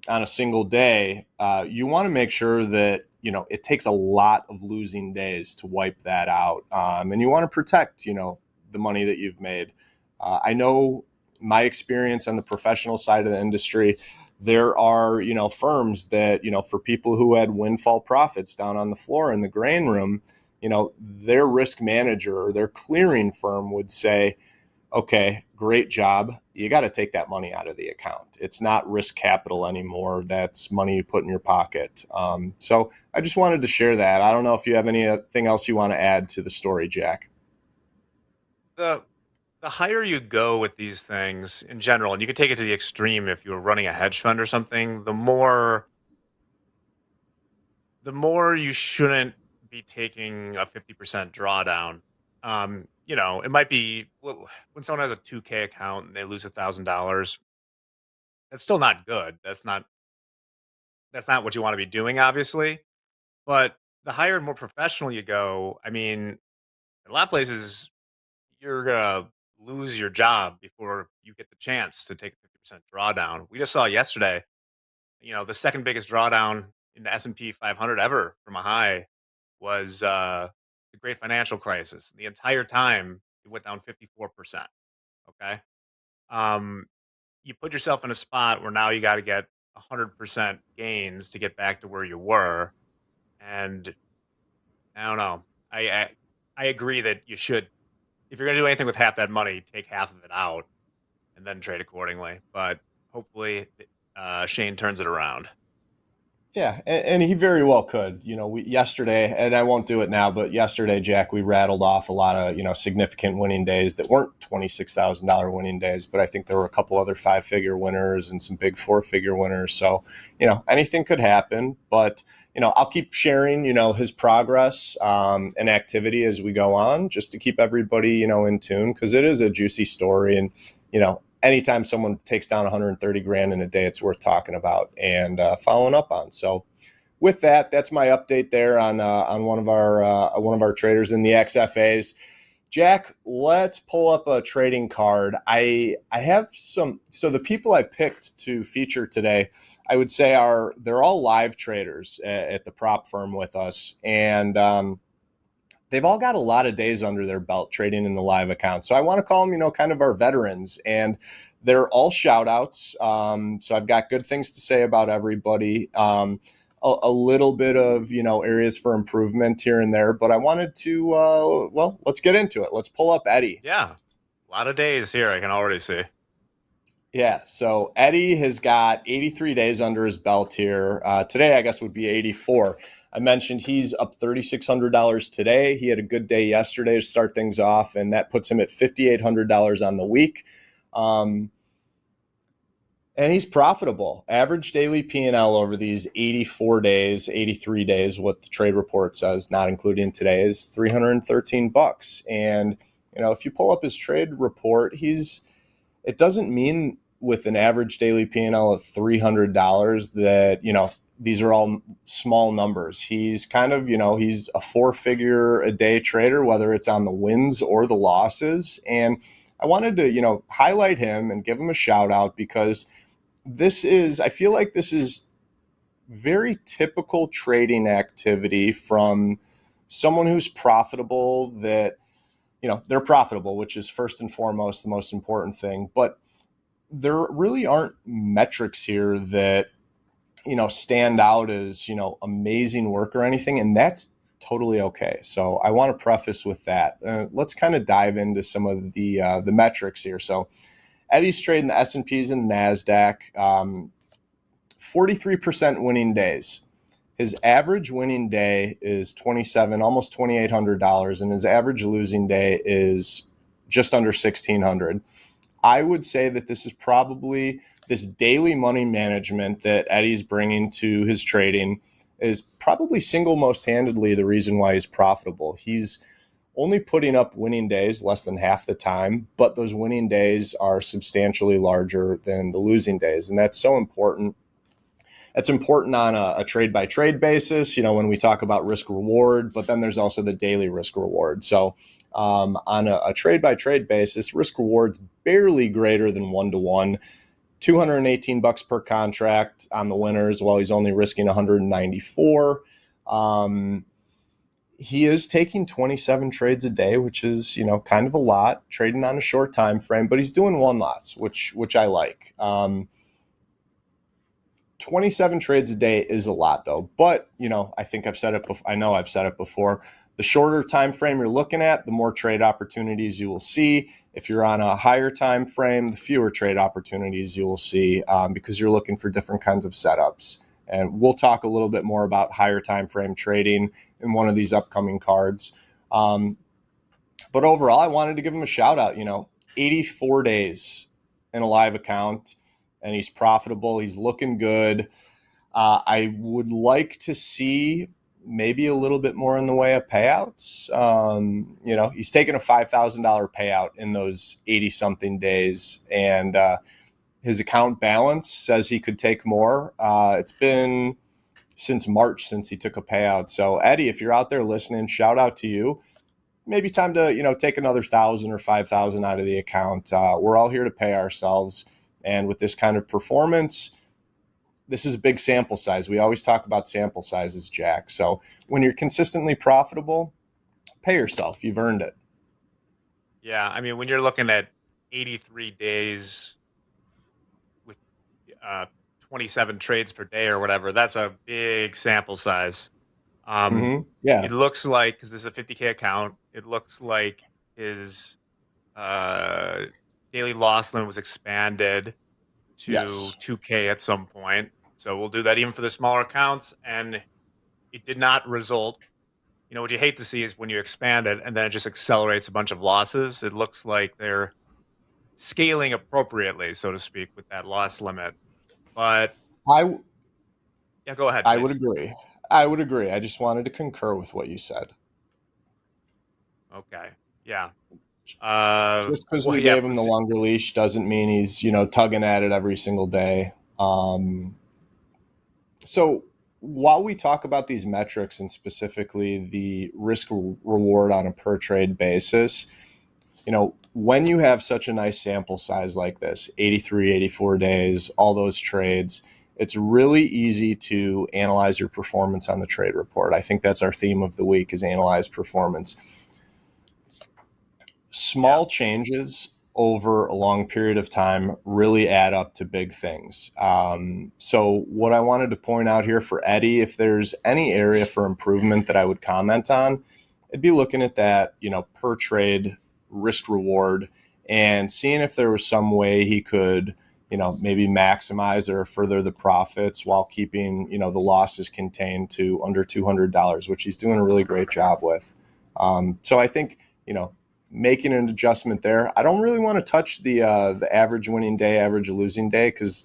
on a single day, you want to make sure that, it takes a lot of losing days to wipe that out. And you want to protect, the money that you've made. I know my experience on the professional side of the industry, there are, firms that, for people who had windfall profits down on the floor in the grain room, their risk manager or their clearing firm would say, okay, great job. You got to take that money out of the account. It's not risk capital anymore. That's money you put in your pocket. So I just wanted to share that. I don't know if you have anything else you want to add to the story, Jack. The higher you go with these things in general, and you could take it to the extreme if you were running a hedge fund or something, the more you shouldn't be taking a 50% drawdown. It might be when someone has a 2K account and they lose $1,000. That's still not good. That's not what you want to be doing, obviously. But the higher and more professional you go, I mean, a lot of places you're gonna lose your job before you get the chance to take a 50% drawdown. We just saw yesterday, the second biggest drawdown in the S&P 500 ever from a high was the great financial crisis. The entire time it went down 54%. Okay. You put yourself in a spot where now you got to get 100% gains to get back to where you were. And I don't know. I agree that you should, if you're going to do anything with half that money, take half of it out and then trade accordingly. But hopefully Shane turns it around. Yeah, and he very well could. Yesterday, and I won't do it now, but yesterday, Jack, we rattled off a lot of, significant winning days that weren't $26,000 winning days, but I think there were a couple other 5-figure winners and some big 4-figure winners. So, anything could happen, but, I'll keep sharing, his progress and activity as we go on, just to keep everybody, in tune, because it is a juicy story. And, anytime someone takes down 130 grand in a day, it's worth talking about and following up on. So with that, that's my update there on one of our traders in the XFAs. Jack, let's pull up a trading card. I have some, so the people I picked to feature today, I would say they're all live traders at the prop firm with us. And they've all got a lot of days under their belt trading in the live account. So I want to call them, kind of our veterans, and they're all shout outs. So I've got good things to say about everybody. A little bit of, areas for improvement here and there, but I wanted to, let's get into it. Let's pull up Eddie. Yeah. A lot of days here. I can already see. Yeah. So Eddie has got 83 days under his belt here. Today, I guess, would be 84. I mentioned he's up $3,600 today. He had a good day yesterday to start things off, and that puts him at $5,800 on the week. And he's profitable. Average daily P&L over these 84 days, 83 days, what the trade report says, not including today, is $313. And, if you pull up his trade report, it doesn't mean with an average daily P&L of $300 that, these are all small numbers. He's kind of, he's a 4-figure a day trader, whether it's on the wins or the losses. And I wanted to, highlight him and give him a shout out, because I feel like this is very typical trading activity from someone who's profitable, that, they're profitable, which is first and foremost the most important thing. But there really aren't metrics here that, stand out as, amazing work or anything. And that's totally okay. So I want to preface with that. Let's kind of dive into some of the metrics here. So Eddie's trading the S&Ps and the NASDAQ, 43% winning days. His average winning day is almost $2,800, and his average losing day is just under $1,600. I would say that this is probably this daily money management that Eddie's bringing to his trading is probably single most handedly the reason why he's profitable. He's only putting up winning days less than half the time, but those winning days are substantially larger than the losing days. And that's so important. It's important on a trade-by-trade basis, when we talk about risk-reward, but then there's also the daily risk-reward. So on a trade-by-trade basis, risk-reward's barely greater than 1-to-1. $218 per contract on the winners, while he's only risking 194. He is taking 27 trades a day, which is, kind of a lot, trading on a short time frame, but he's doing one lots, which I like. 27 trades a day is a lot, though. But, I think I've said it before. I know I've said it before. The shorter time frame you're looking at, the more trade opportunities you will see. If you're on a higher time frame, the fewer trade opportunities you will see, because you're looking for different kinds of setups. And we'll talk a little bit more about higher time frame trading in one of these upcoming cards. But overall, I wanted to give him a shout out. 84 days in a live account, and he's profitable. He's looking good. I would like to see maybe a little bit more in the way of payouts. He's taken a $5,000 payout in those 80-something days, and his account balance says he could take more. It's been since March since he took a payout. So, Eddie, if you're out there listening, shout out to you. Maybe time to, take another 1,000 or 5,000 out of the account. We're all here to pay ourselves. And with this kind of performance, this is a big sample size. We always talk about sample sizes, Jack. So when you're consistently profitable, pay yourself. You've earned it. Yeah, I mean, when you're looking at 83 days with 27 trades per day or whatever, that's a big sample size. Yeah. It looks like, because this is a 50K account, it looks like his daily loss limit was expanded to 2K at some point. So we'll do that even for the smaller accounts. And it did not result. What you hate to see is when you expand it and then it just accelerates a bunch of losses. It looks like they're scaling appropriately, so to speak, with that loss limit. But yeah, go ahead. I would agree. I just wanted to concur with what you said. Okay. Yeah. Just because we gave him the longer leash doesn't mean he's, tugging at it every single day. So while we talk about these metrics and specifically the risk reward on a per trade basis, when you have such a nice sample size like this, 83, 84 days, all those trades, it's really easy to analyze your performance on the trade report. I think that's our theme of the week, is analyze performance. Small changes over a long period of time really add up to big things. So what I wanted to point out here for Eddie, if there's any area for improvement that I would comment on, it'd be looking at that, per trade risk reward and seeing if there was some way he could, maybe maximize or further the profits while keeping, the losses contained to under $200, which he's doing a really great job with. So I think, making an adjustment there. I don't really want to touch the average winning day, average losing day, because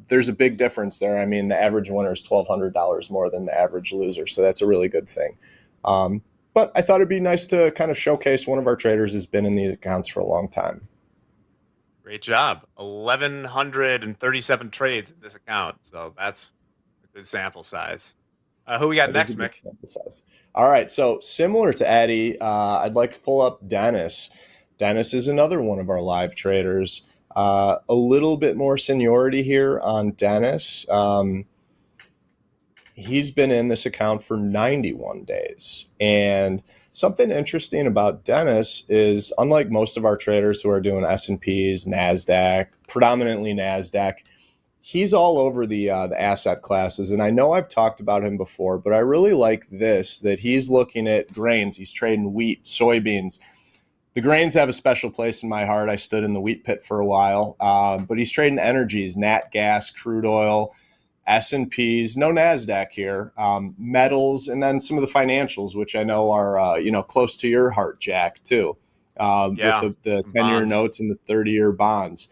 there's a big difference there. I mean, the average winner is $1,200 more than the average loser, so that's a really good thing. But I thought it'd be nice to kind of showcase one of our traders who's been in these accounts for a long time. Great job. 1,137 trades in this account, so that's a good sample size. Who we got next, Mick? All right. So similar to Eddie, I'd like to pull up Dennis. Dennis is another one of our live traders. A little bit more seniority here on Dennis. He's been in this account for 91 days. And something interesting about Dennis is, unlike most of our traders who are doing S&Ps, NASDAQ, predominantly NASDAQ, he's all over the asset classes. And I know I've talked about him before, but I really like this, that he's looking at grains. He's trading wheat, soybeans. The grains have a special place in my heart. I stood in the wheat pit for a while, but he's trading energies, nat gas, crude oil, S&Ps, no NASDAQ here, metals, and then some of the financials, which I know are, close to your heart, Jack, too, with the 10-year notes and the 30-year bonds.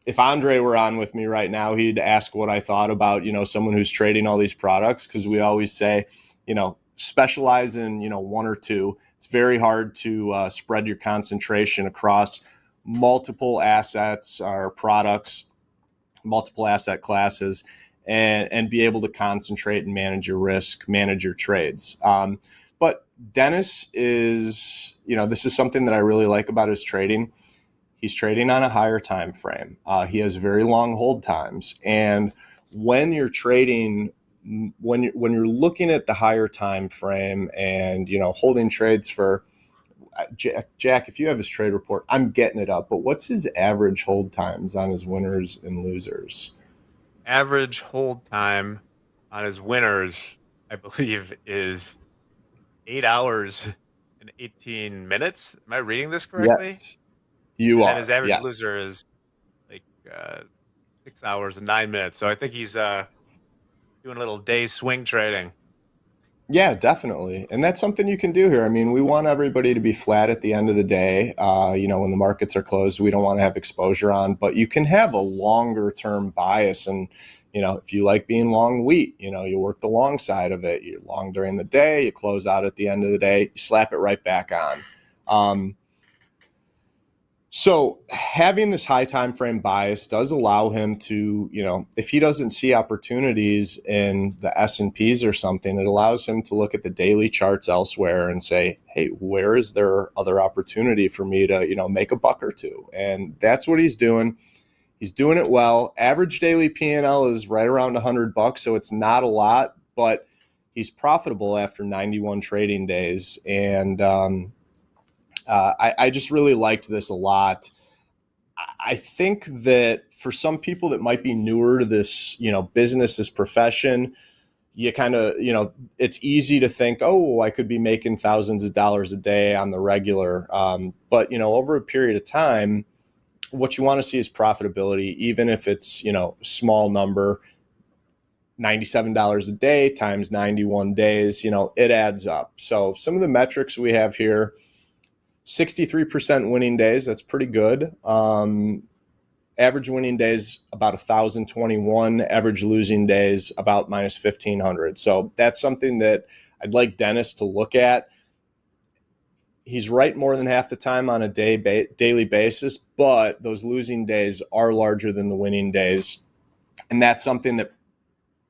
If Andre were on with me right now, he'd ask what I thought about, someone who's trading all these products, because we always say, specialize in, one or two. It's very hard to spread your concentration across multiple assets or products, multiple asset classes, and be able to concentrate and manage your risk, manage your trades. But Dennis is, this is something that I really like about his trading. He's trading on a higher time frame. He has very long hold times, and when you're trading, when you're looking at the higher time frame, and holding trades for Jack, if you have his trade report, I'm getting it up. But what's his average hold times on his winners and losers? Average hold time on his winners, I believe, is 8 hours and 18 minutes. Am I reading this correctly? Yes, you And are. then his average Yes. loser is like 6 hours and 9 minutes. So I think he's doing a little day swing trading. Yeah, definitely. And that's something you can do here. I mean, we want everybody to be flat at the end of the day. When the markets are closed, we don't want to have exposure on, but you can have a longer term bias. And, if you like being long wheat, you work the long side of it. You're long during the day, you close out at the end of the day, you slap it right back on. So having this high time frame bias does allow him to, if he doesn't see opportunities in the S&Ps or something, it allows him to look at the daily charts elsewhere and say, hey, where is there other opportunity for me to, make a buck or two? And that's what he's doing. He's doing it well. Average daily P&L is right around $100, so it's not a lot, but he's profitable after 91 trading days. And, I just really liked this a lot. I think that for some people that might be newer to this, business, this profession, you kind of, it's easy to think, oh, I could be making thousands of dollars a day on the regular. But, over a period of time, what you want to see is profitability, even if it's, small number. $97 a day times 91 days, it adds up. So some of the metrics we have here, 63% winning days. That's pretty good. Average winning days about 1,021. Average losing days about minus 1,500. So that's something that I'd like Dennis to look at. He's right more than half the time on a daily basis, but those losing days are larger than the winning days, and that's something that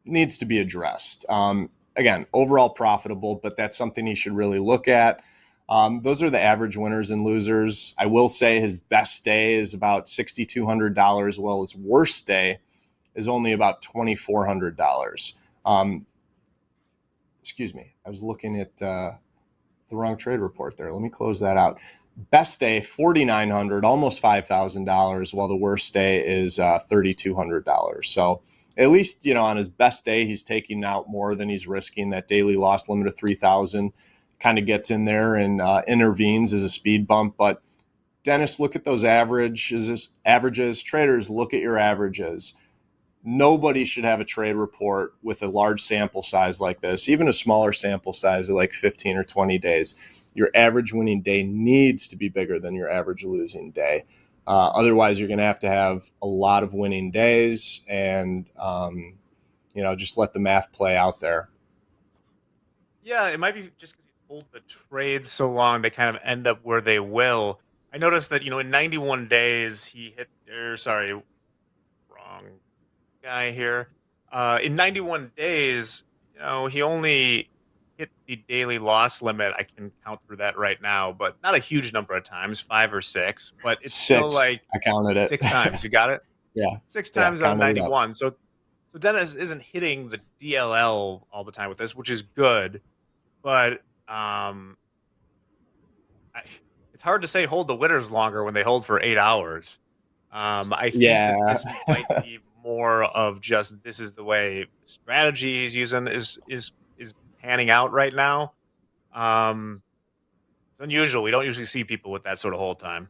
needs to be addressed. Again, overall profitable, but that's something he should really look at. Those are the average winners and losers. I will say his best day is about $6,200, while his worst day is only about $2,400. Excuse me. I was looking at the wrong trade report there. Let me close that out. Best day, $4,900, almost $5,000, while the worst day is $3,200. So at least, on his best day, he's taking out more than he's risking. That daily loss limit of 3,000 kind of gets in there and intervenes as a speed bump. But Dennis, look at those averages. Traders, look at your averages. Nobody should have a trade report with a large sample size like this, even a smaller sample size of like 15 or 20 days. Your average winning day needs to be bigger than your average losing day. Otherwise, you're going to have a lot of winning days, and just let the math play out there. Yeah, it might be just because he hold the trades so long, they kind of end up where they will. I noticed that, in 91 days, he hit, wrong guy here. In 91 days, he only hit the daily loss limit. I can count through that right now, but not a huge number of times, 5 or 6, but it's still like I counted it 6 times. You got it? Yeah. 6 times out of counted it up. 91. So Dennis isn't hitting the DLL all the time with this, which is good. But it's hard to say hold the winners longer when they hold for 8 hours. I think that this might be more of just this is the way the strategy he's using is panning out right now. It's unusual. We don't usually see people with that sort of hold time.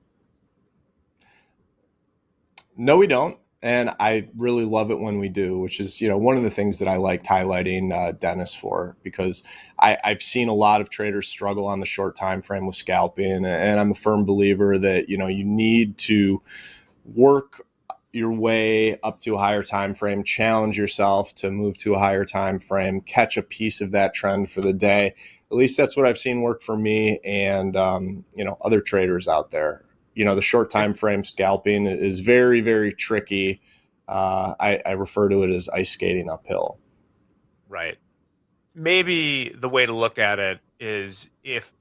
No, we don't. And I really love it when we do, which is, one of the things that I liked highlighting Dennis for, because I've seen a lot of traders struggle on the short time frame with scalping. And I'm a firm believer that, you need to work your way up to a higher time frame, challenge yourself to move to a higher time frame, catch a piece of that trend for the day. At least that's what I've seen work for me and, other traders out there. The short time frame scalping is very, very tricky. I refer to it as ice skating uphill. Right. Maybe the way to look at it is if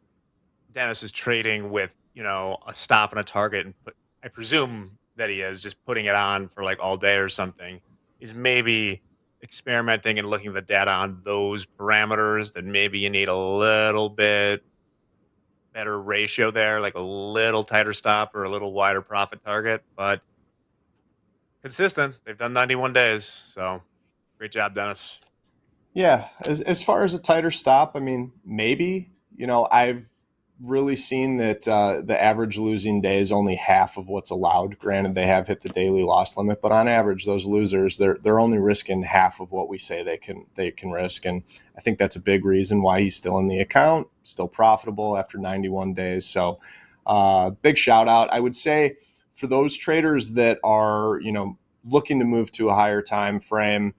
Dennis is trading with, a stop and a target, and I presume that he is just putting it on for like all day or something, is maybe experimenting and looking at the data on those parameters. That maybe you need a little bit better ratio there, like a little tighter stop or a little wider profit target, but consistent. They've done 91 days. So great job, Dennis. Yeah, as far as a tighter stop, I mean, maybe, I've really seen that the average losing day is only half of what's allowed. Granted, they have hit the daily loss limit, but on average, those losers, they're only risking half of what we say they can risk. And I think that's a big reason why he's still in the account, still profitable after 91 days. So big shout out. I would say for those traders that are, looking to move to a higher time frame,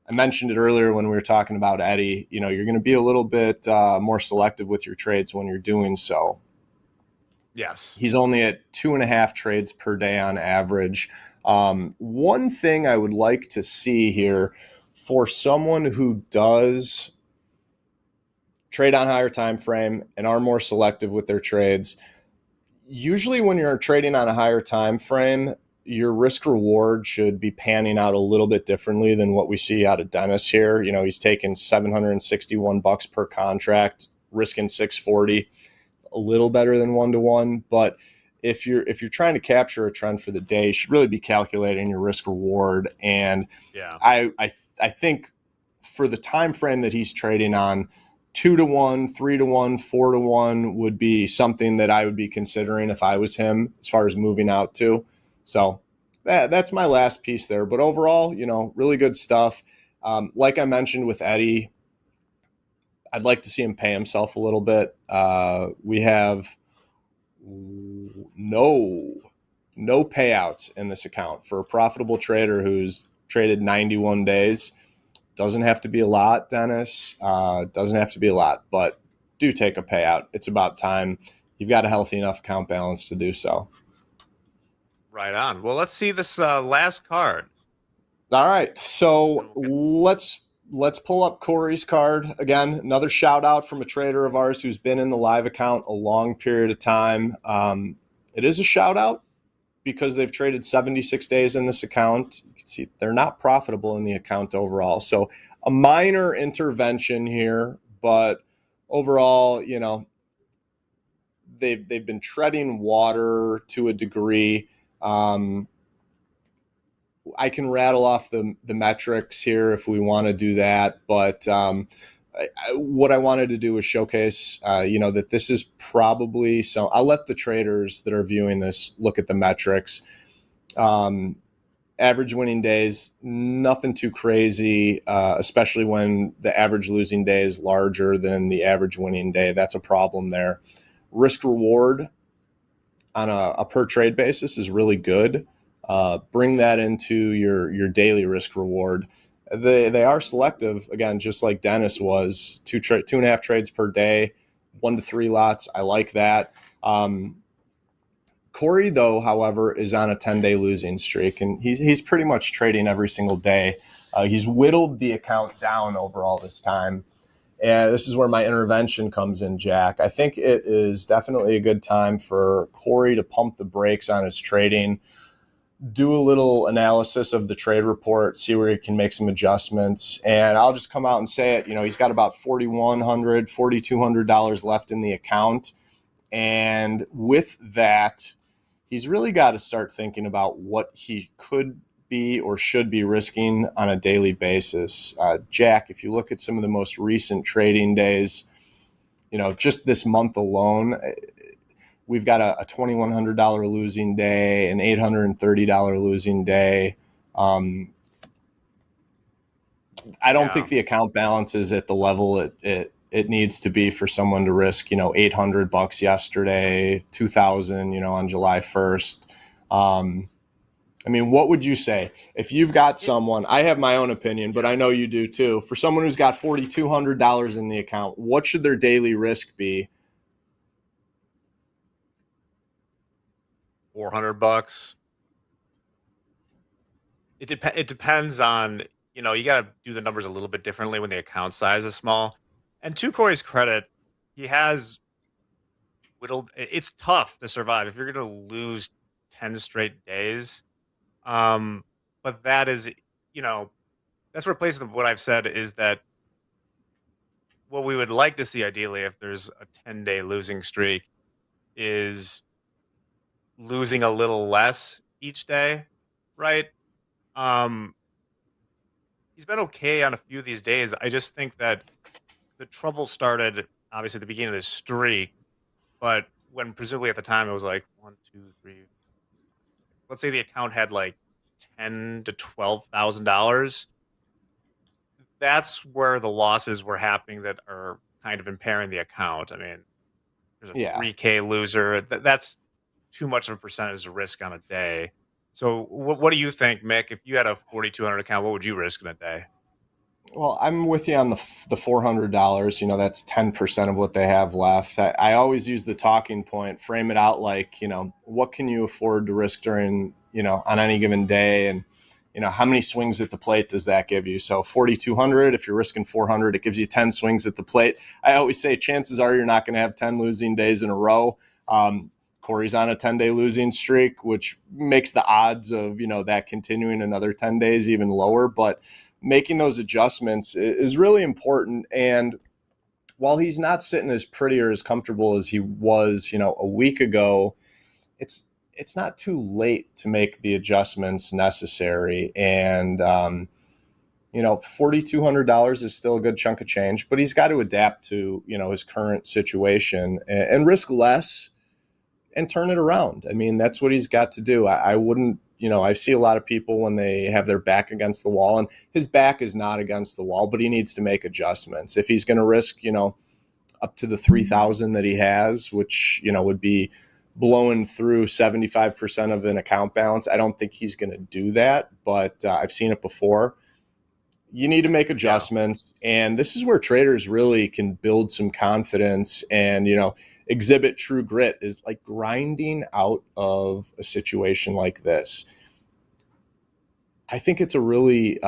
I mentioned it earlier when we were talking about Eddie, you're going to be a little bit more selective with your trades when you're doing so. Yes. He's only at 2.5 trades per day on average. One thing I would like to see here for someone who does trade on higher time frame and are more selective with their trades, usually when you're trading on a higher time frame, your risk reward should be panning out a little bit differently than what we see out of Dennis here. He's taking $761 per contract, risking 640, a little better than 1-to-1. But if you're trying to capture a trend for the day, you should really be calculating your risk reward. And yeah, I think for the time frame that he's trading on, 2-to-1, 3-to-1, 4-to-1 would be something that I would be considering if I was him as far as moving out to. So that's my last piece there. But overall, really good stuff. Like I mentioned with Eddie, I'd like to see him pay himself a little bit. We have no payouts in this account for a profitable trader who's traded 91 days. Doesn't have to be a lot, Dennis. Doesn't have to be a lot, but do take a payout. It's about time. You've got a healthy enough account balance to do so. Right on. Well, let's see this last card. All right, so let's pull up Corey's card again. Another shout out from a trader of ours who's been in the live account a long period of time. It is a shout out because they've traded 76 days in this account. You can see they're not profitable in the account overall. So a minor intervention here, but overall, they've been treading water to a degree. I can rattle off the metrics here if we want to do that, but what I wanted to do was showcase, that this is probably so. I'll let the traders that are viewing this look at the metrics. Average winning days, nothing too crazy, especially when the average losing day is larger than the average winning day. That's a problem there. Risk reward on a per trade basis is really good. Bring that into your daily risk reward. They are selective, again, just like Dennis was. 2.5 trades per day, 1 to 3 lots. I like that. Corey, though, however, is on a 10-day losing streak, and he's pretty much trading every single day. He's whittled the account down over all this time. And this is where my intervention comes in, Jack. I think it is definitely a good time for Corey to pump the brakes on his trading, do a little analysis of the trade report, see where he can make some adjustments. And I'll just come out and say it. He's got about $4,100, $4,200 left in the account. And with that, he's really got to start thinking about what he could be or should be risking on a daily basis. Jack, if you look at some of the most recent trading days, just this month alone, we've got a $2,100 losing day, an $830 losing day. I don't think the account balance is at the level it needs to be for someone to risk, $800 yesterday, $2,000, on July 1st. What would you say if you've got someone? I have my own opinion, but I know you do too. For someone who's got $4,200 in the account, what should their daily risk be? $400. It depends on, you got to do the numbers a little bit differently when the account size is small. And to Corey's credit, he has whittled. It's tough to survive if you're going to lose 10 straight days. But that is, that's replaced with what I've said is that what we would like to see ideally if there's a 10-day losing streak is losing a little less each day, right? Um, he's been okay on a few of these days. I just think that the trouble started obviously at the beginning of this streak, but when presumably at the time it was like 1, 2, 3. Let's say the account had like $10,000 to $12,000. That's where the losses were happening that are kind of impairing the account. I mean, there's a 3K loser. That's too much of a percentage of risk on a day. So what do you think, Mick? If you had a 4,200 account, what would you risk in a day? Well, I'm with you on the $400. That's 10% of what they have left. I always use the talking point, frame it out like, what can you afford to risk during, on any given day? And, how many swings at the plate does that give you? So 4,200, if you're risking 400, it gives you 10 swings at the plate. I always say chances are you're not going to have 10 losing days in a row. Corey's on a 10-day losing streak, which makes the odds of, that continuing another 10 days even lower. But making those adjustments is really important. And while he's not sitting as pretty or as comfortable as he was, a week ago, it's not too late to make the adjustments necessary. And, $4,200 is still a good chunk of change, but he's got to adapt to, his current situation and risk less and turn it around. I mean, that's what he's got to do. I wouldn't, I see a lot of people when they have their back against the wall, and his back is not against the wall, but he needs to make adjustments. If he's going to risk, up to the 3,000 that he has, which, would be blowing through 75% of an account balance, I don't think he's going to do that, but I've seen it before. You need to make adjustments, and this is where traders really can build some confidence and, exhibit true grit, is like grinding out of a situation like this. I think it's a really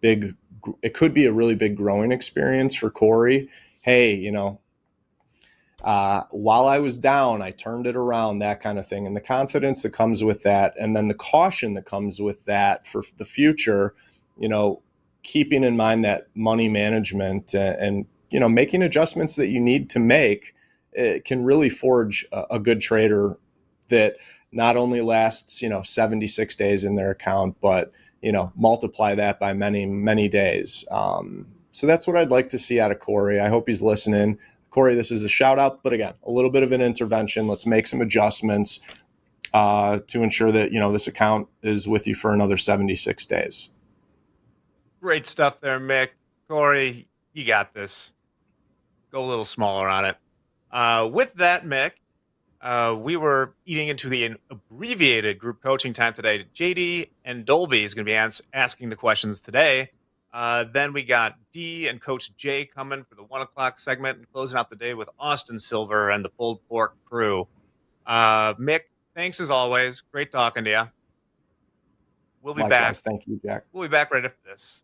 it could be a really big growing experience for Corey. Hey, while I was down, I turned it around, that kind of thing. And the confidence that comes with that, and then the caution that comes with that for the future, keeping in mind that money management and making adjustments that you need to make, it can really forge a good trader that not only lasts, 76 days in their account, but, multiply that by many, many days. So that's what I'd like to see out of Corey. I hope he's listening. Corey, this is a shout out, but again, a little bit of an intervention. Let's make some adjustments to ensure that, this account is with you for another 76 days. Great stuff there, Mick. Corey, you got this. Go a little smaller on it. With that, Mick, we were eating into the abbreviated group coaching time today. JD and Dolby is going to be asking the questions today. Then we got D and Coach J coming for the 1 o'clock segment and closing out the day with Austin Silver and the Pulled Pork crew. Mick, thanks as always. Great talking to you. We'll be back. Thank you, Jack. We'll be back right after this.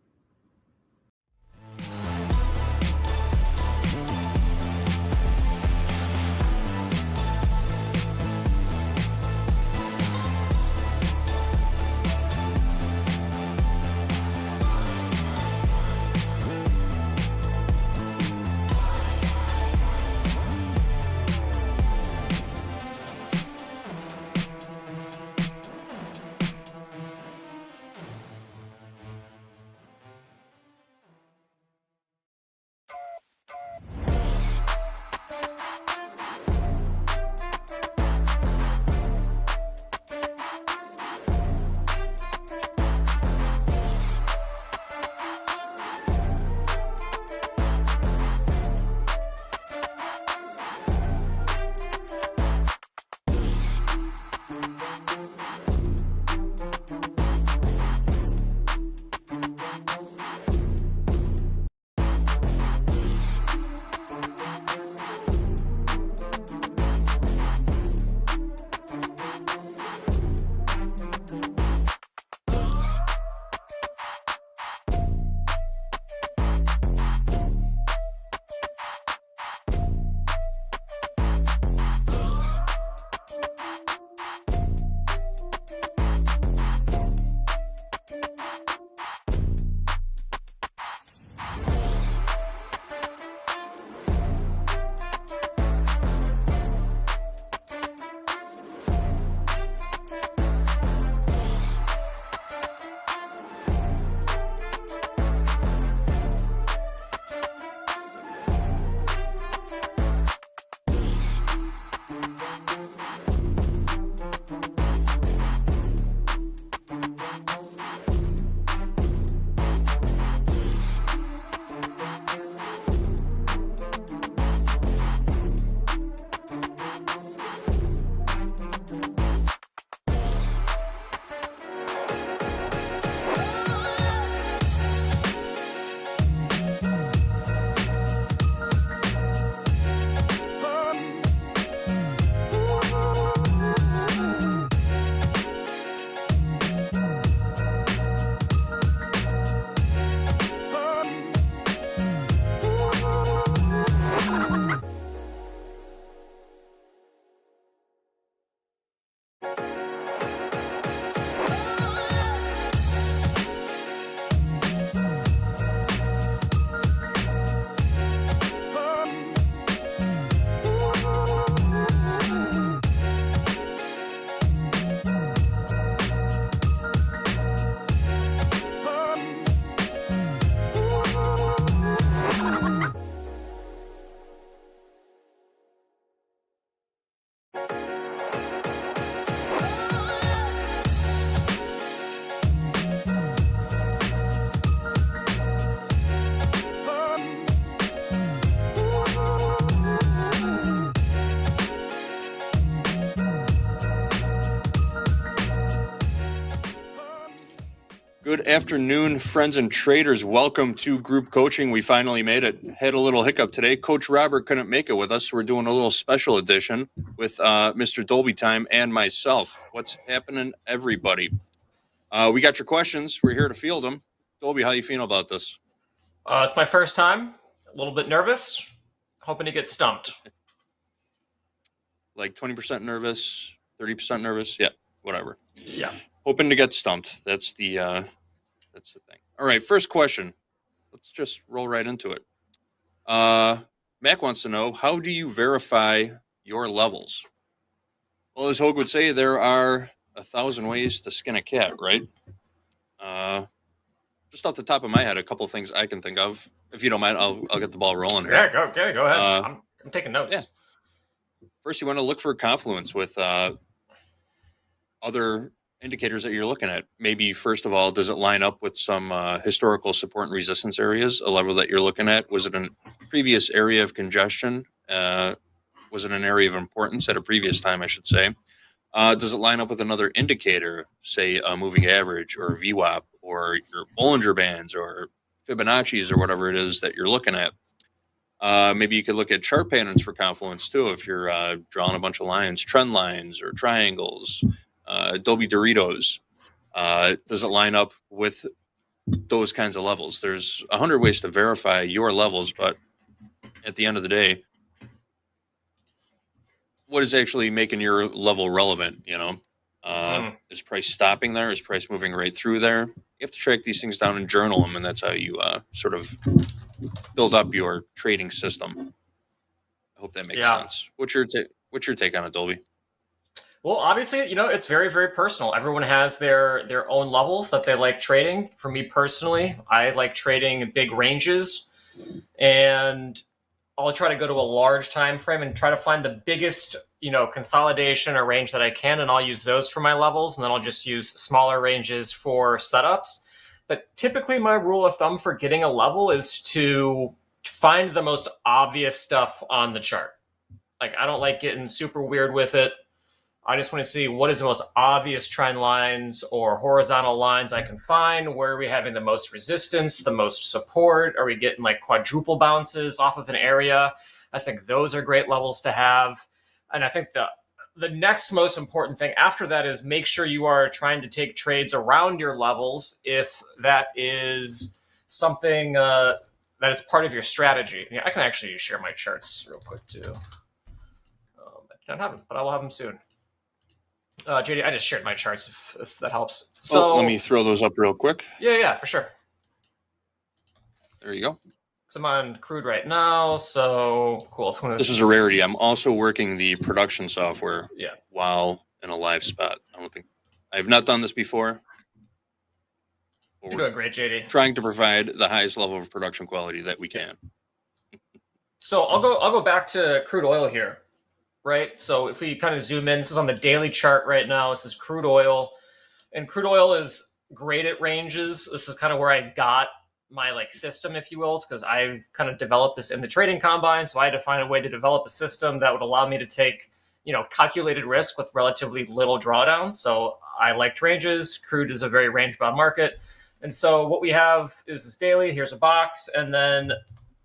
Good afternoon, friends and traders. Welcome to group coaching. We finally made it. Had a little hiccup today. Coach Robert couldn't make it with us. So we're doing a little special edition with Mr. Dolby Time and myself. What's happening, everybody? We got your questions. We're here to field them. Dolby, how you feeling about this? It's my first time. A little bit nervous. Hoping to get stumped. Like 20% nervous, 30% nervous? Yeah, whatever. Yeah. Hoping to get stumped. That's the thing. All right, first question. Let's just roll right into it. Mac wants to know, how do you verify your levels? Well, as Hogue would say, there are 1,000 ways to skin a cat, right? Just off the top of my head, a couple of things I can think of. If you don't mind, I'll get the ball rolling here. Yeah, go ahead. I'm taking notes. Yeah. First, you want to look for confluence with other indicators that you're looking at. Maybe, first of all, does it line up with some historical support and resistance areas, a level that you're looking at? Was it a previous area of congestion? Was it an area of importance at a previous time, I should say? Does it line up with another indicator, say a moving average or a VWAP or your Bollinger Bands or Fibonacci's or whatever it is that you're looking at? Maybe you could look at chart patterns for confluence too if you're drawing a bunch of lines, trend lines or triangles, Dolby Doritos. Does it line up with those kinds of levels? There's 100 ways to verify your levels, but at the end of the day, what is actually making your level relevant? Is price stopping there? Is price moving right through there? You have to track these things down and journal them, and that's how you sort of build up your trading system. I hope that makes sense. What's your take on it, Dolby? Well, obviously, it's very, very personal. Everyone has their own levels that they like trading. For me personally, I like trading big ranges, and I'll try to go to a large time frame and try to find the biggest, consolidation or range that I can, and I'll use those for my levels, and then I'll just use smaller ranges for setups. But typically my rule of thumb for getting a level is to find the most obvious stuff on the chart. Like, I don't like getting super weird with it. I just want to see what is the most obvious trend lines or horizontal lines I can find. Where are we having the most resistance, the most support? Are we getting like quadruple bounces off of an area? I think those are great levels to have. And I think the next most important thing after that is make sure you are trying to take trades around your levels if that is something that is part of your strategy. Yeah, I can actually share my charts real quick too. I don't have them, but I will have them soon. JD, I just shared my charts if that helps. So let me throw those up real quick. Yeah, for sure. There you go. I'm on crude right now, so cool. This is a rarity. I'm also working the production software while in a live spot. I have not done this before. You're doing great, JD. Trying to provide the highest level of production quality that we can. So I'll go back to crude oil here, right? So if we kind of zoom in, this is on the daily chart right now. This is crude oil, and crude oil is great at ranges. This is kind of where I got my system, if you will, because I kind of developed this in the trading combine. So I had to find a way to develop a system that would allow me to take, calculated risk with relatively little drawdown. So I liked ranges. Crude is a very range bound market. And so what we have is this daily, here's a box. And then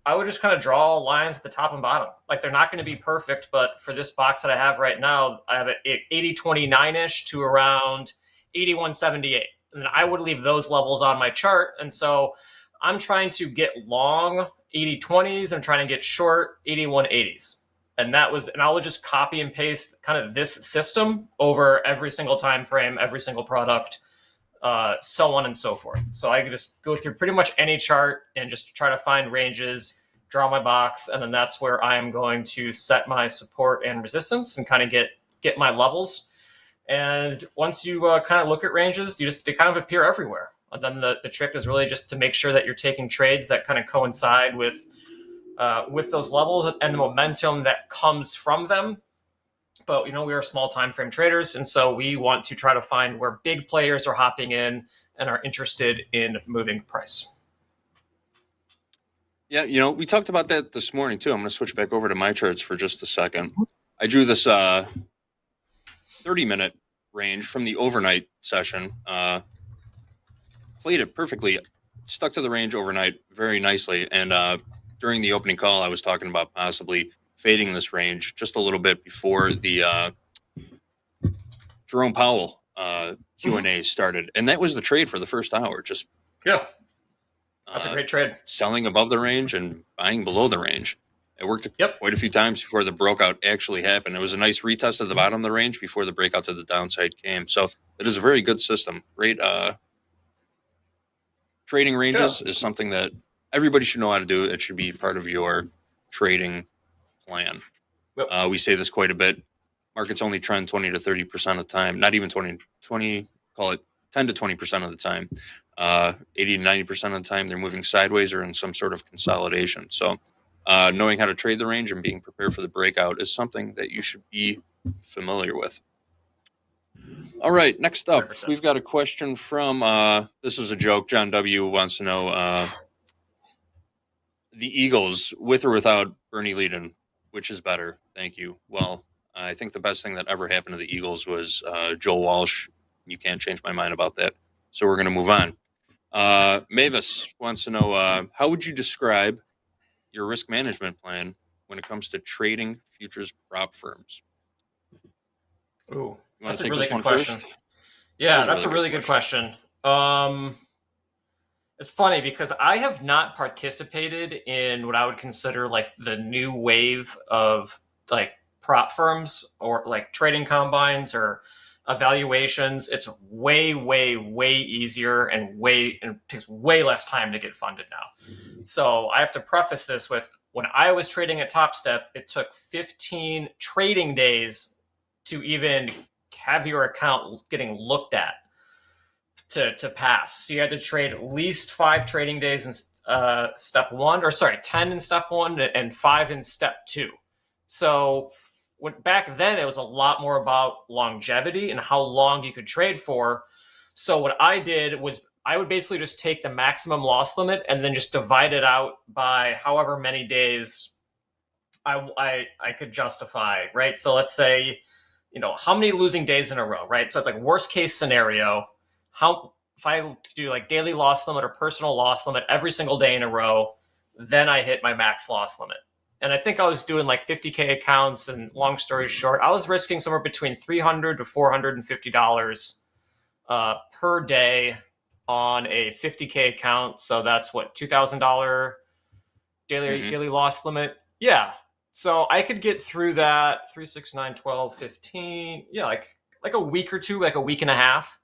I would just kind of draw lines at the top and bottom. Like, they're not going to be perfect, but for this box that I have right now, I have it 80.29-ish to around 81.78. And I would leave those levels on my chart. And so I'm trying to get long 80.20s. I'm trying to get short 81.80s. And I would just copy and paste kind of this system over every single time frame, every single product, so on and so forth. So I could just go through pretty much any chart and just try to find ranges, draw my box, and then that's where I am going to set my support and resistance and kind of get my levels. And once you kind of look at ranges, they kind of appear everywhere. And then the trick is really just to make sure that you're taking trades that kind of coincide with those levels and the momentum that comes from them. But we are small time frame traders, and so we want to try to find where big players are hopping in and are interested in moving price. Yeah, we talked about that this morning too. I'm going to switch back over to my charts for just a second. I drew this 30-minute range from the overnight session. played it perfectly, stuck to the range overnight very nicely. And during the opening call, I was talking about possibly fading this range just a little bit before the Jerome Powell Q&A started. And that was the trade for the first hour. Just that's a great trade. Selling above the range and buying below the range. It worked quite a few times before the breakout actually happened. It was a nice retest at the bottom of the range before the breakout to the downside came. So it is a very good system. Great trading ranges is something that everybody should know how to do. It should be part of your trading plan. We say this quite a bit. Markets only trend 20 to 30% of the time. Not even 20, call it 10 to 20% of the time. 80 to 90% of the time, they're moving sideways or in some sort of consolidation. So knowing how to trade the range and being prepared for the breakout is something that you should be familiar with. All right, next up, 100%. We've got a question from, this is a joke, John W. wants to know, the Eagles, with or without Bernie Leadon, which is better? Thank you. Well, I think the best thing that ever happened to the Eagles was Joel Walsh. You can't change my mind about that. So we're going to move on. Mavis wants to know, how would you describe your risk management plan when it comes to trading futures prop firms? Ooh, you want that's to take a really this good one question. first? Yeah, that's a really good question. It's funny because I have not participated in what I would consider like the new wave of like prop firms or like trading combines or evaluations. It's way, way, way easier and it takes way less time to get funded now. So I have to preface this with, when I was trading at Topstep, it took 15 trading days to even have your account getting looked at to pass. So you had to trade at least 5 trading days in step 1, or sorry, 10 in step 1 and 5 in step 2. So back then it was a lot more about longevity and how long you could trade for. So what I did was I would basically just take the maximum loss limit and then just divide it out by however many days I could justify, right? So let's say, how many losing days in a row, right? So it's like worst case scenario, if I do like daily loss limit or personal loss limit every single day in a row, then I hit my max loss limit. And I think I was doing like 50K accounts, and long story short, I was risking somewhere between $300 to $450 per day on a 50K account. So that's what, $2,000 daily loss limit. Yeah. So I could get through that 3, 6, 9, 12, 15. Yeah. Like a week or two, like a week and a half.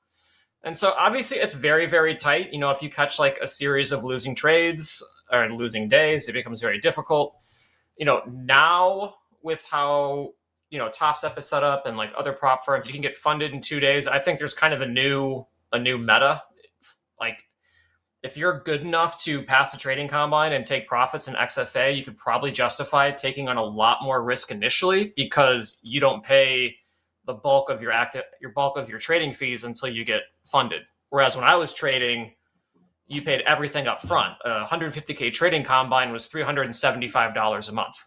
And so obviously it's very, very tight. If you catch like a series of losing trades or losing days, it becomes very difficult. Now with how, Topstep is set up and like other prop firms, you can get funded in 2 days. I think there's kind of a new meta. Like if you're good enough to pass the trading combine and take profits in XFA, you could probably justify taking on a lot more risk initially because you don't pay the bulk of your trading fees until you get funded. Whereas when I was trading, you paid everything up front. 150K trading combine was $375 a month.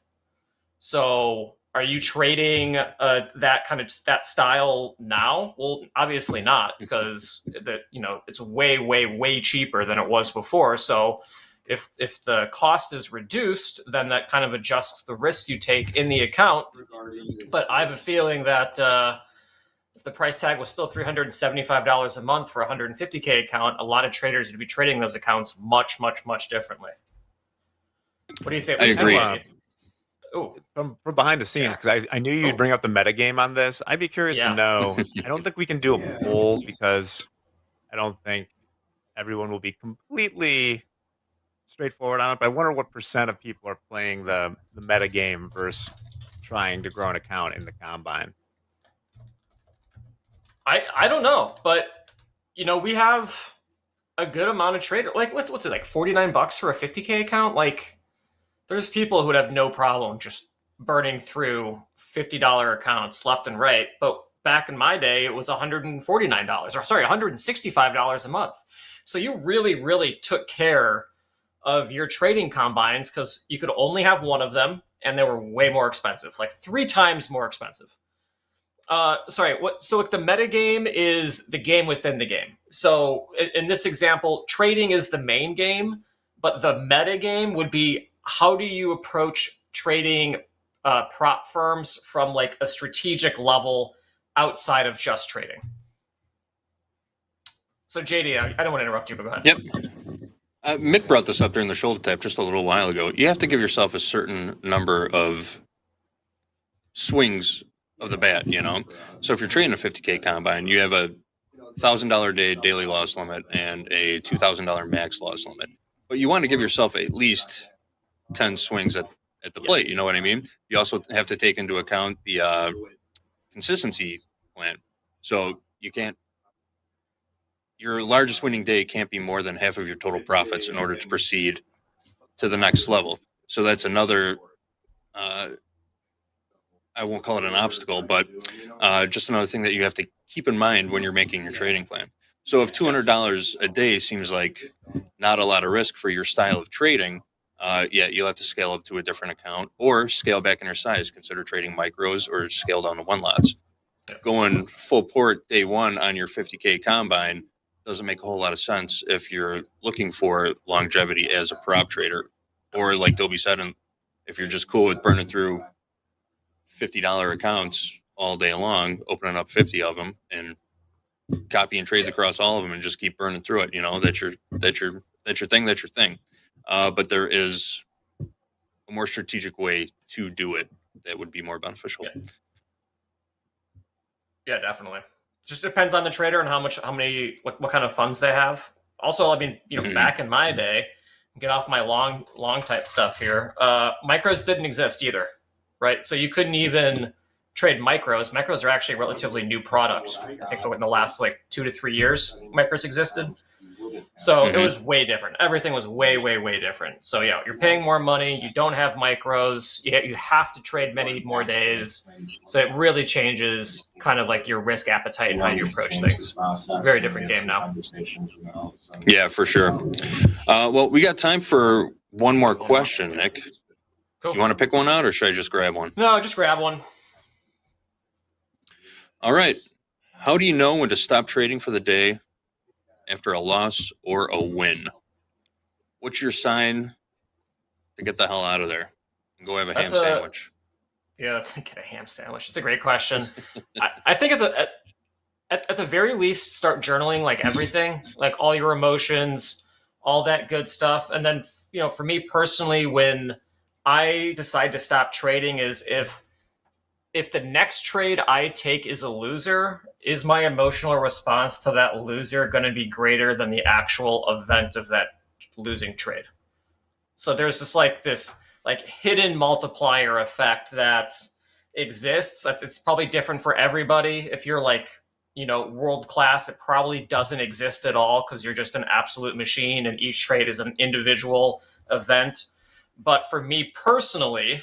So are you trading that style now? Well, obviously not, because it's way, way, way cheaper than it was before. So if the cost is reduced, then that kind of adjusts the risk you take in the account. But I have a feeling that if the price tag was still $375 a month for a 150K account, a lot of traders would be trading those accounts much, much, much differently. What do you think? I agree. From behind the scenes, because I knew you'd bring up the metagame on this. I'd be curious to know. I don't think we can do a poll because I don't think everyone will be completely straightforward on it. But I wonder what % of people are playing the metagame versus trying to grow an account in the combine. I don't know, but we have a good amount of traders. Like what's it, like $49 for a 50K account? Like there's people who would have no problem just burning through $50 accounts left and right. But back in my day, it was $165 a month. So you really, really took care of your trading combines because you could only have one of them and they were way more expensive, like 3 times more expensive. Sorry. What? So, like, the metagame is the game within the game. So, in this example, trading is the main game, but the metagame would be how do you approach trading prop firms from like a strategic level outside of just trading. So, JD, I don't want to interrupt you, but go ahead. Yep. Mick brought this up during the shoulder tap just a little while ago. You have to give yourself a certain number of swings of the bat, you know? So if you're trading a 50K combine, you have a $1,000 day daily loss limit and a $2,000 max loss limit. But you want to give yourself at least 10 swings at the plate, you know what I mean? You also have to take into account the consistency plan. So you can't, your largest winning day can't be more than half of your total profits in order to proceed to the next level. So that's another, I won't call it an obstacle, but just another thing that you have to keep in mind when you're making your trading plan. So if $200 a day seems like not a lot of risk for your style of trading, you'll have to scale up to a different account or scale back in your size. Consider trading micros or scale down to one lots. Going full port day one on your 50K combine doesn't make a whole lot of sense if you're looking for longevity as a prop trader, or like Dobie said, if you're just cool with burning through $50 accounts all day long, opening up 50 of them and copying trades across all of them and just keep burning through it. You know, that's your thing. But there is a more strategic way to do it that would be more beneficial. Yeah, definitely. Just depends on the trader and what kind of funds they have. Also, I mean, back in my day, get off my long type stuff here. Micros didn't exist either, right? So you couldn't even trade micros. Micros are actually a relatively new product. I think in the last 2 to 3 years, micros existed. So it was way different. Everything was way, way, way different. So yeah, you're paying more money. You don't have micros. You have to trade many more days. So it really changes kind of like your risk appetite and how you approach things. Very different game now. Yeah, for sure. Well, we got time for one more question, Nick. Cool. You want to pick one out or should I just grab one? No, just grab one. All right. How do you know when to stop trading for the day after a loss or a win? What's your sign to get the hell out of there and go have a ham sandwich? Yeah, let's get a ham sandwich. It's a great question. I think at the very least, start journaling everything, like all your emotions, all that good stuff. And then, for me personally, when I decide to stop trading is if the next trade I take is a loser, is my emotional response to that loser going to be greater than the actual event of that losing trade? So there's this hidden multiplier effect that exists. It's probably different for everybody. If you're world class, it probably doesn't exist at all because you're just an absolute machine and each trade is an individual event. But for me personally,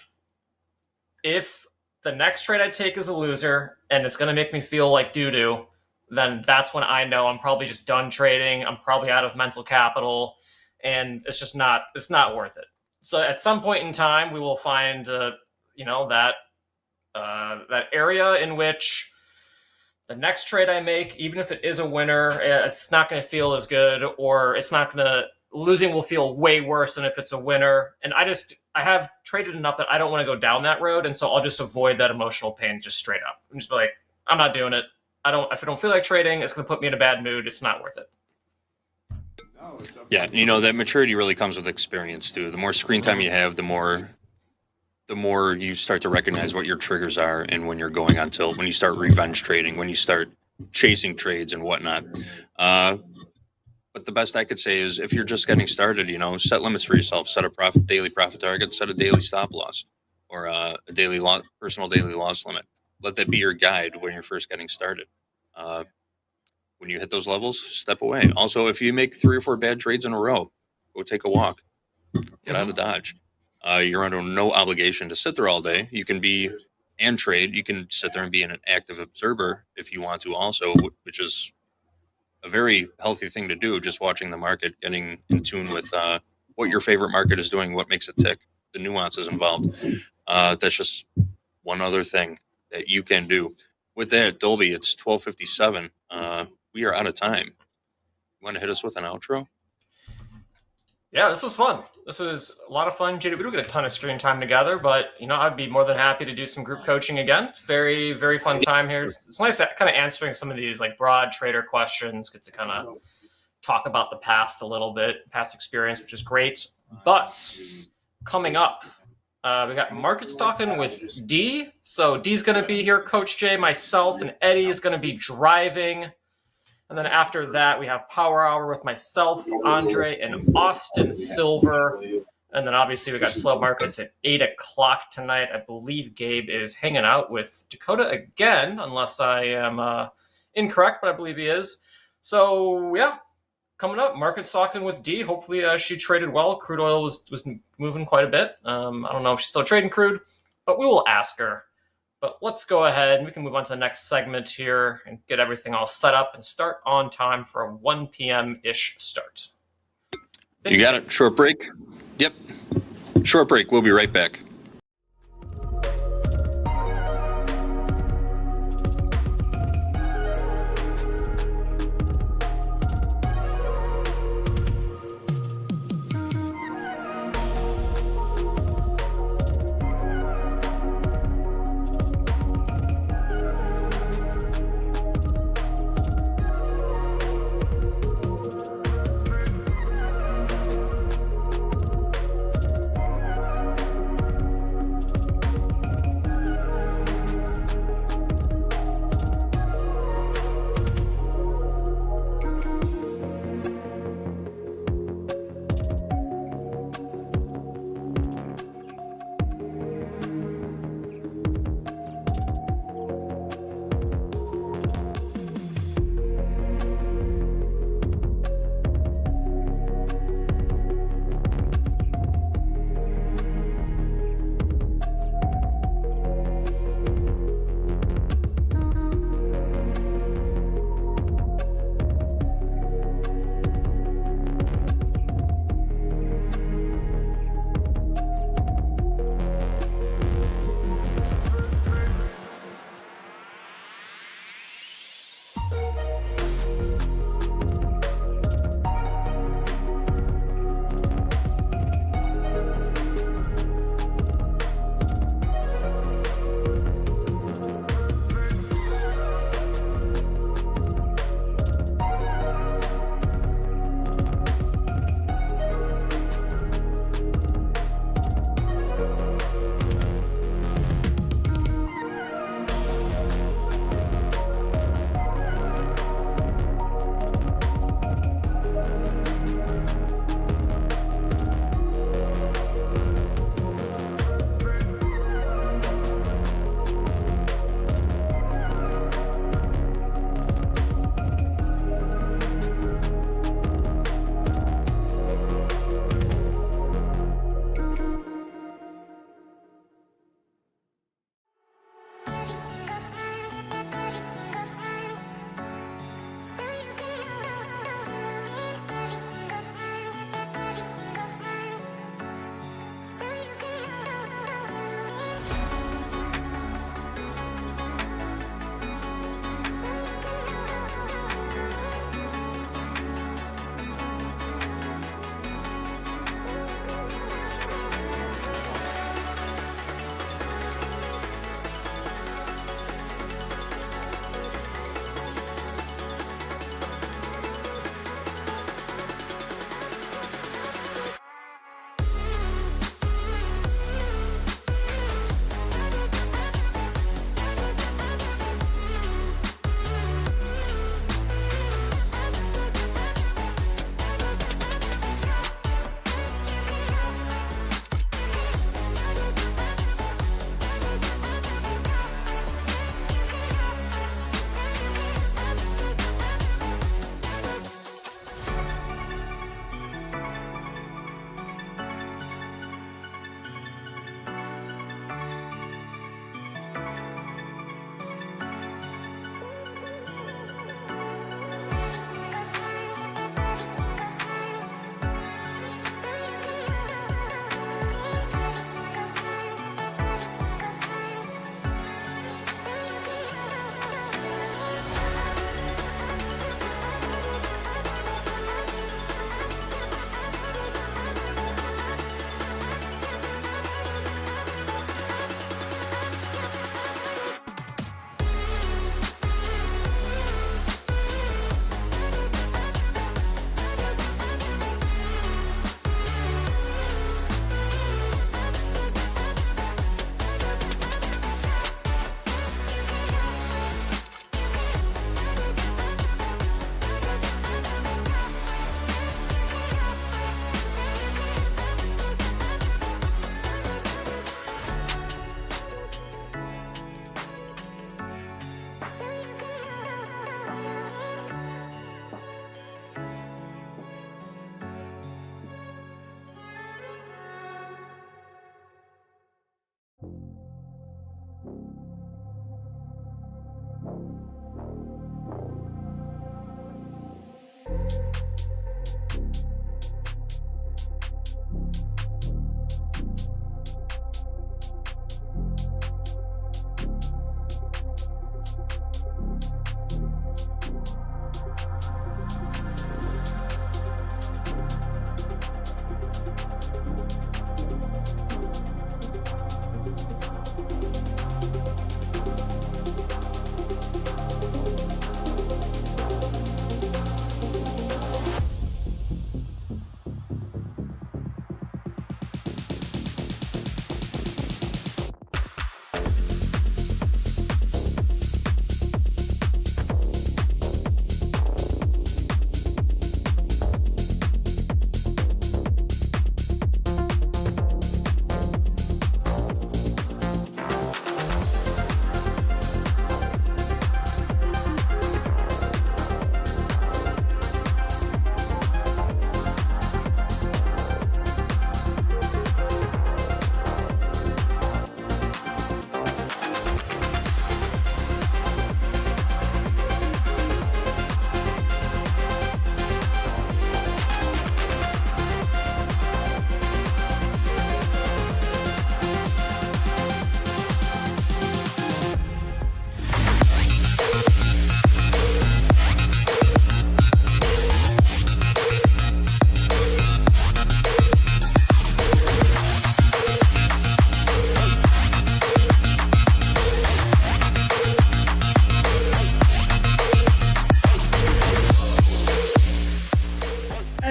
if the next trade I take is a loser and it's going to make me feel like doo-doo, then that's when I know I'm probably just done trading. I'm probably out of mental capital and it's not worth it. So at some point in time, we will find, that area in which the next trade I make, even if it is a winner, it's not going to feel as good, or losing will feel way worse than if it's a winner. And I have traded enough that I don't want to go down that road. And so I'll just avoid that emotional pain just straight up. I'm just like, I'm not doing it. If I don't feel like trading, it's going to put me in a bad mood. It's not worth it. Yeah. That maturity really comes with experience too. The more screen time you have, the more you start to recognize what your triggers are. And when you're going on tilt, when you start revenge trading, when you start chasing trades and whatnot, but the best I could say is if you're just getting started, set limits for yourself, set a daily profit target, set a daily stop loss or a personal daily loss limit. Let that be your guide when you're first getting started. When you hit those levels, step away. Also, if you make 3 or 4 bad trades in a row, go take a walk, get out of Dodge. You're under no obligation to sit there all day. You can be and trade. You can sit there and be an active observer if you want to also, which is a very healthy thing to do, just watching the market, getting in tune with what your favorite market is doing, what makes it tick, the nuances involved. That's just one other thing that you can do. With that, Dolby, it's 12:57. We are out of time. You want to hit us with an outro? Yeah, this was fun. This was a lot of fun. JD, we don't get a ton of screen time together, but I'd be more than happy to do some group coaching again. Very, very fun time here. It's nice kind of answering some of these like broad trader questions. Get to kind of talk about the past a little bit, past experience, which is great. But coming up, we got Market Stalking with D. So D's going to be here. Coach Jay, myself, and Eddie is going to be driving. And then after that, we have Power Hour with myself, Andre, and Austin Silver. And then obviously we got Slow Markets at 8 o'clock tonight. I believe Gabe is hanging out with Dakota again, unless I am incorrect, but I believe he is. So, yeah, coming up, Market Stalking with D. Hopefully she traded well. Crude oil was moving quite a bit. I don't know if she's still trading crude, but we will ask her. But let's go ahead and we can move on to the next segment here and get everything all set up and start on time for a 1 p.m.-ish start. You got it. Short break? Yep. Short break. We'll be right back.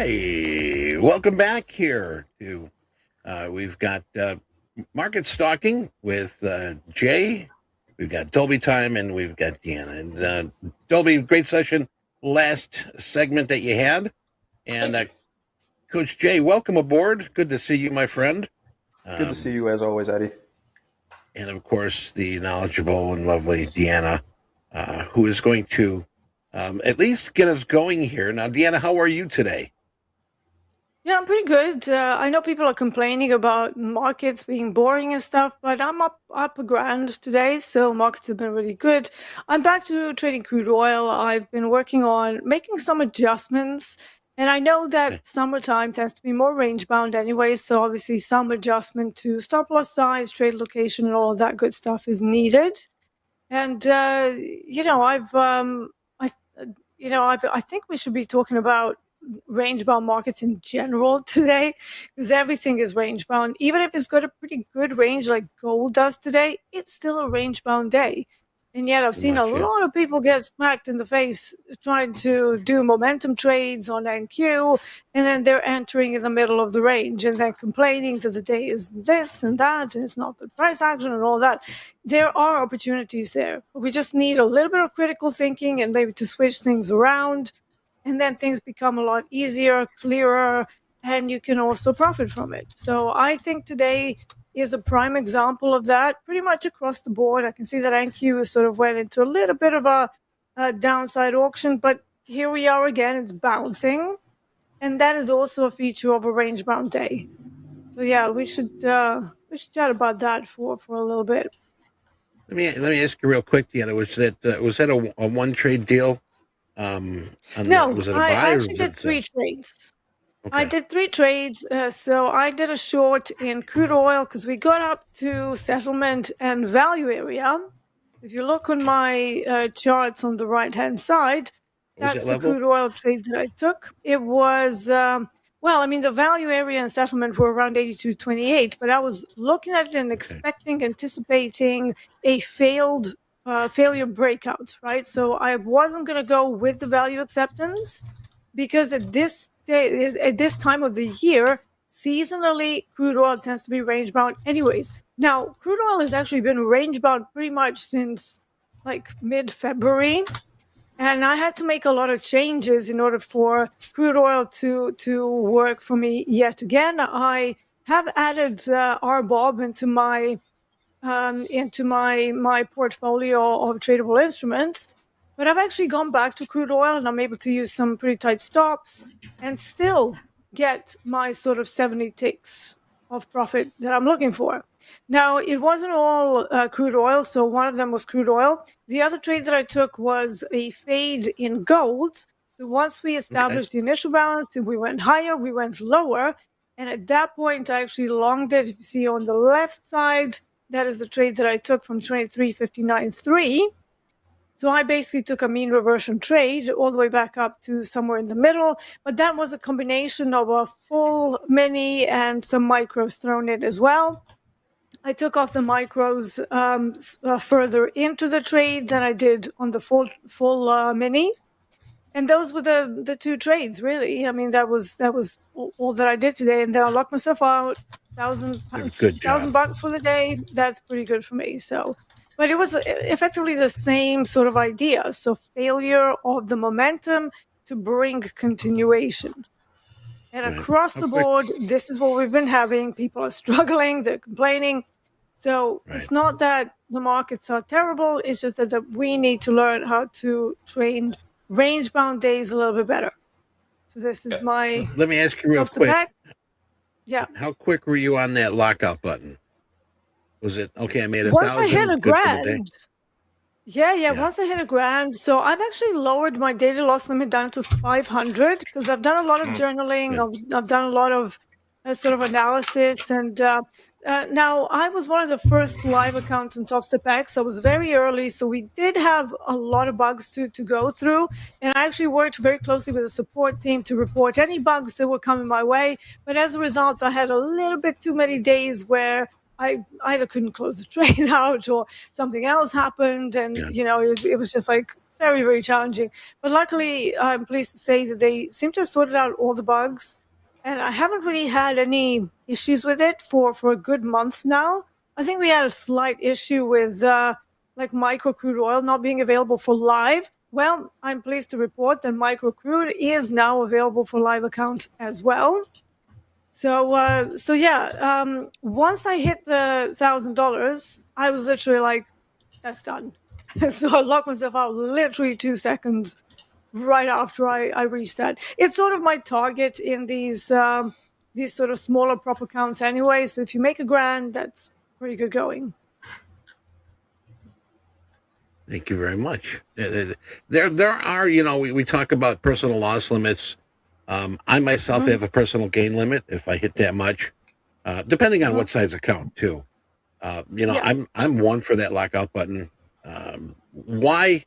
Hey, welcome back here to we've got market stalking with Jay. We've got Dolby time and we've got Deeyana. And Dolby, great session. Last segment that you had. And Coach Jay, welcome aboard. Good to see you, my friend. Good to see you as always, Eddie. And of course, the knowledgeable and lovely Deeyana, who is going to at least get us going here. Now, Deeyana, how are you today? Yeah, I'm pretty good. I know people are complaining about markets being boring and stuff, but I'm up a grand today, so markets have been really good. I'm back to trading crude oil. I've been working on making some adjustments, and I know that summertime tends to be more range bound anyway, so obviously some adjustment to stop loss size, trade location, and all of that good stuff is needed. And I think we should be talking about range bound markets in general today, because everything is range bound. Even if it's got a pretty good range like gold does today, it's still a range bound day. And yet I've seen a lot of people get smacked in the face trying to do momentum trades on NQ, and then they're entering in the middle of the range and then complaining that the day is this and that, and it's not good price action and all that. There are opportunities there. We just need a little bit of critical thinking and maybe to switch things around, and then things become a lot easier, clearer, and you can also profit from it. So I think today is a prime example of that pretty much across the board. I can see that NQ sort of went into a little bit of a downside auction, but here we are again, it's bouncing. And that is also a feature of a range bound day. So yeah, we should chat about that for a little bit. Let me ask you real quick, Deeyana. Was that a one trade deal? No, was it a I buy actually did 3 trades. I did 3 trades. So I did a short in crude oil because we got up to settlement and value area. If you look on my charts on the right-hand side, that's the crude oil trade that I took. It was, the value area and settlement were around 82.28, but I was looking at it and anticipating a failure breakout, right? So I wasn't going to go with the value acceptance because at this time of the year, seasonally, crude oil tends to be range bound anyways. Now, crude oil has actually been range bound pretty much since like mid-February, and I had to make a lot of changes in order for crude oil to work for me yet again. I have added RBOB into my portfolio of tradable instruments, but I've actually gone back to crude oil and I'm able to use some pretty tight stops and still get my sort of 70 ticks of profit that I'm looking for. Now, it wasn't all crude oil, so one of them was crude oil. The other trade that I took was a fade in gold. So once we established the initial balance, we went higher, we went lower, and at that point, I actually longed it. If you see on the left side, that is the trade that I took from 23.59.3. So I basically took a mean reversion trade all the way back up to somewhere in the middle. But that was a combination of a full mini and some micros thrown in as well. I took off the micros further into the trade than I did on the full mini. And those were the 2 trades, really. I mean, that was all that I did today. And then I locked myself out. $1,000 for the day. That's pretty good for me. So, but it was effectively the same sort of idea. So failure of the momentum to bring continuation. And across the board, this is what we've been having. People are struggling. They're complaining. So it's not that the markets are terrible. It's just that we need to learn how to train range-bound days a little bit better. So this is my... Let me ask you real quick. Yeah. How quick were you on that lockout button? Was it, okay, I made $1,000. Once I hit a grand. Yeah, once I hit a grand. So I've actually lowered my daily loss limit down to 500 because I've done a lot of journaling. I've done a lot of sort of analysis. And now I was one of the first live accounts on Topstep X. I was very early. So we did have a lot of bugs to go through. And I actually worked very closely with the support team to report any bugs that were coming my way. But as a result, I had a little bit too many days where I either couldn't close the trade out or something else happened. And, it was just like very, very challenging. But luckily, I'm pleased to say that they seem to have sorted out all the bugs, and I haven't really had any issues with it for a good month now. I think we had a slight issue with like micro crude oil not being available for live. Well, I'm pleased to report that micro crude is now available for live accounts as well. So yeah, once I hit the $1,000, I was literally like, that's done. So I locked myself out literally 2 seconds right after I reached that. It's sort of my target in these sort of smaller prop accounts anyway. So if you make $1,000, that's pretty good going. Thank you very much. There are, we talk about personal loss limits. I myself have a personal gain limit if I hit that much, depending on what size account too. I'm one for that lockout button. Why?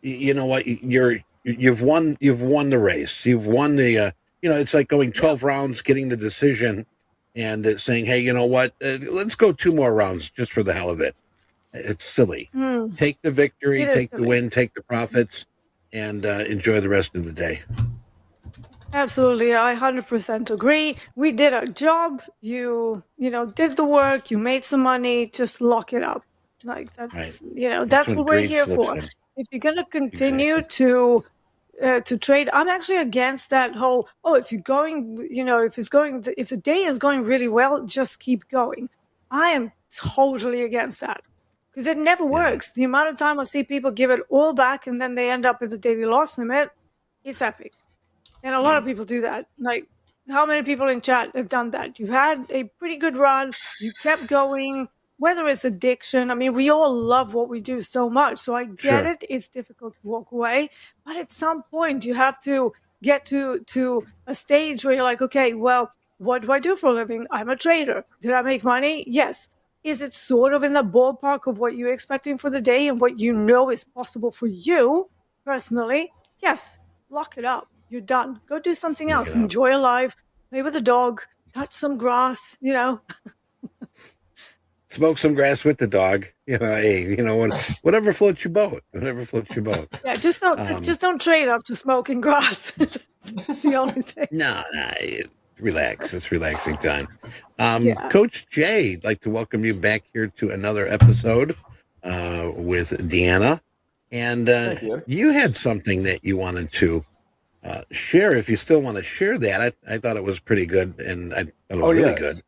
You know what? You've won the race. You've won the. It's like going 12 rounds, getting the decision, and saying, "Hey, you know what? Let's go 2 more rounds just for the hell of it." It's silly. Take the victory, take the win, take the profits, and enjoy the rest of the day. Absolutely, I 100% agree. We did our job. You did the work. You made some money. Just lock it up. Like that's that's what we're here for. If you're gonna continue to trade, I'm actually against that whole. Oh, if you're going, if the day is going really well, just keep going. I am totally against that because it never works. The amount of time I see people give it all back and then they end up with the daily loss limit, it's epic. And a lot of people do that. Like, how many people in chat have done that? You've had a pretty good run. You kept going, whether it's addiction. I mean, we all love what we do so much. So I get it. It's difficult to walk away. But at some point, you have to get to a stage where you're like, okay, well, what do I do for a living? I'm a trader. Did I make money? Yes. Is it sort of in the ballpark of what you're expecting for the day and what you know is possible for you personally? Yes. Lock it up. You're done. Go do something else. Enjoy your life. Play with a dog. Touch some grass. Smoke some grass with the dog. Whatever floats your boat. Whatever floats your boat. Yeah, just don't trade up to smoking grass. That's the only thing. No, relax. It's relaxing time. Coach Jay, I'd like to welcome you back here to another episode with Deeyana. And you had something that you wanted to share. If you still want to share that, I thought it was pretty good, and I thought it was really good.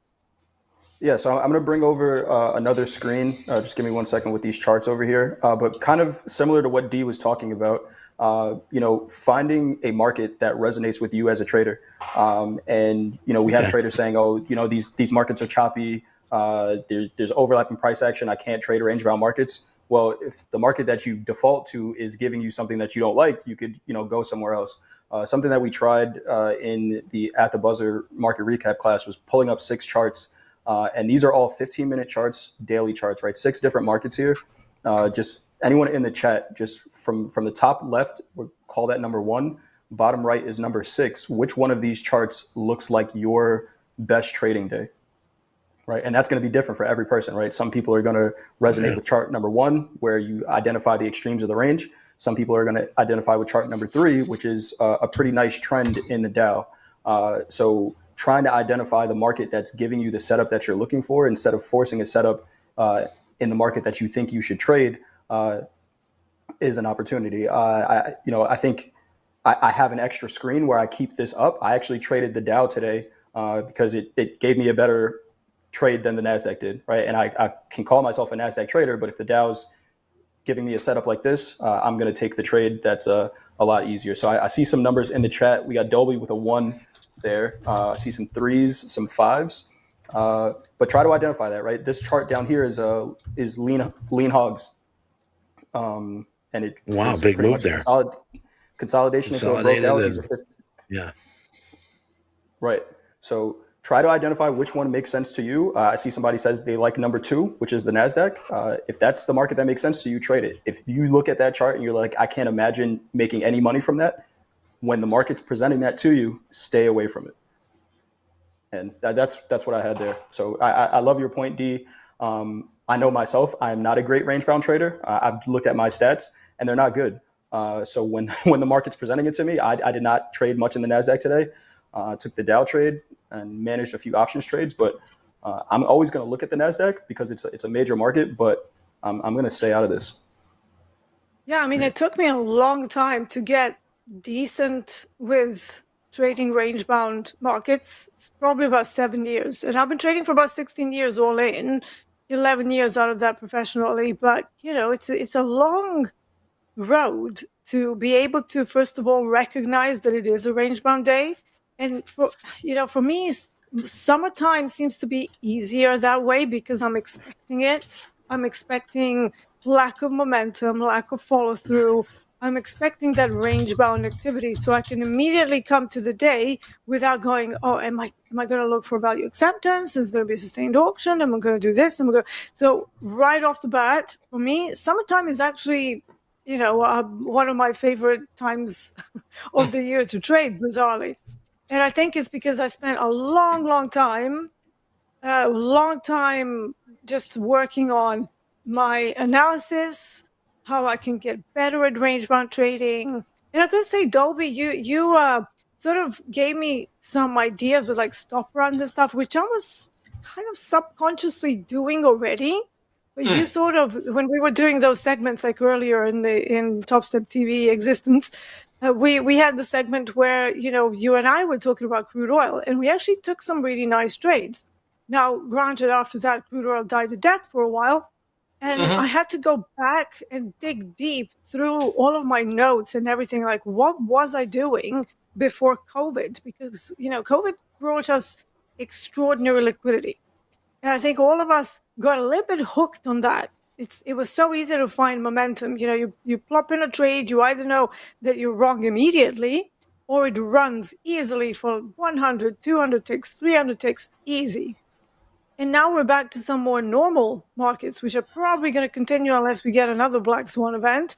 Yeah, so I'm going to bring over another screen. Just give me 1 second with these charts over here. But kind of similar to what Dee was talking about, finding a market that resonates with you as a trader. And we have traders saying, "Oh, these markets are choppy. There's overlapping price action. I can't trade range-bound markets." Well, if the market that you default to is giving you something that you don't like, you could go somewhere else. Something that we tried in the At the Buzzer market recap class was pulling up 6 charts. And these are all 15-minute charts, daily charts, right? 6 different markets here. Just anyone in the chat, just from the top left, we'll call that number 1. Bottom right is number 6. Which one of these charts looks like your best trading day? Right. And that's going to be different for every person, right? Some people are going to resonate with chart number 1, where you identify the extremes of the range. Some people are going to identify with chart number 3, which is a pretty nice trend in the Dow. So trying to identify the market that's giving you the setup that you're looking for instead of forcing a setup in the market that you think you should trade is an opportunity. I think I have an extra screen where I keep this up. I actually traded the Dow today because it gave me a better trade than the NASDAQ did, right? And I can call myself a NASDAQ trader, but if the Dow's giving me a setup like this, I'm going to take the trade that's a lot easier. So I see some numbers in the chat. We got Dolby with a 1 there. I see some 3s, some 5s, but try to identify that, right? This chart down here is lean hogs. And it big move there. Consolidation until it broke out. These are 50. Yeah. Right. So try to identify which one makes sense to you. I see somebody says they like number 2, which is the NASDAQ. If that's the market that makes sense to you, trade it. If you look at that chart and you're like, I can't imagine making any money from that, when the market's presenting that to you, stay away from it. And that's what I had there. So I love your point, Dee. I know myself, I'm not a great range-bound trader. I've looked at my stats, and they're not good. So when when the market's presenting it to me, I did not trade much in the Nasdaq today. Took the Dow trade and managed a few options trades, but I'm always going to look at the Nasdaq because it's a major market. But I'm going to stay out of this. Yeah, I mean, it took me a long time to get decent with trading range bound markets. It's probably about 7 years, and I've been trading for about 16 years all in, 11 years out of that professionally. But it's a long road to be able to first of all recognize that it is a range bound day, and for me, summertime seems to be easier that way because I'm expecting it. I'm expecting lack of momentum, lack of follow through. I'm expecting that range bound activity, so I can immediately come to the day without going, oh, am I going to look for value acceptance? Is going to be a sustained auction? Am I going to do this? So right off the bat, for me, summertime is actually one of my favorite times of the year to trade, bizarrely. And I think it's because I spent a long time just working on my analysis, how I can get better at range bound trading. And I'm going to say, Dolby, you sort of gave me some ideas with like stop runs and stuff, which I was kind of subconsciously doing already. But you sort of, when we were doing those segments like earlier in TopstepTV existence, we had the segment where you and I were talking about crude oil, and we actually took some really nice trades. Now, granted, after that, crude oil died a death for a while, and I had to go back and dig deep through all of my notes and everything. Like, what was I doing before COVID? Because COVID brought us extraordinary liquidity. And I think all of us got a little bit hooked on that. It was so easy to find momentum. You plop in a trade, you either know that you're wrong immediately, or it runs easily for 100, 200 ticks, 300 ticks, easy. And now we're back to some more normal markets, which are probably going to continue unless we get another black swan event.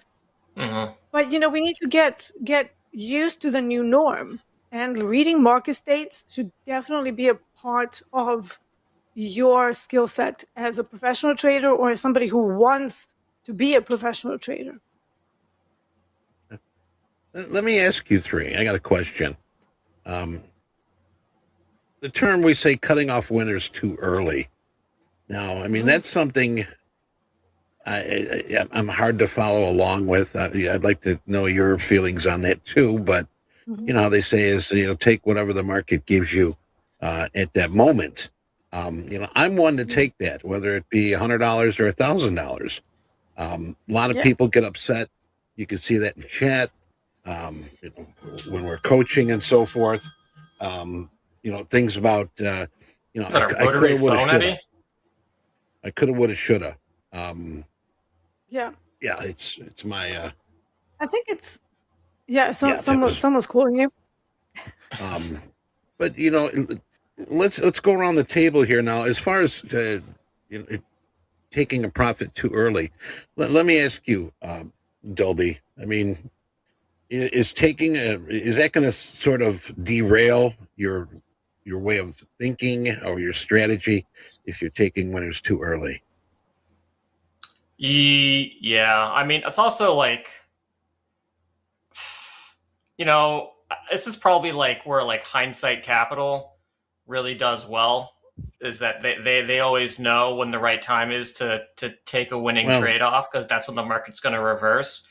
But we need to get used to the new norm, and reading market states should definitely be a part of your skill set as a professional trader or as somebody who wants to be a professional trader. Let me ask you three. I got a question. The term we say cutting off winners too early. Now, I mean, that's something I'm hard to follow along with. I'd like to know your feelings on that too. But, how they say is, take whatever the market gives you at that moment. I'm one to take that, whether it be $100 or $1,000. A lot of people get upset. You can see that in chat. When we're coaching and so forth, things about, I could have, would have, should have. I could have, would have, should have. Yeah, it's my. I think it's someone's calling you. But let's go around the table here now. As far as taking a profit too early, let me ask you, Dolby. I mean, is that going to sort of derail your way of thinking or your strategy if you're taking winners too early? Yeah, I mean, it's also like, this is probably like where like hindsight capital really does well, is that they always know when the right time is to take a winning trade off, because that's when the market's going to reverse.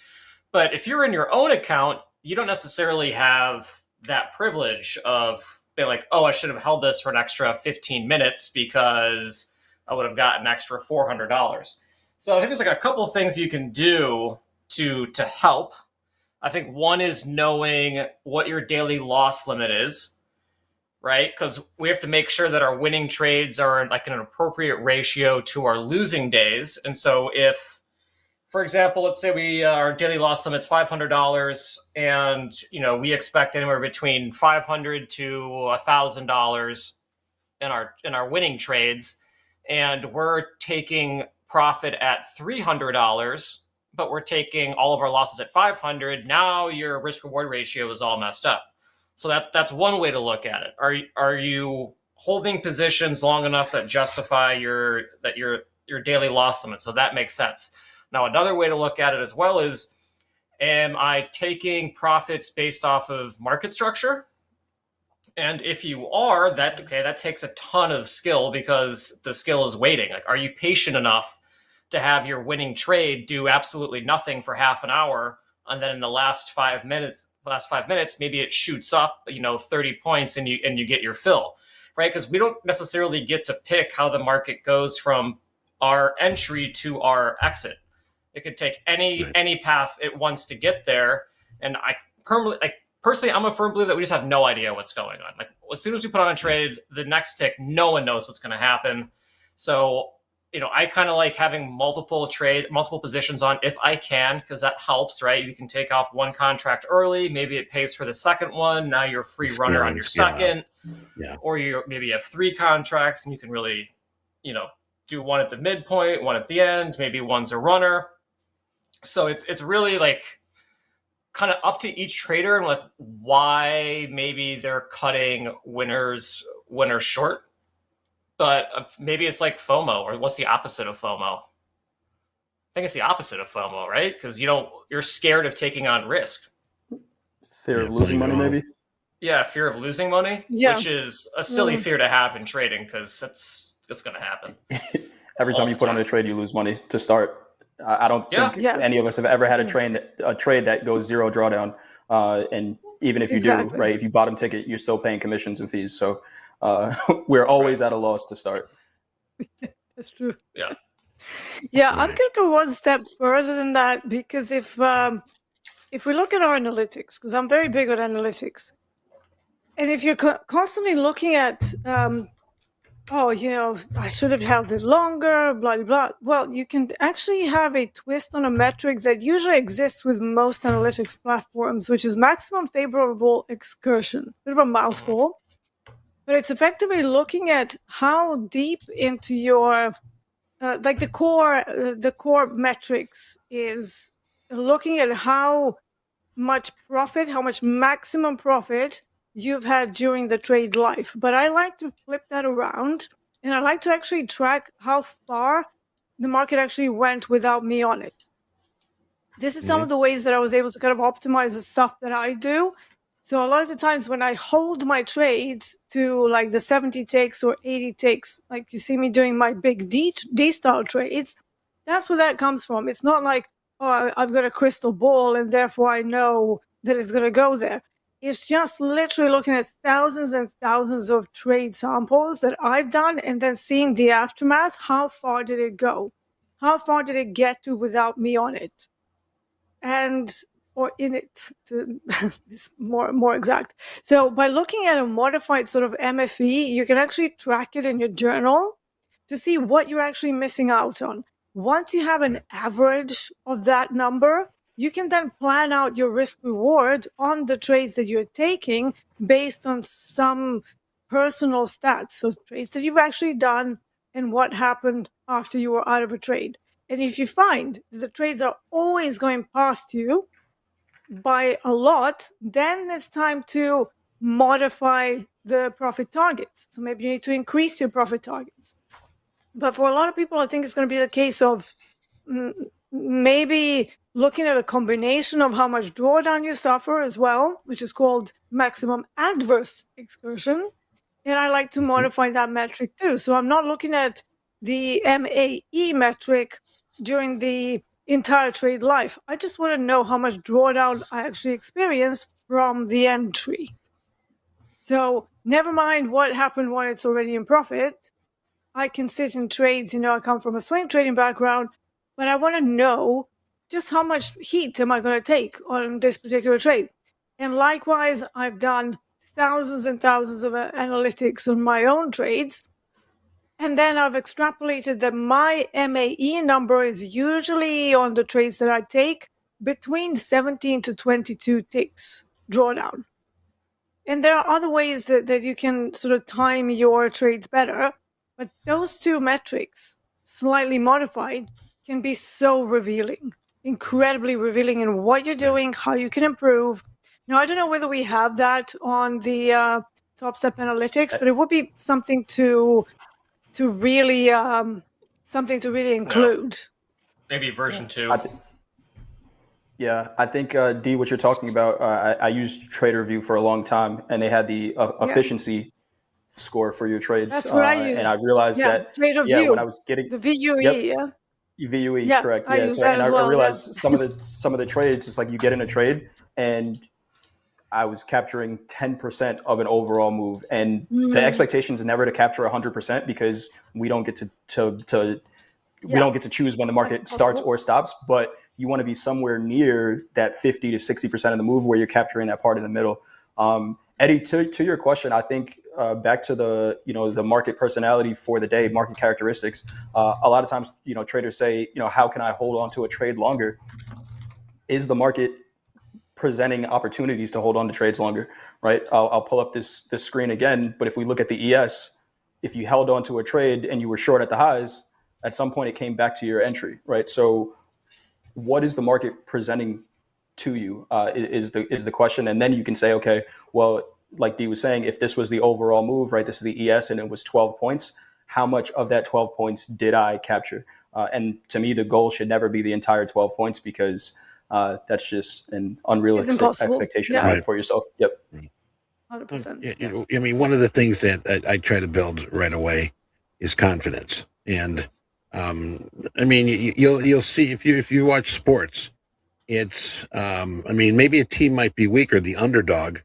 But if you're in your own account, you don't necessarily have that privilege of being like, oh, I should have held this for an extra 15 minutes because I would have gotten an extra $400. So I think there's like a couple of things you can do to help. I think one is knowing what your daily loss limit is, right? Because we have to make sure that our winning trades are like an appropriate ratio to our losing days. And so if, for example, let's say our daily loss limit's $500, and we expect anywhere between $500 to $1,000 in our winning trades, and we're taking profit at $300, but we're taking all of our losses at $500. Now your risk reward ratio is all messed up. So that's one way to look at it. Are you holding positions long enough that justify your daily loss limit? So that makes sense. Now, another way to look at it as well is Am I taking profits based off of market structure? And if you are, that takes a ton of skill, because the skill is waiting. Like, are you patient enough to have your winning trade do absolutely nothing for half an hour, and then in the last 5 minutes, maybe it shoots up, 30 points, and you get your fill, right? Because we don't necessarily get to pick how the market goes from our entry to our exit. It could take any path it wants to get there, and personally, I'm a firm believer that we just have no idea what's going on. Like, as soon as we put on a trade, the next tick, no one knows what's going to happen. So, I kind of like having multiple positions on if I can, because that helps, right? You can take off one contract early. Maybe it pays for the second one. Now you're a free runner on your second. Yeah. Or maybe you have 3 contracts and you can really, do one at the midpoint, one at the end. Maybe one's a runner. So it's really like kind of up to each trader and like why maybe they're cutting winners short. But maybe it's like FOMO, or what's the opposite of FOMO? I think it's the opposite of FOMO, right? Because you're scared of taking on risk. Fear of losing money, maybe? Yeah, fear of losing money, which is a silly fear to have in trading, because it's going to happen. Every time you put on a trade, you lose money to start. I don't think any of us have ever had a trade that goes zero drawdown. And even if you do, right, if you bottom ticket, you're still paying commissions and fees. So we're always at a loss to start. That's true. Yeah. Yeah, I'm going to go one step further than that, because if we look at our analytics, because I'm very big on analytics, and if you're constantly looking at, I should have held it longer, blah, blah, blah. Well, you can actually have a twist on a metric that usually exists with most analytics platforms, which is maximum favorable excursion. Bit of a mouthful, but it's effectively looking at how deep into your, the core metrics is looking at how much maximum profit you've had during the trade life. But I like to flip that around, and I like to actually track how far the market actually went without me on it. This is some of the ways that I was able to kind of optimize the stuff that I do. So a lot of the times when I hold my trades to like the 70 ticks or 80 ticks, like you see me doing my big D-style trades, that's where that comes from. It's not like, oh, I've got a crystal ball and therefore I know that it's going to go there. It's just literally looking at thousands and thousands of trade samples that I've done and then seeing the aftermath. How far did it go? How far did it get to without me on it? Or in it, to be more exact. So by looking at a modified sort of MFE, you can actually track it in your journal to see what you're actually missing out on. Once you have an average of that number, you can then plan out your risk reward on the trades that you're taking based on some personal stats. So trades that you've actually done and what happened after you were out of a trade. And if you find the trades are always going past you by a lot, then it's time to modify the profit targets. So maybe you need to increase your profit targets. But for a lot of people, I think it's going to be the case of maybe looking at a combination of how much drawdown you suffer as well, which is called maximum adverse excursion. And I like to modify that metric too. So I'm not looking at the MAE metric during the entire trade life. I just want to know how much drawdown I actually experience from the entry. So never mind what happened when it's already in profit. I can sit in trades, I come from a swing trading background, but I want to know just how much heat am I going to take on this particular trade. And likewise, I've done thousands and thousands of analytics on my own trades. And then I've extrapolated that my MAE number is usually on the trades that I take between 17 to 22 ticks drawdown. And there are other ways that you can sort of time your trades better. But those two metrics, slightly modified, can be so revealing, incredibly revealing in what you're doing, how you can improve. Now, I don't know whether we have that on the Topstep analytics, but it would be something to really include. Maybe version 2. Yeah, I think D, what you're talking about. I used TraderView for a long time, and they had the efficiency score for your trades. That's what I And use. I realized Yeah, that, Trader when View, I was getting, the VUE. yep, Yeah, VUE, yeah, correct. I Yeah. use So, that and as I well. Yeah. realized some of the trades, it's like you get in a trade and I was capturing 10% of an overall move. And the expectation is never to capture 100% because we don't get we don't get to choose when the market starts or stops, but you want to be somewhere near that 50 to 60% of the move where you're capturing that part in the middle. Eddie, to your question, I think back to the the market personality for the day, market characteristics. A lot of times, traders say, how can I hold on to a trade longer? Is the market presenting opportunities to hold on to trades longer? Right? I'll pull up this screen again, but if we look at the ES, if you held on to a trade and you were short at the highs, at some point it came back to your entry, right? So what is the market presenting to you is the question. And then you can say, okay, well, like D was saying, if this was the overall move, right, this is the ES and it was 12 points, how much of that 12 points did I capture? And to me, the goal should never be the entire 12 points because that's just an unrealistic expectation to have for yourself. Yep. 100%. I mean, one of the things that I try to build right away is confidence. And I mean, you'll see if you watch sports, it's I mean, maybe a team might be weaker, the underdog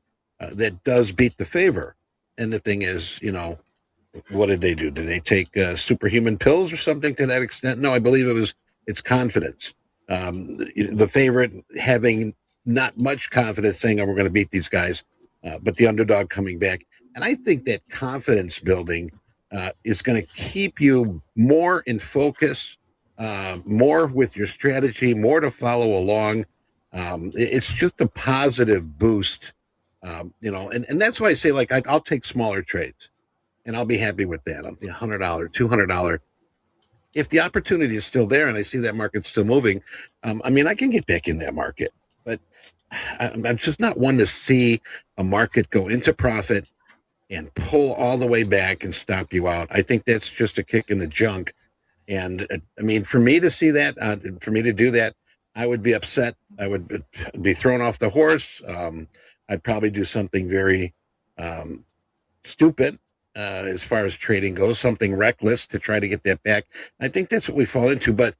that does beat the favor. And the thing is, what did they do? Did they take superhuman pills or something to that extent? No, I believe it's confidence. The favorite having not much confidence, saying, "Oh, we're going to beat these guys," but the underdog coming back. And I think that confidence building is going to keep you more in focus, more with your strategy, more to follow along. It's just a positive boost, and that's why I say, like, I'll take smaller trades. And I'll be happy with that. I'll be $100, $200. If the opportunity is still there and I see that market's still moving, I mean, I can get back in that market. But I'm just not one to see a market go into profit and pull all the way back and stop you out. I think that's just a kick in the junk. And I mean, for me to see that, for me to do that, I would be upset. I would be thrown off the horse. I'd probably do something very stupid. As far as trading goes, something reckless to try to get that back. I think that's what we fall into. But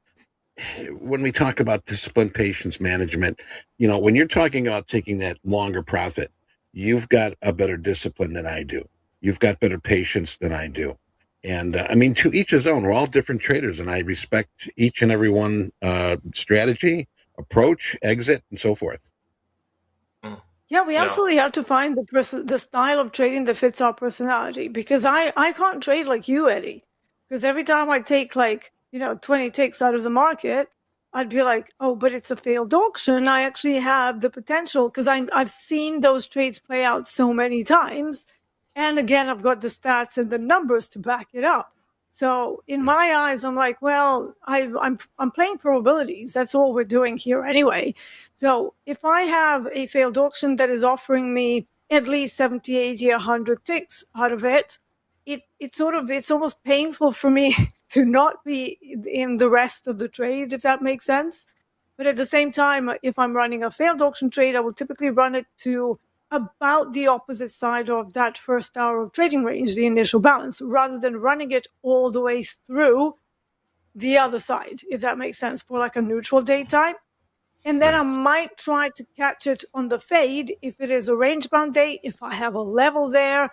when we talk about discipline, patience, management, when you're talking about taking that longer profit, you've got a better discipline than I do. You've got better patience than I do. And I mean, to each his own. We're all different traders, and I respect each and every one strategy, approach, exit, and so forth. Yeah, we absolutely have to find the style of trading that fits our personality, because I can't trade like you, Eddie. Because every time I take 20 ticks out of the market, I'd be like, oh, but it's a failed auction. I actually have the potential, because I've seen those trades play out so many times. And again, I've got the stats and the numbers to back it up. So in my eyes, I'm like, well, I'm playing probabilities. That's all we're doing here anyway. So if I have a failed auction that is offering me at least 70, 80, 100 ticks out of it, it's almost painful for me to not be in the rest of the trade, if that makes sense. But at the same time, if I'm running a failed auction trade, I will typically run it to about the opposite side of that first hour of trading range, the initial balance, rather than running it all the way through the other side, if that makes sense, for like a neutral day type. And then I might try to catch it on the fade if it is a range bound day, if I have a level there.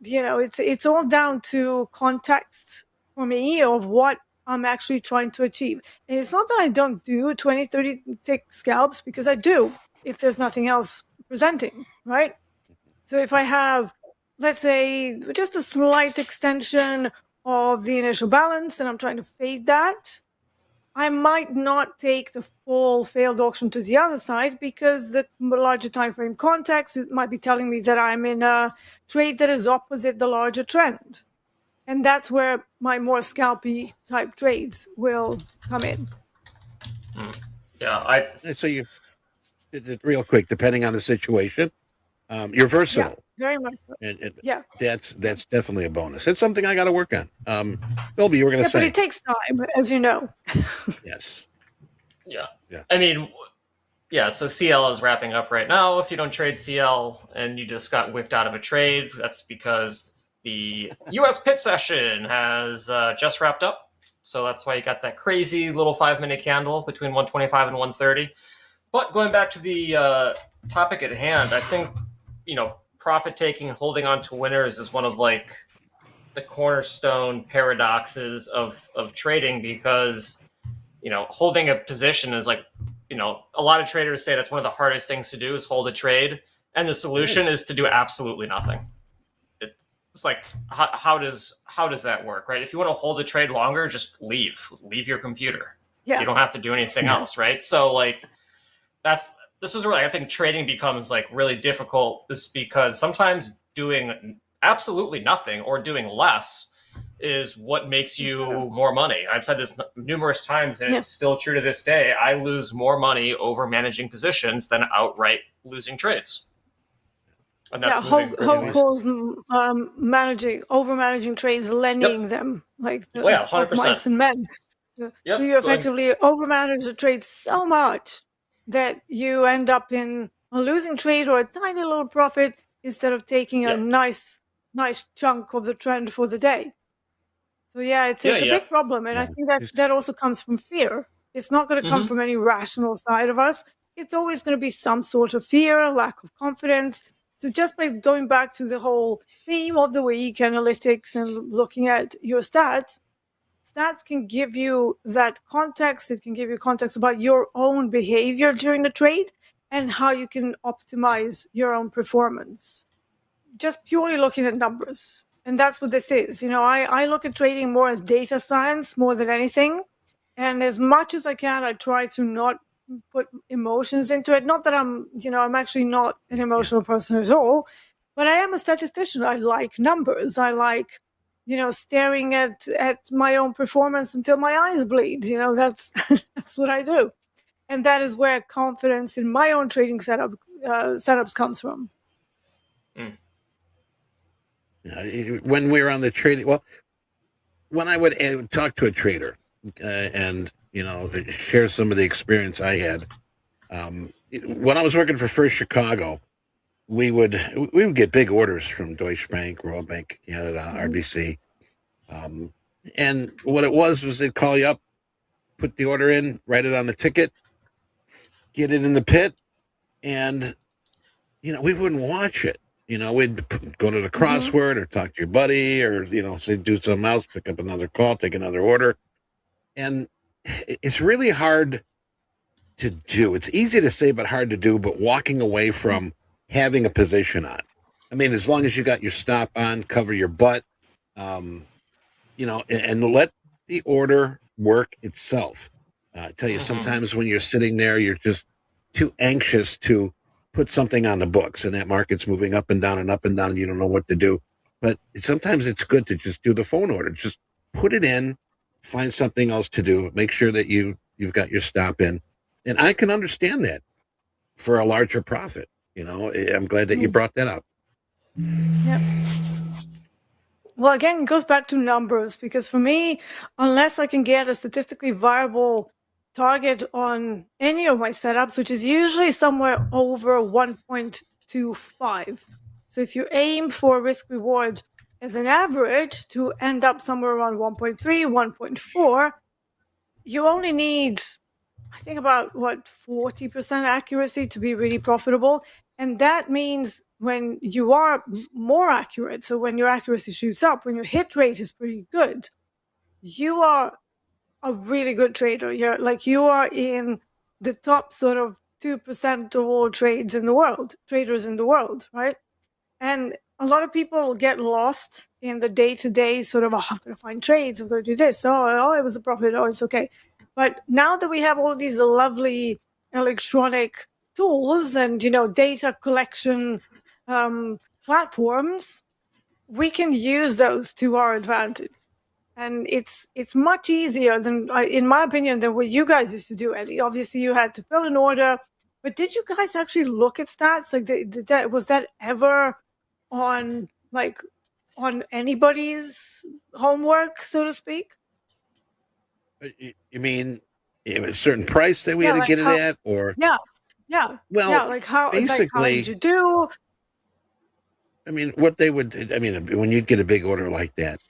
It's all down to context for me of what I'm actually trying to achieve. And it's not that I don't do 20, 30 tick scalps, because I do, if there's nothing else presenting, right? So if I have, let's say, just a slight extension of the initial balance and I'm trying to fade that, I might not take the full failed auction to the other side, because the larger time frame context, it might be telling me that I'm in a trade that is opposite the larger trend. And that's where my more scalpy type trades will come in. Yeah, So you, real quick, depending on the situation, you're versatile. Yeah, very much so. Yeah. That's definitely a bonus. It's something I got to work on. Bilby, you were going to say. But it takes time, as you know. Yes. Yeah. I mean, Yeah, so CL is wrapping up right now. If you don't trade CL and you just got whipped out of a trade, that's because the U.S. pit session has just wrapped up. So that's why you got that crazy little 5-minute candle between 125 and 130. But going back to the topic at hand, I think, profit taking and holding on to winners is one of like the cornerstone paradoxes of trading, because holding a position is like, a lot of traders say that's one of the hardest things to do is hold a trade, and the solution is to do absolutely nothing. It's like, how does that work, right? If you want to hold a trade longer, just leave your computer. Yeah. You don't have to do anything else, right? So like this is where I think trading becomes like really difficult, is because sometimes doing absolutely nothing or doing less is what makes you more money. I've said this numerous times, and it's still true to this day. I lose more money over managing positions than outright losing trades. And that's Hulk calls over managing trades, lending them like the, 100%. of mice and men. So you effectively overmanage the trade so much that you end up in a losing trade or a tiny little profit instead of taking a nice chunk of the trend for the day. So it's a big problem, and I think that also comes from fear. It's not going to come from any rational side of us. It's always going to be some sort of fear, lack of confidence. So just by going back to the whole theme of the week, analytics, and looking at your stats can give you that context. It can give you context about your own behavior during the trade and how you can optimize your own performance. Just purely looking at numbers. And that's what this is. I look at trading more as data science more than anything. And as much as I can, I try to not put emotions into it. Not that I'm actually not an emotional person at all, but I am a statistician. I like numbers. I like, staring at my own performance until my eyes bleed. That's that's what I do. And that is where confidence in my own trading setups comes from. When we were on the trading, when I would talk to a trader and share some of the experience I had, when I was working for First Chicago, we would get big orders from Deutsche Bank, Royal Bank of Canada, RBC, and what it was they'd call you up, put the order in, write it on the ticket, get it in the pit, and we wouldn't watch it. We'd go to the crossword or talk to your buddy or, say do something else, pick up another call, take another order. And it's really hard to do. It's easy to say, but hard to do, but walking away from having a position on. I mean, as long as you got your stop on, cover your butt, and let the order work itself. I tell you, sometimes when you're sitting there, you're just too anxious to put something on the books, and that market's moving up and down, and you don't know what to do. But sometimes it's good to just do the phone order. Just put it in, find something else to do, make sure that you've got your stop in. And I can understand that for a larger profit. I'm glad that you brought that up. Yep. Well, again, it goes back to numbers, because for me, unless I can get a statistically viable target on any of my setups, which is usually somewhere over 1.25. So if you aim for risk reward as an average to end up somewhere around 1.3, 1.4, you only need, I think, about 40% accuracy to be really profitable. And that means when you are more accurate, so when your accuracy shoots up, when your hit rate is pretty good, you are a really good trader. You are in the top sort of 2% of all traders in the world, right? And a lot of people get lost in the day-to-day sort of, I'm going to find trades, I'm going to do this, oh, it was a profit, oh, it's okay. But now that we have all these lovely electronic tools and, data collection platforms, we can use those to our advantage. And it's much easier than, in my opinion, than what you guys used to do, Eddie. Obviously, you had to fill an order, but did you guys actually look at stats? Like, was that ever on anybody's homework, so to speak? You mean a certain price that we had to get it at, or? Yeah. Yeah. Well, Yeah. Like how basically, did you do? I mean, what they would, I mean, when you'd get a big order like that,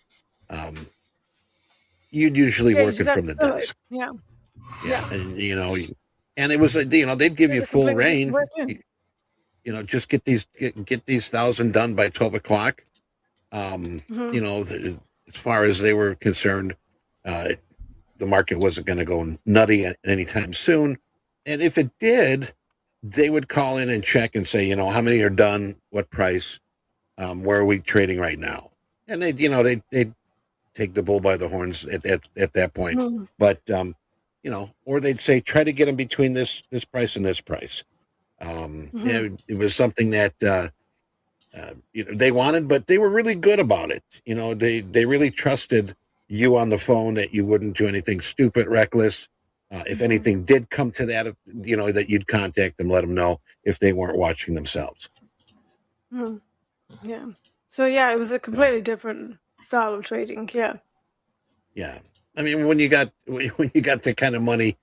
you'd usually Yeah, you work just it have from the to do it. desk. Yeah. Yeah. And, and it was, they'd give you It's a full completely different reign. way of doing it. Just get these 1,000 done by 12 o'clock. Mhm. As far as they were concerned, the market wasn't going to go nutty anytime soon. And if it did, they would call in and check and say, how many are done, what price, where are we trading right now? And they'd take the bull by the horns at that point. Mhm. But, or they'd say, try to get them between this price and this price. Mhm. It was something that, they wanted, but they were really good about it. They really trusted you on the phone that you wouldn't do anything stupid, reckless. If anything did come to that, that you'd contact them, let them know if they weren't watching themselves. Mhm. Yeah. So yeah, it was a completely different style of trading. Yeah. Yeah. I mean, when you got that kind of money,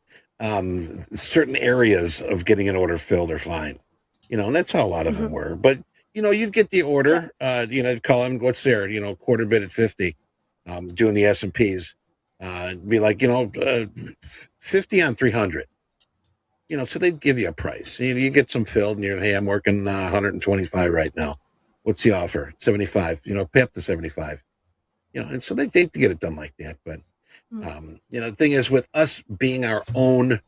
certain areas of getting an order filled are fine. And that's how a lot of them were. But you'd get the order, call them, what's there, quarter bid at 50, doing the S&Ps, be like, 50 on 300. So they'd give you a price. You get some filled, and you're, hey, I'm working 125 right now. What's the offer? 75. Pay up to 75. And so they get it done like that. But the thing is, with us being our own,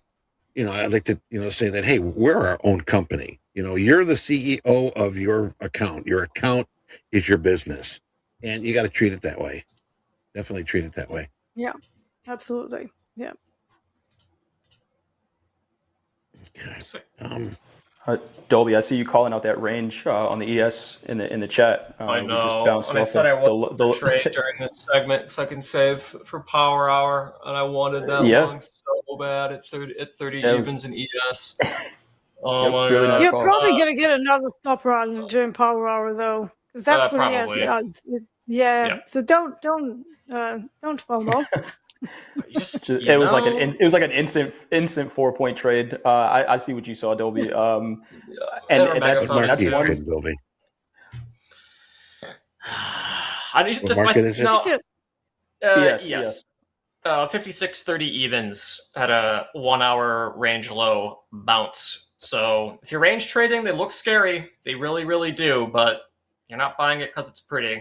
I'd like to, say that, hey, we're our own company. You're the CEO of your account. Your account is your business, and you got to treat it that way. Definitely treat it that way. Yeah. Absolutely. Yeah. Dolby, I see you calling out that range on the ES in the chat. I We just know. bounced And I off said I of wanted to trade during this segment so I can save for Power Hour, and I wanted that Yeah. long so bad at 30 Yeah, it was- evens in ES. Oh Yep, my really god! nice You're call. probably gonna get another stop run during Power Hour though, because that's what ES Probably. does. Yeah. Yeah. So don't FOMO. It was like an instant 4-point trade. I see what you saw, Dolby. And that's one. Dolby. What market is it? No, Yes. yes. 56.30 evens at a 1 hour range low bounce. So if you're range trading, they look scary. They really, really do. But you're not buying it because it's pretty.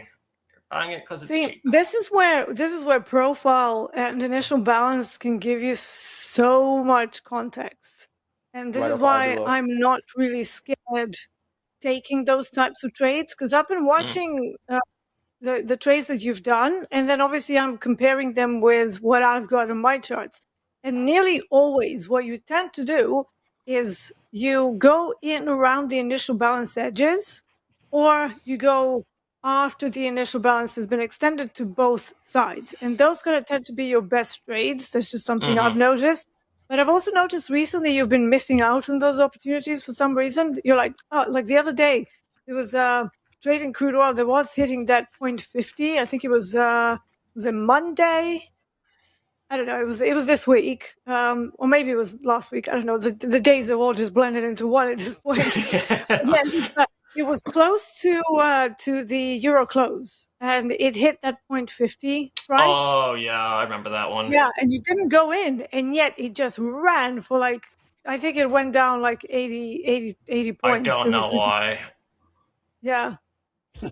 You're buying it because it's cheap. This is where profile and initial balance can give you so much context, and this Right is up why Angelo. I'm not really scared taking those types of trades, because I've been watching the trades that you've done, and then obviously I'm comparing them with what I've got in my charts. And nearly always what you tend to do is you go in around the initial balance edges, or you go after the initial balance has been extended to both sides. And those kind of tend to be your best trades. That's just something I've noticed. But I've also noticed recently you've been missing out on those opportunities for some reason. You're like, oh, like the other day, there was trading crude oil that was hitting that 0.50. I think it was a Monday. I don't know. It was this week, or maybe it was last week. I don't know. The days are all just blended into one at this point. It was close to the euro close, and it hit that 0.50 price. Oh yeah, I remember that one. Yeah, and you didn't go in, and yet it just ran for like, I think it went down like 80 points. I don't know why. Yeah.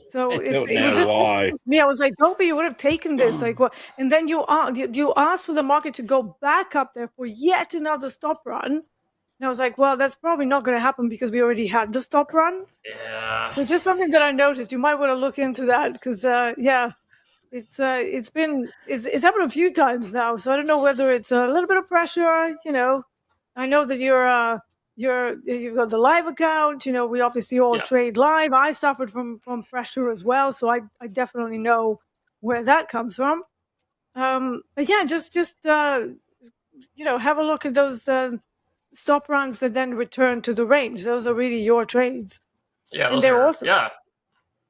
So I it don't was know just why. interesting to me. I was like, Dolby, you would have taken this. Like what? And then you asked for the market to go back up there for yet another stop run. And I was like, well, that's probably not going to happen because we already had the stop run. Yeah. So just something that I noticed. You might want to look into that because, it's happened a few times now. So I don't know whether it's a little bit of pressure. I know that you've got the live account. We obviously all trade live. I suffered from pressure as well, so I definitely know where that comes from. But yeah, just have a look at those stop runs and then return to the range. Those are really your trades. Yeah, and those they're are awesome. Yeah,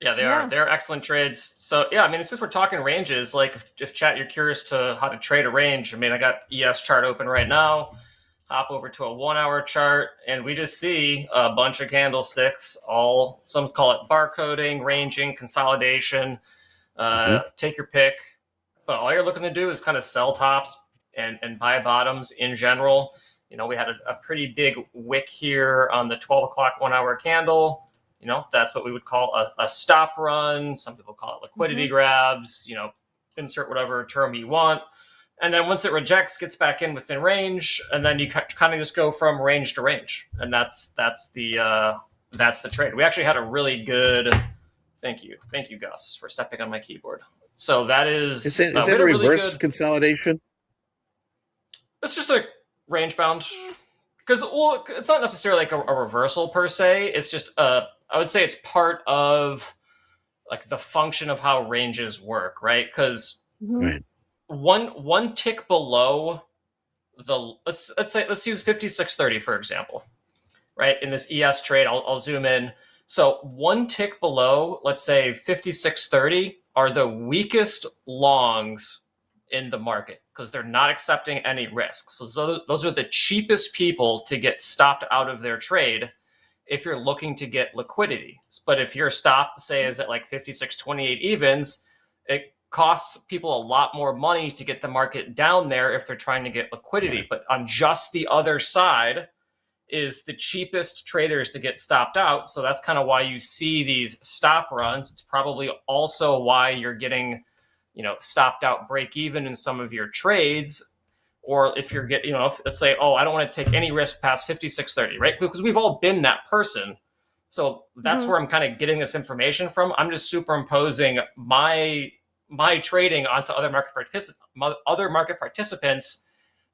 they are. They're excellent trades. So yeah, I mean, since we're talking ranges, like if chat, you're curious to how to trade a range. I mean, I got ES chart open right now. hop over to a 1 hour chart, and we just see a bunch of candlesticks, all, some call it barcoding, ranging, consolidation, take your pick. But all you're looking to do is kind of sell tops and buy bottoms in general. You know, we had a pretty big wick here on the 12 o'clock 1 hour candle. You know, that's what we would call a stop run. Some people call it liquidity grabs, you know, insert whatever term you want. And then once it rejects, gets back in within range, and then you kind of just go from range to range, and that's the trade. We actually had a really good. Thank you, Gus, for stepping on my keyboard. So that is that a reverse really good consolidation? It's just a range bound, because it's not necessarily like a reversal per se. It's just I would say it's part of like the function of how ranges work, right? Because one tick below the let's use 5630 for example, right? In this ES trade, I'll zoom in. So one tick below, let's say 5630, are the weakest longs in the market because they're not accepting any risk. So those are the cheapest people to get stopped out of their trade if you're looking to get liquidity. But if your stop, say, is at like 5628 evens, it costs people a lot more money to get the market down there if they're trying to get liquidity. But on just the other side is the cheapest traders to get stopped out. So that's kind of why you see these stop runs. It's probably also why you're getting, you know, stopped out break even in some of your trades. Or if you're getting, you know, let's say, oh, I don't want to take any risk past 5630, right? Because we've all been that person. So that's where I'm kind of getting this information from. I'm just superimposing my trading onto other market participants.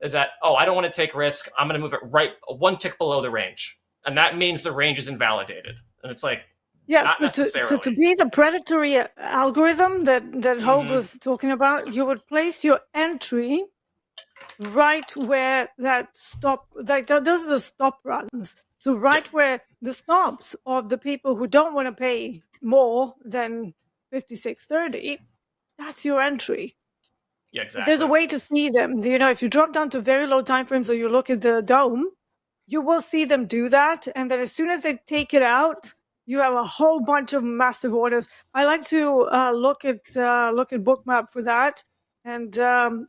Is that, oh, I don't want to take risk. I'm going to move it right one tick below the range. And that means the range is invalidated. And it's like, yes, so to be the predatory algorithm that Hogue was talking about, you would place your entry right where that stop, like those are the stop runs. So right where the stops of the people who don't want to pay more than 5630, that's your entry. Yeah, exactly. There's a way to see them. You know, if you drop down to very low time frames or you look at the dome, you will see them do that. And then as soon as they take it out, you have a whole bunch of massive orders. I like to look at Bookmap for that. And,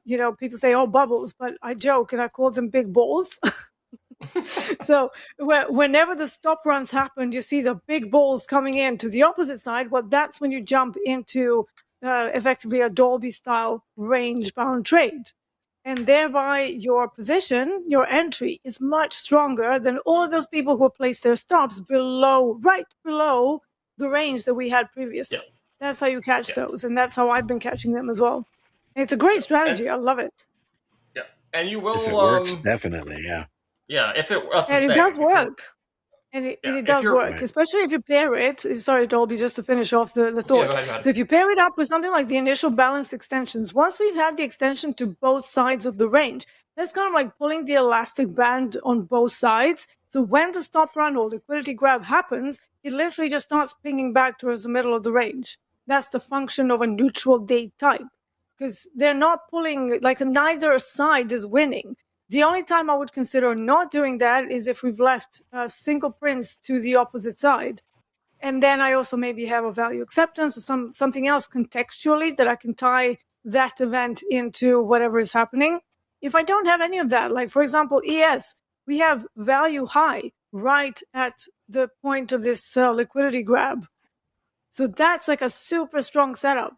you know, people say, oh, bubbles, but I joke and I call them big balls. So whenever the stop runs happen, you see the big balls coming in to the opposite side. Well, that's when you jump into effectively a Dolby-style range-bound trade. And thereby your position, your entry, is much stronger than all of those people who place their stops right below the range that we had previously. Yeah. That's how you catch those, and that's how I've been catching them as well. And it's a great strategy. I love it. Yeah, and you will... If it works, definitely, yeah. Yeah, if it... And it does work. And it does work, especially if you pair it. Sorry, Dolby, just to finish off the thought. Yeah, go ahead. So if you pair it up with something like the initial balanced extensions, once we've had the extension to both sides of the range, that's kind of like pulling the elastic band on both sides. So when the stop run or liquidity grab happens, it literally just starts pinging back towards the middle of the range. That's the function of a neutral date type, because they're not pulling, like neither side is winning. The only time I would consider not doing that is if we've left single prints to the opposite side. And then I also maybe have a value acceptance or something else contextually that I can tie that event into whatever is happening. If I don't have any of that, like for example, ES, we have value high right at the point of this liquidity grab. So that's like a super strong setup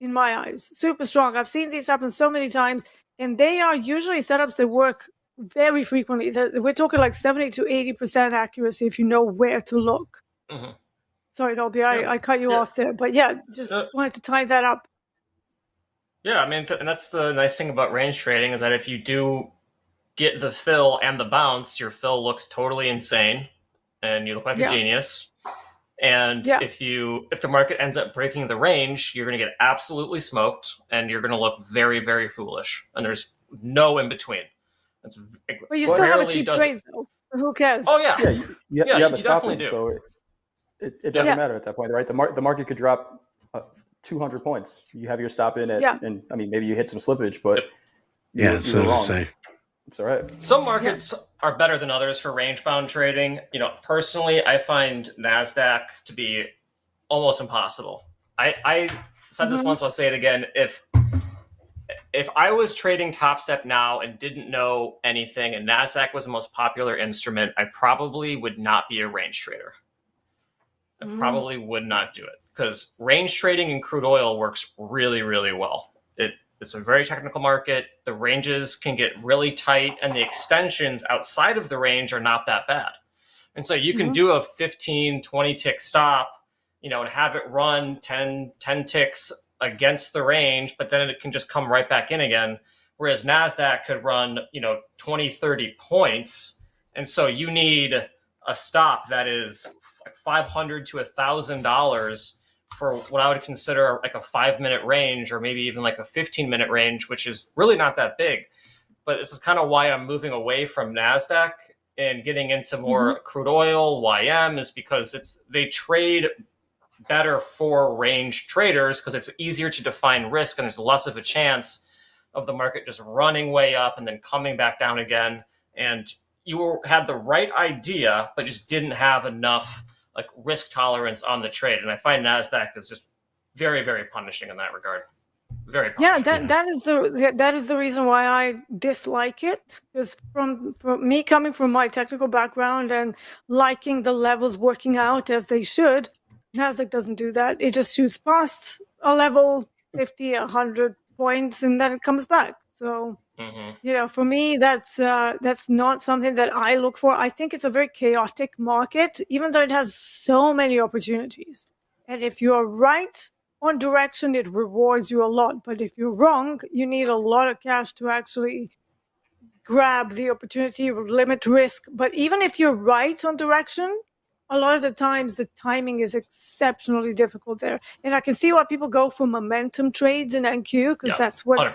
in my eyes. Super strong. I've seen these happen so many times. And they are usually setups that work very frequently. We're talking like 70 to 80% accuracy if you know where to look. Mm-hmm. Sorry, Dolby, I cut you off there. But yeah, just wanted to tie that up. Yeah, I mean, and that's the nice thing about range trading is that if you do get the fill and the bounce, your fill looks totally insane and you look like a genius. And if the market ends up breaking the range, you're going to get absolutely smoked, and you're going to look very, very foolish. And there's no in between. But you still have a cheap trade, though. Who cares? Oh yeah, you have a stop in, so it doesn't matter at that point, right? The market could drop 200 points. You have your stop in at, and I mean maybe you hit some slippage, but so to say. It's all right. Some markets are better than others for range-bound trading. Personally, I find NASDAQ to be almost impossible. I said this once, I'll say it again. If I was trading Topstep now and didn't know anything and NASDAQ was the most popular instrument, I probably would not be a range trader. I probably would not do it because range trading in crude oil works really, really well. It's a very technical market. The ranges can get really tight and the extensions outside of the range are not that bad. And so you can do a 15, 20 tick stop, and have it run 10 ticks against the range, but then it can just come right back in again. Whereas NASDAQ could run, 20, 30 points. And so you need a stop that is like $500 to $1,000 for what I would consider like a 5-minute range, or maybe even like a 15-minute range, which is really not that big. But this is kind of why I'm moving away from NASDAQ and getting into more crude oil, YM, is because they trade better for range traders because it's easier to define risk and there's less of a chance of the market just running way up and then coming back down again. And you had the right idea, but just didn't have enough like risk tolerance on the trade. And I find NASDAQ is just very, very punishing in that regard. Very punishing. That is the reason why I dislike it, because from me coming from my technical background and liking the levels working out as they should, NASDAQ doesn't do that. It just shoots past a level 50, 100 points, and then it comes back. So, for me, that's not something that I look for. I think it's a very chaotic market, even though it has so many opportunities. And if you are right on direction, it rewards you a lot. But if you're wrong, you need a lot of cash to actually grab the opportunity, limit risk. But even if you're right on direction, a lot of the times the timing is exceptionally difficult there. And I can see why people go for momentum trades in NQ, because that's what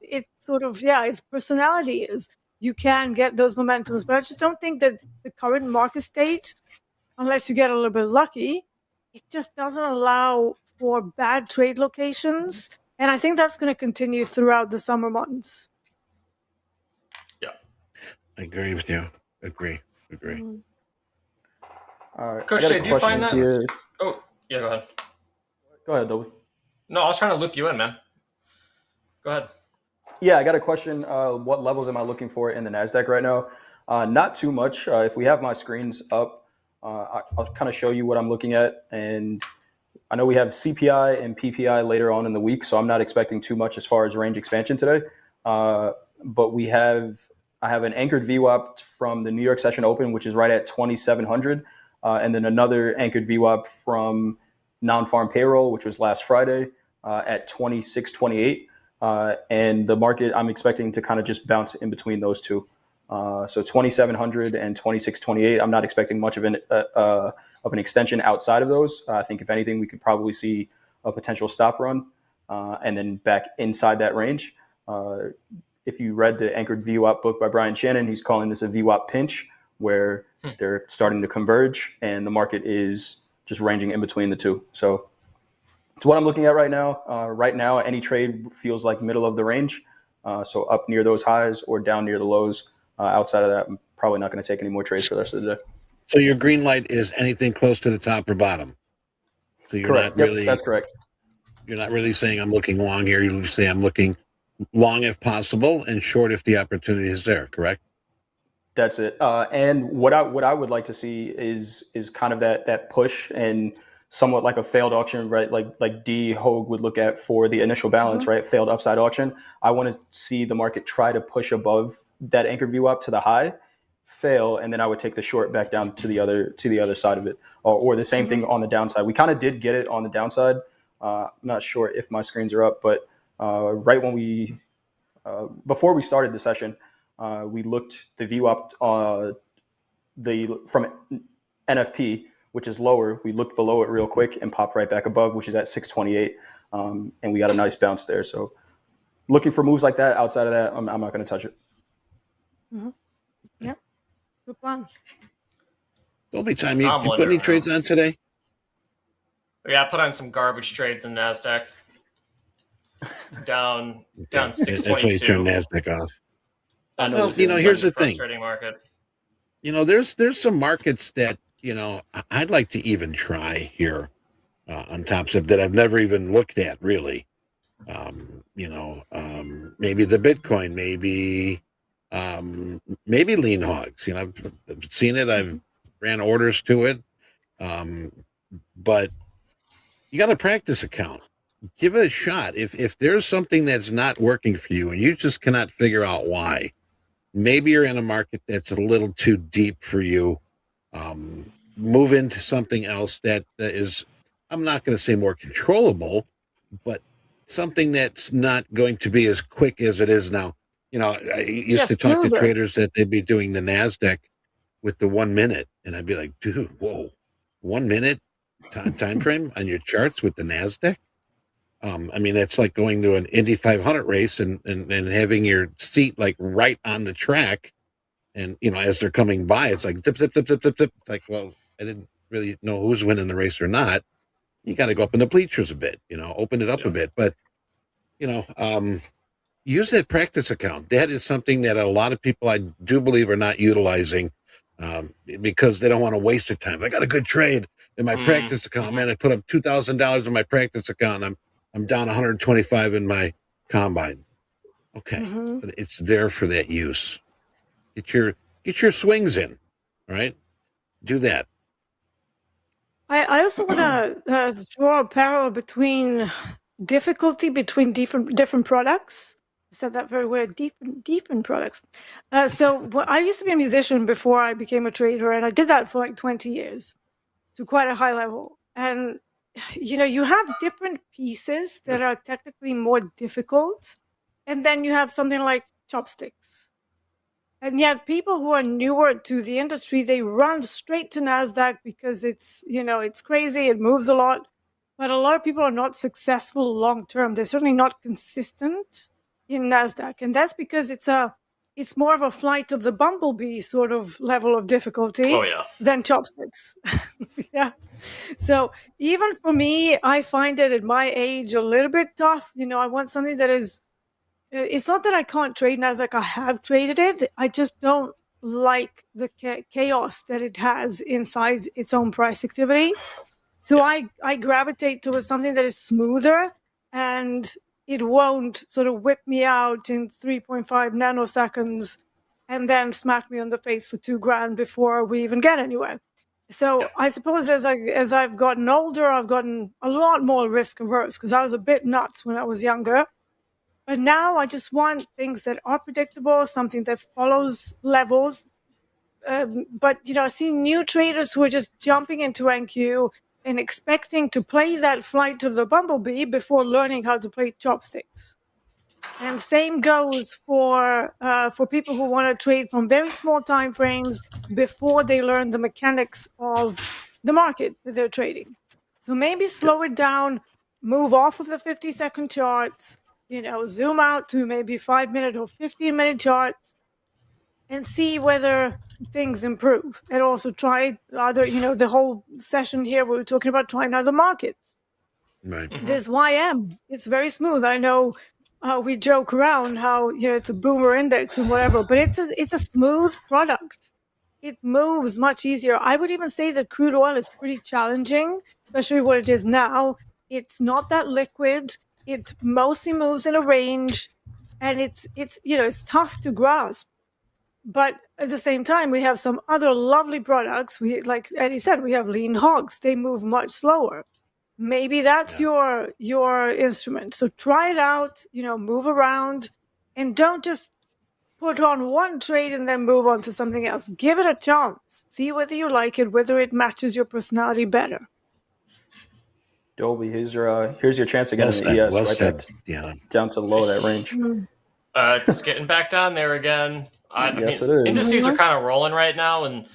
it sort of, its personality is. You can get those momentums, but I just don't think that the current market state, unless you get a little bit lucky, it just doesn't allow for bad trade locations. And I think that's going to continue throughout the summer months. I agree with you. Agree. All right. Coach, do you find that? Here. Oh, yeah, go ahead. Go ahead, Dobie. No, I was trying to loop you in, man. Go ahead. Yeah, I got a question. What levels am I looking for in the NASDAQ right now? Not too much. If we have my screens up, I'll kind of show you what I'm looking at. And I know we have CPI and PPI later on in the week, so I'm not expecting too much as far as range expansion today. But I have an anchored VWAP from the New York Session Open, which is right at 2,700. And then another anchored VWAP from non-farm payroll, which was last Friday at 2628. And the market, I'm expecting to kind of just bounce in between those two. So 2,700 and 2628. I'm not expecting much of an extension outside of those. I think if anything, we could probably see a potential stop run and then back inside that range. If you read the anchored VWAP book by Brian Shannon, he's calling this a VWAP pinch, where they're starting to converge and the market is just ranging in between the two. So it's what I'm looking at right now. Right now, any trade feels like middle of the range. So up near those highs or down near the lows. Outside of that, I'm probably not going to take any more trades for the rest of the day. So your green light is anything close to the top or bottom. So you're correct. not really. Yep, that's correct. You're not really saying I'm looking long here. You say I'm looking long if possible and short if the opportunity is there. Correct. That's it. And what I would like to see is kind of that push and somewhat like a failed auction, right? Like D Hogue would look at for the initial balance, right? Failed upside auction. I want to see the market try to push above that anchor view up to the high, fail, and then I would take the short back down to the other side of it, or the same thing on the downside. We kind of did get it on the downside. I'm not sure if my screens are up, but right when before we started the session, we looked the VWAP from NFP, which is lower. We looked below it real quick and popped right back above, which is at 628, and we got a nice bounce there. So looking for moves like that. Outside of that, I'm not going to touch it. Yeah, good plan. Dobie, time you put any trades on today? Yeah, I put on some garbage trades in NASDAQ. Down 622. That's why you turn NASDAQ off. Well, here's the thing. Frustrating market. There's some markets that I'd like to even try here on Topstep that I've never even looked at really. Maybe the Bitcoin, maybe lean hogs. I've seen it. I've ran orders to it, but you got a practice account. Give it a shot. If there's something that's not working for you and you just cannot figure out why, maybe you're in a market that's a little too deep for you. Move into something else that is, I'm not going to say more controllable, but something that's not going to be as quick as it is now. I used to talk to traders that they'd be doing the NASDAQ with the 1 minute, and I'd be like, dude, whoa, 1 minute time frame on your charts with the NASDAQ? It's like going to an Indy 500 race and having your seat like right on the track. And, as they're coming by, it's like zip, zip, zip, zip, zip, zip. It's like, well, I didn't really know who's winning the race or not. You got to go up in the bleachers a bit, open it up a bit. But, use that practice account. That is something that a lot of people, I do believe, are not utilizing because they don't want to waste their time. I got a good trade in my practice account. Man, I put up $2,000 in my practice account. And I'm down 125 in my combine. Okay. But it's there for that use. Get your swings in. All right. Do that. I also want to draw a parallel between difficulty between different products. I said that very well. Different products. I used to be a musician before I became a trader, and I did that for like 20 years to quite a high level. And you have different pieces that are technically more difficult, and then you have something like chopsticks. And yet people who are newer to the industry, they run straight to NASDAQ because it's crazy, it moves a lot. But a lot of people are not successful long term. They're certainly not consistent in NASDAQ. And that's because it's more of a flight of the bumblebee sort of level of difficulty than chopsticks. Yeah. So even for me, I find it at my age a little bit tough. I want something that is, it's not that I can't trade NASDAQ. I have traded it. I just don't like the chaos that it has inside its own price activity. So I gravitate towards something that is smoother and it won't sort of whip me out in 3.5 nanoseconds and then smack me on the face for $2,000 before we even get anywhere. So I suppose as I've gotten older, I've gotten a lot more risk averse because I was a bit nuts when I was younger. But now I just want things that are predictable, something that follows levels. But I see new traders who are just jumping into NQ and expecting to play that flight of the bumblebee before learning how to play chopsticks. And same goes for people who want to trade from very small time frames before they learn the mechanics of the market that they're trading. So maybe slow it down, move off of the 50-second charts, zoom out to maybe 5-minute or 15-minute charts and see whether things improve. And also try other, the whole session here, we were talking about trying other markets. Right. There's YM. It's very smooth. I know we joke around how, it's a boomer index and whatever, but it's a smooth product. It moves much easier. I would even say that crude oil is pretty challenging, especially what it is now. It's not that liquid. It mostly moves in a range, and it's tough to grasp. But at the same time, we have some other lovely products. We, like Eddie said, we have lean hogs. They move much slower. Maybe that's your instrument. So try it out. Move around, and don't just put on one trade and then move on to something else. Give it a chance. See whether you like it, whether it matches your personality better. Dolby, here's your chance again in the ES. Well right said. down to the low of that range. It's getting back down there again. Yes, it is. Indices are kind of rolling right now, and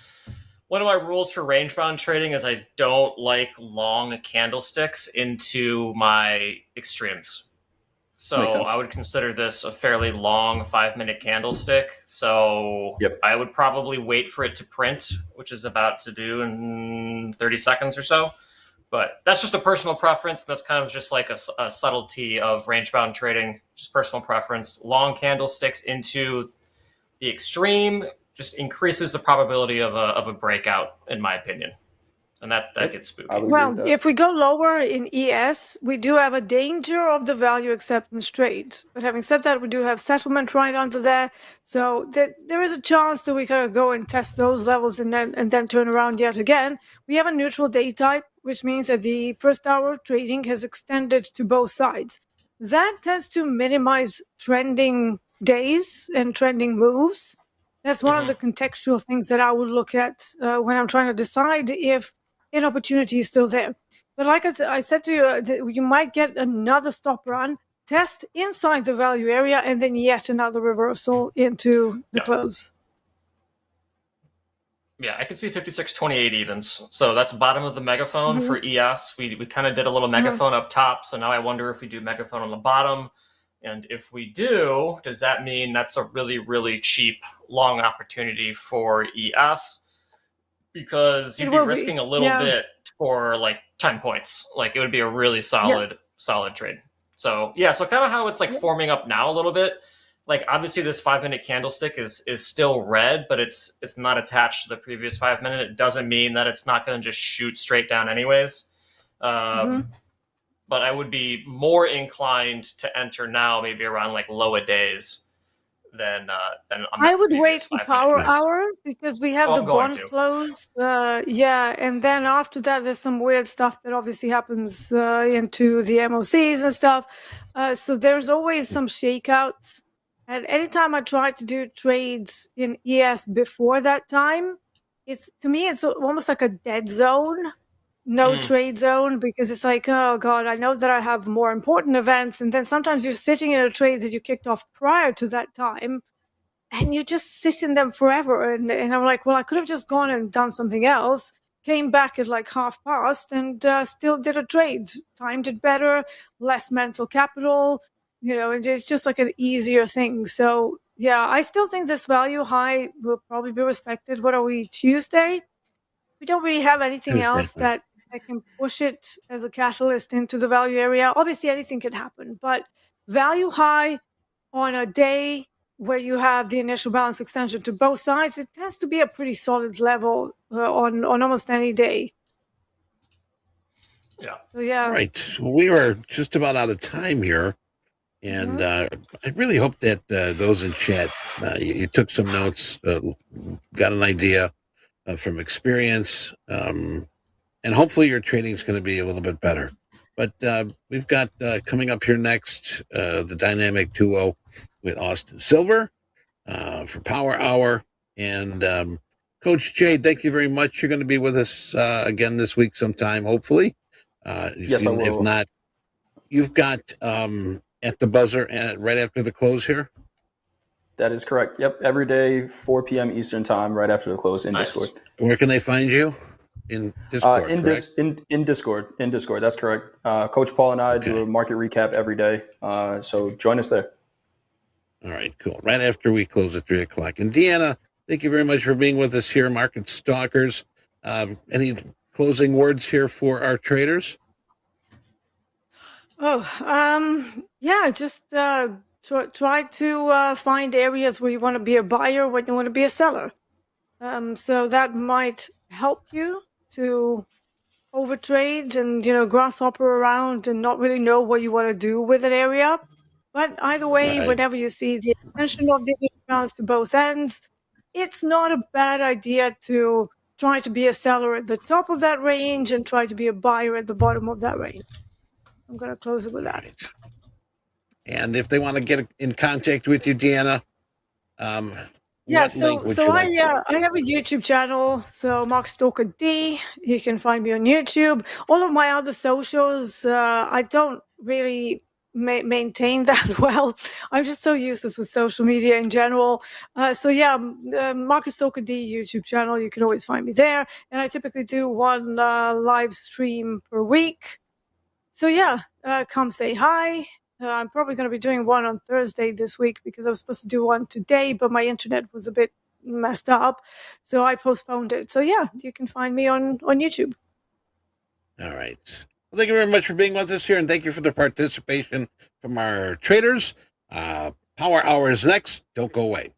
one of my rules for range-bound trading is I don't like long candlesticks into my extremes. So I would consider this a fairly long 5-minute candlestick. So I would probably wait for it to print, which is about to do in 30 seconds or so. But that's just a personal preference. That's kind of just like a subtlety of range-bound trading, just personal preference. Long candlesticks into the extreme just increases the probability of a breakout, in my opinion. And that gets spooky. Well, if we go lower in ES, we do have a danger of the value acceptance trade. But having said that, we do have settlement right under there. So there is a chance that we kind of go and test those levels and then turn around yet again. We have a neutral day type, which means that the first hour of trading has extended to both sides. That tends to minimize trending days and trending moves. That's one of the contextual things that I would look at when I'm trying to decide if an opportunity is still there. But like I said to you, you might get another stop run, test inside the value area, and then yet another reversal into the close. Yeah, I can see 56.28 evens. So that's bottom of the megaphone for ES. We kind of did a little megaphone up top. So now I wonder if we do megaphone on the bottom. And if we do, does that mean that's a really, really cheap long opportunity for ES? Because you'd be risking a little bit for like 10 points. Like it would be a really solid trade. So so kind of how it's like forming up now a little bit. Like obviously this 5-minute candlestick is still red, but it's not attached to the previous 5-minute. It doesn't mean that it's not going to just shoot straight down anyways. But I would be more inclined to enter now, maybe around like lower days. Then I would wait for power hour because we have the bond closed. And then after that, there's some weird stuff that obviously happens into the MOCs and stuff. So there's always some shakeouts. And anytime I try to do trades in ES before that time, to me it's almost like a dead zone. No trade zone, because it's like, oh God, I know that I have more important events. And then sometimes you're sitting in a trade that you kicked off prior to that time and you just sit in them forever. And I'm like, well, I could have just gone and done something else, came back at like past and still did a trade, timed it better, less mental capital, and it's just like an easier thing. So yeah, I still think this value high will probably be respected. What are we, Tuesday? We don't really have anything else that can push it as a catalyst into the value area. Obviously, anything can happen, but value high on a day where you have the initial balance extension to both sides, it has to be a pretty solid level on almost any day. Yeah. So, yeah. Right. Well, we are just about out of time here. And I really hope that those in chat, you took some notes, got an idea from experience, and hopefully your trading is going to be a little bit better. But we've got coming up here next the Dynamic 2-0 with Austin Silver for Power Hour. And Coach Jay, thank you very much. You're going to be with us again this week sometime, hopefully. Yes, I will. If not, you've got at the buzzer right after the close here. That is correct. Yep, every day, 4 p.m. Eastern time, right after the close in Discord. Where can they find you? In Discord, in Discord. In Discord, that's correct. Coach Paul and I do a market recap every day. So join us there. All right, cool. Right after we close at 3 o'clock. And Deeyana, thank you very much for being with us here, Market Stalkers. Any closing words here for our traders? Just try to find areas where you want to be a buyer, when you want to be a seller. So that might help you to overtrade and, grasshopper around and not really know what you want to do with an area. But either way, whenever you see the extension of the balance to both ends, it's not a bad idea to try to be a seller at the top of that range and try to be a buyer at the bottom of that range. I'm going to close it with that. Right. And if they want to get in contact with you, Deeyana, so I have a YouTube channel, so Mark Stalker D. You can find me on YouTube. All of my other socials, I don't really maintain that well. I'm just so useless with social media in general. Marcus Stalker D YouTube channel. You can always find me there, and I typically do one live stream per week. So come say hi. I'm probably going to be doing one on Thursday this week because I was supposed to do one today, but my internet was a bit messed up, so I postponed it. So you can find me on YouTube. All right. Well, thank you very much for being with us here, and thank you for the participation from our traders. Power Hour is next. Don't go away.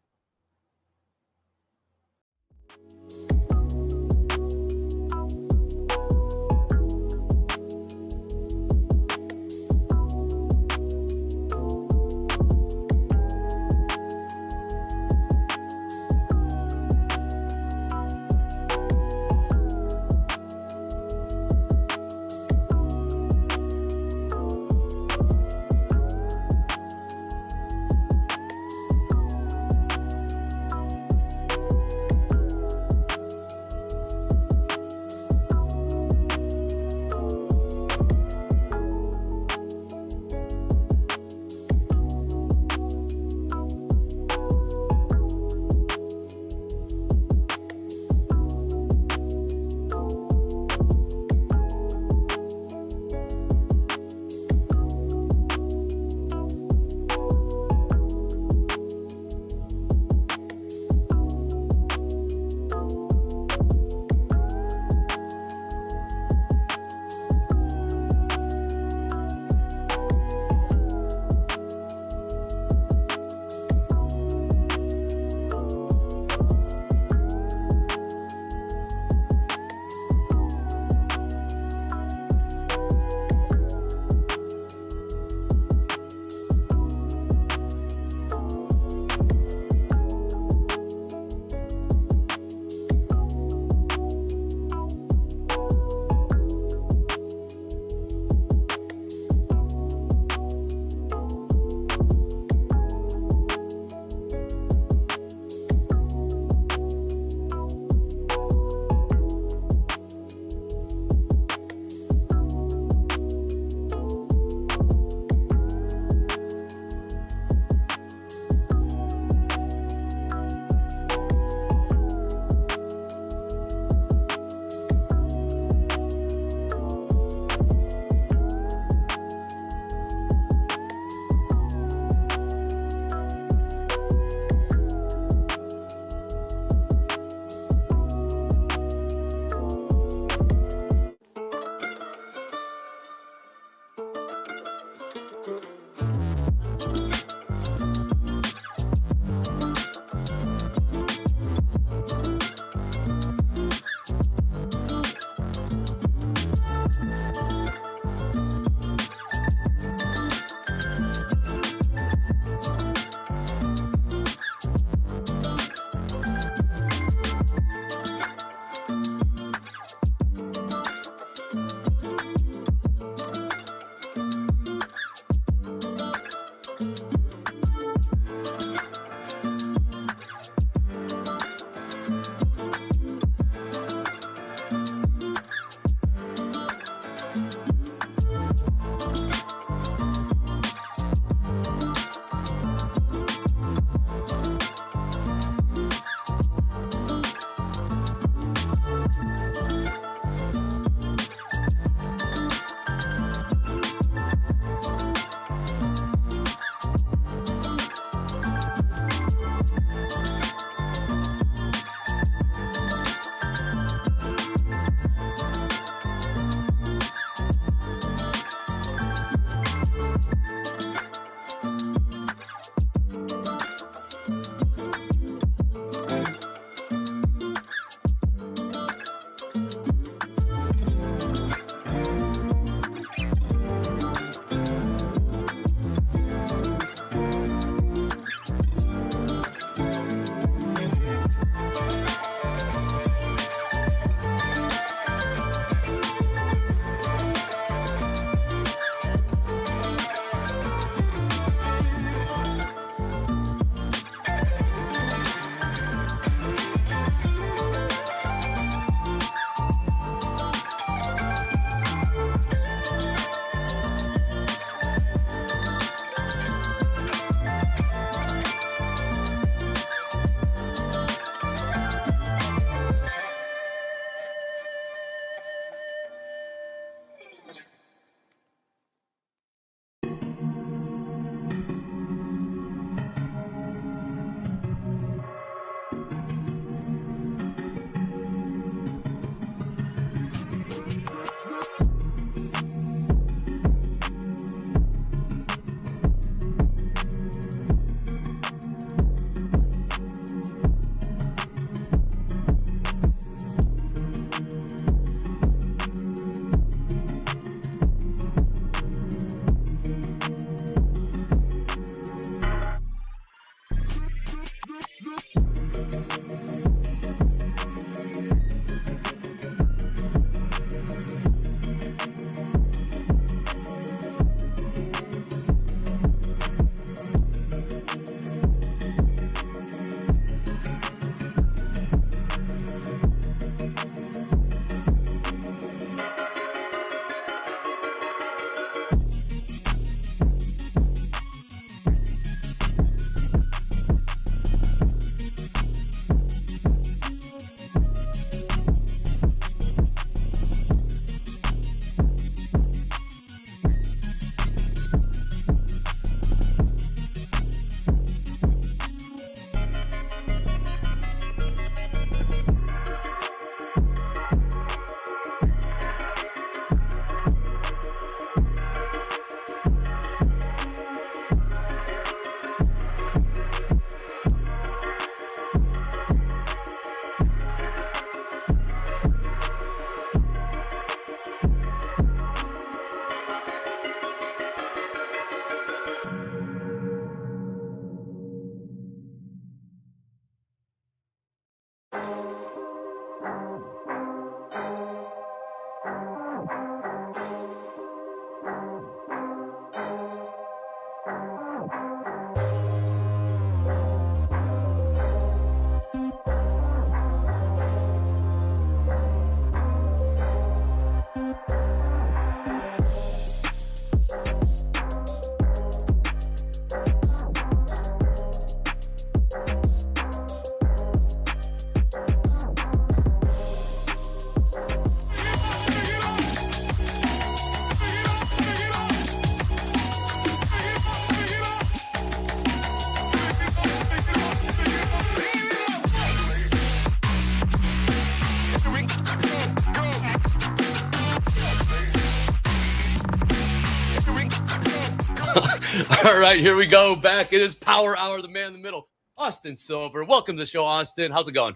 All right, here we go. Back. It is Power Hour, the man in the middle, Austin Silver. Welcome to the show, Austin. How's it going?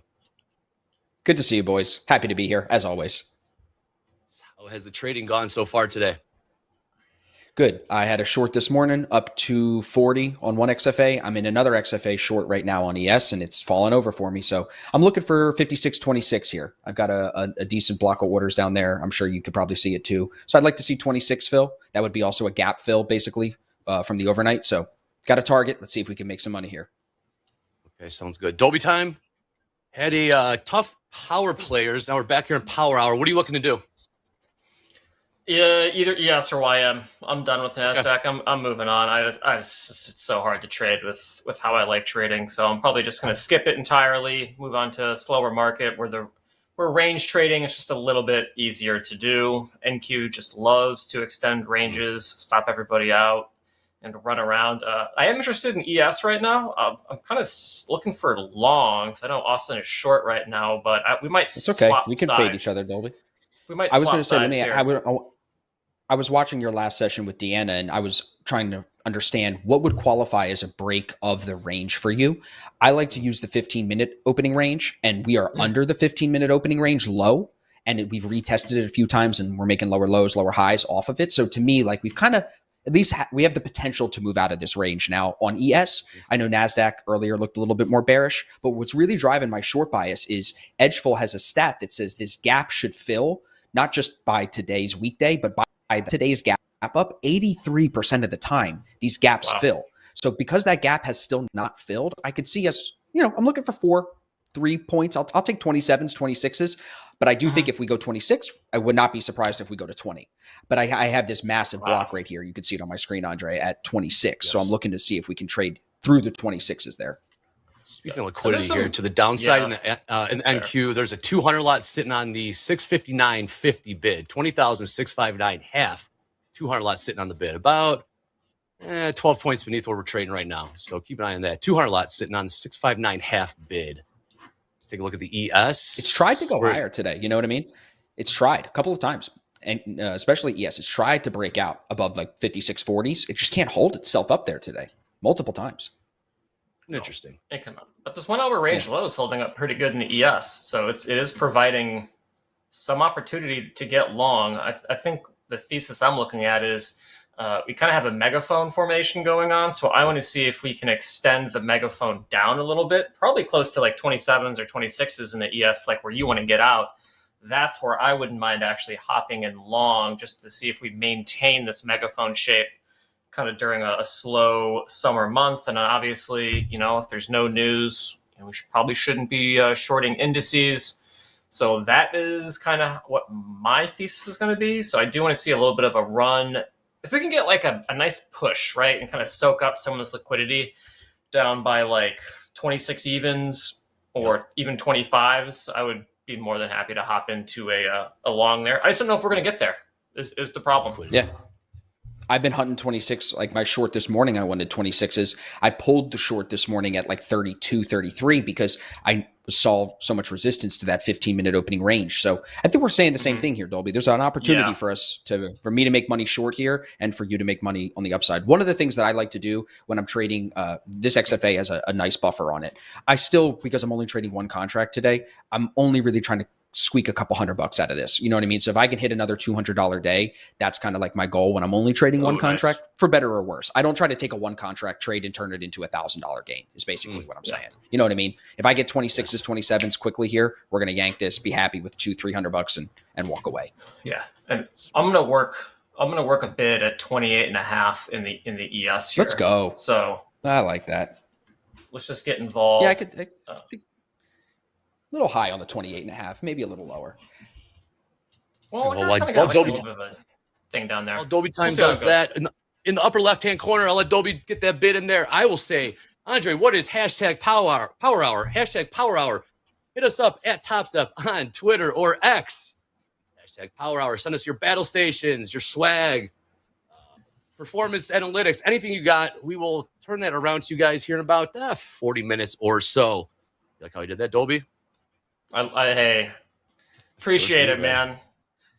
Good to see you, boys. Happy to be here, as always. How has the trading gone so far today? Good. I had a short this morning up to 40 on one XFA. I'm in another XFA short right now on ES, and it's fallen over for me. So I'm looking for 56.26 here. I've got a decent block of orders down there. I'm sure you could probably see it too. So I'd like to see 26 fill. That would be also a gap fill, basically, from the overnight. So got a target. Let's see if we can make some money here. Okay, sounds good. Dolby time. Had a tough power players. Now we're back here in Power Hour. What are you looking to do? Yeah, either ES or YM. I'm done with NASDAQ. Okay. I'm moving on. I just it's so hard to trade with how I like trading. So I'm probably just going to skip it entirely. Move on to a slower market where range trading is just a little bit easier to do. NQ just loves to extend ranges, stop everybody out, and run around. I am interested in ES right now. I'm kind of looking for longs. I know Austin is short right now, but we might. It's okay. Swap we can sides. fade each other, Dolby. We might. I was going to say, I was watching your last session with Deeyana, and I was trying to understand what would qualify as a break of the range for you. I like to use the 15-minute opening range, and we are under the 15-minute opening range low, and we've retested it a few times, and we're making lower lows, lower highs off of it. So to me, like we've kind of at least we have the potential to move out of this range now on ES. I know NASDAQ earlier looked a little bit more bearish, but what's really driving my short bias is Edgeful has a stat that says this gap should fill not just by today's weekday, but by today's gap up 83% of the time, these gaps fill. So because that gap has still not filled, I could see us, I'm looking for 3 points. I'll take 27s, 26s, but I do think if we go 26, I would not be surprised if we go to 20. But I have this massive block right here. You can see it on my screen, Andre, at 26. Yes. So I'm looking to see if we can trade through the 26s there. Speaking of liquidity here, to the downside in the NQ, there's a 200 lot sitting on the 659.50 bid, 20,659 half, 200 lot sitting on the bid, about 12 points beneath where we're trading right now. So keep an eye on that. 200 lot sitting on the 659 half bid. Let's take a look at the ES. It's tried to go higher today. You know what I mean? It's tried a couple of times, and especially ES. It's tried to break out above like 56.40s. It just can't hold itself up there today, multiple times. Interesting. It cannot. But this 1 hour range low is holding up pretty good in the ES. So it is providing some opportunity to get long. I think the thesis I'm looking at is we kind of have a megaphone formation going on. So I want to see if we can extend the megaphone down a little bit, probably close to like 27s or 26s in the ES, like where you want to get out. That's where I wouldn't mind actually hopping in long just to see if we maintain this megaphone shape kind of during a slow summer month. And obviously, if there's no news, we probably shouldn't be shorting indices. So that is kind of what my thesis is going to be. So I do want to see a little bit of a run. If we can get like a nice push, right, and kind of soak up some of this liquidity down by like 26 evens or even 25s, I would be more than happy to hop into a long there. I just don't know if we're going to get there is the problem. Yeah. I've been hunting 26, like my short this morning, I wanted 26s. I pulled the short this morning at like 32, 33 because I saw so much resistance to that 15-minute opening range. So I think we're saying the same thing here, Dolby. There's an opportunity for me to make money short here and for you to make money on the upside. One of the things that I like to do when I'm trading, this XFA has a nice buffer on it. I still, because I'm only trading one contract today, I'm only really trying to squeak a couple $100 out of this. You know what I mean? So if I can hit another $200 day, that's kind of like my goal when I'm only trading one contract, for better or worse. I don't try to take a one contract trade and turn it into $1,000 gain is basically what I'm saying. You know what I mean? If I get 26s, 27s quickly here, we're going to yank this, be happy with $200-300 and walk away. Yeah. And I'm going to work I'm going to work a bid at 28.5 in the ES here. Let's go. So I like that. Let's just get involved. Yeah, I think a little high on the 28.5, maybe a little lower. Well, I kind of got like a little bit of a thing down there. While Dolby Time We'll see how does it goes. that, in the upper left-hand corner, I'll let Dolby get that bid in there. I will say, Andre, what is hashtag Power Hour? Hashtag Power Hour. Hit us up at Topstep on Twitter or X. Hashtag Power Hour. Send us your battle stations, your swag, performance analytics, anything you got. We will turn that around to you guys here in about 40 minutes or so. You like how I did that, Dolby? Hey, appreciate it, man.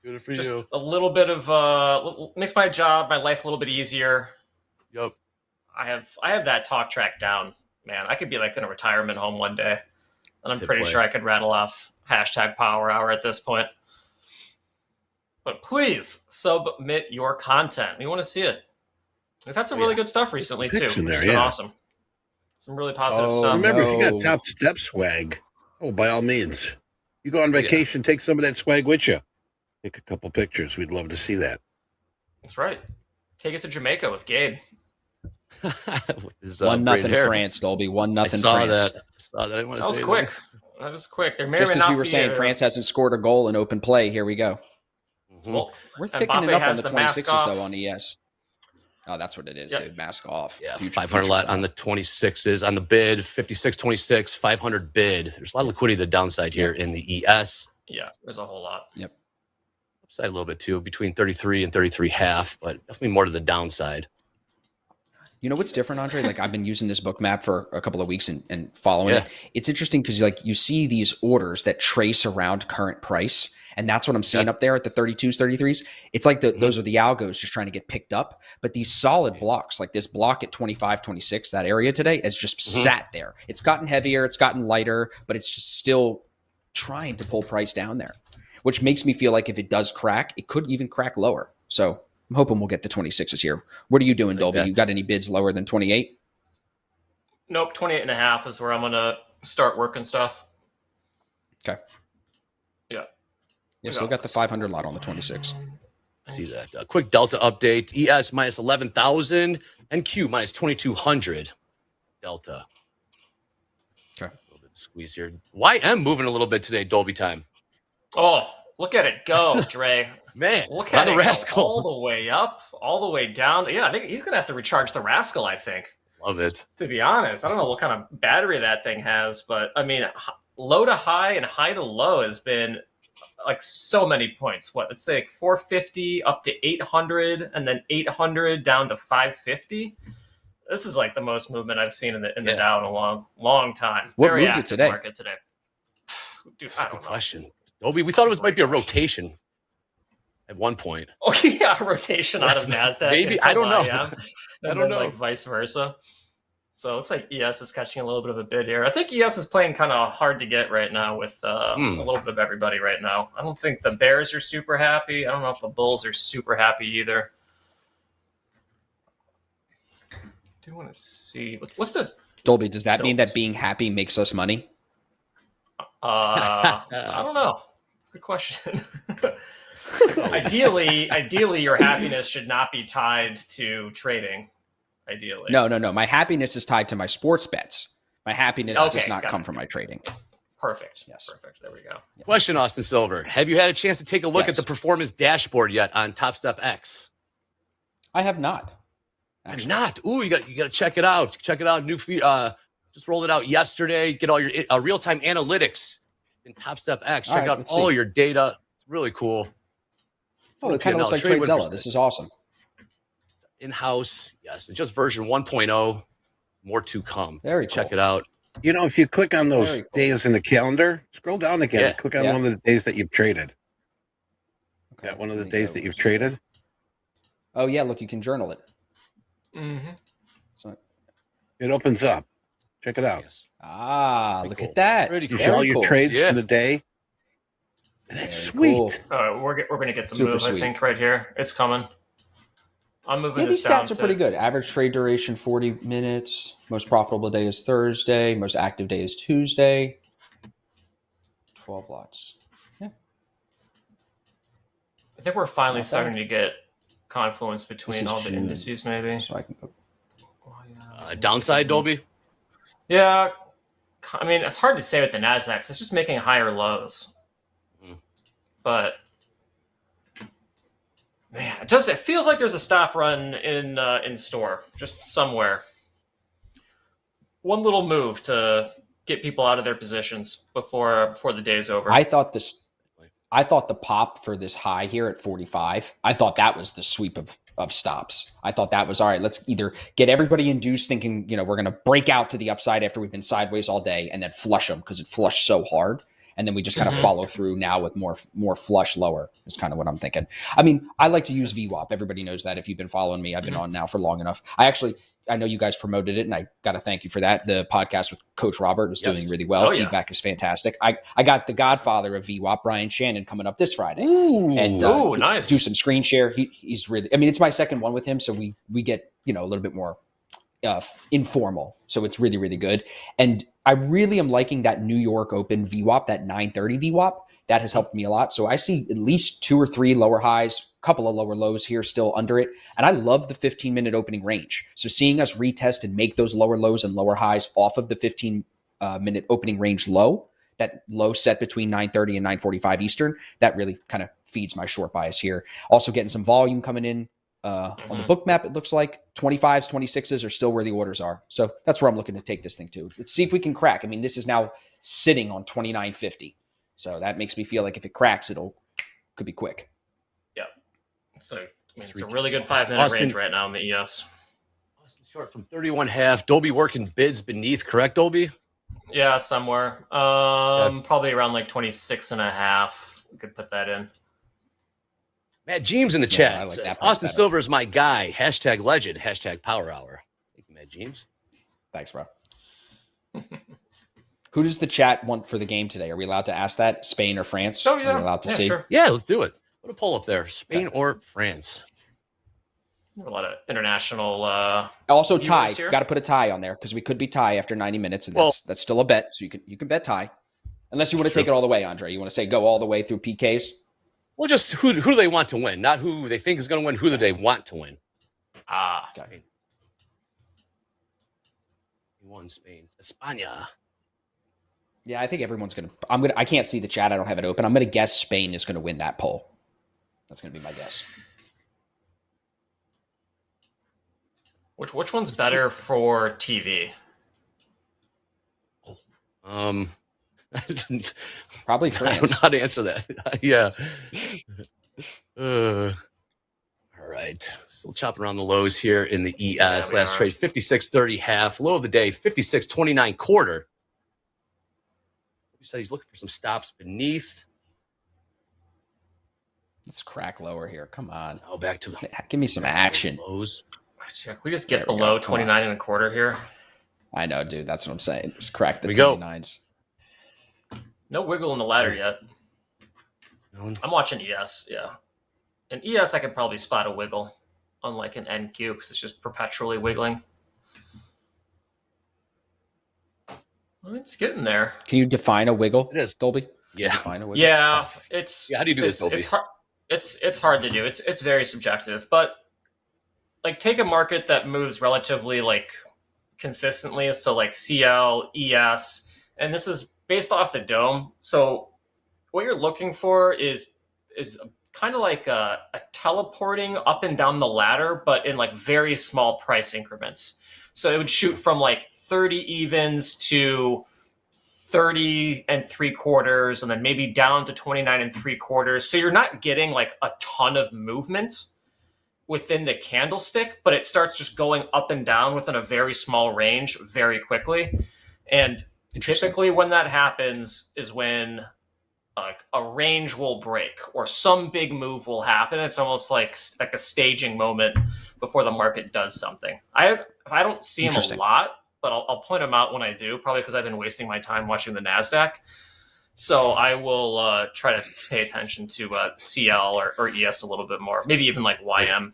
Good for Just you. a little bit of makes my life a little bit easier. Yep. I have that talk track down, man. I could be like in a retirement home one day, and I'm pretty sure I could rattle off hashtag Power Hour at this point. But please submit your content. We want to see it. We've had some really good stuff recently too. Pics in there, It's been yeah. awesome. Some really positive stuff. Remember, if you got Topstep swag, by all means, you go on vacation, take some of that swag with you. Take a couple pictures. We'd love to see that. That's right. Take it to Jamaica with Gabe. His, 1-0 France, Dolby. 1-0 France. I saw that. I didn't want to That say was quick. That was quick. There may Just or may as we not were be saying, France hasn't scored a goal in open play. Here we go. Well, We're and thickening Mbappe up on has the mask 26s, off. though, on ES. Oh, that's what it is, Yep. dude. Mask off. Yeah, Future 500 lot on the 26s on the bid, 56.26, 500 bid. There's a lot of liquidity to the downside here in the ES. Yeah, there's a whole lot. Yep. Upside a little bit too, between 33 and 33 half, but definitely more to the downside. You know what's different, Andre? Like I've been using this book map for a couple of weeks and following it. It's interesting because like you see these orders that trace around current price. And that's what I'm seeing up there at the 32s, 33s. It's like those are the algos just trying to get picked up. But these solid blocks, like this block at 25, 26, that area today has just sat there. It's gotten heavier, it's gotten lighter, but it's just still trying to pull price down there, which makes me feel like if it does crack, it could even crack lower. So I'm hoping we'll get the 26s here. What are you doing, Dolby? You got any bids lower than 28? Nope, 28.5 is where I'm going to start working stuff. Okay. Yeah. Yeah, still got the 500 lot on the 26. See that. A quick delta update. ES minus 11,000 and Q minus 2,200 delta. Okay. A little bit of squeeze here. YM moving a little bit today, Dolby time. Oh, look at it go, Dre. Man, look at the it rascal. go all the way up, all the way down. Yeah, I think he's going to have to recharge the rascal, I think. Love it. To be honest, I don't know what kind of battery that thing has, but I mean, low to high and high to low has been like so many points. What, let's say like 450 up to 800 and then 800 down to 550. This is like the most movement I've seen in the Dow in a long time. What Very moved it active today? market today. Dude, I don't know. Question. Dolby, we thought it might be a rotation at one point. Oh yeah, rotation out of Nasdaq. Maybe, into I don't know. YM, I and don't then, know. like vice versa. So it looks like ES is catching a little bit of a bid here. I think ES is playing kind of hard to get right now with a little bit of everybody right now. I don't think the Bears are super happy. I don't know if the Bulls are super happy either. I do want to see what's the Dolby, does that mean that being happy makes us money? I don't know. It's a good question. Ideally, your happiness should not be tied to trading. Ideally, No. My happiness is tied to my sports bets. My happiness does not come from my trading. Perfect. Yes. Perfect. There we go. Question, Austin Silver. Have you had a chance to take a look at the performance dashboard yet on Topstep X? I have not. Have not? Ooh, you got to check it out. Check it out. New feed. Just rolled it out yesterday. Get all your real-time analytics in Topstep X. Check out all your data. It's really cool. Oh, it kind of looks like TradeZella. This is awesome. In-house, yes. It's just version 1.0. More to come. Very Check it out. You know, if you click on those days in the calendar, scroll down again and click on one of the days that you've traded. Okay. Got one of the days that you've traded? Oh, yeah. Look, you can journal it. Mm-hmm. So it opens up. Check it out. Yes. Look at that. You see all your trades for the day. And that's sweet. Cool. We're going to get the Super move, sweet. I think, right here. It's coming. I'm moving Yeah, this these down stats are pretty good. Average trade duration 40 minutes. Most profitable day is Thursday. Most active day is Tuesday. 12 lots. Yeah. I think we're finally Not bad. starting to get confluence between all the June. indices, maybe. So I can go. Downside, Dolby? Yeah. I mean, it's hard to say with the Nasdaq. It's just making higher lows. But man, it feels like there's a stop run in store, just somewhere. One little move to get people out of their positions before the day's over. I thought the pop for this high here at 45, I thought that was the sweep of stops. I thought that was all right. Let's either get everybody induced thinking, we're going to break out to the upside after we've been sideways all day, and then flush them because it flushed so hard. And then we just kind of follow through now with more flush lower is kind of what I'm thinking. I mean, I like to use VWAP. Everybody knows that. If you've been following me, I've been on now for long enough. I know you guys promoted it, and I got to thank you for that. The podcast with Coach Robert is doing really well. Feedback is fantastic. I got the godfather of VWAP, Brian Shannon, coming up this Friday. And nice. Do some screen share. He's really, I mean, it's my second one with him, so we get, a little bit more informal. So it's really, really good. And I really am liking that New York Open VWAP, that 930 VWAP. That has helped me a lot. So I see at least 2 or 3 lower highs, a couple of lower lows here still under it. And I love the 15-minute opening range. So seeing us retest and make those lower lows and lower highs off of the 15-minute opening range low, that low set between 9:30 and 9:45 Eastern, that really kind of feeds my short bias here. Also getting some volume coming in on the book map. It looks like 25s, 26s are still where the orders are. So that's where I'm looking to take this thing to. Let's see if we can crack. I mean, this is now sitting on 29.50. So that makes me feel like if it cracks, could be quick. Yeah. So it's a really good 5-minute range right now in the ES. Austin short from 31.5. Dolby working bids beneath, correct, Dolby? Yeah, somewhere. Probably around like 26.5. We could put that in. Matt James in the chat I like says, that Austin better. Silver is my guy. # legend. # power hour. Thank you, Matt James. Thanks, bro. Who does the chat want for the game today? Are we allowed to ask that? Spain or France? Oh, yeah. Are we allowed to see? Sure. Yeah, let's do it. Put a poll up there. Spain or France? A lot of international. Also, viewers tie. here. Got to put a tie on there because we could be tie after 90 minutes, and that's still a bet. So you can bet tie, unless you want to take it all the way, Andre. You want to say go all the way through PKs? Well, just who do they want to win? Not who they think is going to win. Who do they want to win? Okay. He won Spain. España. Yeah, I think everyone's gonna. I can't see the chat. I don't have it open. I'm gonna guess Spain is gonna win that poll. That's gonna be my guess. Which one's better for TV? Probably I don't know France. how to answer that. Yeah. All right. Still chopping around the lows here in the ES. Last trade 56.30 half. Low of the day 56.29 quarter. He said he's looking for some stops beneath. Let's crack lower here. Come on. Oh, back to the give me some action. Lows. Can we just get below 29.25 here? I know, dude. That's what I'm saying. Just crack the 29s. No wiggle in the ladder yet. I'm watching ES, yeah. In ES, I could probably spot a wiggle, unlike an NQ, because it's just perpetually wiggling. Well, it's getting there. Can you define a wiggle? It is, Dolby. Yeah. Define a wiggle. Yeah, how do you do this, Dolby? It's hard to do. It's very subjective, but like take a market that moves relatively like consistently, so like CL, ES, and this is based off the dome. So what you're looking for is kind of like a teleporting up and down the ladder, but in like very small price increments. So it would shoot from like 30 evens to 30 3/4, and then maybe down to 29 3/4. So you're not getting like a ton of movement within the candlestick, but it starts just going up and down within a very small range very quickly. And typically when that happens is when a range will break or some big move will happen. It's almost like a staging moment before the market does something. I don't see them a lot, but I'll point them out when I do, probably because I've been wasting my time watching the NASDAQ. So I will try to pay attention to CL or ES a little bit more, maybe even like YM.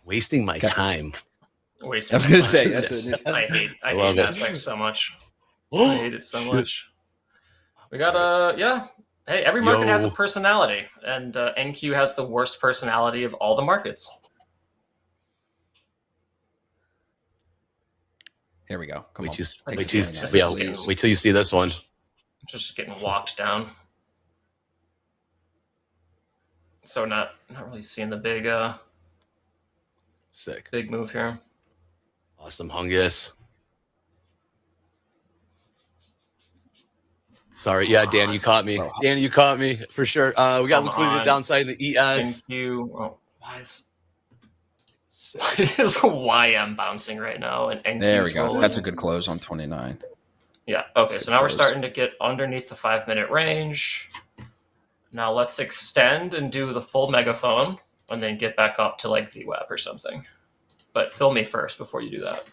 Wasting my time. Wasting I was my going time. to say, that's it. I hate love it. NASDAQ so much. I hate it so much. We got Hey, every market has a personality, and NQ has the worst personality of all the markets. Here we go. Come wait on. Wait till you see this one. Just getting walked down. So not really seeing the big sick big move here. Awesome, Hungus. Sorry, yeah, Dan, you caught me. Dan, you caught me for sure. We got liquidity downside in the ES. Thank you. Oh, why is YM bouncing right now? And NQ there we go. slowly. That's a good close on 29. Yeah. Okay. So now we're starting to get underneath the 5-minute range. Now let's extend and do the full megaphone, and then get back up to like VWAP or something. But fill me first before you do that.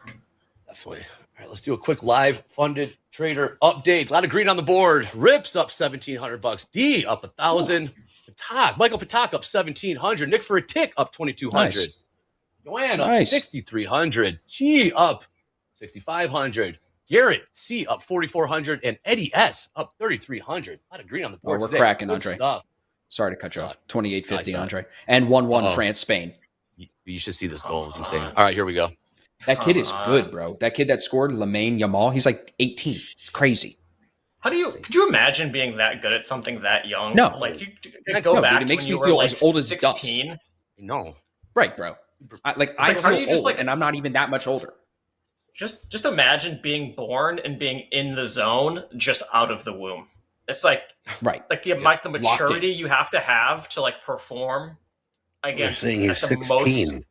Definitely. All right, let's do a quick live funded trader update. A lot of green on the board. Rips up $1,700. D up 1,000. Michael Patak up 1,700. Nick for a tick up 2,200. Nice. Joanne up 6,300. G up 6,500. Garrett C up 4,400. And Eddie S up 3,300. A lot of green on the board. We're today. cracking, Good Andre. stuff. Sorry to cut you off. 28.50, Andre. And 1-1 France, Spain. You should see this goal. It's insane. All right, here we go. That kid is good, bro. That kid that scored, Lamine Yamal, he's like 18. It's crazy. Could you imagine being that good at something that young? No. Like you That's go dope, back dude. It to makes when me you were feel like as old as 16. dust. No. Right, bro. I how do you feel just, old, like- and I'm not even that much older. Just imagine being born and being in the zone just out of the womb. It's like like the maturity you have to like perform against. You're saying he's at the 16. most-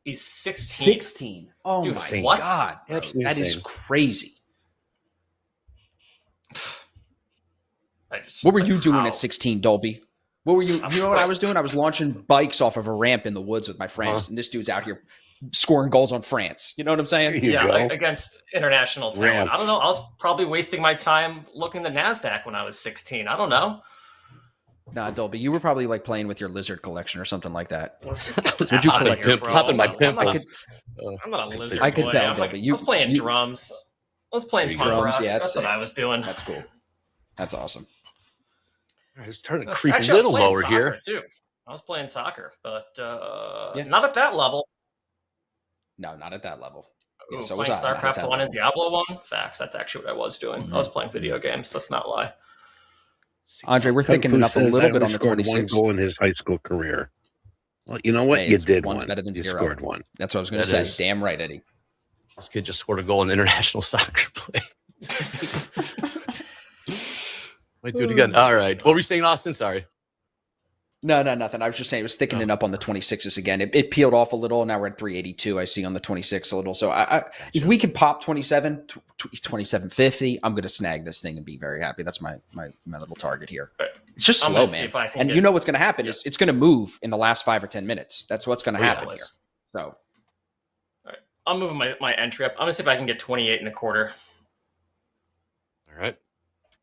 He's 16. 16. Oh Dude, my what? God. Bro. Absolutely That is insane. crazy. I just, What were you doing at 16, Dolby? What were you? You know what I was doing? I was launching bikes off of a ramp in the woods with my friends, and this dude's out here scoring goals on France. You know what I'm saying? Against international talent. Ramps. I don't know. I was probably wasting my time looking at NASDAQ when I was 16. I don't know. Nah, Dolby, you were probably like playing with your lizard collection or something like that. Would you popping my pimples? I'm not a lizard. I could boy. tell, I was, Dolby. I was playing drums. I was playing punk drums. rock. Yeah, That's what I was doing. That's cool. That's awesome. All right, it's starting to creep Actually, a little I was playing lower soccer, here. too. I was playing soccer, but not at that level. No, not at that level. Ooh, so was playing I. Not at StarCraft that 1 and level. Diablo 1? Facts. That's actually what I was doing. I was playing video games. Let's not lie. Andre, we're Tom thickening Cruise up a says, little "I bit only on the scored one 26. goal in his high school career." Well, you know what? Hey, You it's did one's one. better than You zero. scored one. That's what I was going to That say. is. Damn right, Eddie. This kid just scored a goal in international soccer play. Might do it again. All right. What were you saying, Austin? Sorry. No, nothing. I was just saying it was thickening up on the 26s again. It peeled off a little. Now we're at 382. I see on the 26 a little. So if we could pop 2750, I'm going to snag this thing and be very happy. That's my little target here. It's just I'm slow, gonna see man. if I can And get- you know what's going to happen is it's going to move in the last 5 or 10 minutes. That's what's going to happen Yes. here. So I'm moving my entry up. I'm going to see if I can get 28 and a quarter. All right.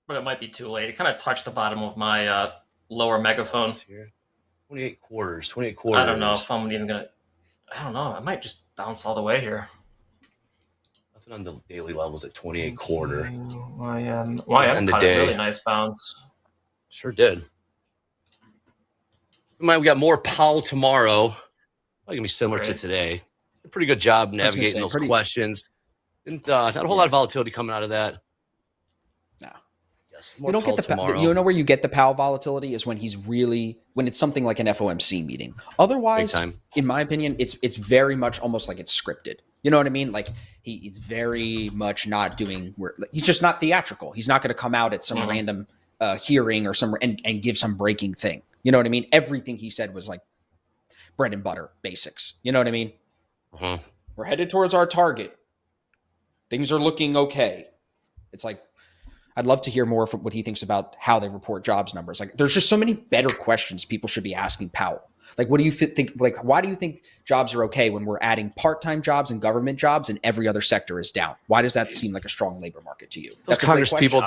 But it might be too late. It kind of touched the bottom of my lower megaphone. 28 quarters. 28 quarters. I don't know if I'm even going to... I don't know. I might just bounce all the way here. Nothing on the daily levels at 28 quarter. YM End of caught day. a really nice bounce. Sure did. We got more Powell tomorrow. Probably gonna be similar to Great. today. A pretty good job I was gonna navigating say, those pretty- questions. And not a whole lot of volatility coming out of that. No. Yes. you don't get the you know where you get the Powell volatility is when when it's something like an FOMC meeting. Otherwise, Big time. in my opinion, it's very much almost like it's scripted. You know what I mean? Like he's very much not doing he's just not theatrical. He's not going to come out at some random hearing or and give some breaking thing. You know what I mean? Everything he said was like bread and butter basics. You know what I mean? Uh-huh. We're headed towards our target. Things are looking okay. It's like, I'd love to hear more from what he thinks about how they report jobs numbers. Like, there's just so many better questions people should be asking Powell. Like, what do you think? Like, why do you think jobs are okay when we're adding part-time jobs and government jobs and every other sector is down? Why does that seem like a strong labor market to you? Those That's a great Congress question. people,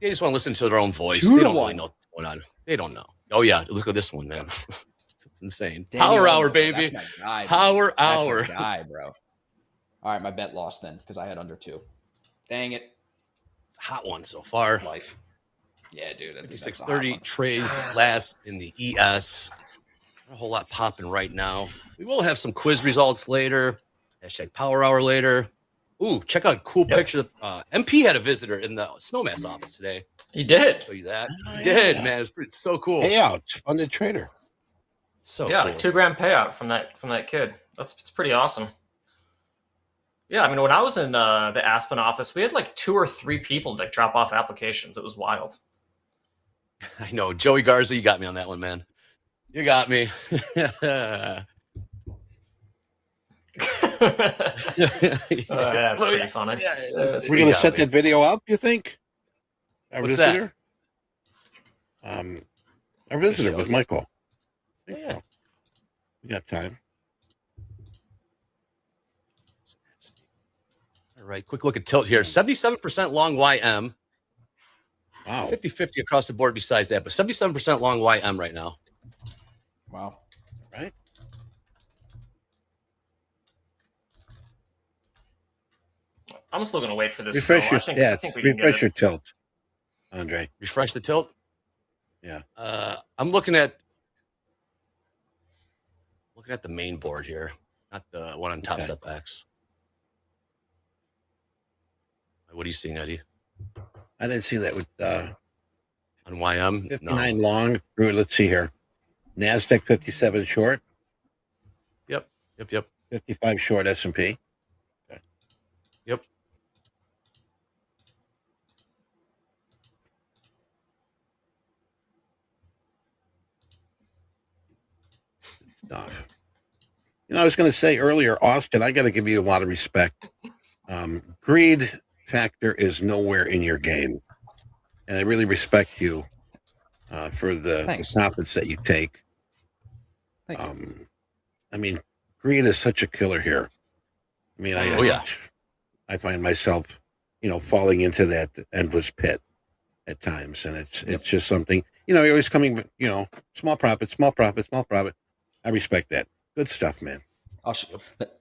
they just want to listen to their own voice. 2 They to don't 1. really know what's going on. They don't know. Oh, yeah. Look at this one, man. It's insane. Daniel Power hour, Angelo, baby. that's my guy, bro. Power That's hour. a guy, bro. All right, my bet lost then because I had under 2. Dang it. It's a hot one so far. Life. Yeah, dude. 5630 trays last in the ES. Not a whole lot popping right now. We will have some quiz results later. Hashtag power hour later. Ooh, check out a cool picture. MP had a visitor in the Snowmass office today. He did. Show you that. He did, man. It's so cool. Payout, funded trader. So yeah, cool. like $2,000 payout from that kid. It's pretty awesome. Yeah, I mean, when I was in the Aspen office, we had like 2 or 3 people like drop off applications. It was wild. I know, Joey Garza, you got me on that one, man. You got me. That's pretty funny. We're going to set that video up, you think? Our What's visitor? Our visitor with Michael. Yeah. We got time. All right, quick look at tilt here. 77% long YM. Wow. 50-50 across the board besides that, but 77% long YM right now. Wow. Right? I'm still going to wait for this. Refresh your I stats. think we can Refresh get your it. tilt, Andre. Refresh the tilt? Yeah. I'm looking at the main board here, not the one on Topstep X. What are you seeing, Eddie? I didn't see that with on YM. 59 long. Let's see here. NASDAQ 57 short. Yep. 55 short S&P. Okay. Yep. Stuff. I was going to say earlier, Austin, I got to give you a lot of respect. Greed factor is nowhere in your game. And I really respect you for the profits that you take. Thank you. I mean, greed is such a killer here. I mean, I find myself, falling into that endless pit at times. And it's just something, you're always coming, small profit. I respect that. Good stuff, man.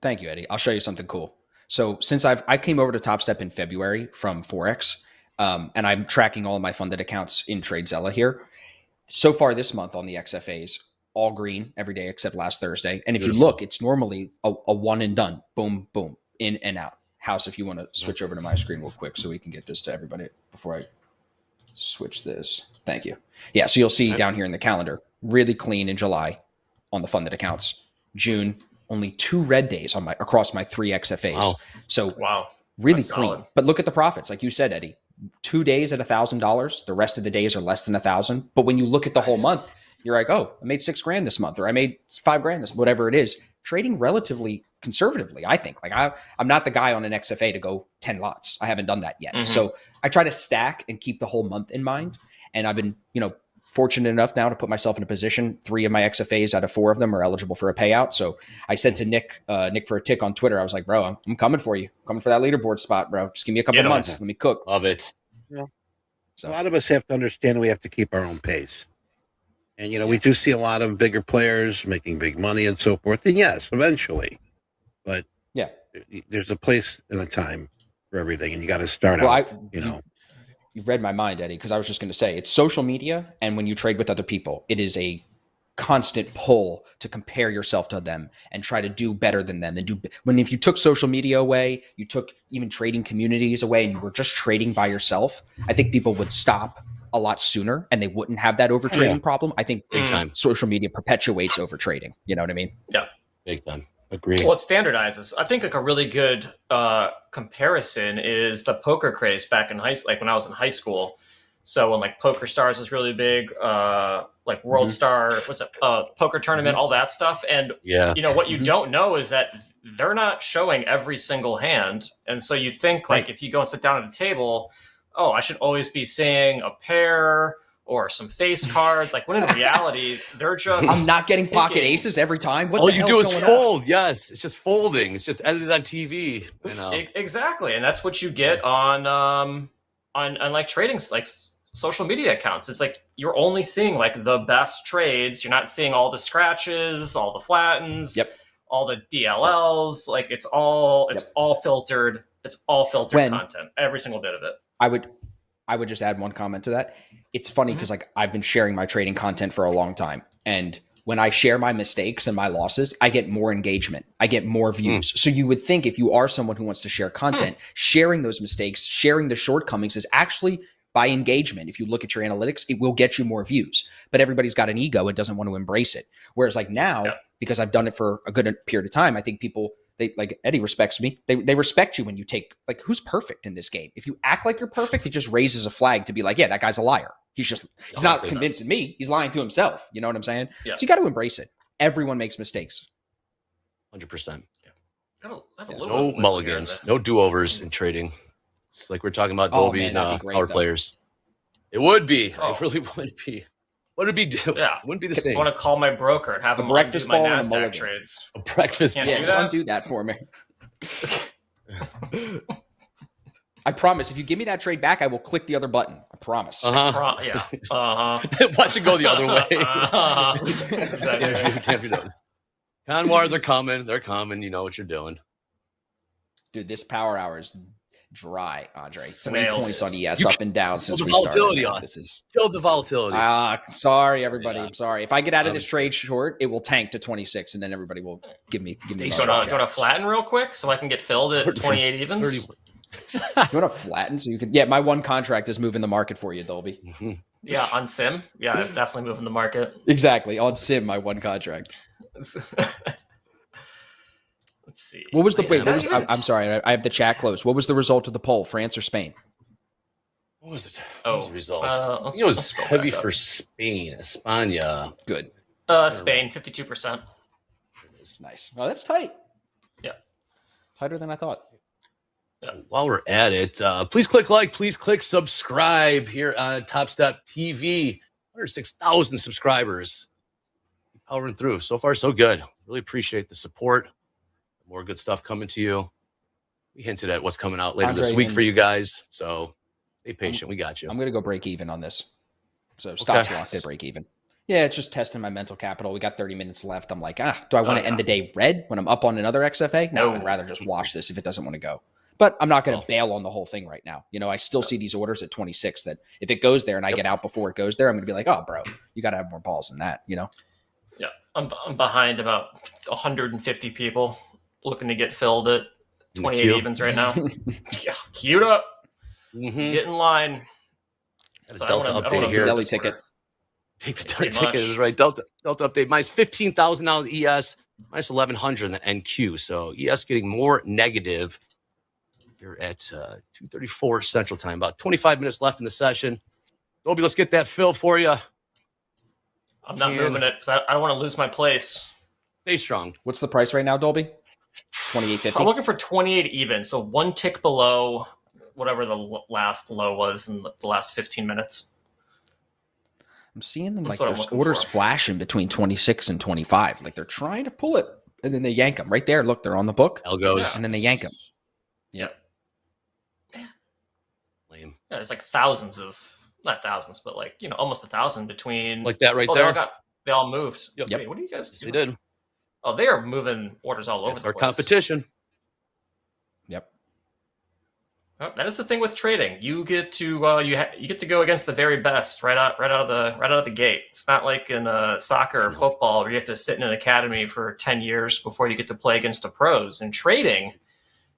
Thank you, Eddie. I'll show you something cool. So since I came over to TopStep in February from Forex, and I'm tracking all of my funded accounts in TradeZella here. So far this month on the XFAs, all green every day except last Thursday. And if you look, it's normally a one and done. Boom, boom, in and out. House, if you want to switch over to my screen real quick so we can get this to everybody before I switch this. Thank you. Yeah, so you'll see down here in the calendar, really clean in July on the funded accounts. June, only 2 red days on across my 3 XFAs. Wow. So That's really clean. solid. But look at the profits, like you said, Eddie. 2 days at $1,000. The rest of the days are less than 1,000. But when you look at the whole month, you're like, oh, I made $6,000 this month, or I made $5,000 this, whatever it is. Trading relatively conservatively, I think. Like I'm not the guy on an XFA to go 10 lots. I haven't done that yet. Mm-hmm. So I try to stack and keep the whole month in mind. And I've been, fortunate enough now to put myself in a position. 3 of my XFAs out of 4 of them are eligible for a payout. So I said to Nick for a tick on Twitter, I was like, bro, I'm coming for you. I'm coming for that leaderboard spot, bro. Just give me a couple months. Let me cook. Love it. A lot of us have to understand we have to keep our own pace. And, we do see a lot of bigger players making big money and so forth. And yes, eventually. But there's a place and a time for everything. And you got to start out, You've read my mind, Eddie, because I was just going to say it's social media. And when you trade with other people, it is a constant pull to compare yourself to them and try to do better than them. And if you took social media away, you took even trading communities away, and you were just trading by yourself, I think people would stop a lot sooner and they wouldn't have that overtrading problem. I think Big time. Social media perpetuates overtrading. You know what I mean? Yeah. Big time. Agree. Well, it standardizes. I think like a really good comparison is the poker craze back in like when I was in high school. So when like Poker Stars was really big, like World Star, poker tournament, all that stuff. And what you don't know is that they're not showing every single hand. And so you think like if you go and sit down at a table, oh, I should always be seeing a pair or some face cards. Like when in reality, they're just I'm not getting pocket aces every time. What all the you hell's do is going fold. On? Yes, it's just folding. It's just edited on TV. Exactly, and that's what you get on like trading like social media accounts. It's like you're only seeing like the best trades. You're not seeing all the scratches, all the flattens, all the DLLs. Like it's all filtered. It's all filtered content. Every single bit of it. I would just add one comment to that. It's funny because like I've been sharing my trading content for a long time, and when I share my mistakes and my losses, I get more engagement. I get more views. So you would think if you are someone who wants to share content, sharing those mistakes, sharing the shortcomings is actually by engagement. If you look at your analytics, it will get you more views. But everybody's got an ego and doesn't want to embrace it. Whereas like now, because I've done it for a good period of time, I think people, they like Eddie respects me. They respect you when you take, like, who's perfect in this game? If you act like you're perfect, it just raises a flag to be like, yeah, that guy's a liar. He's not convincing me. He's lying to himself. You know what I'm saying? Yeah. So you got to embrace it. Everyone makes mistakes. 100%. No mulligans, no do-overs in trading. It's like we're talking about Dolby and our players. It would be. It really would be. What would it be? Yeah. It wouldn't be the same. I want to call my broker and have him breakfast undo my ball and a NASDAQ mulligan. trades. A breakfast ball. Yeah, undo that for me. I promise. If you give me that trade back, I will click the other button. I promise. Yeah. Watch it go the other way. Exactly. Conwars are coming. They're coming. You know what you're doing. Dude, this power hour is dry, Andre. 3 Snails. points on ES up and down since Killed we the volatility, started. Austin. Killed the volatility. Sorry, everybody. I'm sorry. If I get out of this trade short, it will tank to 26, and then everybody will give me. Do you want to flatten real quick so I can get filled at 28 evens? You want to flatten so you can? Yeah, my one contract is moving the market for you, Dolby. Yeah, on Sim. Yeah, definitely moving the market. Exactly. On Sim, my one contract. Let's see. What was the I'm sorry, I have the chat closed. What was the result of the poll? France or Spain? What was it? What was the result? It was heavy for Spain. España. Good. Spain, 52%. Nice. Oh, that's tight. Yeah. Tighter than I thought. Yeah. While we're at it, please click like, please click subscribe here on Topstep TV. 106,000 subscribers. Powering through. So far, so good. Really appreciate the support. More good stuff coming to you. We hinted at what's coming out later Andre, this week for you guys. So stay patient. We got you. I'm going to go break even on this. So stop's locked at break even. Yeah, it's just testing my mental capital. We got 30 minutes left. I'm like, do I want to end the day red when I'm up on another XFA? No, I'd rather just watch this if it doesn't want to go. But I'm not going to bail on the whole thing right now. You know, I still see these orders at 26 that if it goes there and I get out before it goes there, I'm going to be like, oh, bro, you got to have more balls than that, you know? Yeah, I'm behind about 150 people looking to get filled at 28 evens right now. Yeah, queued up. Get in line. So Delta update here. Deli ticket. Take the ticket is right. Delta update. Minus 15,000 now the ES, minus 1,100 in the NQ. So ES getting more negative. You're at 2:34 Central Time. About 25 minutes left in the session. Dolby, let's get that fill for you. I'm not moving it because I don't want to lose my place. Stay strong. What's the price right now, Dolby? 28.50. I'm looking for 28 even, so one tick below whatever the last low was in the last 15 minutes. I'm seeing them like there's orders flashing between 26 and 25. Like they're trying to pull it, and then they yank them right there. Look, they're on the book. Algos. And then they yank them. Yep. Lame. Yeah, there's like thousands of, not thousands, but like, you know, almost 1,000 between. Like that right there. They all moved. Yep. Wait, what do you guys do? They did. Oh, they are moving orders all over the our place. competition. Yep. Oh, that is the thing with trading. You get to you get to go against the very best right out of the gate. It's not like in soccer or football where you have to sit in an academy for 10 years before you get to play against the pros. In trading,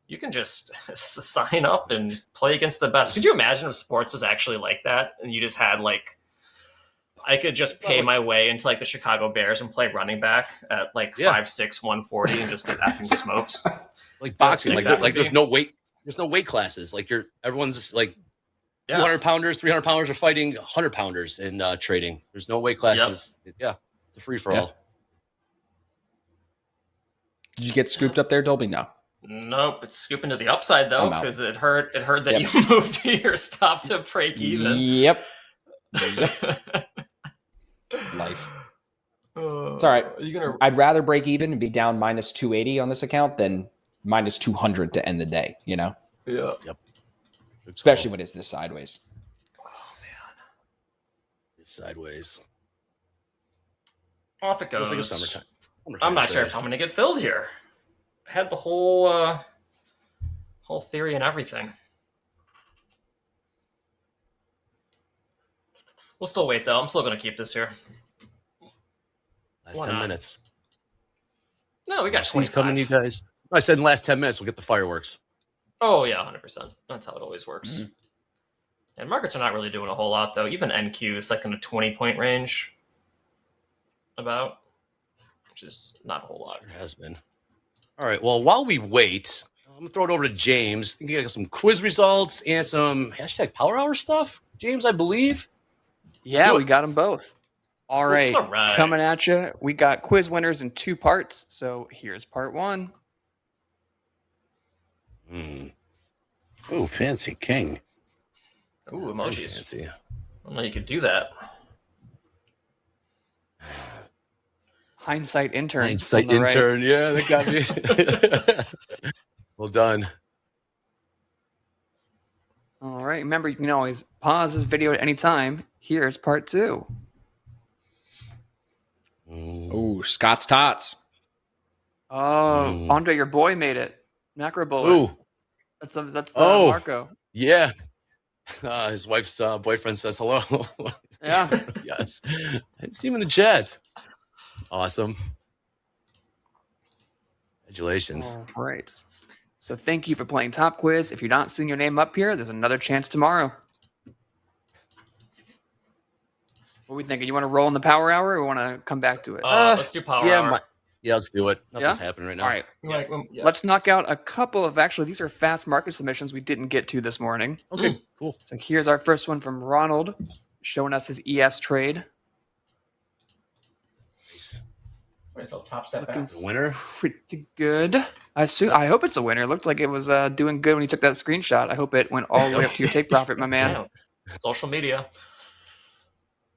you can just sign up and play against the best. Could you imagine if sports was actually like that and you just had like, I could just pay my way into like the Chicago Bears and play running back at like 5'6", 140 and just get effing smoked. Like boxing, like there's no weight classes. Like everyone's just like 200 pounders, 300 pounders are fighting 100 pounders in trading. There's no weight classes. Yep. Yeah, it's a free for all. Did you get scooped up there, Dolby? No. Nope, it's scooping to the upside though because it heard that you moved to your stop to break even. Yep. Life. It's all right. I'd rather break even and be down minus 280 on this account than minus 200 to end the day, you know? Yeah. Yep. Especially when it's this sideways. Oh, man. It's sideways. Off it goes. It's like a summertime I'm not sure if I'm going to get filled here. I had the whole theory and everything. We'll still wait, though. I'm still going to keep this here. Last Why 10 not? minutes. No, we got He's 25. coming, you guys. I said in the last 10 minutes, we'll get the fireworks. Oh, yeah, 100%. That's how it always works. And markets are not really doing a whole lot, though. Even NQ is like in a 20-point range, about, which is not a whole lot. Sure has been. All right, well, while we wait, I'm going to throw it over to James. I think you got some quiz results and some hashtag Power Hour stuff. James, I believe. Yeah, we got them both. All right. All right. Coming at you. We got quiz winners in 2 parts. So here's part 1. Oh, fancy king. Ooh, emojis. Fancy. I don't know you could do that. Hindsight intern. Hindsight on the right. intern. Yeah, that got me. Well done. All right. Remember, you can always pause this video at any time. Here's part 2. Ooh, Scott's Tots. Oh, Andre, your boy made it. Macro bullet. Ooh. That's Oh. Marco. Yeah. His wife's boyfriend says hello. Yeah. Yes. I didn't see him in the chat. Awesome. Congratulations. All right. So thank you for playing Top Quiz. If you're not seeing your name up here, there's another chance tomorrow. What are we thinking? You want to roll in the power hour or want to come back to it? Let's do power hour. Yeah, let's do it. Nothing's happening right now. All right. Yeah. Let's knock out a couple of, actually, these are fast market submissions we didn't get to this morning. Okay, cool. So here's our first one from Ronald, showing us his ES trade. Topstep Looking the winner. Pretty good. I hope it's a winner. It looked like it was doing good when you took that screenshot. I hope it went all the way up to your take profit, my man. Yeah. Social media.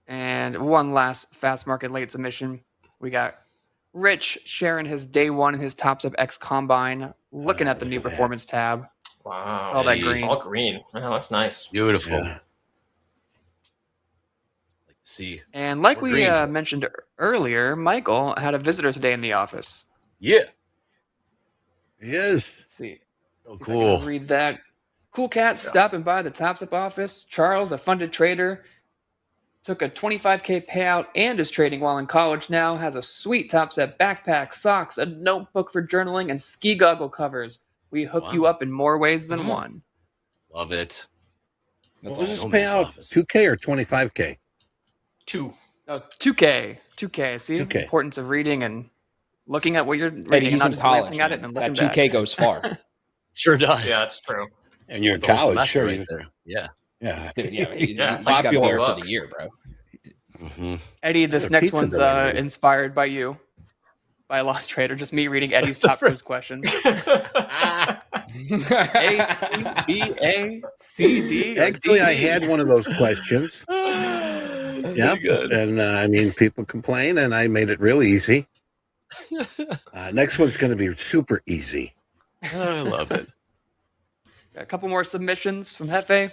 And one last fast market late submission. We got Rich sharing his day one in his Topstep X Combine, looking at the new performance tab. Wow. All that green. All green. Oh, that's nice. Beautiful. Yeah. See. And like More we green. mentioned earlier, Michael had a visitor today in the office. Yeah. Yes. Let's see. Oh, See if I cool. can read that. Cool cat stopping by the Topstep office. Charles, a funded trader, took a 25K payout and is trading while in college now. Has a sweet Topstep backpack, socks, a notebook for journaling, and ski goggle covers. We hook you up in more ways than one. Love it. What was this payout? 2K or 25K? 2. Oh, 2K. 2K. See? 2K. Importance of reading and looking at what you're Eddie, reading and he's not in just college. glancing at it and then That looking 2K back. goes far. Sure does. Yeah, that's true. And you're in It's a whole college, semester sure. right there. Yeah. Yeah. Dude, yeah, Yeah, it's it's like popular $12 for the year, bro. Mm-hmm. Eddie, this Got a next pizza one's delivered. inspired by you. By a lost trader. Just me reading Eddie's top quiz questions. A, B, A, C, D. or Actually, D? I had one of those questions. Yeah, and I mean, people complain, and I made it real easy. Next one's going to be super easy. I love it. A couple more submissions from Hefe.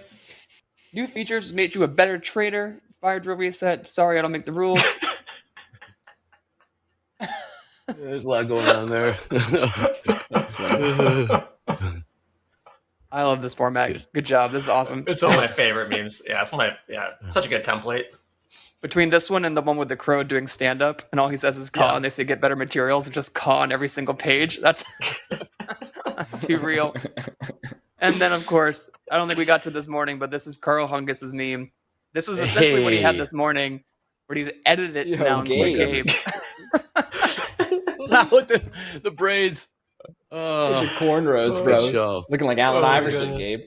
New features made you a better trader. Fire drill reset. Sorry, I don't make the rules. There's a lot going on there. I love this format. Good job. This is awesome. It's one of my favorite memes. Yeah, it's such a good template. Between this one and the one with the crow doing stand up, and all he says is "caw," and they say get better materials, and just "caw" on every single page. That's too real. And then, of course, I don't think we got to this morning, but this is Carl Hungus's meme. This was essentially what he had this morning, where he's edited it to now include Gabe. Not with the braids. The cornrows, bro. Good show. Looking like Allen Oh, Iverson, goodness. Gabe.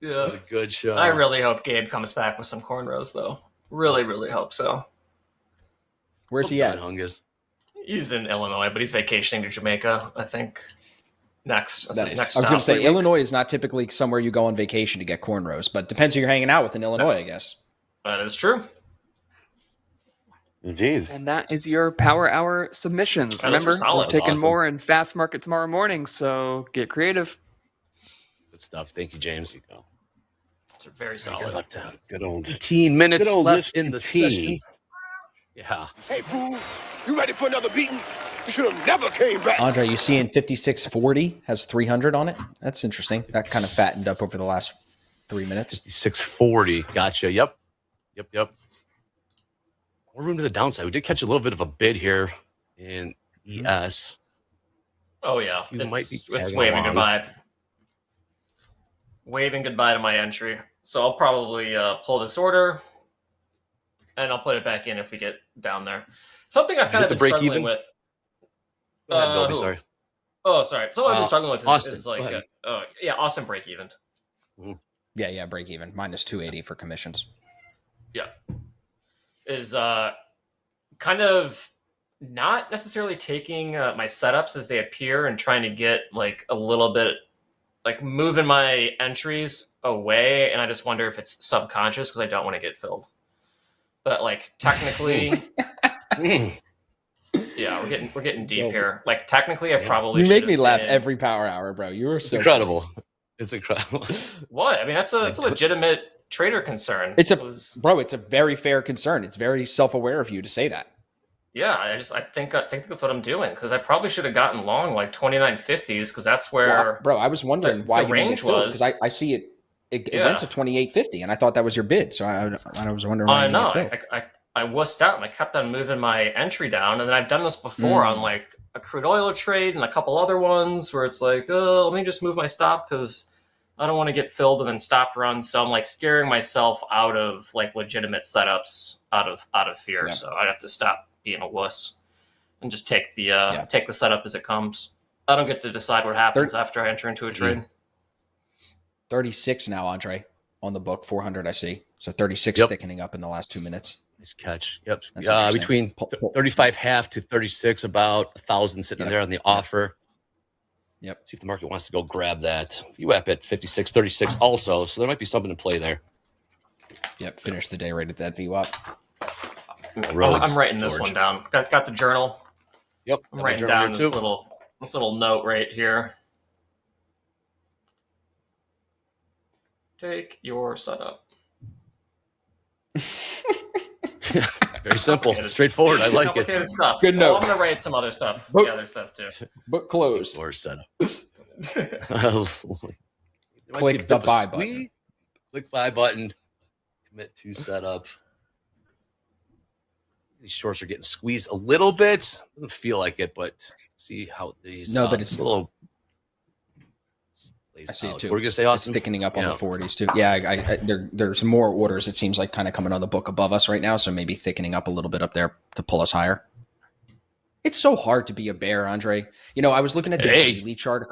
Yeah, It's a good show. I really hope Gabe comes back with some cornrows, though. Really, really hope so. Where's he at? Hungus. He's in Illinois, but he's vacationing to Jamaica, I think. Next. I was next going to stop. say, 3 weeks. Illinois is not typically somewhere you go on vacation to get cornrows, but depends who you're hanging out with in Illinois, I guess. That is true. Indeed. And that is your Power Hour submissions. Oh, those Remember, were solid. we're taking Awesome. more in Fast Market tomorrow morning, so get creative. Good stuff. Thank you, James. It's very solid. Left Good old 18 minutes Good old left in Mr. the T. session. Yeah. Hey, fool, you ready for another beating? You should have never came back. Andre, you see in 5640 has 300 on it. That's interesting. That kind of fattened up over the last 3 minutes. 640. Gotcha. Yep. more room to the downside. We did catch a little bit of a bid here in ES. Oh yeah, You might be it's tagging waving along. goodbye. Waving goodbye to my entry. So I'll probably pull this order, and I'll put it back in if we get down there. Something I've kind of been struggling with. Go ahead, Dolby, sorry. Oh, sorry. Something I've been struggling with Austin, is like, yeah, Austin break even. Yeah, break even. Minus 280 for commissions. Yeah. Is kind of not necessarily taking my setups as they appear and trying to get like a little bit, like moving my entries away. And I just wonder if it's subconscious because I don't want to get filled. But like technically, yeah, we're getting deep here. Like technically, I probably You make should me have laugh been- every power hour, bro. You are so incredible. It's incredible. What? I mean, that's a legitimate trader concern. It's a very fair concern. It's very self-aware of you to say that. Yeah, I think that's what I'm doing because I probably should have gotten long like 29.50s because that's where bro. I was wondering why the you range was. because I see it went to 28.50 and I thought that was your bid. So I was wondering why I you know. didn't get filled. I wussed out and I kept on moving my entry down, and then I've done this before on like a crude oil trade and a couple other ones where it's like, oh, let me just move my stop because I don't want to get filled and then stop run. So I'm like scaring myself out of like legitimate setups out of fear. Yeah. So I'd have to stop being a wuss and just take the take the setup as it comes. I don't get to decide what happens after I enter into a trade. 36 now, Andre, on the book. 400 I see. So 36 thickening up in the last 2 minutes. Nice catch. Yep. That's Between 35 half to 36, about 1,000 sitting there on the offer. Yep. See if the market wants to go grab that. VWAP at 56, 36 also. So there might be something in play there. Yep. Finish the day right at that VWAP. I'm writing this one down. Got the journal. Yep. I'm writing down this little note right here. Take your setup. Very simple, straightforward. I like it. Stuff. Good note. I'm gonna write some other stuff. The other stuff too. Book closed. Or setup. Click the buy button. Click buy button. Commit to setup. These shorts are getting squeezed a little bit. Doesn't feel like it, but see how these. No, but it's a little. I see it too. What are you gonna say, Austin? It's thickening up on the 40s too. Yeah, there's more orders. It seems like kind of coming on the book above us right now, so maybe thickening up a little bit up there to pull us higher. It's so hard to be a bear, Andre. You know, I was looking at the daily chart.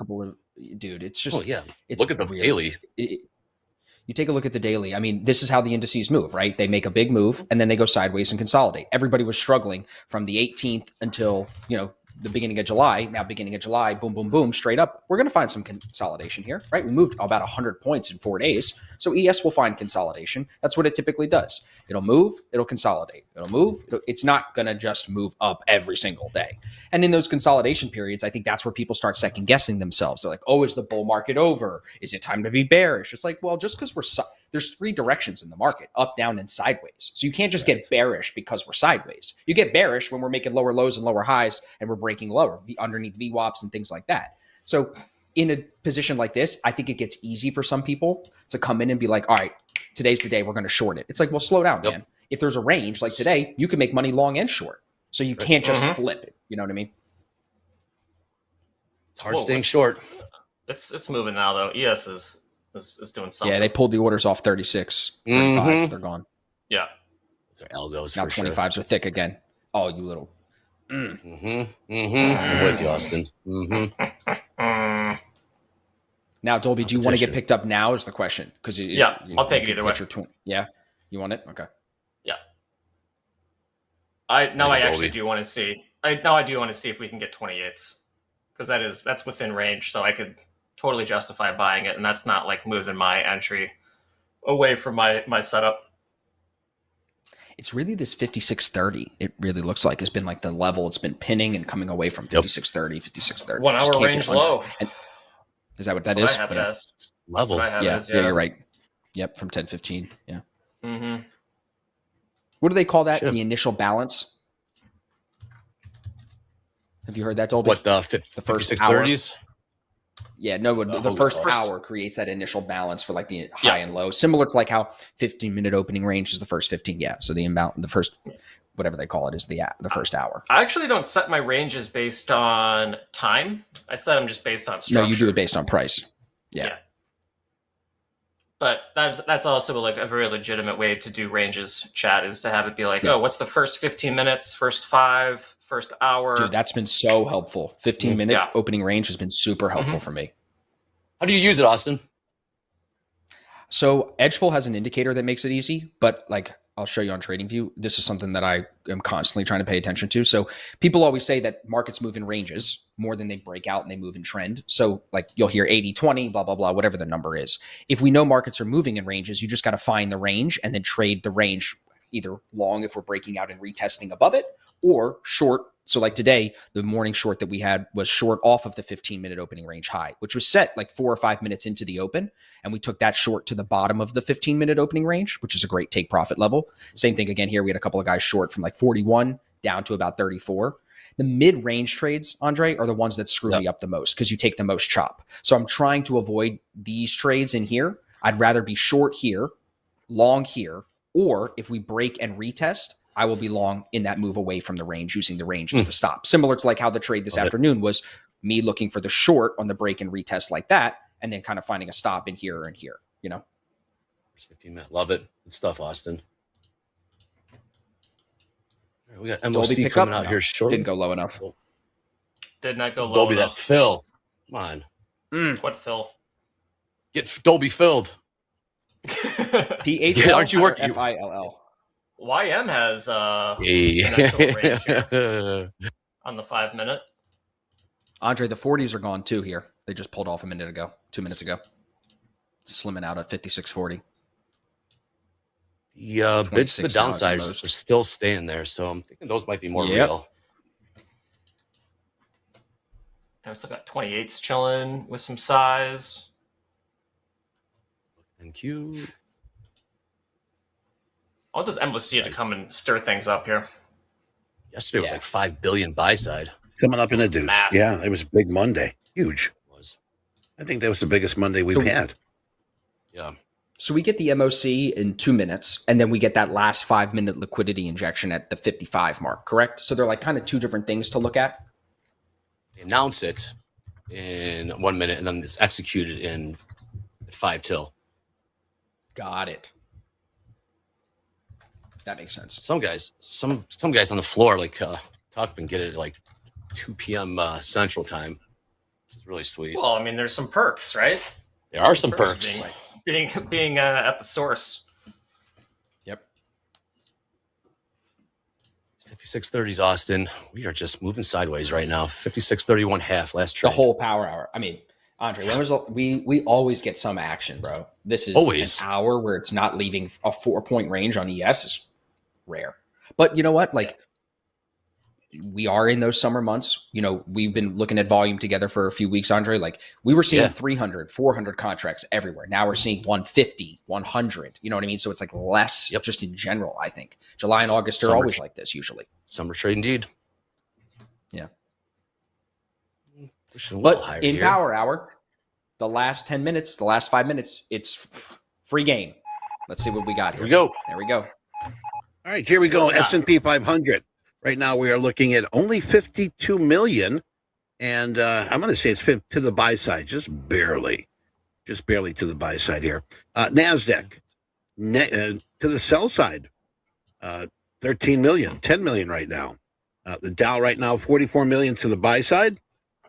It's just. Oh yeah, it's look at the daily. You take a look at the daily. I mean, this is how the indices move, right? They make a big move and then they go sideways and consolidate. Everybody was struggling from the 18th until the beginning of July. Now, beginning of July, boom, boom, boom, straight up. We're going to find some consolidation here, right? We moved about 100 points in 4 days. So ES will find consolidation. That's what it typically does. It'll move, it'll consolidate. It'll move. It's not going to just move up every single day. And in those consolidation periods, I think that's where people start second guessing themselves. They're like, oh, is the bull market over? Is it time to be bearish? It's like, well, just because there's 3 directions in the market, up, down, and sideways. So you can't just get bearish because we're sideways. You get bearish when we're making lower lows and lower highs and we're breaking lower underneath VWAPs and things like that. So in a position like this, I think it gets easy for some people to come in and be like, all right, today's the day we're going to short it. It's like, well, slow down, man. If there's a range like today, you can make money long and short. So you can't just flip it. You know what I mean? It's hard staying short. It's moving now though. ES is doing something. Yeah, they pulled the orders off 36, 35. They're gone. Yeah. Those are algos. Now 25s are thick again. Oh, you little. I'm with you, Austin. Now, Dolby, do you want to get picked up now? Is the question? Because I'll take it either way. Yeah, you want it? Okay. Yeah. I actually do want to see. I do want to see if we can get 28s because that's within range, so I could totally justify buying it, and that's not like moving my entry away from my setup. It's really this 5630. It really looks like has been like the level it's been pinning and coming away from 5630, 5630. 1 hour range low. Is that what that is? Level. Yeah, you're right. Yep, from 1015. Yeah. Mm-hmm. What do they call that? The initial balance. Have you heard that, Dolby? What the first 5630s? Yeah, no, the first hour creates that initial balance for like the high and low, similar to like how 15-minute opening range is the first 15. Yeah, so the first whatever they call it is the first hour. I actually don't set my ranges based on time. I set them just based on structure. No, you do it based on price. Yeah. But that's also like a very legitimate way to do ranges, chat, is to have it be like, oh, what's the first 15 minutes, first 5, first hour? Dude, that's been so helpful. 15-minute opening range has been super helpful for me. How do you use it, Austin? So Edgeful has an indicator that makes it easy, but like I'll show you on TradingView. This is something that I am constantly trying to pay attention to. So people always say that markets move in ranges more than they break out and they move in trend. So like you'll hear 80, 20, blah, blah, blah, whatever the number is. If we know markets are moving in ranges, you just got to find the range and then trade the range either long if we're breaking out and retesting above it, or short. So like today, the morning short that we had was short off of the 15-minute opening range high, which was set like 4 or 5 minutes into the open. And we took that short to the bottom of the 15-minute opening range, which is a great take profit level. Same thing again here. We had a couple of guys short from like 41 down to about 34. The mid-range trades, Andre, are the ones that screw me up the most because you take the most chop. So I'm trying to avoid these trades in here. I'd rather be short here, long here, or if we break and retest, I will be long in that move away from the range, using the range as the stop. Similar to like how the trade this afternoon was me looking for the short on the break and retest like that, and then kind of finding a stop in here and here, you know? 15 minutes. Love it. Good stuff, Austin. We got Dolby MOC coming out here short. Didn't go low enough. Did not go low Dolby, enough. that fill. Come on. What fill? Get Dolby filled. PHL aren't you working? FILL. YM has range here on the 5-minute. Andre, the 40s are gone too here. They just pulled off 2 minutes ago. Slimming out at 56.40. The bids to the downside are still staying there, so I'm thinking those might be more real. And we still got 28s chilling with some size. Thank you. I want this MOC to come and stir things up here. Yesterday was like 5 billion buy side. Coming up in a deuce. Massive. Yeah, it was a big Monday. Huge. It was. I think that was the biggest Monday we've had. Yeah. So we get the MOC in 2 minutes, and then we get that last 5-minute liquidity injection at the 55 mark, correct? So they're like kind of two different things to look at. They announce it in 1 minute, and then it's executed in 5 till. Got it. That makes sense. Some guys on the floor, like Tuckman, get it at like 2 p.m. Central Time, which is really sweet. Well, I mean, there's some perks, right? There are some perks. Being at the source. Yep. It's 56.30s, Austin. We are just moving sideways right now. 56.31 half last trade. The whole power hour. I mean, Andre, we always get some action, bro. This is always an hour where it's not leaving a 4-point range on ES is rare. But you know what? Like, we are in those summer months. You know, we've been looking at volume together for a few weeks, Andre. Like, we were seeing 300, 400 contracts everywhere. Now we're seeing 150, 100. You know what I mean? So it's like less just in general, I think. July and August are always like this usually. Summer trade indeed. Yeah. But in power hour, the last 10 minutes, the last 5 minutes, it's free game. Let's see what we got here. Here we go. There we go. All right, here we go. S&P 500. Right now we are looking at only 52 million. And I'm going to say it's to the buy side, just barely to the buy side here. NASDAQ, to the sell side, 13 million, 10 million right now. The Dow right now, 44 million to the buy side.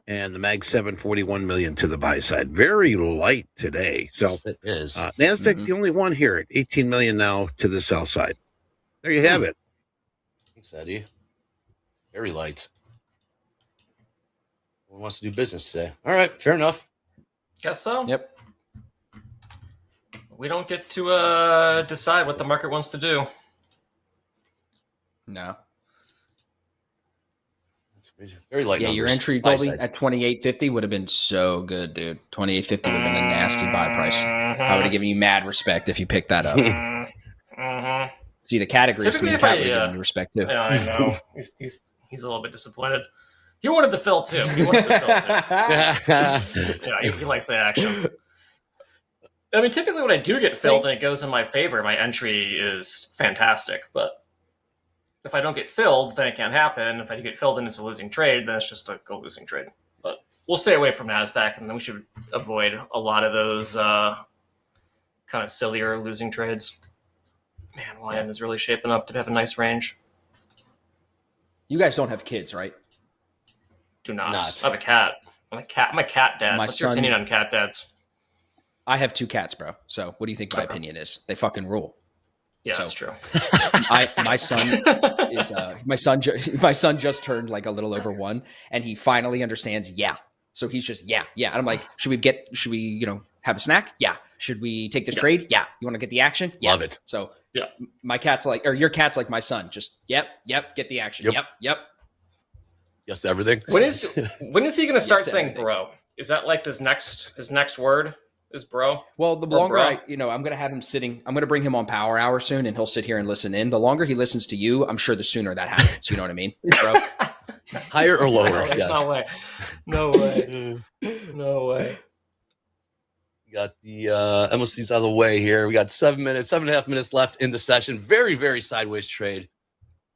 And the Mag 7, 41 million to the buy side. Very light today. So yes, it is. NASDAQ, the only one here at 18 million now to the sell side. There you have it. Thanks, Eddie. Very light. No one wants to do business today. All right, fair enough. Guess so. Yep. We don't get to decide what the market wants to do. No. Very light. Yeah, your entry, Dolby, at 28.50 would have been so good, dude. 28.50 would have been a nasty buy price. I would have given you mad respect if you picked that up. See, the categories from the cat would have given you respect too. Yeah, I know. He's a little bit disappointed. He wanted the fill too. He likes the action. I mean, typically when I do get filled and it goes in my favor, my entry is fantastic. But If I don't get filled, then it can't happen. If I get filled and it's a losing trade, then it's just a go losing trade. But we'll stay away from NASDAQ, and then we should avoid a lot of those kind of sillier losing trades. Man, YM is really shaping up to have a nice range. You guys don't have kids, right? Do not. I have a cat. I'm a cat dad. What's your opinion on cat dads? I have 2 cats, bro. So what do you think my opinion is? They fucking rule. Yeah, that's true. My son is my son just turned like a little over 1, and he finally understands. Yeah. So he's just yeah. And I'm like, should we have a snack? Yeah. Should we take this trade? Yeah. You want to get the action? Yeah. Love it. So my cat's like, or your cat's like my son. Just yep. Get the action. Yep. Yes to everything. When is he going to start saying bro? Is that like his next word is bro? Well, the longer I'm going to have him sitting, I'm going to bring him on Power Hour soon, and he'll sit here and listen in. The longer he listens to you, I'm sure the sooner that happens. You know what I mean, bro? Higher or lower? Yes. No way. We got the MLCs out of the way here. We got 7.5 minutes left in the session. Very, very sideways trade.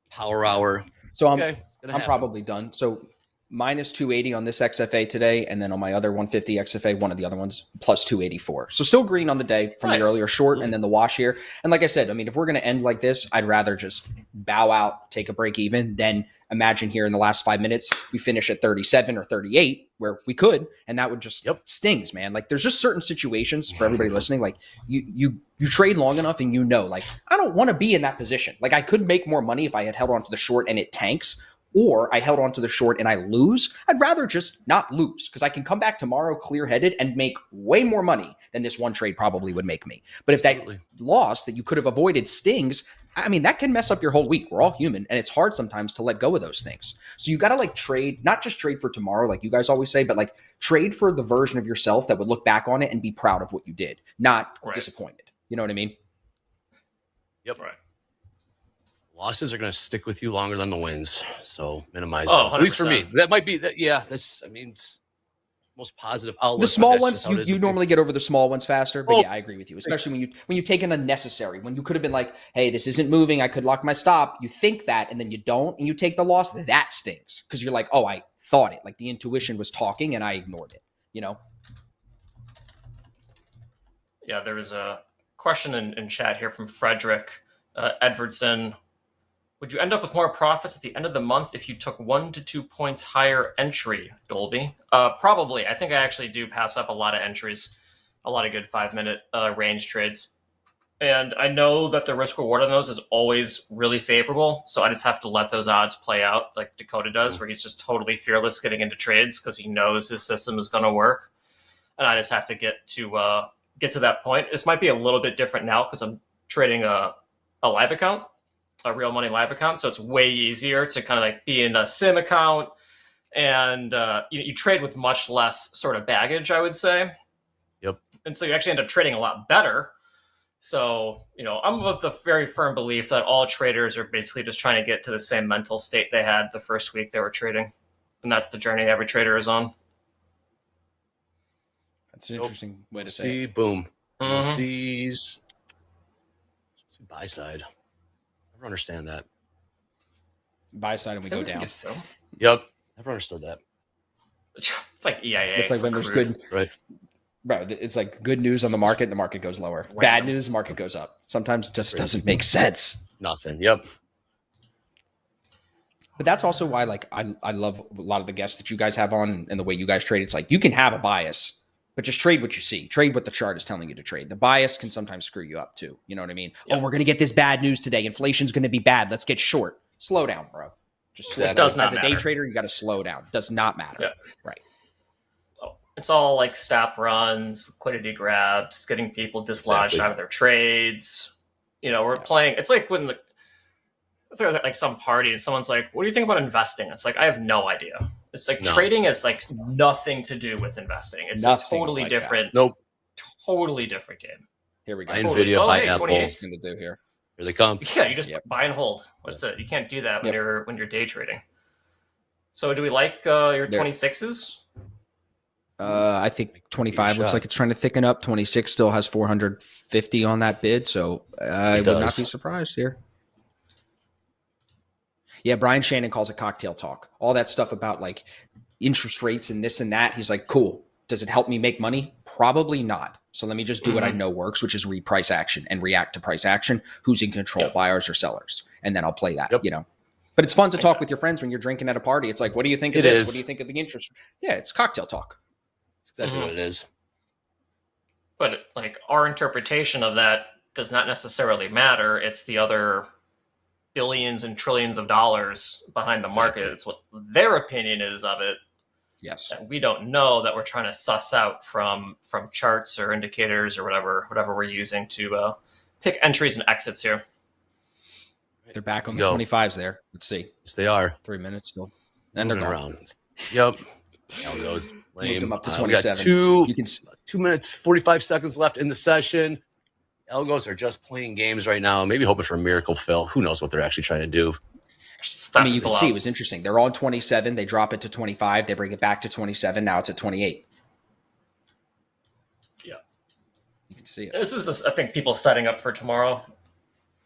Power Hour. So I'm probably done. So minus 280 on this XFA today, and then on my other 150 XFA, one of the other ones, plus 284. So still green on the day from the earlier short, and then the wash here. And like I said, I mean, if we're going to end like this, I'd rather just bow out, take a break even, than imagine here in the last 5 minutes, we finish at 37 or 38, where we could, and that would just stings, man. Like there's just certain situations for everybody listening, like you trade long enough and like, I don't want to be in that position. Like I could make more money if I had held on to the short and it tanks, or I held on to the short and I lose. I'd rather just not lose, because I can come back tomorrow clear-headed and make way more money than this one trade probably would make me. But if that loss that you could have avoided stings, I mean, that can mess up your whole week. We're all human, and it's hard sometimes to let go of those things. So you got to like trade, not just trade for tomorrow, like you guys always say, but like trade for the version of yourself that would look back on it and be proud of what you did, not disappointed. You know what I mean? Yep. Right. Losses are going to stick with you longer than the wins. So minimize those. At least for me. That might be that. Yeah. That's, I mean, it's most positive outlook. The small ones, you normally get over the small ones faster. But yeah, I agree with you. Especially when you take an unnecessary, when you could have been like, hey, this isn't moving, I could lock my stop. You think that, and then you don't, and you take the loss. That stings, because you're like, oh, I thought it. Like the intuition was talking, and I ignored it. You know? Yeah, there was a question in chat here from Frederick Edvardson. Would you end up with more profits at the end of the month if you took 1 to 2 points higher entry, Dolby? Probably. I think I actually do pass up a lot of entries, a lot of good 5-minute range trades. And I know that the risk reward on those is always really favorable, so I just have to let those odds play out like Dakota does, where he's just totally fearless getting into trades because he knows his system is going to work. And I just have to get to that point. This might be a little bit different now because I'm trading a live account, a real money live account. So it's way easier to kind of like be in a sim account, and you trade with much less sort of baggage, I would say. Yep. And so you actually end up trading a lot better. So, I'm of the very firm belief that all traders are basically just trying to get to the same mental state they had the first week they were trading. And that's the journey every trader is on. That's an interesting way to say it. Boom. Sees buy side. I never understand that. Buy side and we go down. So. Yep. Never understood that. It's like EIA. It's like when there's good. Right. Right. It's like good news on the market goes lower. Random. Bad news, the market goes up. Sometimes it just doesn't make sense. Nothing. Yep. But that's also why, like, I love a lot of the guests that you guys have on and the way you guys trade. It's like you can have a bias, but just trade what you see. Trade what the chart is telling you to trade. The bias can sometimes screw you up too. You know what I mean? Yep. Oh, we're going to get this bad news today. Inflation's going to be bad. Let's get short. Slow down, bro. Just slow down. Does not matter. As a day trader, you got to slow down. Does not matter. Yeah. Right. It's all like stop runs, liquidity grabs, getting people dislodged out of their trades. We're playing. It's like when it's like some party and someone's like, "What do you think about investing?" It's like I have no idea. It's like trading is like nothing to do with investing. It's a totally different. Nope. Totally different game. Here we go. Buy Nvidia, buy Apple. What's going to do here? Here they come. Yeah, you just buy and hold. That's it. You can't do that when you're day trading. So do we like your 26s? I think 25 looks like it's trying to thicken up. 26 still has 450 on that bid, so I would not be surprised here. Yeah, Brian Shannon calls it cocktail talk. All that stuff about like interest rates and this and that. He's like, cool. Does it help me make money? Probably not. So let me just do what I know works, which is read price action and react to price action. Who's in control, buyers or sellers? And then I'll play that, you know. But it's fun to talk with your friends when you're drinking at a party. It's like, what do you think of this? What do you think of the interest? Yeah, it's cocktail talk. That's exactly what it is. But like our interpretation of that does not necessarily matter. It's the other billions and trillions of dollars behind the market. It's what their opinion is of it. Yes. And we don't know that we're trying to suss out from charts or indicators or whatever we're using to pick entries and exits here. They're back on the 25s there. Let's see. Yes, they are. 3 minutes still. And they're around. Yep. Algo's lame. Them up to We got 27. 2 minutes, 45 seconds left in the session. Algos are just playing games right now, maybe hoping for a miracle fill. Who knows what they're actually trying to do. I mean, you can see it was interesting. They're on 27. They drop it to 25. They bring it back to 27. Now it's at 28. Yeah. You can see it. This is, I think, people setting up for tomorrow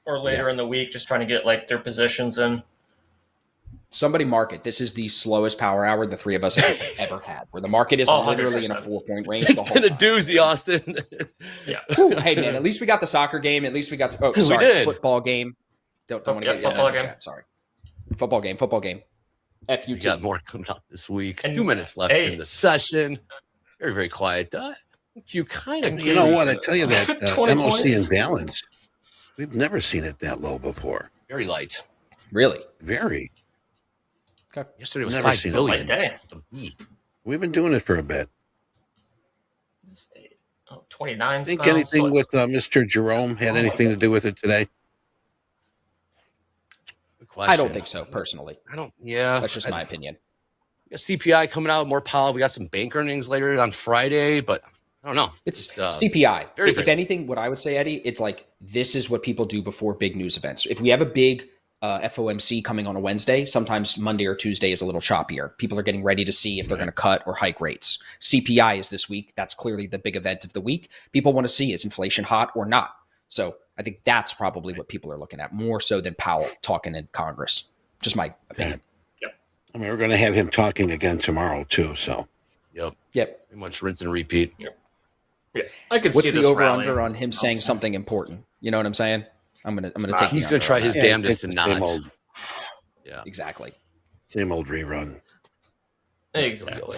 or later in the week, just trying to get like their positions in. Somebody mark it. This is the slowest power hour the three of us have ever had, where the market is literally in a 4-point range. It's been a doozy, Austin. Yeah. Ooh, hey, man, at least we got the soccer game. At least we got football game. Don't want to get football game. Sorry. Football game. FUT. We got more coming out this week. And 2 minutes left in the session. Very, very quiet. You kind of, you know what? I tell you that 20 MOC points. and balance, we've never seen it that low before. very light. Really? Very. Okay. Yesterday was Never 5 seen it billion. like that. We've been doing it for a bit. 29. Think anything with Mr. Jerome had anything to do with it today? I don't think so, personally. Yeah. That's just my opinion. We got CPI coming out, more Powell. We got some bank earnings later on Friday, but I don't know. It's Just, CPI. very, If very anything, what I would say, Eddie, it's like this is what people do before big news events. If we have a big FOMC coming on a Wednesday, sometimes Monday or Tuesday is a little choppier. People are getting ready to see if they're going to cut or hike rates. CPI is this week. That's clearly the big event of the week. People want to see, is inflation hot or not? So I think that's probably what people are looking at more so than Powell talking in Congress. Just my opinion. I mean, we're going to have him talking again tomorrow, too, so. Yep. Pretty much rinse and repeat. Yeah. I could What's see the this over rally. under on him saying something important? You know what I'm saying? I'm gonna take. He's gonna try his damnedest to not. Same old, Exactly. same old rerun. Exactly.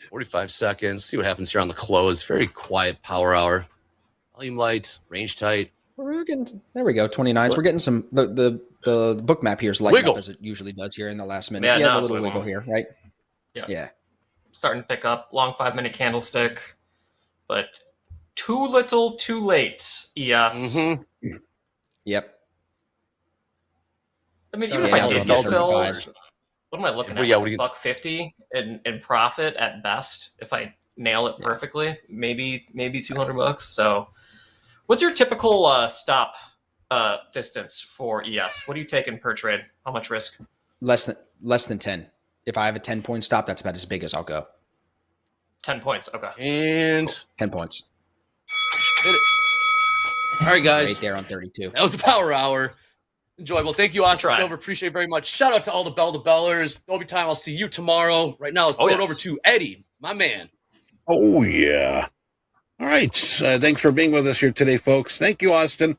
45 seconds. See what happens here on the close. Very quiet power hour. Volume light, range tight. We're getting there. We go. 29s. We're getting some. The book map here is lighting Wiggle. up as it usually does here in the last minute. Yeah, Yeah, now the it's little wiggle wiggling. here, right? Yeah. Starting to pick up. Long 5-minute candlestick, but too little, too late. Yes. Yep. I mean, So, even yeah, if I did get filled, 35. what am I looking But at? yeah, Like $1.50 in profit at best if I nail it perfectly. Maybe $200. So, what's your typical stop distance for ES? What are you taking per trade? How much risk? Less than 10. If I have a 10-point stop, that's about as big as I'll go. 10 points. Okay. And 10 points. hit it. All right, guys. Right there on 32. That was the power hour. Enjoyable. Thank you, Austin Try. Silver. Appreciate it very much. Shout out to all the Bellers. Dolby time. I'll see you tomorrow. Right now, let's throw it over to Eddie, my man. Oh, yeah. All right. Thanks for being with us here today, folks. Thank you, Austin.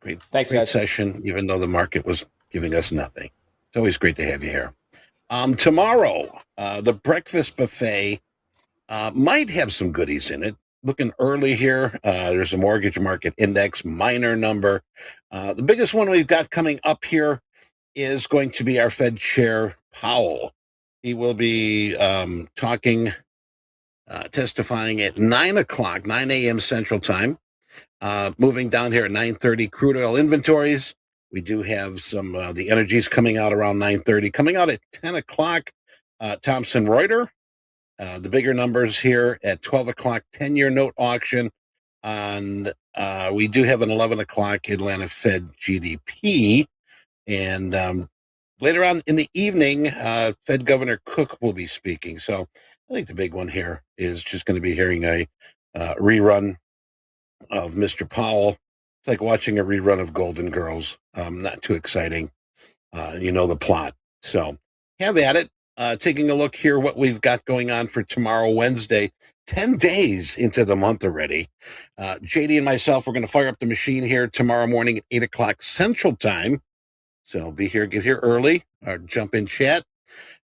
Great guys. session, even though the market was giving us nothing. It's always great to have you here. Tomorrow, the breakfast buffet might have some goodies in it. Looking early here, there's a mortgage market index minor number. The biggest one we've got coming up here is going to be our Fed Chair Powell. He will be testifying at 9 o'clock, 9 a.m. Central Time. Moving down here at 9:30, crude oil inventories. We do have some the energies coming out around 9:30. Coming out at 10 o'clock, Thomson Reuters. The bigger numbers here at 12 o'clock, 10-year note auction. And we do have an 11 o'clock Atlanta Fed GDP. And later on in the evening, Fed Governor Cook will be speaking. So I think the big one here is just going to be hearing a rerun of Mr. Powell. It's like watching a rerun of Golden Girls. Not too exciting. You know the plot. So have at it. Taking a look here, what we've got going on for tomorrow, Wednesday, 10 days into the month already. JD and myself, we're going to fire up the machine here tomorrow morning at 8 o'clock Central Time. So be here, get here early, or jump in chat.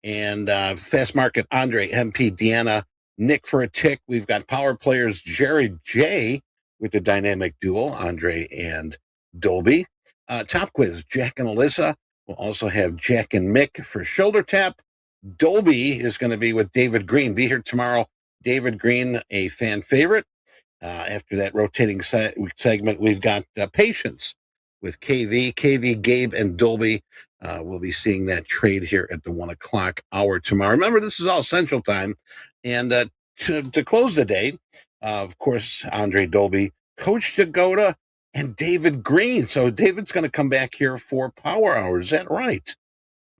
And Fast Market, Andre, MP, Deeyana, Nick for a tick. We've got power players, Jared J with the dynamic duo, Andre and Dolby. TopQuiz, Jack and Alyssa. We'll also have Jack and Mick for shoulder tap. Dolby is going to be with David Green. Be here tomorrow. David Green, a fan favorite. After that rotating segment, we've got Patience with KV, Gabe, and Dolby. We'll be seeing that trade here at the 1 o'clock hour tomorrow. Remember, this is all Central Time. And to close the day, of course, Andre Dolby, Coach Dakota, and David Green. So David's going to come back here for Power Hour. Is that right?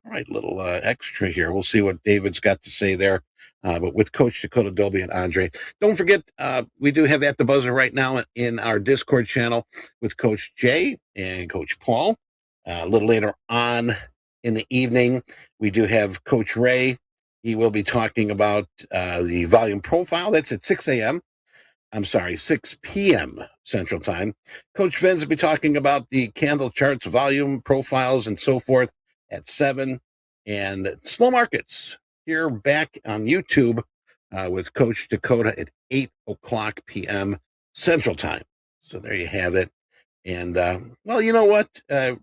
All right, little extra here. We'll see what David's got to say there. But with Coach Dakota, Dolby, and Andre. Don't forget, we do have At the Buzzer right now in our Discord channel with Coach Jay and Coach Paul. A little later on in the evening, we do have Coach Ray. He will be talking about the volume profile. That's at 6 a.m. I'm sorry, 6 p.m. Central Time. Coach Vince will be talking about the candle charts, volume profiles, and so forth at 7. And Slow Markets here back on YouTube with Coach Dakota at 8 o'clock p.m. Central Time. So there you have it. And, well, you know what? I'm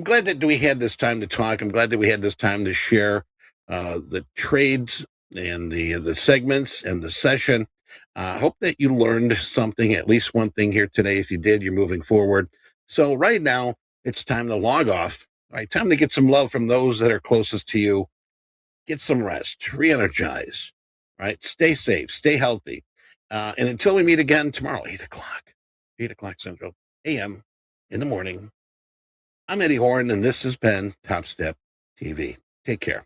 glad that we had this time to talk. I'm glad that we had this time to share the trades and the segments and the session. I hope that you learned something, at least one thing here today. If you did, you're moving forward. So right now, it's time to log off. All right, time to get some love from those that are closest to you. Get some rest, re-energize, right? Stay safe, stay healthy. And until we meet again tomorrow, 8 o'clock Central a.m. in the morning, I'm Eddie Horn, and this has been Top Step TV. Take care.